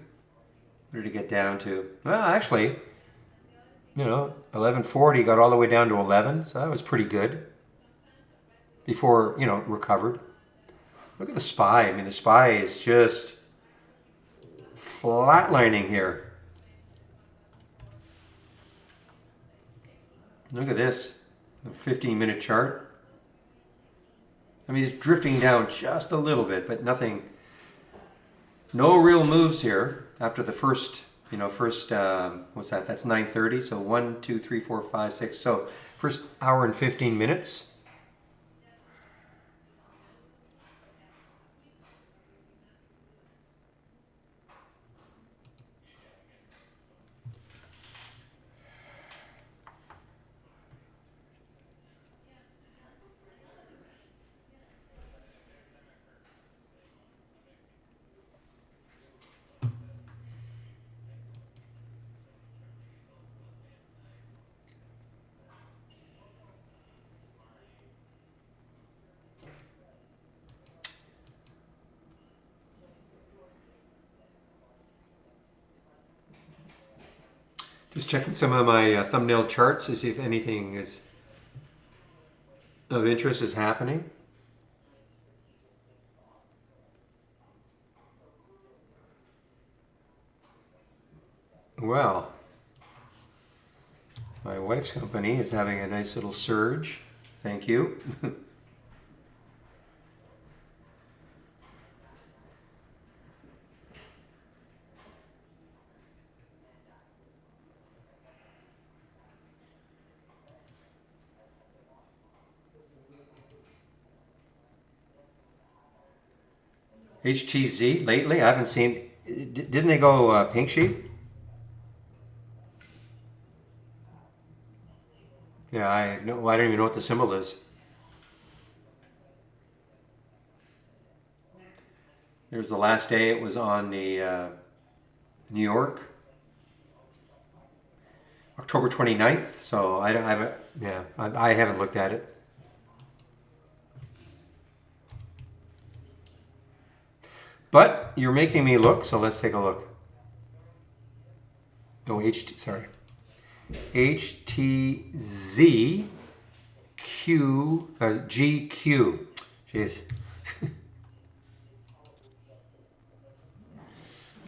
did it get down to? Well, actually, you know, 1140 got all the way down to 11, so that was pretty good. Before, you know, recovered. Look at the SPY. I mean, the SPY is just flatlining here. Look at this, the 15-minute chart. I mean, it's drifting down just a little bit, but nothing, no real moves here after the first, you know, what's that? That's 9:30, so 1, 2, 3, 4, 5, 6. So first hour and 15 minutes. Just checking some of my thumbnail charts to see if anything is of interest is happening. Well, my wife's company is having a nice little surge. Thank you. HTZ lately, I haven't seen. Didn't they go pink sheet? Yeah, I don't even know what the symbol is. There's the last day. It was on the New York, October 29th. So I haven't. Yeah, I haven't looked at it. But you're making me look, so let's take a look. No, sorry. HTZ GQ. Jeez.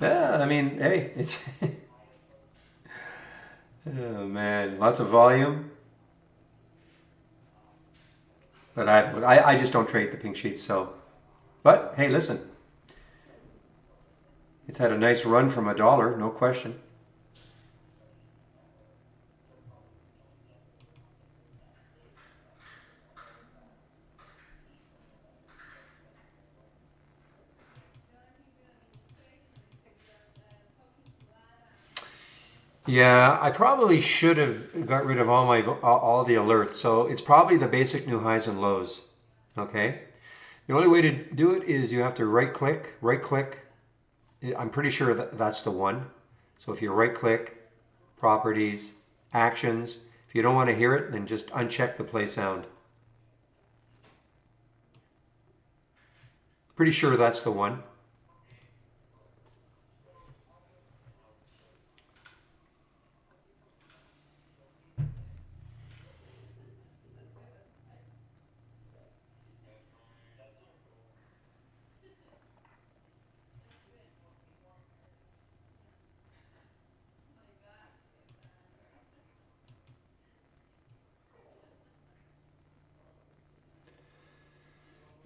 Yeah, I mean, hey, it's oh man, lots of volume. But I just don't trade the pink sheets, so. But hey, listen. It's had a nice run from $1, no question. Yeah, I probably should have got rid of all the alerts. So it's probably the basic new highs and lows. Okay. The only way to do it is you have to right click. I'm pretty sure that that's the one. So if you right click, properties, actions, if you don't want to hear it, then just uncheck the play sound. Pretty sure that's the one.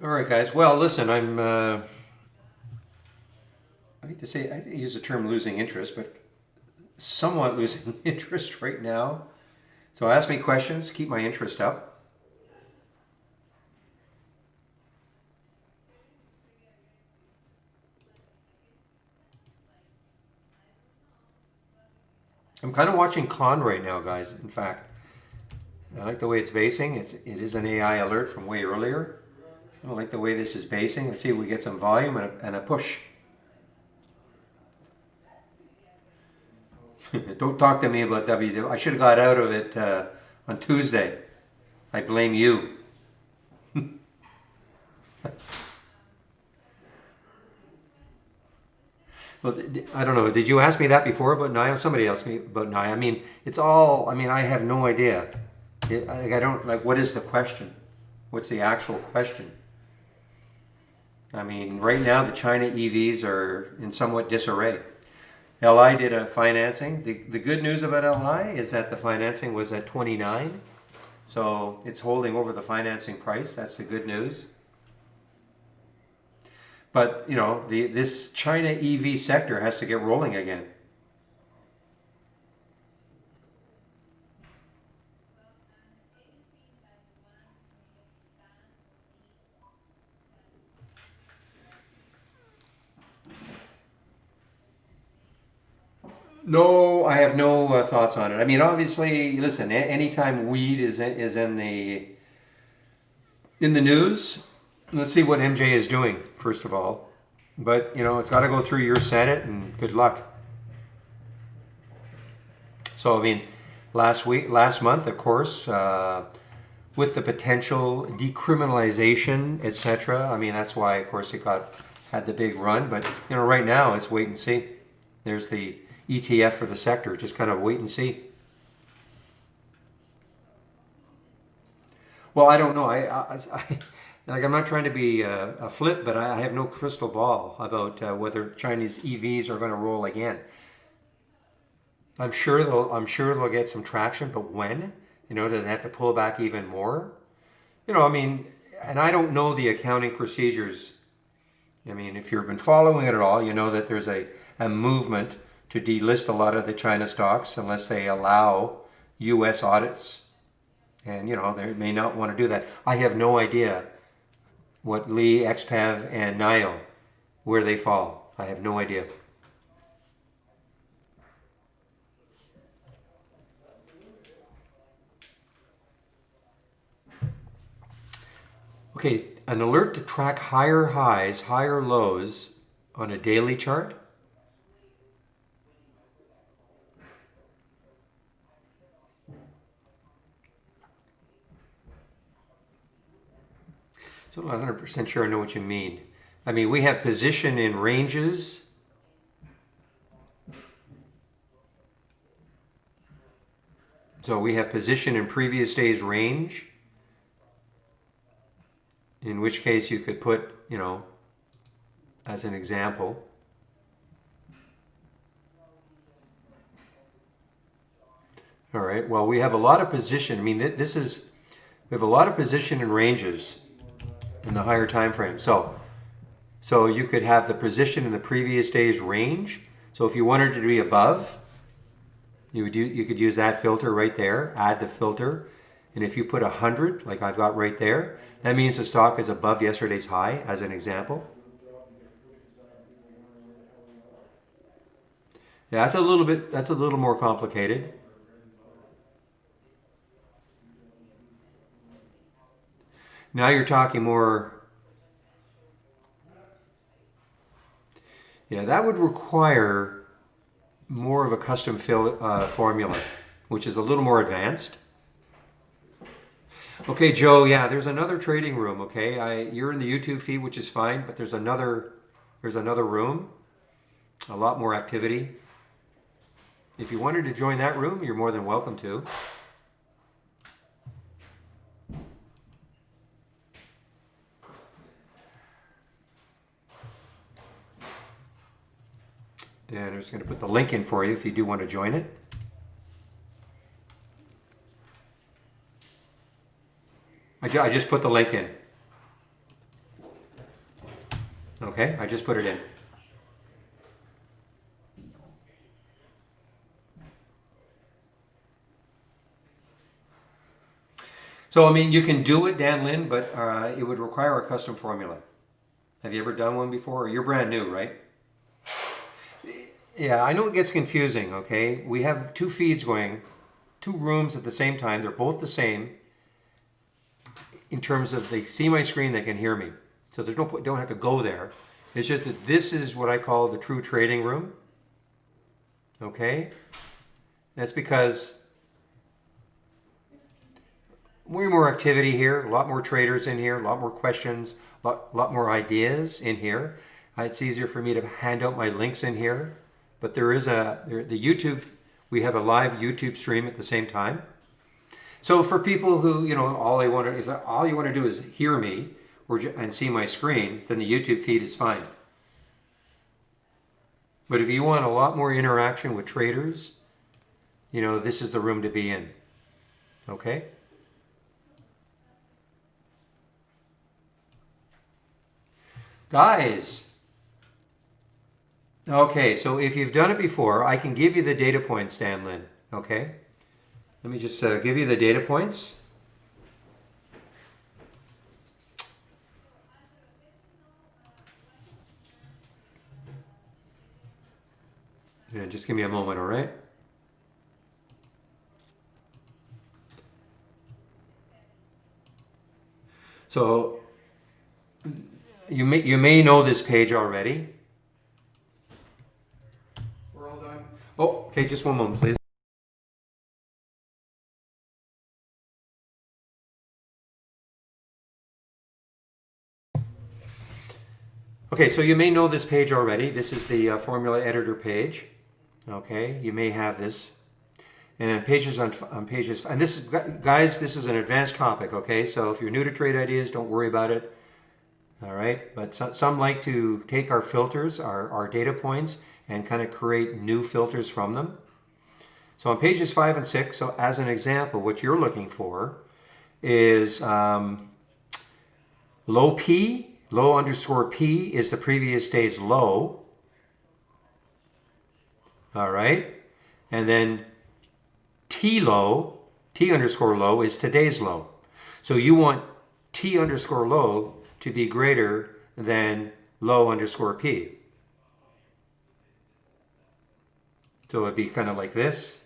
All right, guys. Well, listen, I hate to say, I hate to use the term losing interest, but somewhat losing interest right now. So ask me questions, keep my interest up. I'm kind of watching Con right now, guys. In fact, I like the way it's basing. It is an AI alert from way earlier. I don't like the way this is basing. Let's see if we get some volume and a push. Don't talk to me about WW. I should have got out of it on Tuesday. I blame you. Well, I don't know. Did you ask me that before about Naya? Somebody asked me about Naya. I mean, it's all. I mean, I have no idea. I don't like. What is the question? What's the actual question? I mean, right now the China EVs are in somewhat disarray. LI did a financing. The good news about LI is that the financing was at 29, so it's holding over the financing price. That's the good news. But you know, this China EV sector has to get rolling again. No, I have no thoughts on it. I mean, obviously, listen. Anytime weed is in the news, let's see what MJ is doing first of all. But you know, it's got to go through your Senate, and good luck. So I mean, last month, of course, with the potential decriminalization, etc. I mean, that's why, of course, it got had the big run. But you know, right now it's wait and see. There's the ETF for the sector. Just kind of wait and see. Well, I don't know. Like I'm not trying to be a flip, but I have no crystal ball about whether Chinese EVs are going to roll again. I'm sure they'll get some traction, but when? You know, do they have to pull back even more? You know, I mean, and I don't know the accounting procedures. I mean, if you've been following it at all, you know that there's a movement to delist a lot of the China stocks unless they allow U.S. audits. And, you know, they may not want to do that. I have no idea what Lee, XPAV, and NIO, where they fall. I have no idea. Okay, an alert to track higher highs, higher lows on a daily chart. So I'm not 100% sure I know what you mean. I mean, we have position in ranges. So we have position in previous day's range, in which case you could put, you know, as an example. All right, well, we have a lot of position. I mean, we have a lot of position in ranges in the higher time frame. So you could have the position in the previous day's range. So if you wanted to be above, you could use that filter right there, add the filter. And if you put 100, like I've got right there, that means the stock is above yesterday's high, as an example. Yeah, that's a little more complicated. Now you're talking more, yeah, that would require more of a custom formula, which is a little more advanced. Okay, Joe, yeah, there's another trading room, okay? You're in the YouTube feed, which is fine, but there's another room, a lot more activity. If you wanted to join that room, you're more than welcome to. And I'm just going to put the link in for you if you do want to join it. I just put the link in. Okay, I just put it in. So, I mean, you can do it, Dan Lin, but it would require a custom formula. Have you ever done one before? You're brand new, right? Yeah, I know it gets confusing, okay? We have two feeds going, two rooms at the same time. They're both the same in terms of they see my screen, they can hear me. So there's no point, don't have to go there. It's just that this is what I call the true trading room. Okay? That's because way more activity here, a lot more traders in here, a lot more questions, a lot more ideas in here. It's easier for me to hand out my links in here. But the YouTube, we have a live YouTube stream at the same time. So for people who, you know, if all you want to do is hear me and see my screen, then the YouTube feed is fine. But if you want a lot more interaction with traders, you know, this is the room to be in. Okay? Guys. Okay, so if you've done it before, I can give you the data points, Dan Lin. Okay? Let me just give you the data points. Yeah, just give me a moment, all right? So you may know this page already. We're all done. Oh, okay, just one moment, please. Okay, so you may know this page already. This is the formula editor page. Okay, you may have this. And on pages, and this is, guys, this is an advanced topic, okay? So if you're new to trade ideas, don't worry about it. All right, but some like to take our filters, our data points, and kind of create new filters from them. So on pages 5 and 6, so as an example, what you're looking for is low P, low underscore P is the previous day's low. All right, and then T low, T underscore low is today's low. So you want T underscore low to be greater than low underscore P. So it'd be kind of like this.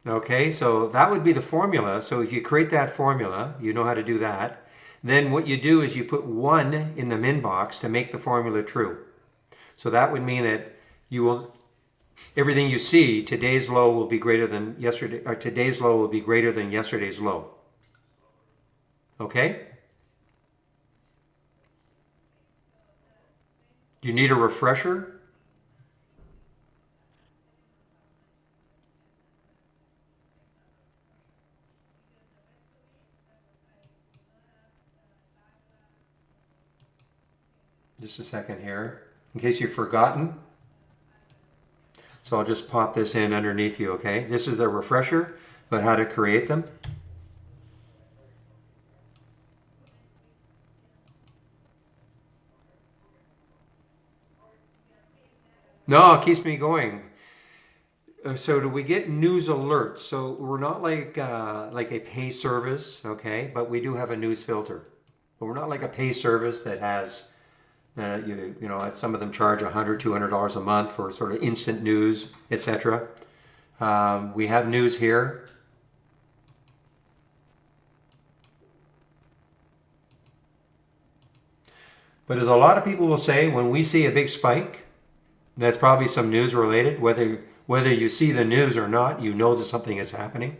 Okay, so that would be the formula. So if you create that formula, you know how to do that. Then what you do is you put 1 in the min box to make the formula true. So that would mean that you will, everything you see, today's low will be greater than yesterday, or today's low will be greater than yesterday's low. Okay? Do you need a refresher? Just a second here, in case you've forgotten. So I'll just pop this in underneath you, okay? This is the refresher, but how to create them. No, it keeps me going. So do we get news alerts? So we're not like a pay service, okay? But we do have a news filter. But we're not like a pay service that has some of them charge $100, $200 a month for sort of instant news, etc. We have news here. But as a lot of people will say, when we see a big spike, that's probably some news related. Whether you see the news or not, you know that something is happening.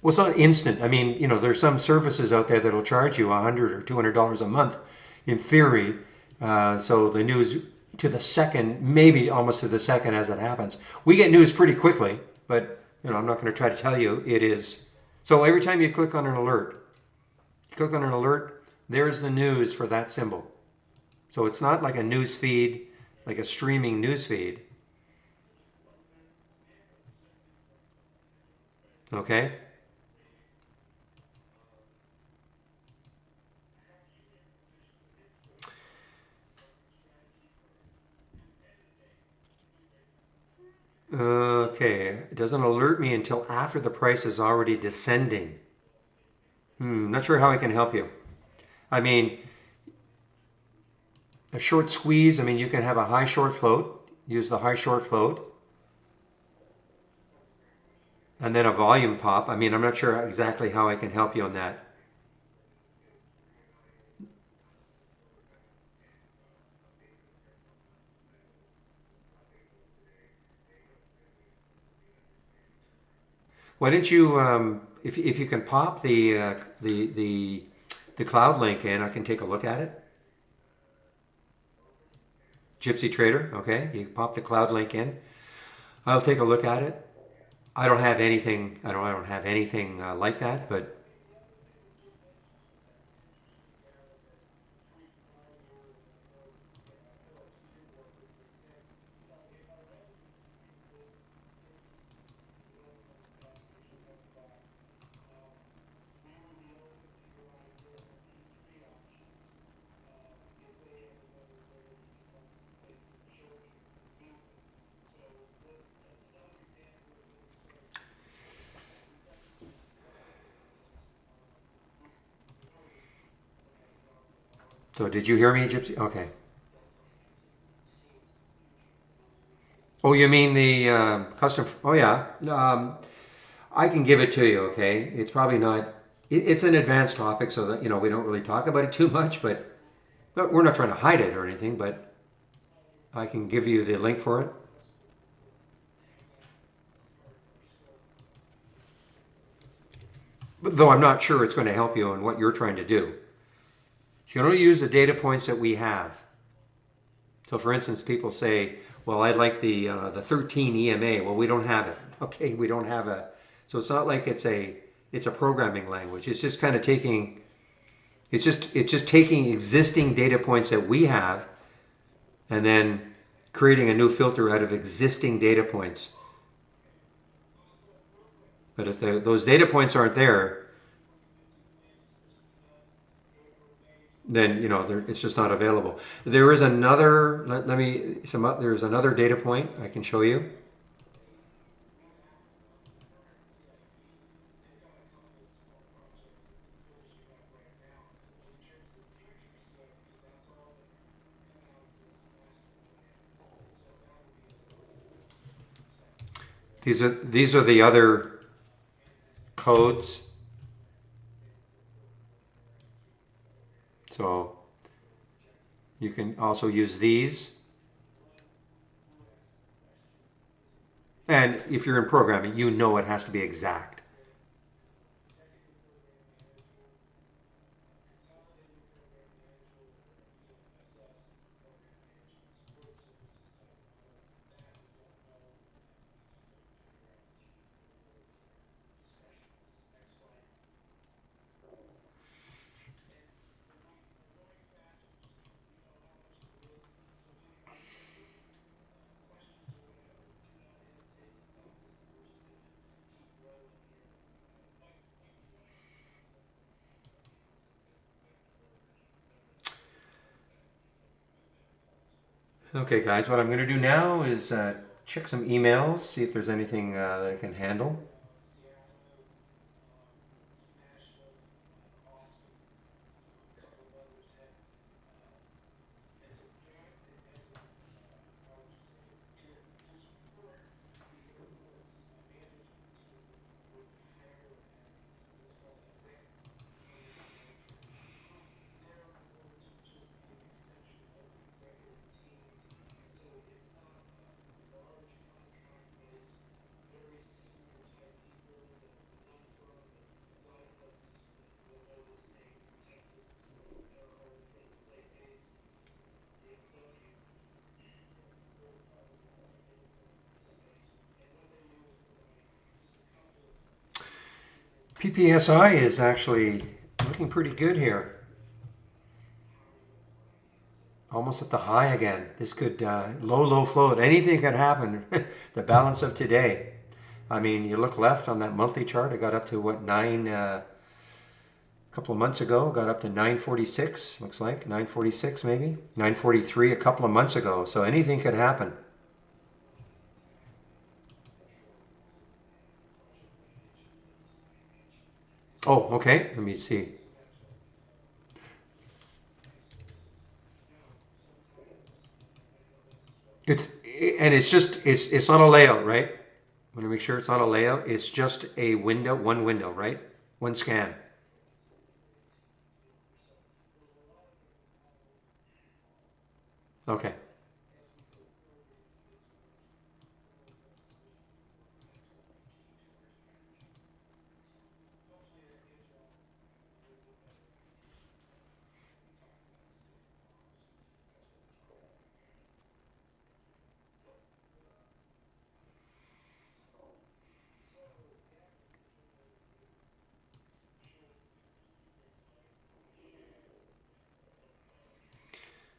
Well, it's not instant. I mean, there's some services out there that'll charge you $100 or $200 a month, in theory. So the news to the second, maybe almost to the second as it happens. We get news pretty quickly, but I'm not going to try to tell you it is. So every time you click on an alert, there's the news for that symbol. So it's not like a news feed, like a streaming news feed. Okay? Okay, it doesn't alert me until after the price is already descending. Not sure how I can help you. I mean, a short squeeze, I mean, you can have a high short float, use the high short float, and then a volume pop. I mean, I'm not sure exactly how I can help you on that. Why don't you, if you can pop the cloud link in, I can take a look at it. Gypsy Trader, okay? You pop the cloud link in. I'll take a look at it. I don't have anything. I don't have anything like that. But so did you hear me, Gypsy? Okay. Oh, you mean the custom? Oh, yeah. I can give it to you. Okay. It's probably not. It's an advanced topic, so that we don't really talk about it too much. But we're not trying to hide it or anything. But I can give you the link for it. But though I'm not sure it's going to help you in what you're trying to do. You can only use the data points that we have. So, for instance, people say, "Well, I'd like the 13 EMA." Well, we don't have it. Okay, we don't have a. So it's not like it's a programming language. It's just kind of taking. It's just taking existing data points that we have, and then creating a new filter out of existing data points. But if those data points aren't there, then it's just not available. There is another. Let me. There's another data point I can show you. These are the other codes. So you can also use these. And if you're in programming, you know it has to be exact. Okay, guys, what I'm going to do now is check some emails, see if there's anything that I can handle. PPSI is actually looking pretty good here. Almost at the high again. This could low float. Anything could happen. The balance of today. I mean, you look left on that monthly chart. It got up to what a couple of months ago. Got up to 946. Looks like 946 maybe 943 a couple of months ago. So anything could happen. Oh, okay. Let me see. It's and it's just it's not a layout, right? I want to make sure it's not a layout. It's just a window, one window, right? One scan. Okay.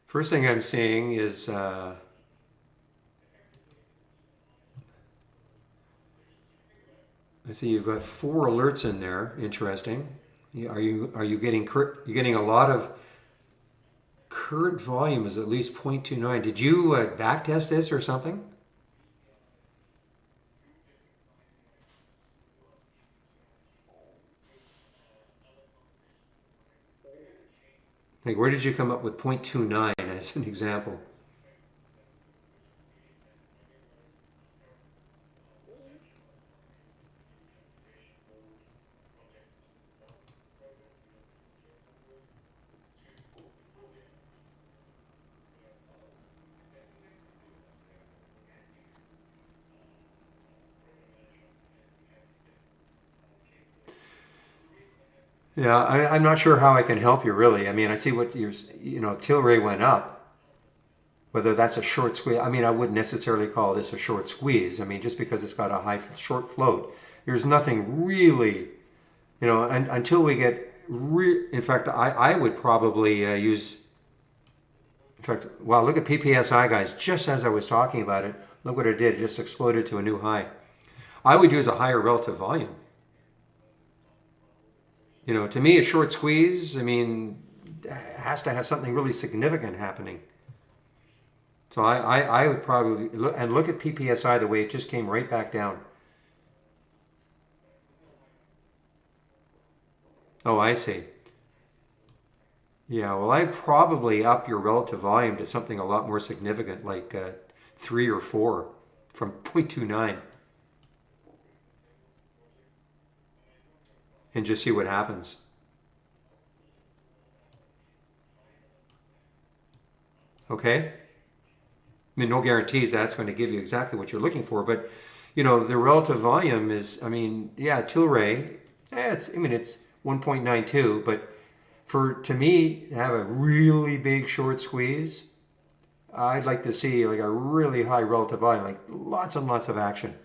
First thing I'm seeing is I see you've got four alerts in there. Interesting. Are you getting you getting a lot of current volume is at least 0.29. Did you back test this or something? Like where did you come up with 0.29 as an example? Yeah, I'm not sure how I can help you really. I mean, I see what Tilray went up. Whether that's a short squeeze, I mean, I wouldn't necessarily call this a short squeeze. I mean, just because it's got a short float, there's nothing really, until we get, in fact, I would probably use, in fact, wow, look at PPSI guys, just as I was talking about it, look what it did, it just exploded to a new high. I would use a higher relative volume. To me, a short squeeze, I mean, has to have something really significant happening. So I would probably look at PPSI the way it just came right back down. Oh, I see. Yeah, well, I'd probably up your relative volume to something a lot more significant, like 3 or 4 from 0.29 and just see what happens. Okay? I mean, no guarantees that's going to give you exactly what you're looking for, but the relative volume is, I mean, yeah, Tilray, it's 1.92, but for to me to have a really big short squeeze, I'd like to see like a really high relative volume, like lots and lots of action.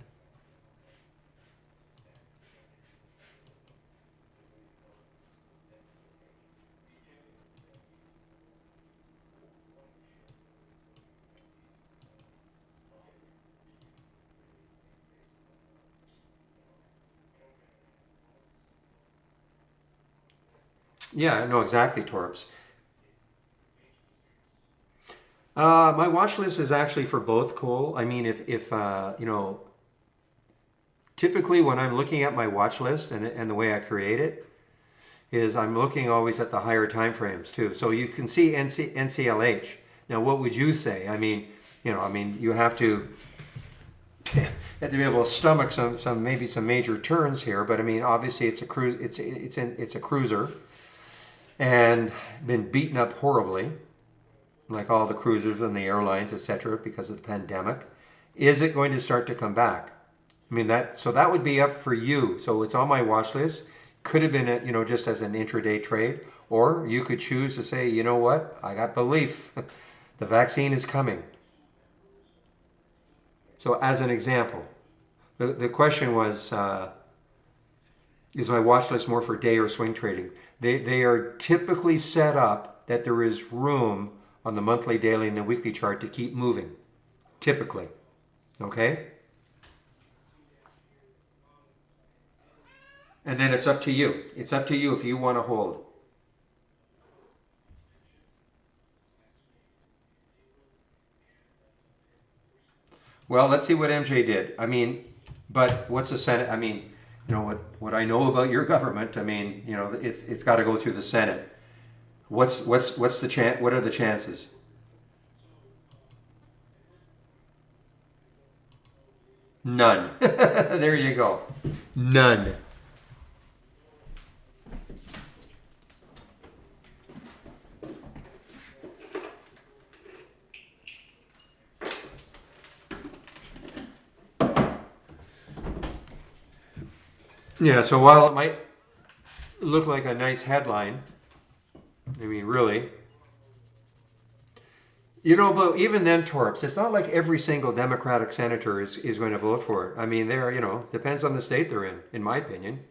Yeah, no, exactly, Torps. My watch list is actually for both, Cole. I mean, if you know, typically when I'm looking at my watch list and the way I create it is I'm looking always at the higher time frames too. So you can see NCLH. Now, what would you say? I mean, you have to you have to be able to stomach some maybe some major turns here. But I mean, obviously it's a cruise. It's a cruiser and been beaten up horribly, like all the cruisers and the airlines, etc., because of the pandemic. Is it going to start to come back? I mean that would be up for you. So it's on my watch list. Could have been just as an intraday trade, or you could choose to say, you know what, I got belief, the vaccine is coming. So as an example, the question was, is my watch list more for day or swing trading? They are typically set up that there is room on the monthly, daily, and the weekly chart to keep moving. Typically, okay. And then it's up to you. It's up to you if you want to hold. Well, let's see what MJ did. I mean, but what's the Senate? I mean, what I know about your government. I mean, it's got to go through the Senate. What's the chance? What are the chances? None. There you go. None. Yeah, so while it might look like a nice headline, I mean, really, but even then, Torps, it's not like every single Democratic senator is going to vote for it. I mean, depends on the state they're in my opinion.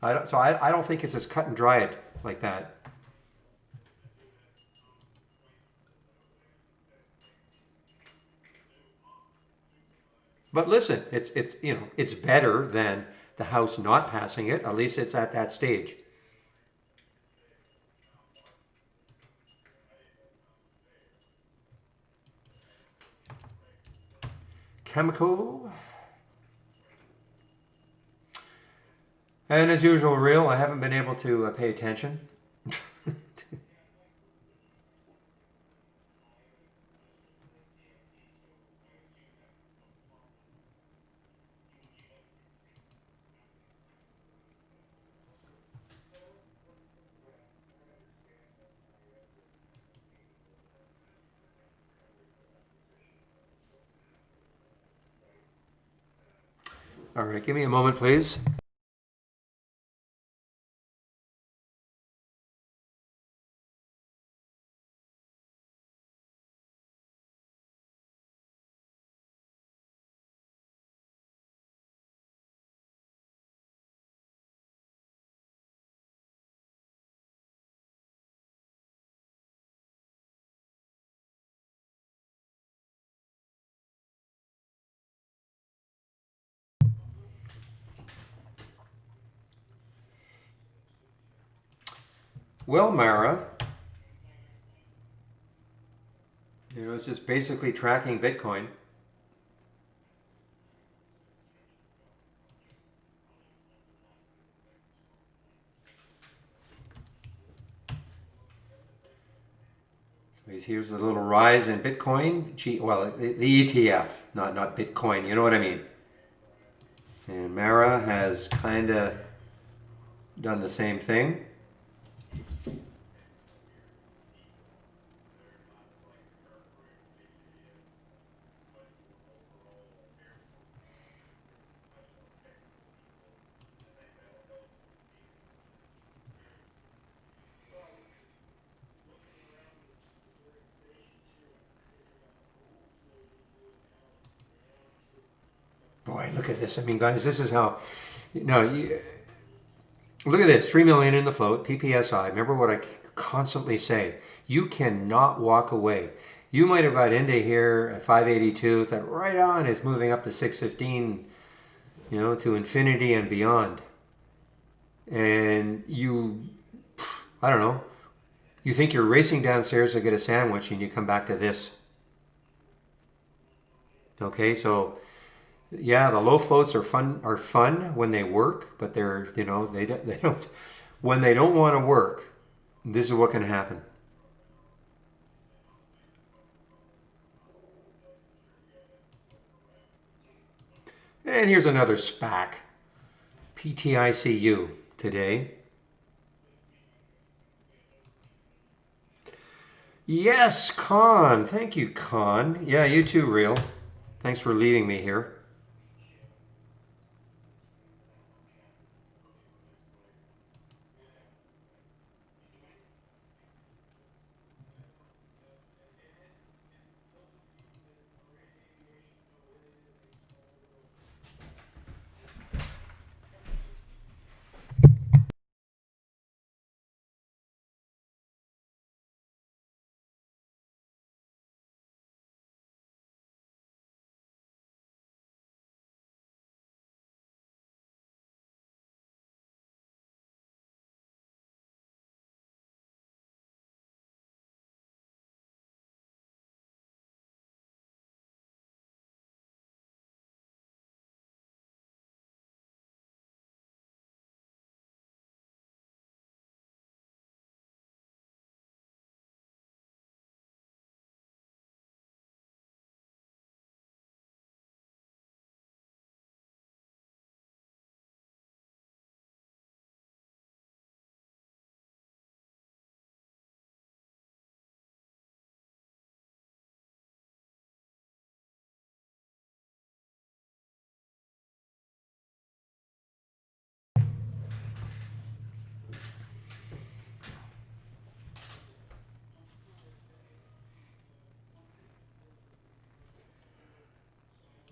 I don't think it's as cut and dried like that. But listen, it's better than the House not passing it. At least it's at that stage. Chemical. And as usual, real, I haven't been able to pay attention. All right, give me a moment, please. Well, Mara, it's just basically tracking Bitcoin. So here's the little rise in Bitcoin. The ETF, not Bitcoin. You know what I mean? And Mara has kind of done the same thing. Boy, look at this. I mean, guys, this is how. Look at this, 3 million in the float, PPSI. Remember what I constantly say. You cannot walk away. You might have got into here at 582, that right on is moving up to 615, to infinity and beyond. And I don't know, You think you're racing downstairs to get a sandwich and you come back to this. Okay, so yeah, the low floats are fun when they work, but they're they don't when they don't want to work. This is what can happen. And here's another SPAC, PTICU today. Yes, Con. Thank you, Con. Yeah, you too, Real. Thanks for leading me here.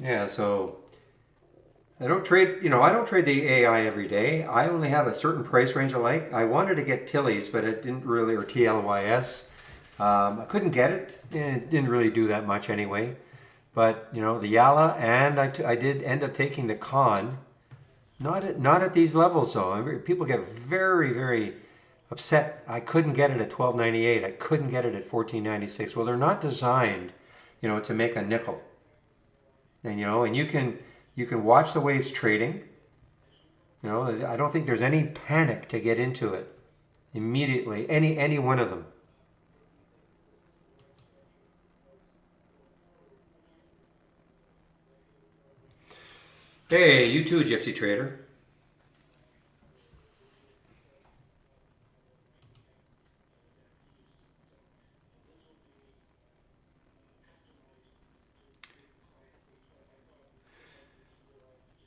Yeah, so I don't trade the AI every day. I only have a certain price range I like. I wanted to get Tilly's, but it didn't really, or TLYS. I couldn't get it, and it didn't really do that much anyway. But the Yala, and I did end up taking the Con. Not at these levels though. People get very very upset. I couldn't get it at 12.98. I couldn't get it at 14.96. Well, they're not designed, to make a nickel. And you can watch the way it's trading. I don't think there's any panic to get into it immediately. Any one of them. Hey, you too, Gypsy Trader.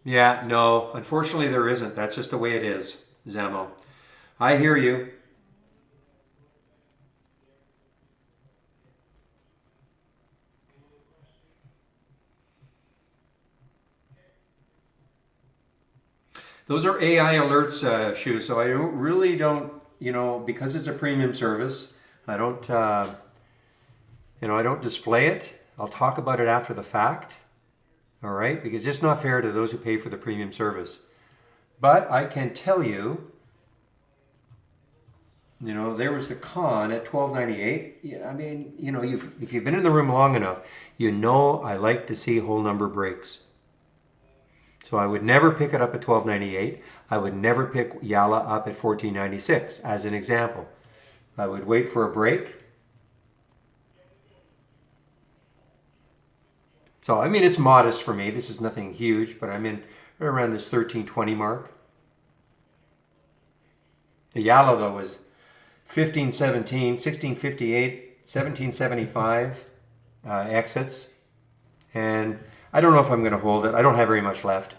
Yeah, no, unfortunately there isn't. That's just the way it is, Zamo. I hear you. Those are AI alerts, shoes. So I don't, because it's a premium service. I don't, I don't display it. I'll talk about it after the fact. All right, because it's just not fair to those who pay for the premium service. But I can tell you, there was the Con at 12.98. Yeah, I mean, if you've been in the room long enough, I like to see whole number breaks. So I would never pick it up at 12.98. I would never pick Yala up at 14.96 as an example. I would wait for a break. So I mean, it's modest for me. This is nothing huge, but I'm in around this 13.20 mark. The Yala though was 15.17, 16.58, 17.75 exits, and I don't know if I'm going to hold it. I don't have very much left.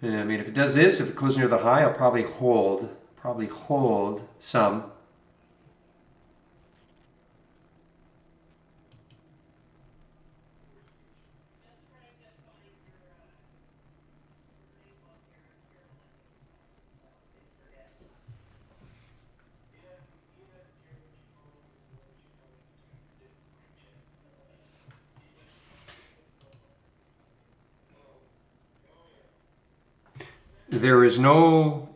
Yeah, I mean, if it does this, if it closes near the high, I'll probably hold some. There is no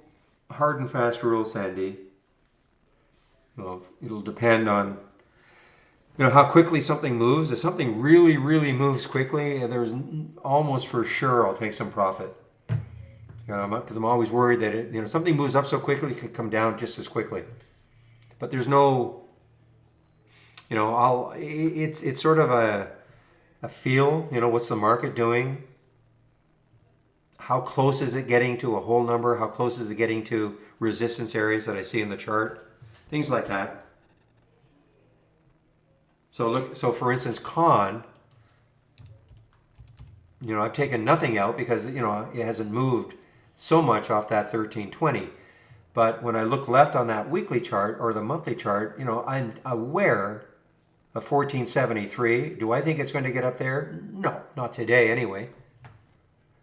hard and fast rule, Sandy. Well, it'll depend on how quickly something moves. If something really, really moves quickly, there's almost for sure I'll take some profit. Because I'm always worried that something moves up so quickly, it could come down just as quickly. But there's no, it's sort of a feel. What's the market doing? How close is it getting to a whole number? How close is it getting to resistance areas that I see in the chart? Things like that. So for instance, con, I've taken nothing out because, it hasn't moved so much off that 1320. But when I look left on that weekly chart or the monthly chart, I'm aware of 1473. Do I think it's going to get up there? No, not today anyway.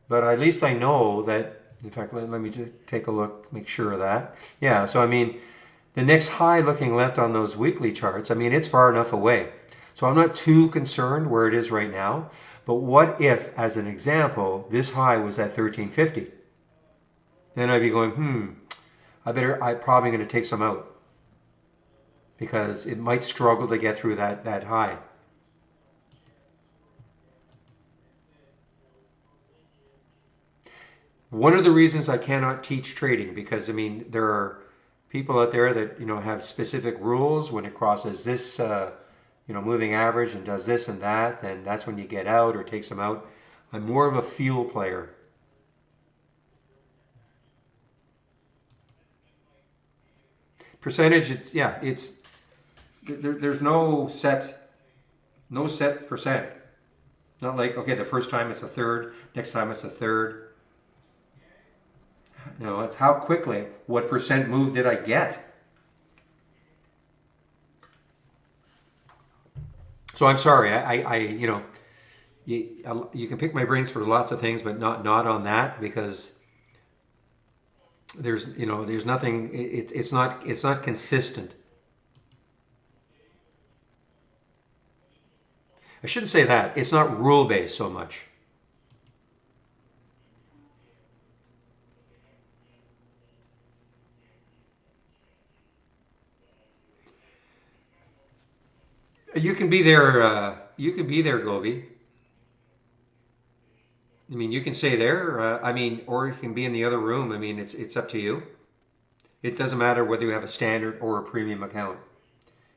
But at least I know that, in fact, let me just take a look, make sure of that. Yeah, so the next high looking left on those weekly charts, it's far enough away. So I'm not too concerned where it is right now. But what if, as an example, this high was at 1350? Then I'd be going, I'm probably going to take some out. Because it might struggle to get through that high. One of the reasons I cannot teach trading, because there are people out there that have specific rules. When it crosses this moving average and does this and that, then that's when you get out or take some out. I'm more of a feel player. Percentage, there's no set percent. Not like, okay, the first time it's a third, next time it's a third. It's how quickly, what percent move did I get? So I'm sorry, you can pick my brains for lots of things, but not on that, because there's nothing. It's not consistent. I shouldn't say that. It's not rule based so much. You can be there. You can be there, Gobi. You can stay there. Or you can be in the other room. It's up to you. It doesn't matter whether you have a standard or a premium account.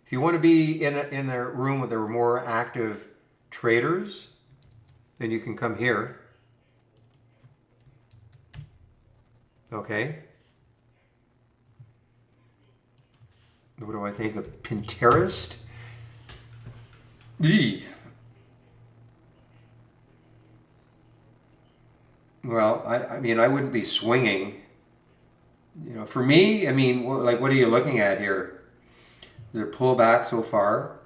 If you want to be in a room where there are more active traders, then you can come here. Okay. What do I think of Pinterest? Well, I wouldn't be swinging. For me, what are you looking at here? They're pullback so far.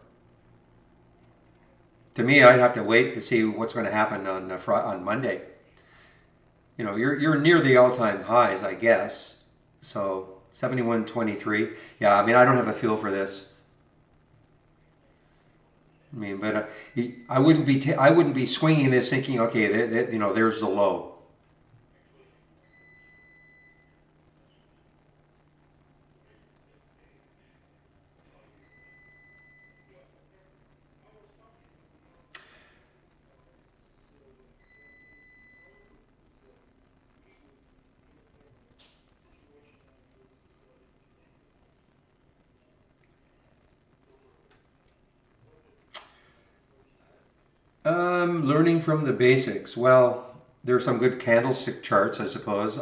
To me, I'd have to wait to see what's going to happen on Monday. You're near the all-time highs, I guess. So 71.23. Yeah, I don't have a feel for this. But I wouldn't be swinging this thinking, okay, there's the low. Learning from the basics. Well, there are some good candlestick charts, I suppose.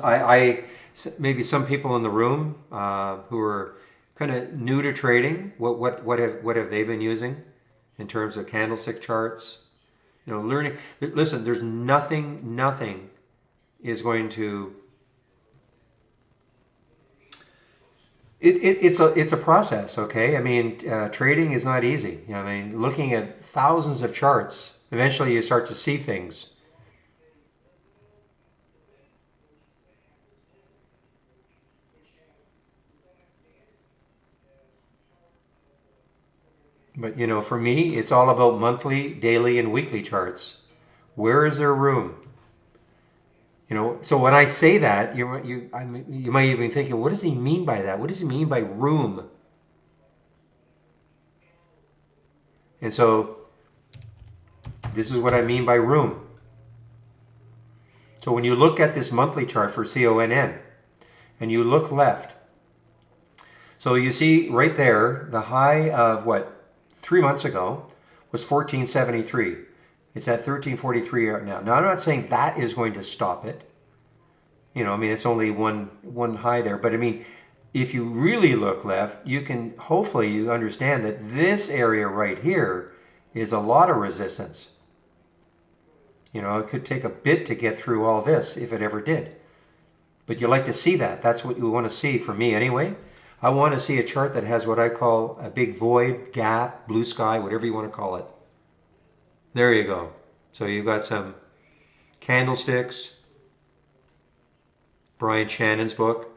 Maybe some people in the room who are kind of new to trading. What have they been using in terms of candlestick charts? Learning. Listen, there's nothing is going to. It's a process, okay? Trading is not easy. Looking at thousands of charts, eventually you start to see things. But for me, it's all about monthly, daily, and weekly charts. Where is there room? You know, so when I say that, you might even be thinking, what does he mean by that? What does he mean by room? And so this is what I mean by room. So when you look at this monthly chart for CONN and you look left, so you see right there, the high of what, 3 months ago was 1473. It's at 1343 right now. Now I'm not saying that is going to stop it. You know, I mean, it's only one high there. But I mean, if you really look left, you can, hopefully you understand that this area right here is a lot of resistance. You know, it could take a bit to get through all this if it ever did. But you like to see that. That's what you want to see, for me anyway. I want to see a chart that has what I call a big void, gap, blue sky, whatever you want to call it. There you go. So you've got some candlesticks, Brian Shannon's book.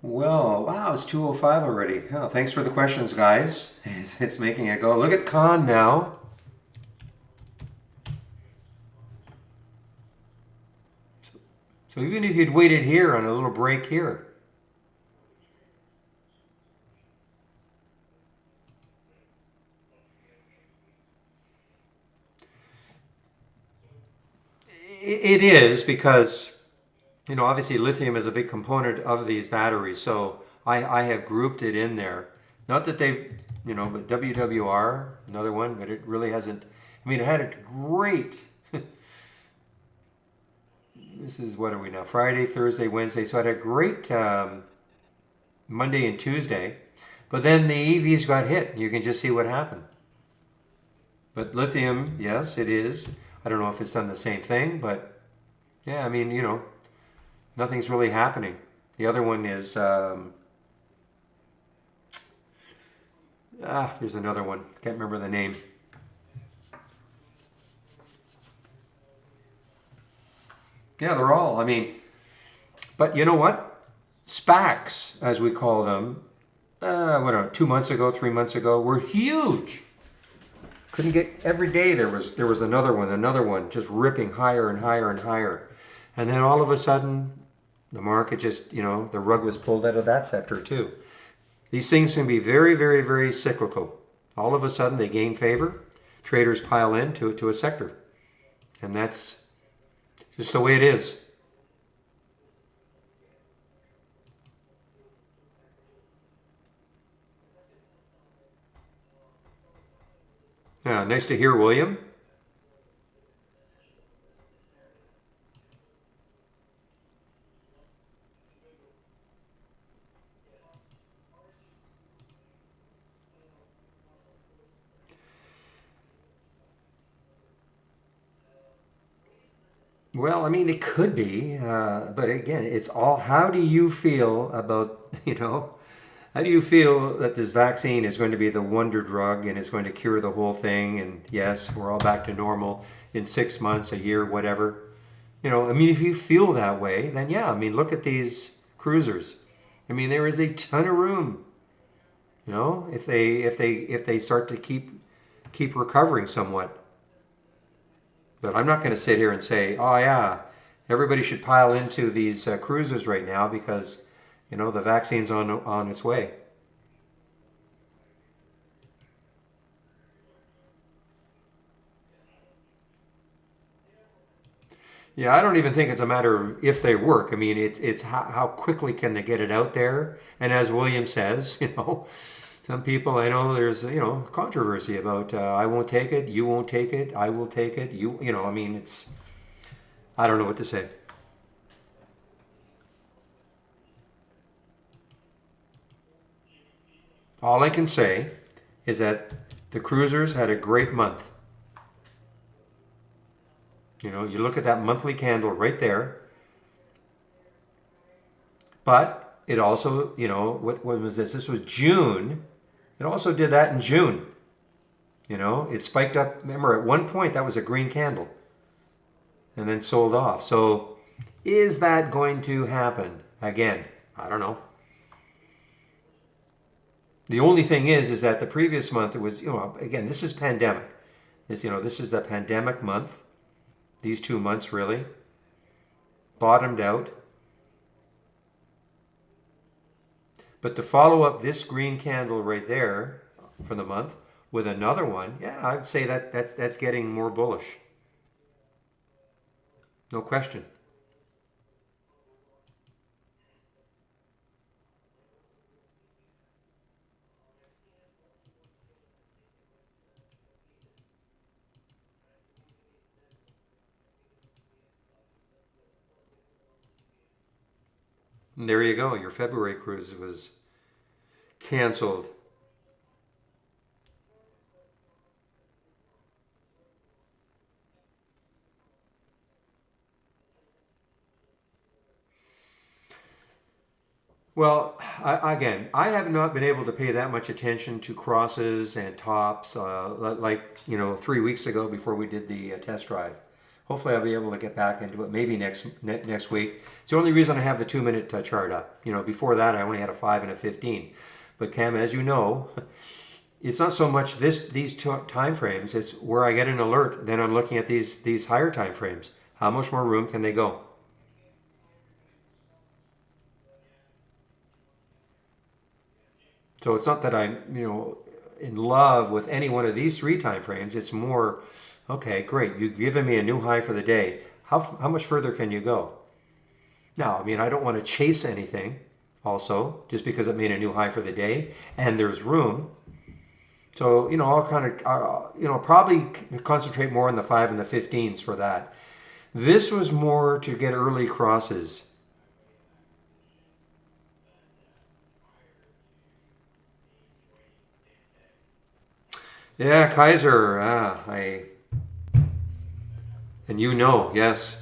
Well, wow, it's 2:05 already. Oh, thanks for the questions, guys. It's making it go. Look at Con now. So even if you'd waited here on a little break here, it is because, you know, obviously lithium is a big component of these batteries. So I have grouped it in there. Not that they've, you know, but WWR, another one, but it really hasn't. I mean, it had a great. This is, what are we now? Friday, Thursday, Wednesday. So I had a great Monday and Tuesday. But then the EVs got hit. You can just see what happened. But lithium, yes, it is. I don't know if it's done the same thing, but yeah, I mean, you know, nothing's really happening. The other one is, there's another one. Can't remember the name. Yeah, they're all, I mean, but you know what? SPACs, as we call them, what, 2 months ago, 3 months ago, were huge. Couldn't get, every day there was another one, just ripping higher and higher and higher. And then all of a sudden, the market just, you know, the rug was pulled out of that sector too. These things can be very, very, very cyclical. All of a sudden they gain favor, traders pile into a sector. And that's just the way it is. Yeah, nice to hear, William. Well, I mean, it could be, but again, it's all, how do you feel about, you know, how do you feel that this vaccine is going to be the wonder drug and it's going to cure the whole thing? And yes, we're all back to normal in 6 months, a year, whatever. You know, I mean, if you feel that way, then yeah, I mean, look at these cruisers. I mean, there is a ton of room. You know, if they start to keep recovering somewhat. But I'm not going to sit here and say, oh yeah, everybody should pile into these cruisers right now because, you know, the vaccine's on its way. Yeah, I don't even think it's a matter of if they work. I mean, it's how quickly can they get it out there. And as William says, you know, Some people I know there's controversy about I won't take it, you won't take it, I will take it. I mean it's I don't know what to say. All I can say is that the cruisers had a great month. You look at that monthly candle right there, but it also, what was this? This was June. It also did that in June. It spiked up. Remember, at one point that was a green candle and then sold off. So is that going to happen again? I don't know. The only thing is that the previous month it was, again, this is pandemic. This is a pandemic month. These 2 months really bottomed out. But to follow up this green candle right there for the month with another one, yeah, I would say that's getting more bullish. No question. And there you go. Your February cruise was canceled. Well, again, I have not been able to pay that much attention to crosses and tops like 3 weeks ago before we did the test drive. Hopefully, I'll be able to get back into it maybe next week. It's the only reason I have the 2-minute chart up. Before that, I only had a 5 and a 15. But Cam, as you know, it's not so much these two time frames. It's where I get an alert. Then I'm looking at these higher time frames. How much more room can they go? So it's not that I'm, in love with any one of these 3 time frames. It's more, okay, great. You've given me a new high for the day. How much further can you go? Now, I don't want to chase anything also, just because it made a new high for the day and there's room. So, I'll kind of, probably concentrate more on the 5 and the 15s for that. This was more to get early crosses. Yeah, Kaiser. And yes.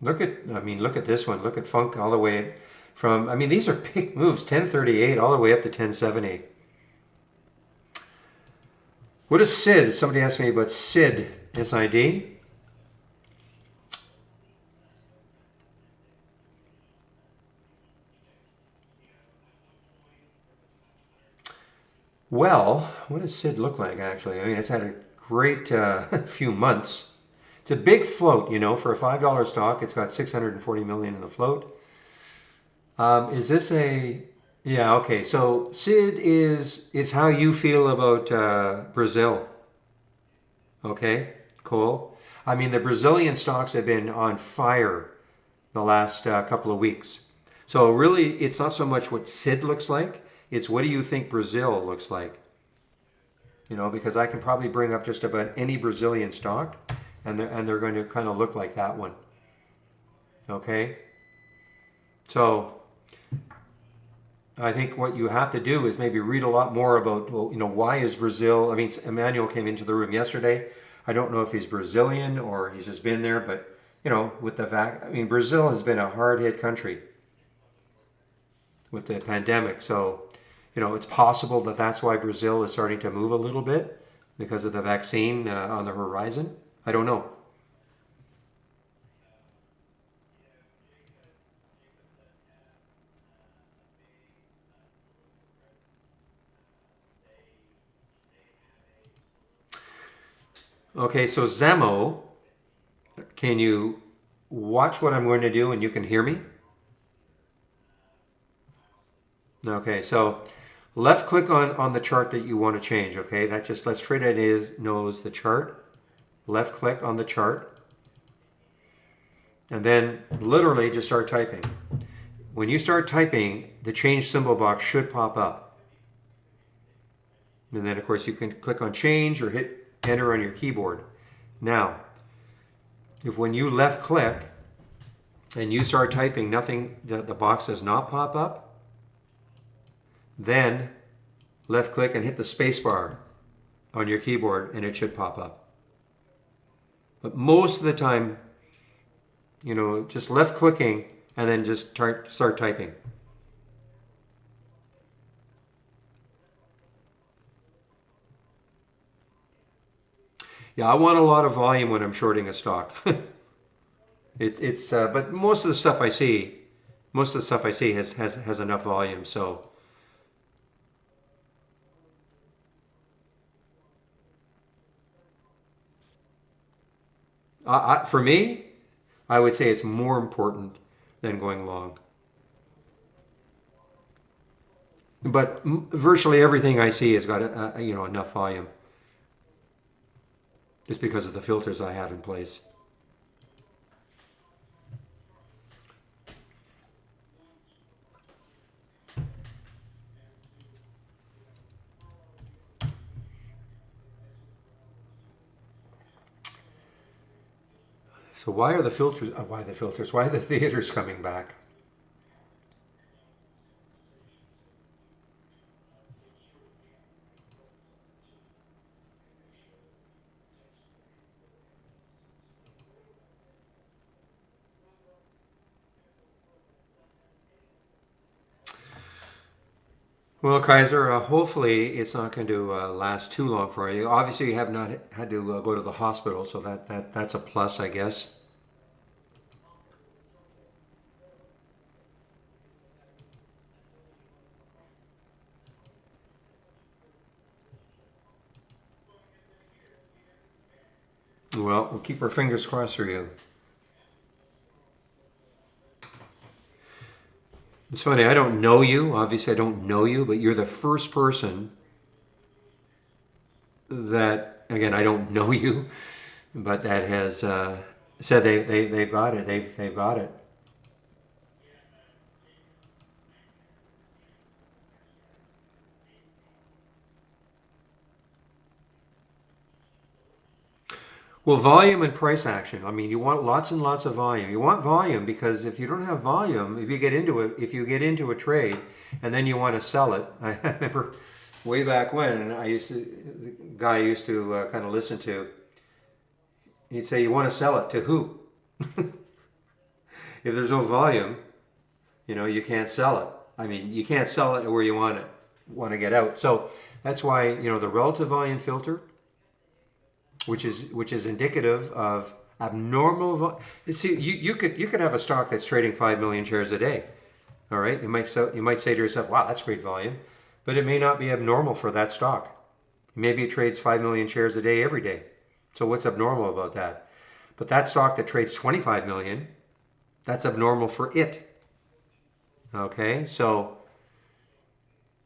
Look at this one. Look at Funk all the way from, these are big moves, 1038 all the way up to 1070. What is SID? Somebody asked me about SID, S-I-D. Well, what does SID look like actually? It's had a great few months. It's a big float, for a $5 stock. It's got 640 million in the float. Is this a? Yeah, okay. So SID is how you feel about Brazil. Okay, cool. The Brazilian stocks have been on fire the last couple of weeks. So really, it's not so much what SID looks like. It's what do you think Brazil looks like? Because I can probably bring up just about any Brazilian stock, and they're going to kind of look like that one. Okay. So I think what you have to do is maybe read a lot more about, why is Brazil? Emmanuel came into the room yesterday. I don't know if he's Brazilian or he's just been there, but with the fact, Brazil has been a hard hit country with the pandemic. So, it's possible that that's why Brazil is starting to move a little bit because of the vaccine on the horizon. I don't know. Okay, so Zamo, can you watch what I'm going to do and you can hear me? Okay, so left click on the chart that you want to change, okay? That just lets Traderz knows the chart. Left click on the chart. and then literally just start typing. When you start typing, the change symbol box should pop up. And then, of course, you can click on change or hit enter on your keyboard. Now, if when you left click and you start typing, nothing, the box does not pop up, then left click and hit the space bar on your keyboard and it should pop up. But most of the time, just left clicking and then just start typing. Yeah, I want a lot of volume when I'm shorting a stock. But most of the stuff I see has enough volume. So for me, I would say it's more important than going long. But virtually everything I see has got enough volume, just because of the filters I have in place. So why are the filters? Why the filters? Why are the theaters coming back? Well, Kaiser, hopefully it's not going to last too long for you. Obviously, you have not had to go to the hospital, so that's a plus, I guess. Well, we'll keep our fingers crossed for you. It's funny, I don't know you. Obviously, I don't know you, but you're the first person that, again, I don't know you, but that has said they've got it. They've got it. Well, volume and price action. I mean, you want lots and lots of volume. You want volume because if you don't have volume, if you get into a trade and then you want to sell it, I remember way back when, the guy I used to kind of listen to, he'd say, "You want to sell it to who?" If there's no volume, you can't sell it. I mean, you can't sell it where you want to get out. So that's why the relative volume filter, which is indicative of abnormal. See, you could have a stock that's trading 5 million shares a day. All right, you might say to yourself, "Wow, that's great volume," but it may not be abnormal for that stock. Maybe it trades 5 million shares a day every day. So what's abnormal about that? But that stock that trades 25 million, that's abnormal for it. Okay, so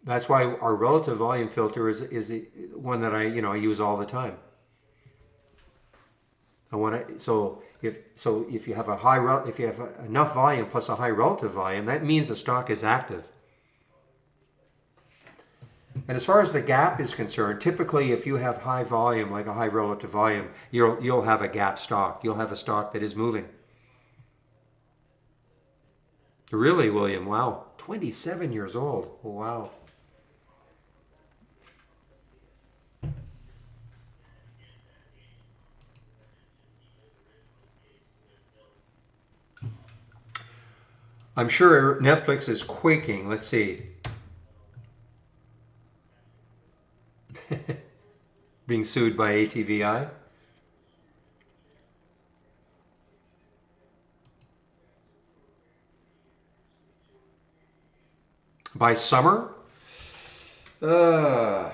that's why our relative volume filter is one that I use all the time. If you have enough volume plus a high relative volume, that means the stock is active. And as far as the gap is concerned, typically if you have high volume, like a high relative volume, you'll have a gap stock. You'll have a stock that is moving. Really, William? Wow, 27 years old. Wow. I'm sure Netflix is quaking. Let's see. Being sued by ATVI. By summer? Yeah,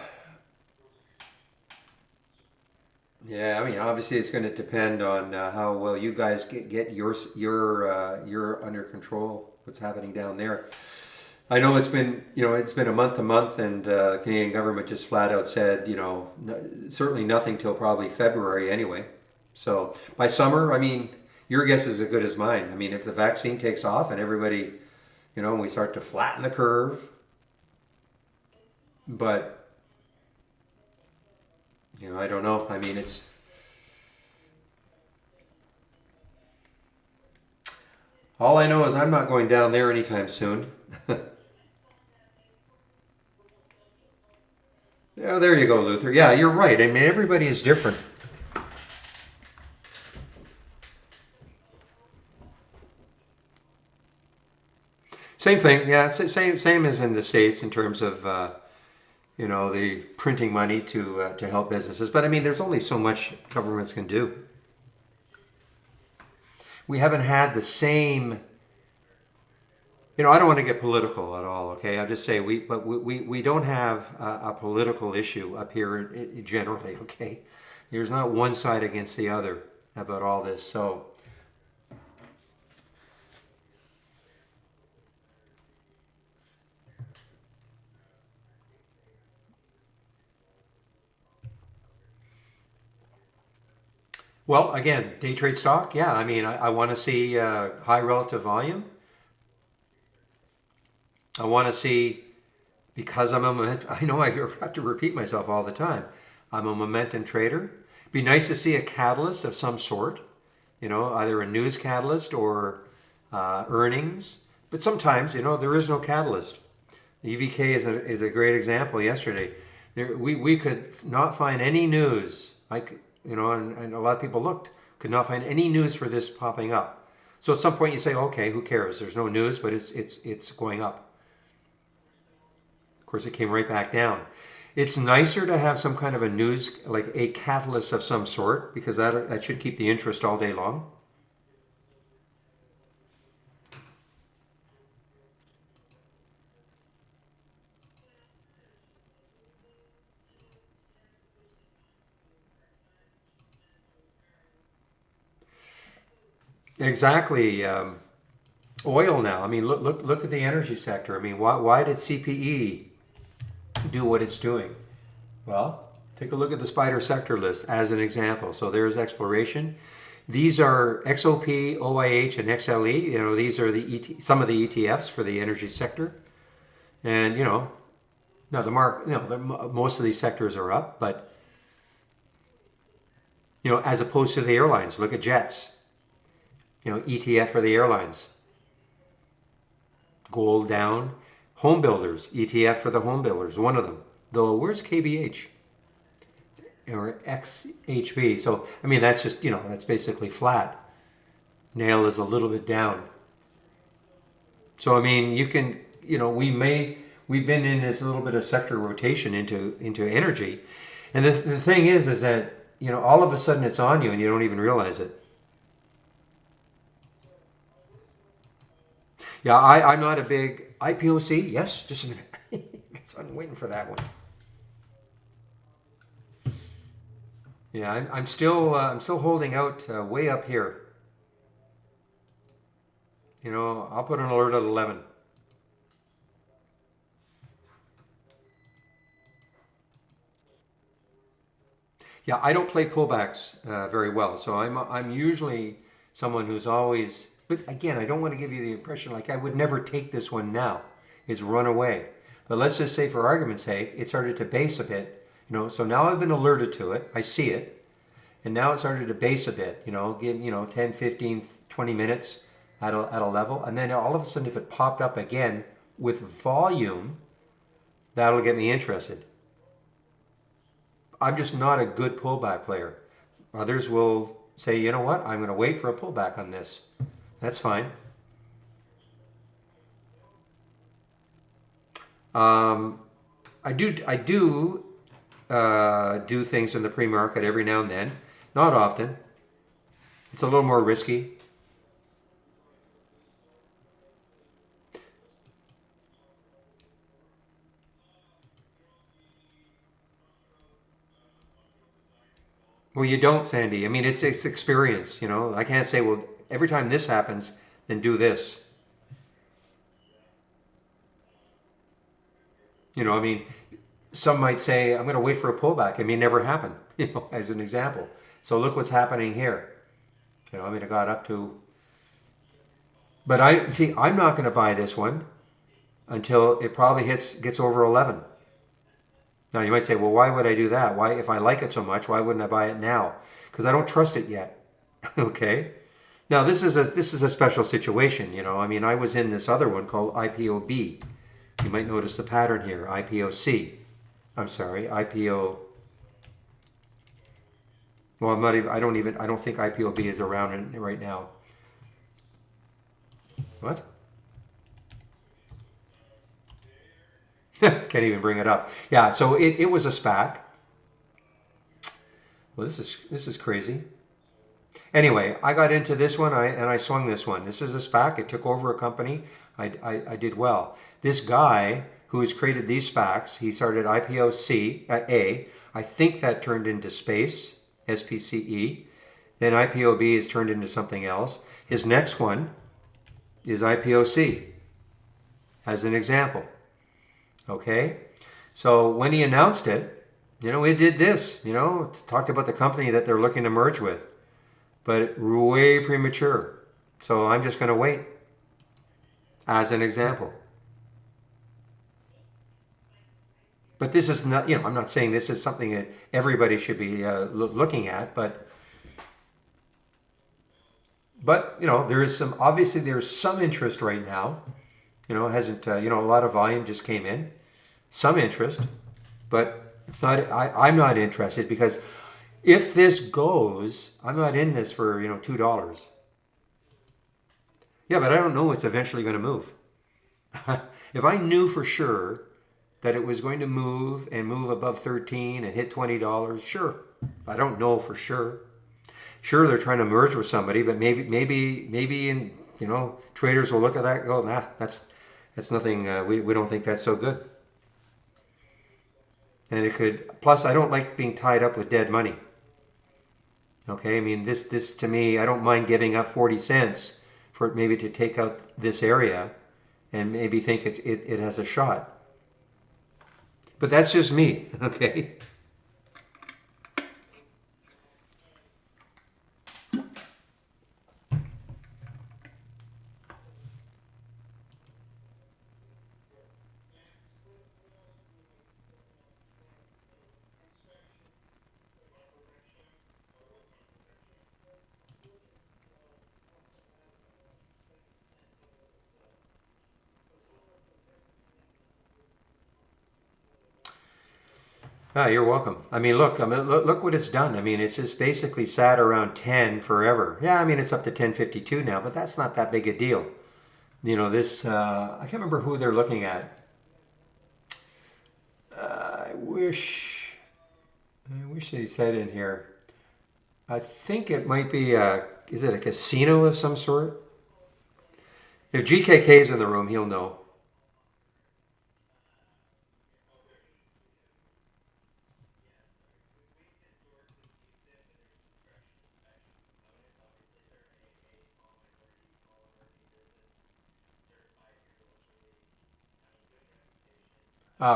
I mean, obviously it's going to depend on how well you guys get your under control. What's happening down there? I know it's been a month to month, and the Canadian government just flat out said certainly nothing till probably February anyway. So by summer, I mean, your guess is as good as mine. I mean, if the vaccine takes off and everybody, we start to flatten the curve, but I don't know. I mean, it's all I know is I'm not going down there anytime soon. Yeah, there you go, Luther. Yeah, you're right. I mean, everybody is different. Same thing, yeah. Same as in the States in terms of the printing money to help businesses. But I mean, there's only so much governments can do. We haven't had the same. I don't want to get political at all. Okay, I'll just say we don't have a political issue up here generally. Okay, there's not one side against the other about all this. So. Well, again, day trade stock, yeah. I mean, I want to see high relative volume. I want to see, because I know I have to repeat myself all the time. I'm a momentum trader. Be nice to see a catalyst of some sort, either a news catalyst or earnings. But sometimes, there is no catalyst. EVK is a great example yesterday. We could not find any news, and a lot of people could not find any news for this popping up. So at some point you say, okay, who cares? There's no news, but it's going up. Of course, it came right back down. It's nicer to have some kind of a news, like a catalyst of some sort, because that should keep the interest all day long. Exactly. Oil now. I mean, look at the energy sector. I mean, why did CPE do what it's doing? Well, take a look at the spider sector list as an example. So there's exploration. These are XOP, OIH, and XLE. These are some of the ETFs for the energy sector. And now most of these sectors are up, but as opposed to the airlines, look at jets. ETF for the airlines. Gold down. Home builders, ETF for the home builders, one of them. Though, where's KBH? Or XHB. So, I mean, that's just, that's basically flat. Nail is a little bit down. So, I mean, you can, we've been in this little bit of sector rotation into energy. And the thing is that, all of a sudden it's on you and you don't even realize it. Yeah, I'm not a big IPOC. Yes, just a minute. So I'm waiting for that one. Yeah, I'm still holding out way up here. I'll put an alert at 11. Yeah, I don't play pullbacks very well, so I'm usually someone who's always. But again, I don't want to give you the impression like I would never take this one now. It's run away. But let's just say for argument's sake, it started to base a bit. So now I've been alerted to it. I see it. And now it started to base a bit. Give 10, 15, 20 minutes at a level. And then all of a sudden, if it popped up again with volume, that'll get me interested. I'm just not a good pullback player. Others will say, you know what, I'm going to wait for a pullback on this. That's fine. I do do things in the pre-market every now and then. Not often. It's a little more risky. Well, you don't, Sandy. I mean, it's experience. I can't say, well, every time this happens, then do this. I mean, some might say, I'm going to wait for a pullback. It may never happen, as an example. So look what's happening here. You know, I mean, it got up to, but I see, I'm not going to buy this one until it probably gets over 11. Now you might say, well, why would I do that? Why, if I like it so much, why wouldn't I buy it now? Because I don't trust it yet. Okay. Now this is a special situation. You know, I mean, I was in this other one called IPOB. You might notice the pattern here. IPOC. I'm sorry, IPO. Well, I'm not even. I don't think IPOB is around right now. What? Can't even bring it up. Yeah. So it was a SPAC. Well, this is crazy. Anyway, I got into this one and I swung this one. This is a SPAC. It took over a company. I did well. This guy who has created these SPACs, he started IPOC at A. I think that turned into Space, SPCE. Then IPOB is turned into something else. His next one is IPOC, as an example. Okay? So when he announced it, you know, it did this, you know, talked about the company that they're looking to merge with. But way premature. So I'm just going to wait, as an example. But this is not, you know, I'm not saying this is something that everybody should be looking at, but you know, there is some, obviously there's some interest right now. You know, it hasn't, you know, a lot of volume just came in, some interest, but it's not, I'm not interested because if this goes, I'm not in this for, you know, $2. Yeah, but I don't know it's eventually going to move. If I knew for sure that it was going to move and move above 13 and hit $20, sure. I don't know for sure. Sure, they're trying to merge with somebody, but maybe in, you know, traders will look at that and go, nah, that's nothing, we don't think that's so good. And it could, plus I don't like being tied up with dead money. Okay, I mean, this to me, I don't mind giving up 40 cents for it maybe to take out this area and maybe think it has a shot. But that's just me, okay? Ah, you're welcome. I mean, look what it's done. I mean, it's just basically sat around 10 forever. Yeah, I mean, it's up to 10.52 now, but that's not that big a deal. You know, this, I can't remember who they're looking at. I wish they said in here. I think it might be, is it a casino of some sort? If GKK is in the room, he'll know.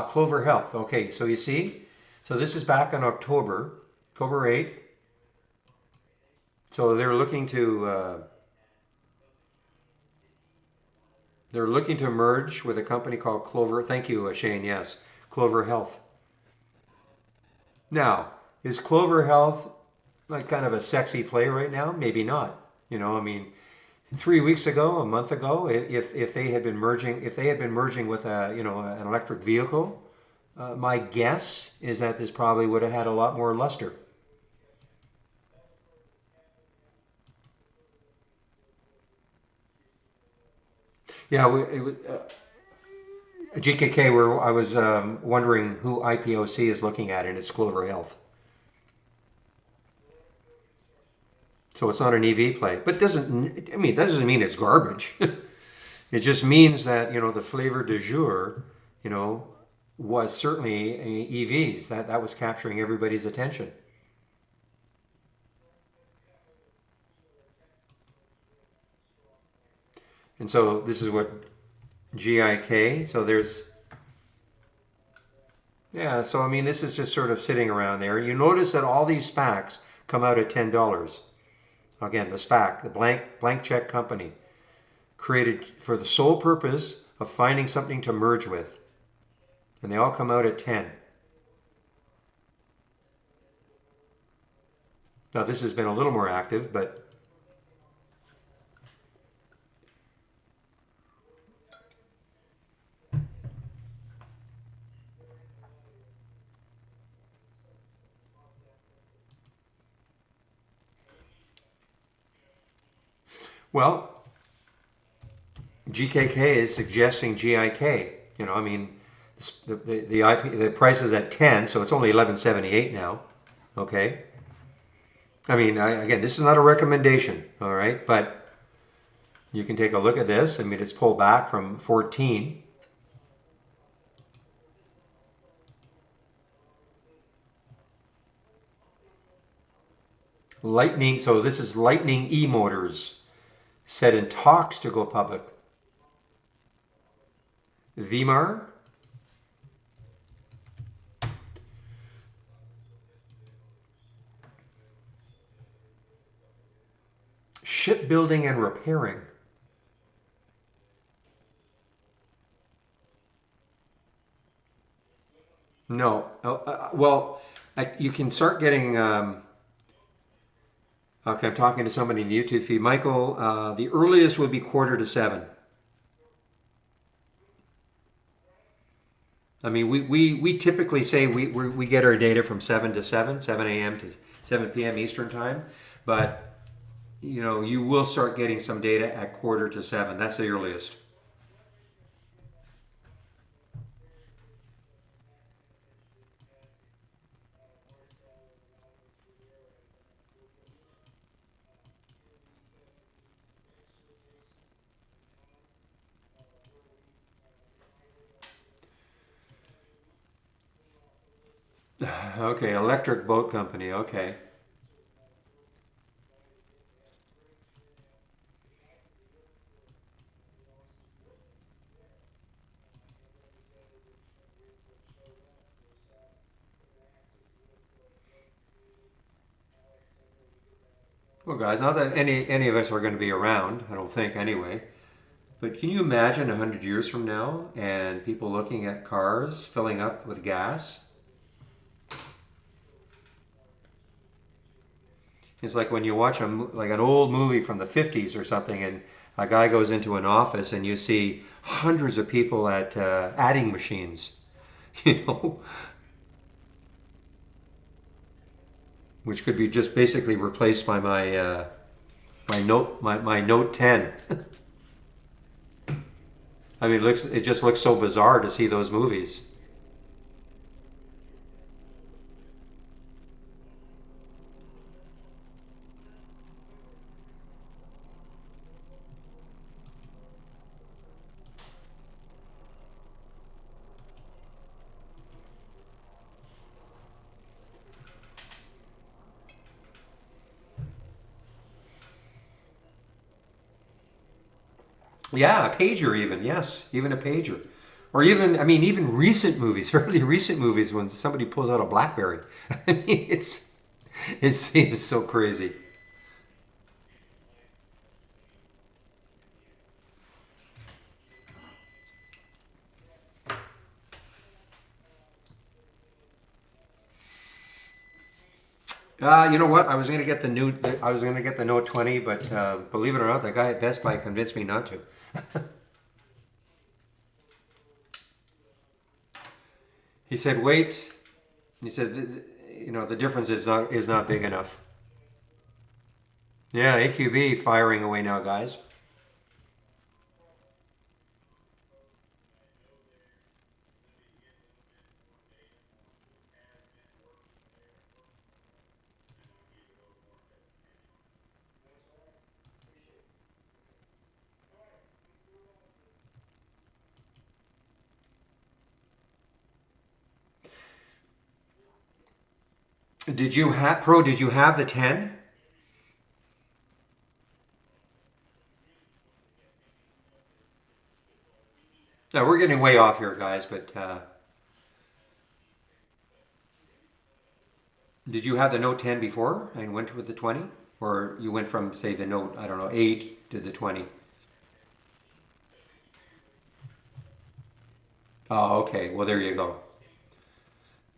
Clover Health. Okay, so you see, so this is back in October 8th. So they're looking to merge with a company called Clover. Thank you, Shane. Yes, Clover Health. Now, is Clover Health like kind of a sexy play right now? Maybe not. You know, I mean, 3 weeks ago, a month ago, if they had been merging with a, you know, an electric vehicle, my guess is that this probably would have had a lot more luster. Yeah, it was GKK. Where I was wondering who IPOC is looking at, and it's Clover Health. So it's not an EV play, but doesn't. I mean, that doesn't mean it's garbage. It just means that, you know, the flavor du jour, you know, was certainly EVs. That was capturing everybody's attention. And so this is what GIK. So there's, yeah. So I mean, this is just sort of sitting around there. You notice that all these SPACs come out at $10. again, the SPAC, the blank check company, created for the sole purpose of finding something to merge with. And they all come out at 10. Now, this has been a little more active, but well, GKK is suggesting GIK. You know, I mean, the price is at 10, so it's only 11.78 now. Okay. I mean, again, this is not a recommendation, all right, but you can take a look at this. I mean, it's pulled back from 14. Lightning, so this is Lightning E-Motors, set in talks to go public. Vimar, shipbuilding and repairing. No. Well, you can start getting. Okay, I'm talking to somebody in the YouTube feed. Michael, the earliest would be 6:45. I mean, we typically say we get our data from 7 to 7 a.m. to 7 p.m. Eastern time. But, you know, you will start getting some data at 6:45. That's the earliest. Okay, electric boat company. Okay. Well, guys, not that any of us are going to be around, I don't think anyway. But can you imagine 100 years from now and people looking at cars filling up with gas? It's like when you watch like an old movie from the 50s or something, and a guy goes into an office and you see hundreds of people at adding machines, you know, which could be just basically replaced by my Note 10. I mean, it just looks so bizarre to see those movies. Yeah, a pager even. Yes, even a pager. Or even, I mean, even recent movies, fairly recent movies when somebody pulls out a BlackBerry. I mean, it seems so crazy. You know what? I was going to get I was going to get the Note 20, but believe it or not, the guy at Best Buy convinced me not to. He said, "Wait." He said, "You know, the difference is not big enough." Yeah, AQB firing away now, guys. Did you have Pro? Did you have the 10? No, we're getting way off here, guys. But did you have the Note 10 before and went with the 20? Or you went from, say, the note, I don't know, 8 to the 20. Oh, okay. Well, there you go.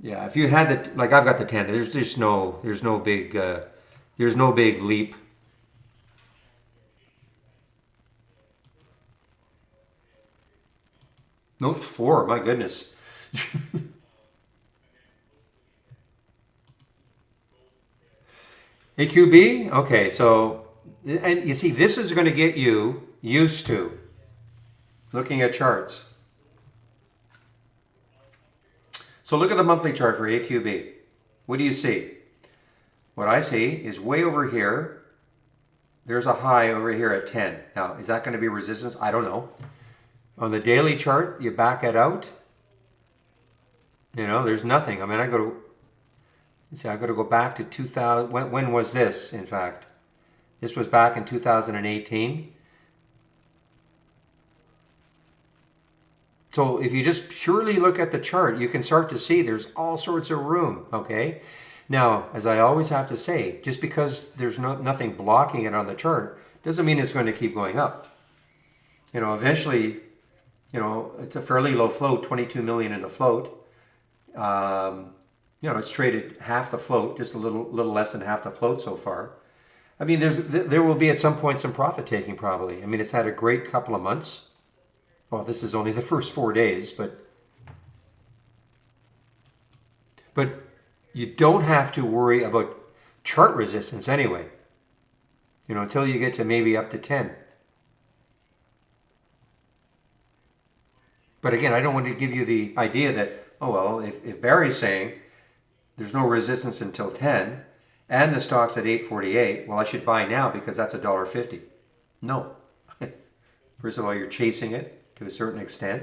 Yeah, if you had the, like I've got the 10, there's no big leap. No, 4, my goodness. AQB? Okay, so, and you see, this is going to get you used to looking at charts. So look at the monthly chart for AQB. What do you see? What I see is way over here, there's a high over here at 10. Now, is that going to be resistance? I don't know. On the daily chart, you back it out. You know, there's nothing. I mean, I got to go back to 2000. When was this, in fact? This was back in 2018. So if you just purely look at the chart, you can start to see there's all sorts of room, okay? Now, as I always have to say, just because there's nothing blocking it on the chart doesn't mean it's going to keep going up. You know, eventually, you know, it's a fairly low float, 22 million in the float. You know, it's traded half the float, just a little less than half the float so far. I mean, there will be at some point some profit taking probably. I mean, it's had a great couple of months. Well, this is only the first 4 days, but you don't have to worry about chart resistance anyway. You know, until you get to maybe up to 10. But again, I don't want to give you the idea that, oh well, if Barry's saying there's no resistance until 10 and the stock's at 848, well, I should buy now because that's $1.50. No. First of all, you're chasing it to a certain extent.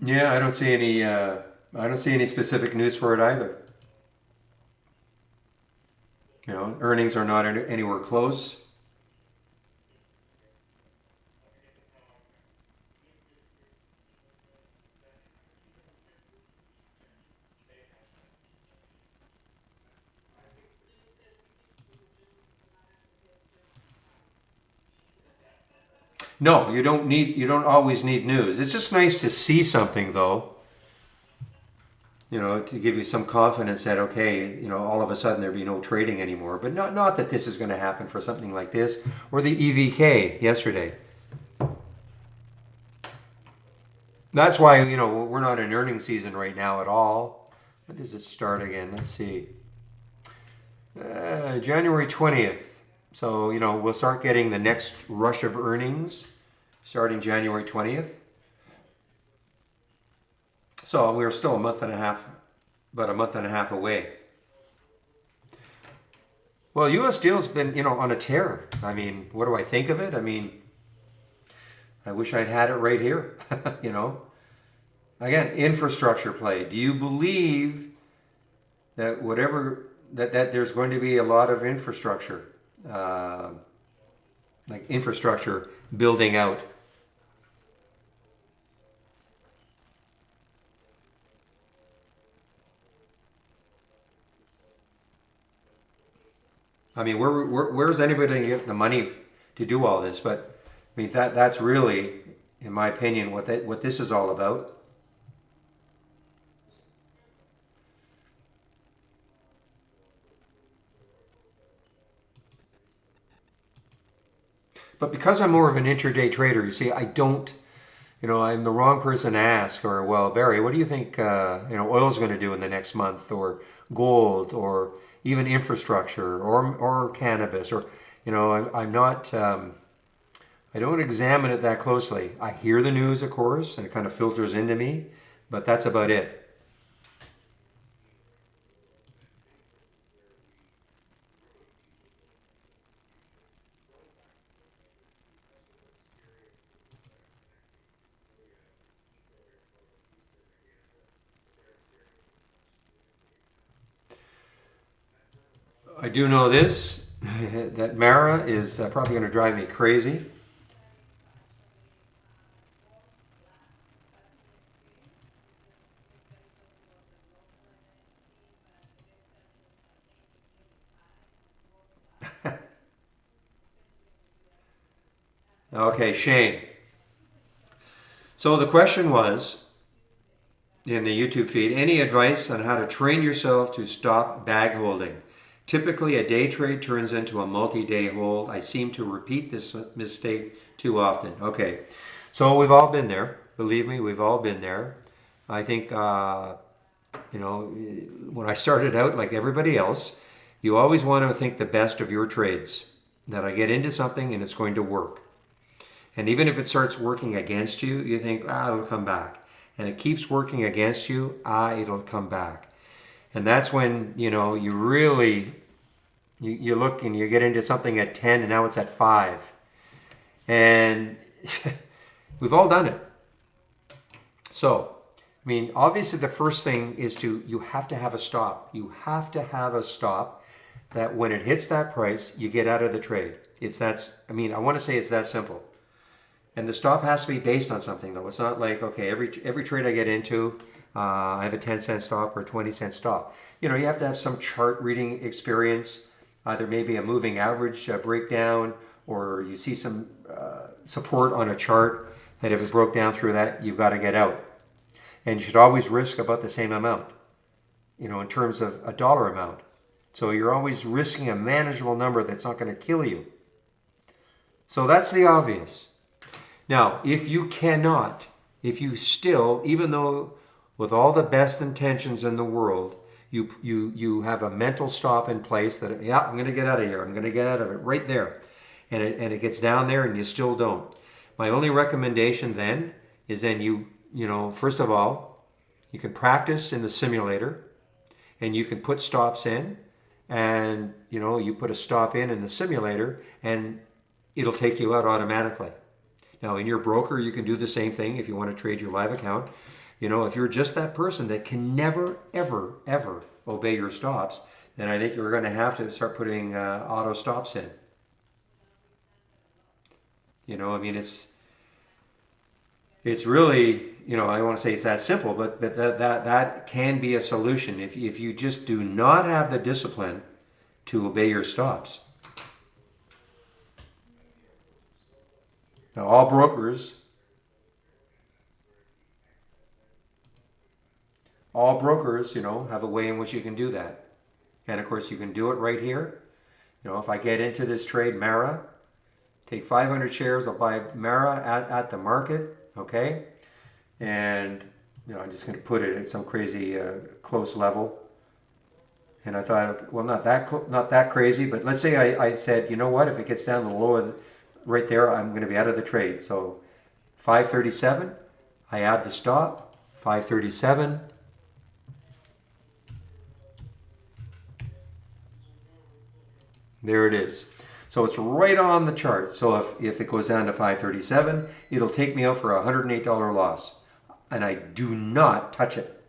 Yeah, I don't see any specific news for it either. You know, earnings are not anywhere close. No, you don't always need news. It's just nice to see something though, you know, to give you some confidence that okay, you know, all of a sudden there'd be no trading anymore. But not that this is going to happen for something like this or the EVK yesterday. That's why, you know, we're not in earnings season right now at all. When does it start again? Let's see. January 20th. So, you know, we'll start getting the next rush of earnings starting January 20th. So we're still a month and a half, about a month and a half away. Well, U.S. Steel's been, you know, on a tear. I mean, what do I think of it? I mean, I wish I'd had it right here, you know. Again, infrastructure play. Do you believe that that there's going to be a lot of infrastructure, uh, like infrastructure building out? I mean, where's anybody going to get the money to do all this? But I mean, that's really, in my opinion, what this is all about. But because I'm more of an intraday trader, you see, I don't, you know, I'm the wrong person to ask. Or, well, Barry, what do you think, you know, oil's going to do in the next month, or gold, or even infrastructure, or cannabis, or, you know, I'm not. I don't examine it that closely. I hear the news, of course, and it kind of filters into me, but that's about it. I do know this, that Mara is probably going to drive me crazy. Okay, Shane. So the question was in the YouTube feed, any advice on how to train yourself to stop bag holding? Typically, a day trade turns into a multi-day hold. I seem to repeat this mistake too often. Okay, so we've all been there. Believe me, we've all been there. I think, when I started out, like everybody else, you always want to think the best of your trades. That I get into something and it's going to work. And even if it starts working against you, you think, it'll come back. And it keeps working against you, it'll come back. And that's when, you really, you look and you get into something at 10 and now it's at 5. And we've all done it. So, obviously the first thing is you have to have a stop. You have to have a stop that when it hits that price, you get out of the trade. I want to say it's that simple. And the stop has to be based on something, though. It's not like, okay, every trade I get into, I have a 10-cent stop or a 20-cent stop. You have to have some chart reading experience, either maybe a moving average breakdown, or you see some support on a chart that if it broke down through that, you've got to get out. And you should always risk about the same amount, in terms of a dollar amount. So you're always risking a manageable number that's not going to kill you. So that's the obvious. Now, if you still, even though with all the best intentions in the world, you have a mental stop in place that, I'm going to get out of here. I'm going to get out of it right there. And it gets down there and you still don't. My only recommendation then is first of all, you can practice in the simulator and you can put stops in and, you put a stop in the simulator and it'll take you out automatically. Now, in your broker, you can do the same thing if you want to trade your live account. If you're just that person that can never, ever, ever obey your stops, then I think you're going to have to start putting auto stops in. It's really, I want to say it's that simple, but that can be a solution if you just do not have the discipline to obey your stops. Now, all brokers have a way in which you can do that. And of course, you can do it right here. If I get into this trade, Mara, take 500 shares, I'll buy Mara at the market, okay? And, I'm just going to put it at some crazy close level. And I thought, well, not that crazy, but let's say I said, you know what, if it gets down to the low right there, I'm going to be out of the trade. So 537, I add the stop, 537. There it is. So it's right on the chart. So if it goes down to 537, it'll take me out for a $108 loss. And I do not touch it.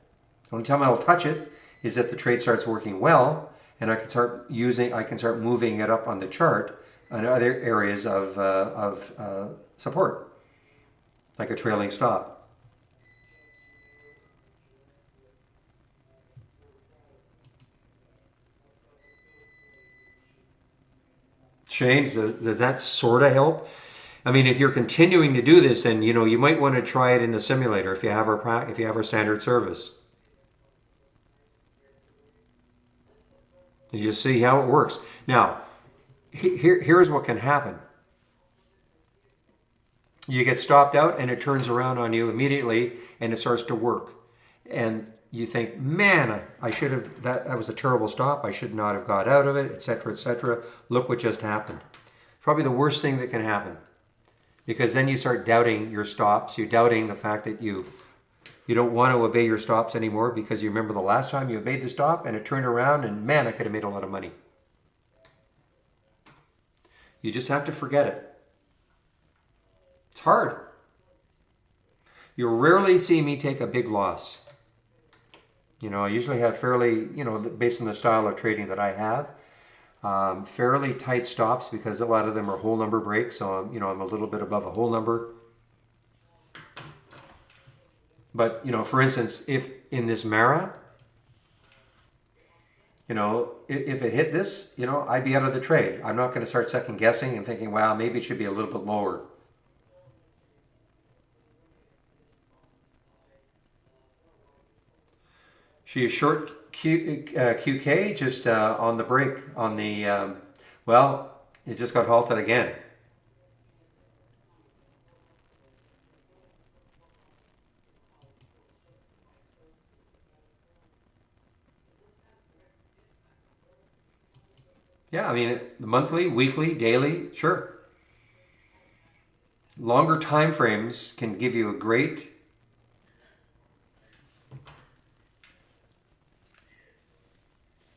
The only time I'll touch it is if the trade starts working well and I can start moving it up on the chart and other areas of support, like a trailing stop. Shane, does that sort of help? If you're continuing to do this, then you might want to try it in the simulator if you have our standard service. And you see how it works. Now, here's what can happen. You get stopped out and it turns around on you immediately and it starts to work. And you think, man, I should have, that was a terrible stop. I should not have got out of it, etc., etc. Look what just happened. Probably the worst thing that can happen. Because then you start doubting your stops. You're doubting the fact that you don't want to obey your stops anymore because you remember the last time you obeyed the stop and it turned around and man, I could have made a lot of money. You just have to forget it. It's hard. You rarely see me take a big loss. I usually have fairly, based on the style of trading that I have, Fairly tight stops because a lot of them are whole number breaks. So I'm a little bit above a whole number. But for instance, if in this Mara, if it hit this, I'd be out of the trade. I'm not going to start second guessing and thinking, wow, maybe it should be a little bit lower. She is short QK just on the break on the, well, it just got halted again. Yeah, I mean, monthly, weekly, daily, sure. Longer time frames can give you a great,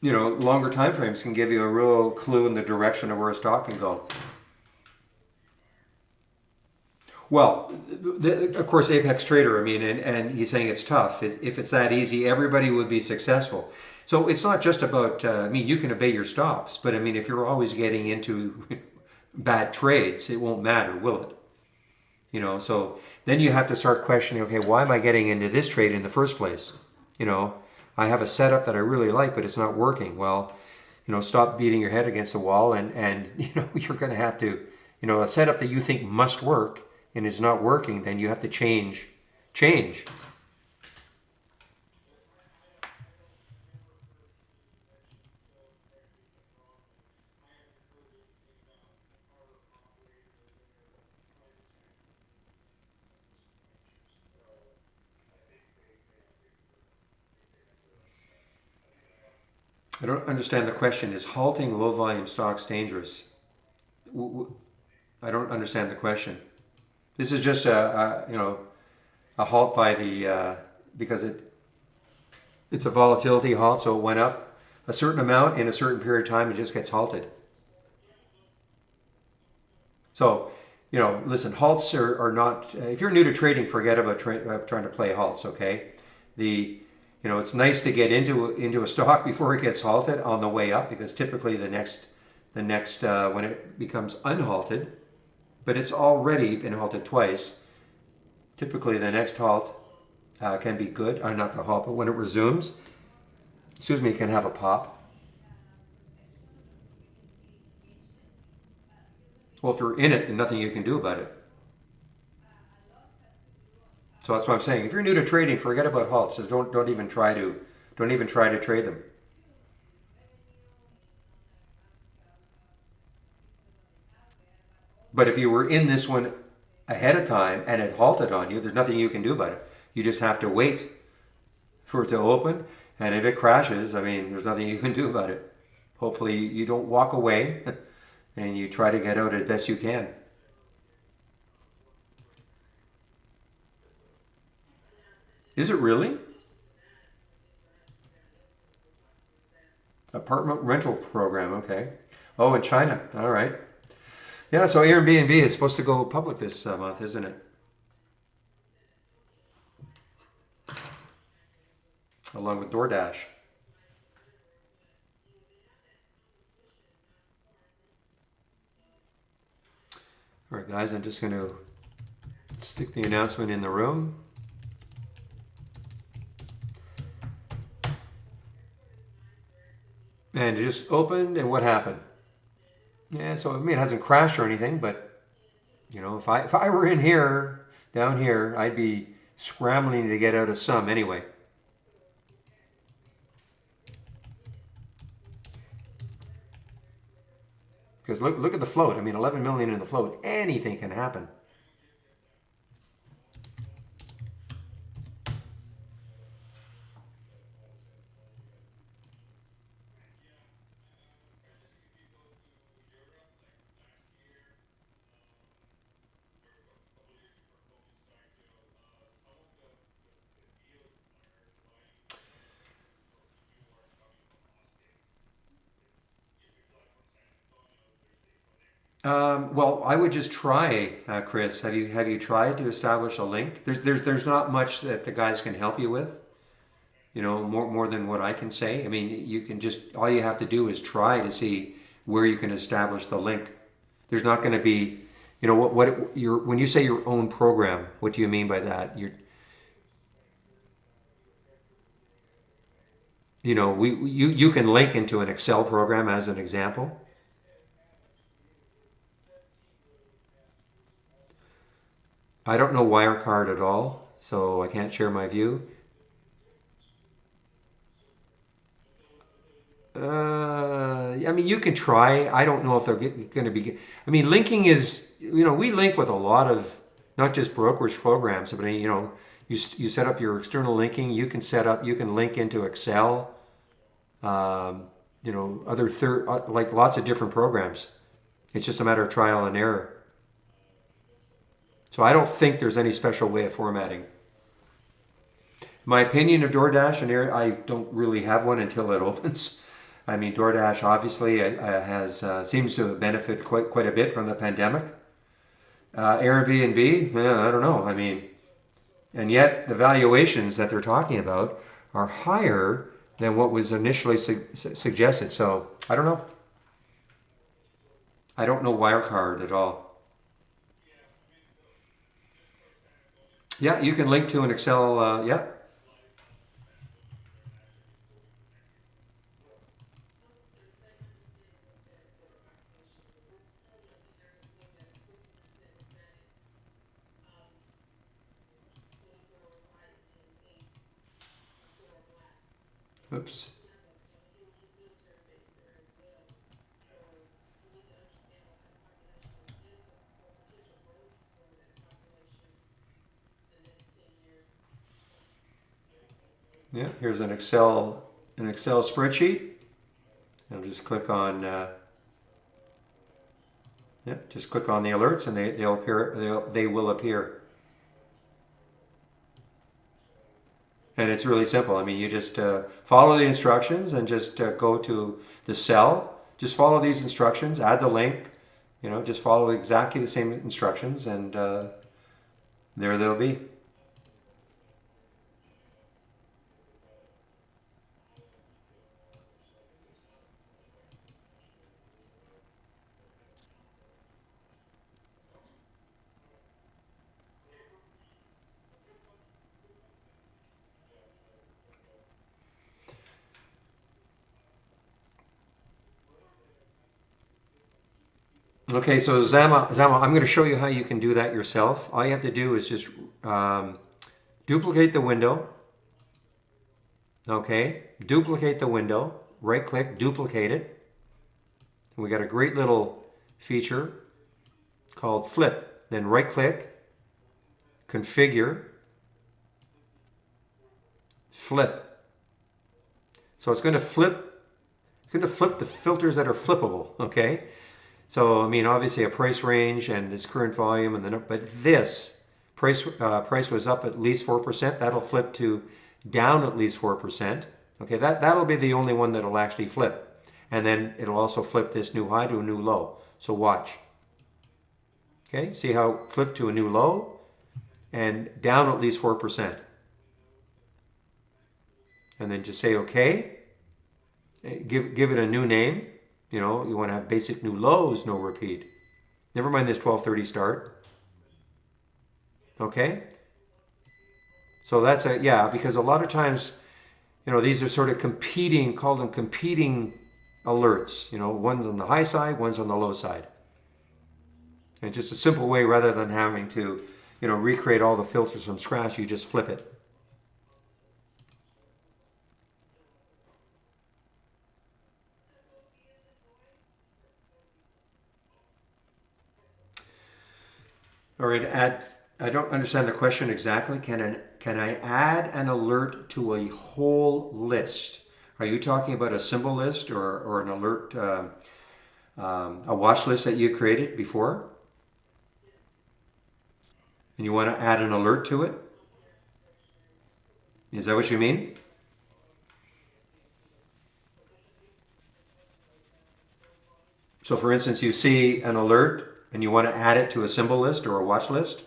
longer time frames can give you a real clue in the direction of where a stock can go. Well, of course, Apex Trader, I mean, and he's saying it's tough. If it's that easy, everybody would be successful. So it's not just about, I mean, you can obey your stops, but I mean, if you're always getting into bad trades, it won't matter, will it? So then you have to start questioning, okay, why am I getting into this trade in the first place? I have a setup that I really like, but it's not working. Well, stop beating your head against the wall and you're going to have to, a setup that you think must work and is not working, then you have to change. I don't understand the question. Is halting low volume stocks dangerous? I don't understand the question. This is just a halt by the because it's a volatility halt, so it went up a certain amount in a certain period of time. It just gets halted. So listen, halts are not. If you're new to trading, forget about trying to play halts. Okay, it's nice to get into a stock before it gets halted on the way up, because typically the next when it becomes unhalted, but it's already been halted twice. Typically the next halt can be good, or not the halt, but when it resumes, it can have a pop. Well, if you're in it, then nothing you can do about it. So that's what I'm saying. If you're new to trading, forget about halts. So don't even try to trade them. But if you were in this one ahead of time and it halted on you, there's nothing you can do about it. You just have to wait for it to open. And if it crashes, I mean, there's nothing you can do about it. Hopefully you don't walk away and you try to get out as best you can. Is it really? Apartment rental program, okay. Oh, in China, all right. Yeah, so Airbnb is supposed to go public this month, isn't it? Along with DoorDash. All right, guys, I'm just going to stick the announcement in the room. And it just opened, and what happened? Yeah, so I mean, it hasn't crashed or anything, but if I were in here, down here, I'd be scrambling to get out of some anyway. Because look at the float. I mean, 11 million in the float. Anything can happen. Well, I would just try, Chris. Have you tried to establish a link? There's not much that the guys can help you with. More than what I can say. I mean, you can just all you have to do is try to see where you can establish the link. There's not going to be, when you say your own program, what do you mean by that? You can link into an Excel program as an example. I don't know Wirecard at all, so I can't share my view. I mean, you can try. I don't know if they're going to be. I mean, linking is, we link with a lot of, not just brokerage programs, but, you set up your external linking. You can link into Excel, like lots of different programs. It's just a matter of trial and error. So I don't think there's any special way of formatting. My opinion of DoorDash, and I don't really have one until it opens. I mean, DoorDash obviously seems to have benefited quite a bit from the pandemic. Airbnb, I don't know. I mean, and yet the valuations that they're talking about are higher than what was initially suggested. So I don't know. I don't know Wirecard at all. Yeah, you can link to an Excel. Yeah. Oops. Yeah, here's an Excel spreadsheet. And just click on just click on the alerts, and they'll appear. They will appear. And it's really simple. I mean, you just follow the instructions and just go to the cell. Just follow these instructions. Add the link. Just follow exactly the same instructions, and there they'll be. Okay, so Zama, I'm going to show you how you can do that yourself. All you have to do is just duplicate the window. Okay, duplicate the window. Right click, duplicate it. And we got a great little feature called flip. Then right click, configure, flip. So it's going to flip. It's going to flip the filters that are flippable. Okay. So, I mean, obviously a price range and this current volume, but this price was up at least 4%. That'll flip to down at least 4%. Okay, that'll be the only one that'll actually flip. And then it'll also flip this new high to a new low. So watch. Okay, see how it flipped to a new low and down at least 4%. And then just say okay. Give it a new name. You want to have basic new lows, no repeat. Never mind this 12:30 start. Okay? So that's because a lot of times, these are sort of call them competing alerts. One's on the high side, one's on the low side. And just a simple way, rather than having to, recreate all the filters from scratch, you just flip it. All right, I don't understand the question exactly. Can I add an alert to a whole list? Are you talking about a symbol list or an alert, a watch list that you created before? And you want to add an alert to it? Is that what you mean? So for instance, you see an alert and you want to add it to a symbol list or a watch list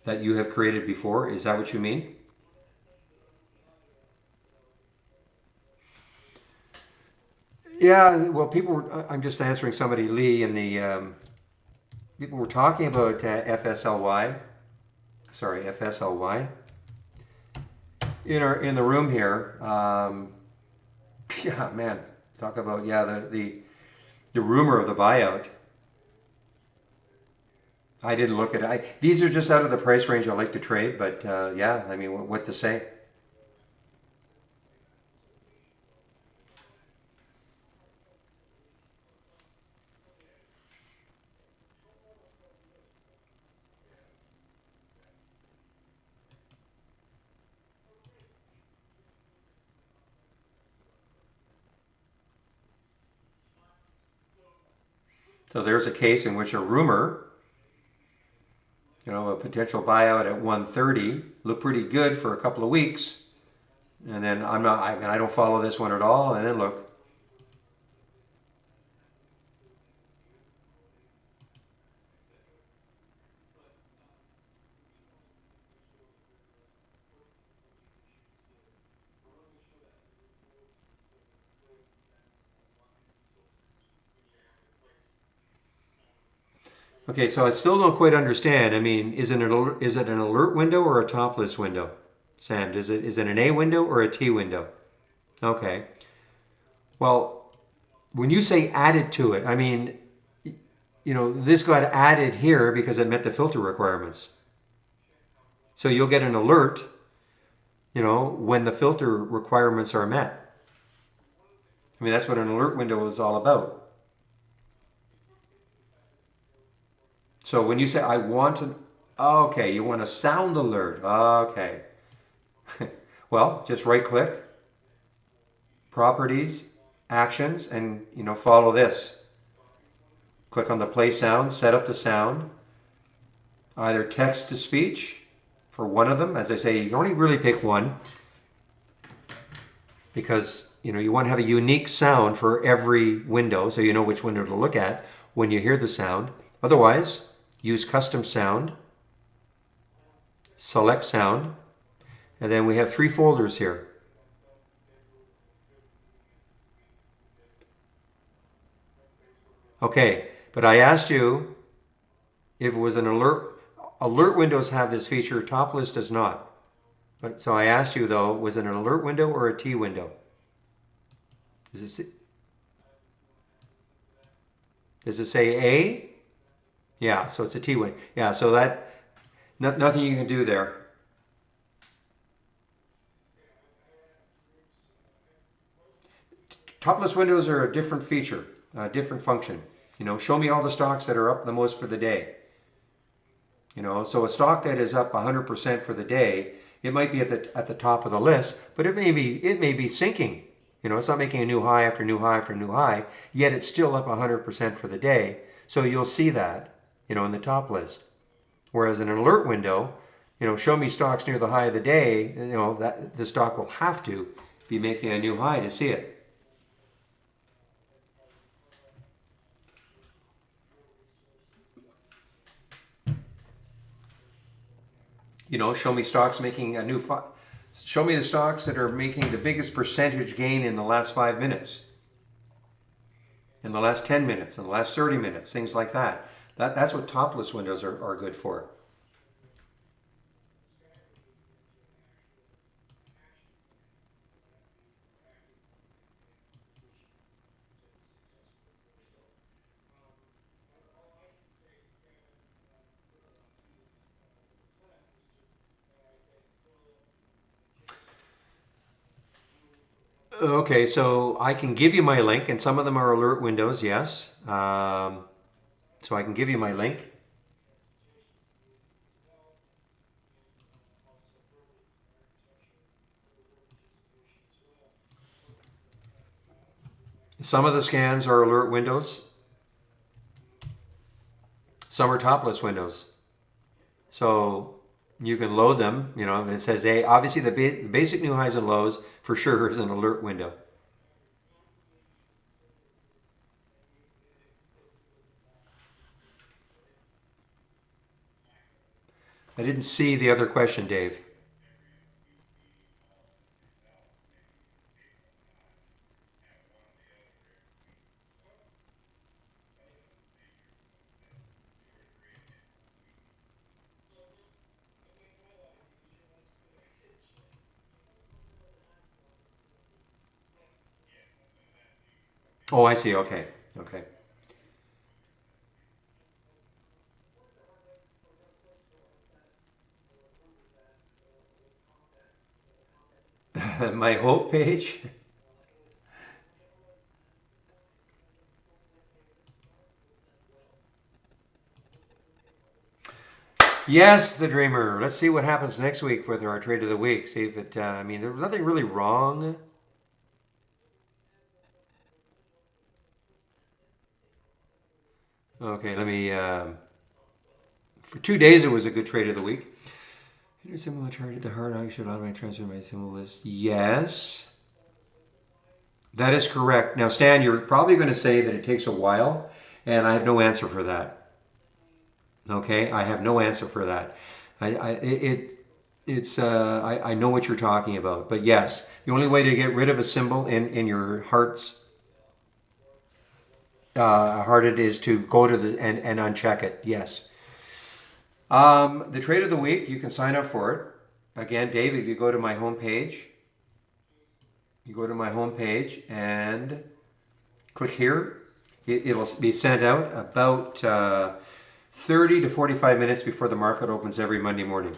that you have created before. Is that what you mean? Yeah, well, people were, I'm just answering somebody, Lee, in the, people were talking about FSLY, sorry, FSLY, in the room here. Yeah, man, talk about, yeah, the rumor of the buyout. I didn't look at it. These are just out of the price range I like to trade, but yeah, I mean, what to say? So there's a case in which a rumor, a potential buyout at 130 looked pretty good for a couple of weeks, and then I mean, I don't follow this one at all, and then look. Okay, so I still don't quite understand. I mean, is it an alert window or a top list window? Sam, is it an A window or a T window? Okay. Well, when you say added to it, I mean, this got added here because it met the filter requirements. So you'll get an alert, when the filter requirements are met. I mean, that's what an alert window is all about. So when you say I want an, okay, you want a sound alert. Okay. Well, just right click, properties, actions, and follow this. Click on the play sound, set up the sound, either text to speech for one of them. As I say, you can only really pick one because you want to have a unique sound for every window so you know which window to look at when you hear the sound. Otherwise, use custom sound, select sound, and then we have 3 folders here. Okay, but I asked you if it was an alert. Alert windows have this feature, top list does not. But so I asked you though, was it an alert window or a T window? Does it say A? Yeah, so it's a T window. Yeah, so nothing you can do there. Topless windows are a different feature, a different function. Show me all the stocks that are up the most for the day. So a stock that is up 100% for the day, it might be at the top of the list, but it may be sinking. It's not making a new high after new high after new high, yet it's still up 100% for the day. So you'll see that, in the top list. Whereas in an alert window, show me stocks near the high of the day, that the stock will have to be making a new high to see it. Show me stocks making a new show me the stocks that are making the biggest percentage gain in the last 5 minutes, in the last 10 minutes, in the last 30 minutes, things like that. That's what topless windows are good for. Okay, so I can give you my link, and some of them are alert windows, yes. So I can give you my link. Some of the scans are alert windows, some are topless windows. So you can load them, and it says A. Obviously, the basic new highs and lows for sure is an alert window. I didn't see the other question, Dave. Oh, I see. Okay. Okay. My hope page. Yes, the dreamer. Let's see what happens next week with our trade of the week. See if it, I mean, there's nothing really wrong. Okay, let me, for 2 days it was a good trade of the week. Enter symbol chart at the heart. I should automatically transfer my symbol list. Yes, that is correct. Now, Stan, you're probably going to say that it takes a while, and I have no answer for that. Okay, I have no answer for that. I know what you're talking about, but yes, the only way to get rid of a symbol in your heart's hearted is to go to the and uncheck it. Yes. The trade of the week, you can sign up for it. Again, Dave, if you go to my homepage, and click here. It'll be sent out about 30 to 45 minutes before the market opens every Monday morning.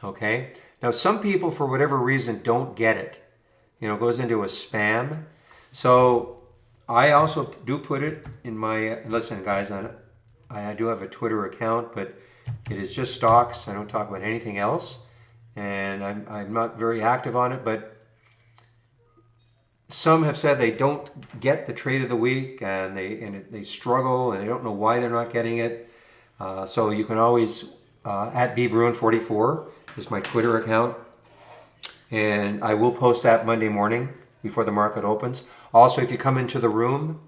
Okay. Now, some people, for whatever reason, don't get it. You know, it goes into a spam. So I also do put it in my, listen guys, I do have a Twitter account, but it is just stocks. I don't talk about anything else. And I'm not very active on it, but some have said they don't get the trade of the week and they struggle and they don't know why they're not getting it. So you can always, at bbruin44 is my Twitter account. And I will post that Monday morning before the market opens. Also, if you come into the room,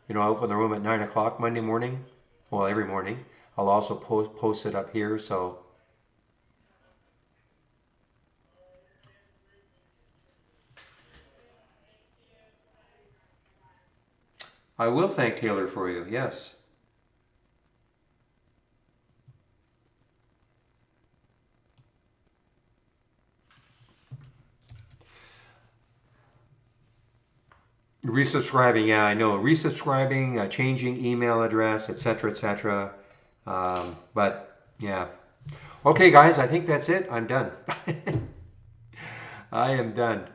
you know, I open the room at 9 o'clock Monday morning. Well, every morning. I'll also post it up here. So I will thank Taylor for you. Yes. Resubscribing, yeah, I know. Resubscribing, changing email address, etc., etc. But yeah. Okay, guys, I think that's it. I'm done. I am done.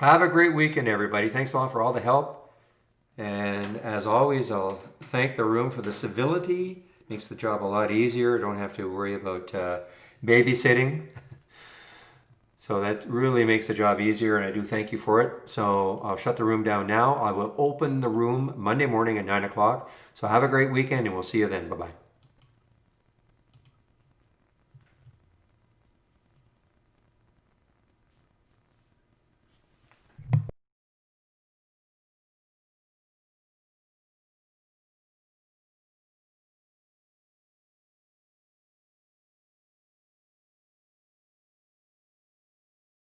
Have a great weekend, everybody. Thanks a lot for all the help. And as always, I'll thank the room for the civility. Makes the job a lot easier. Don't have to worry about babysitting. So that really makes the job easier, and I do thank you for it. So I'll shut the room down now. I will open the room Monday morning at 9 o'clock. So have a great weekend, and we'll see you then. Bye-bye.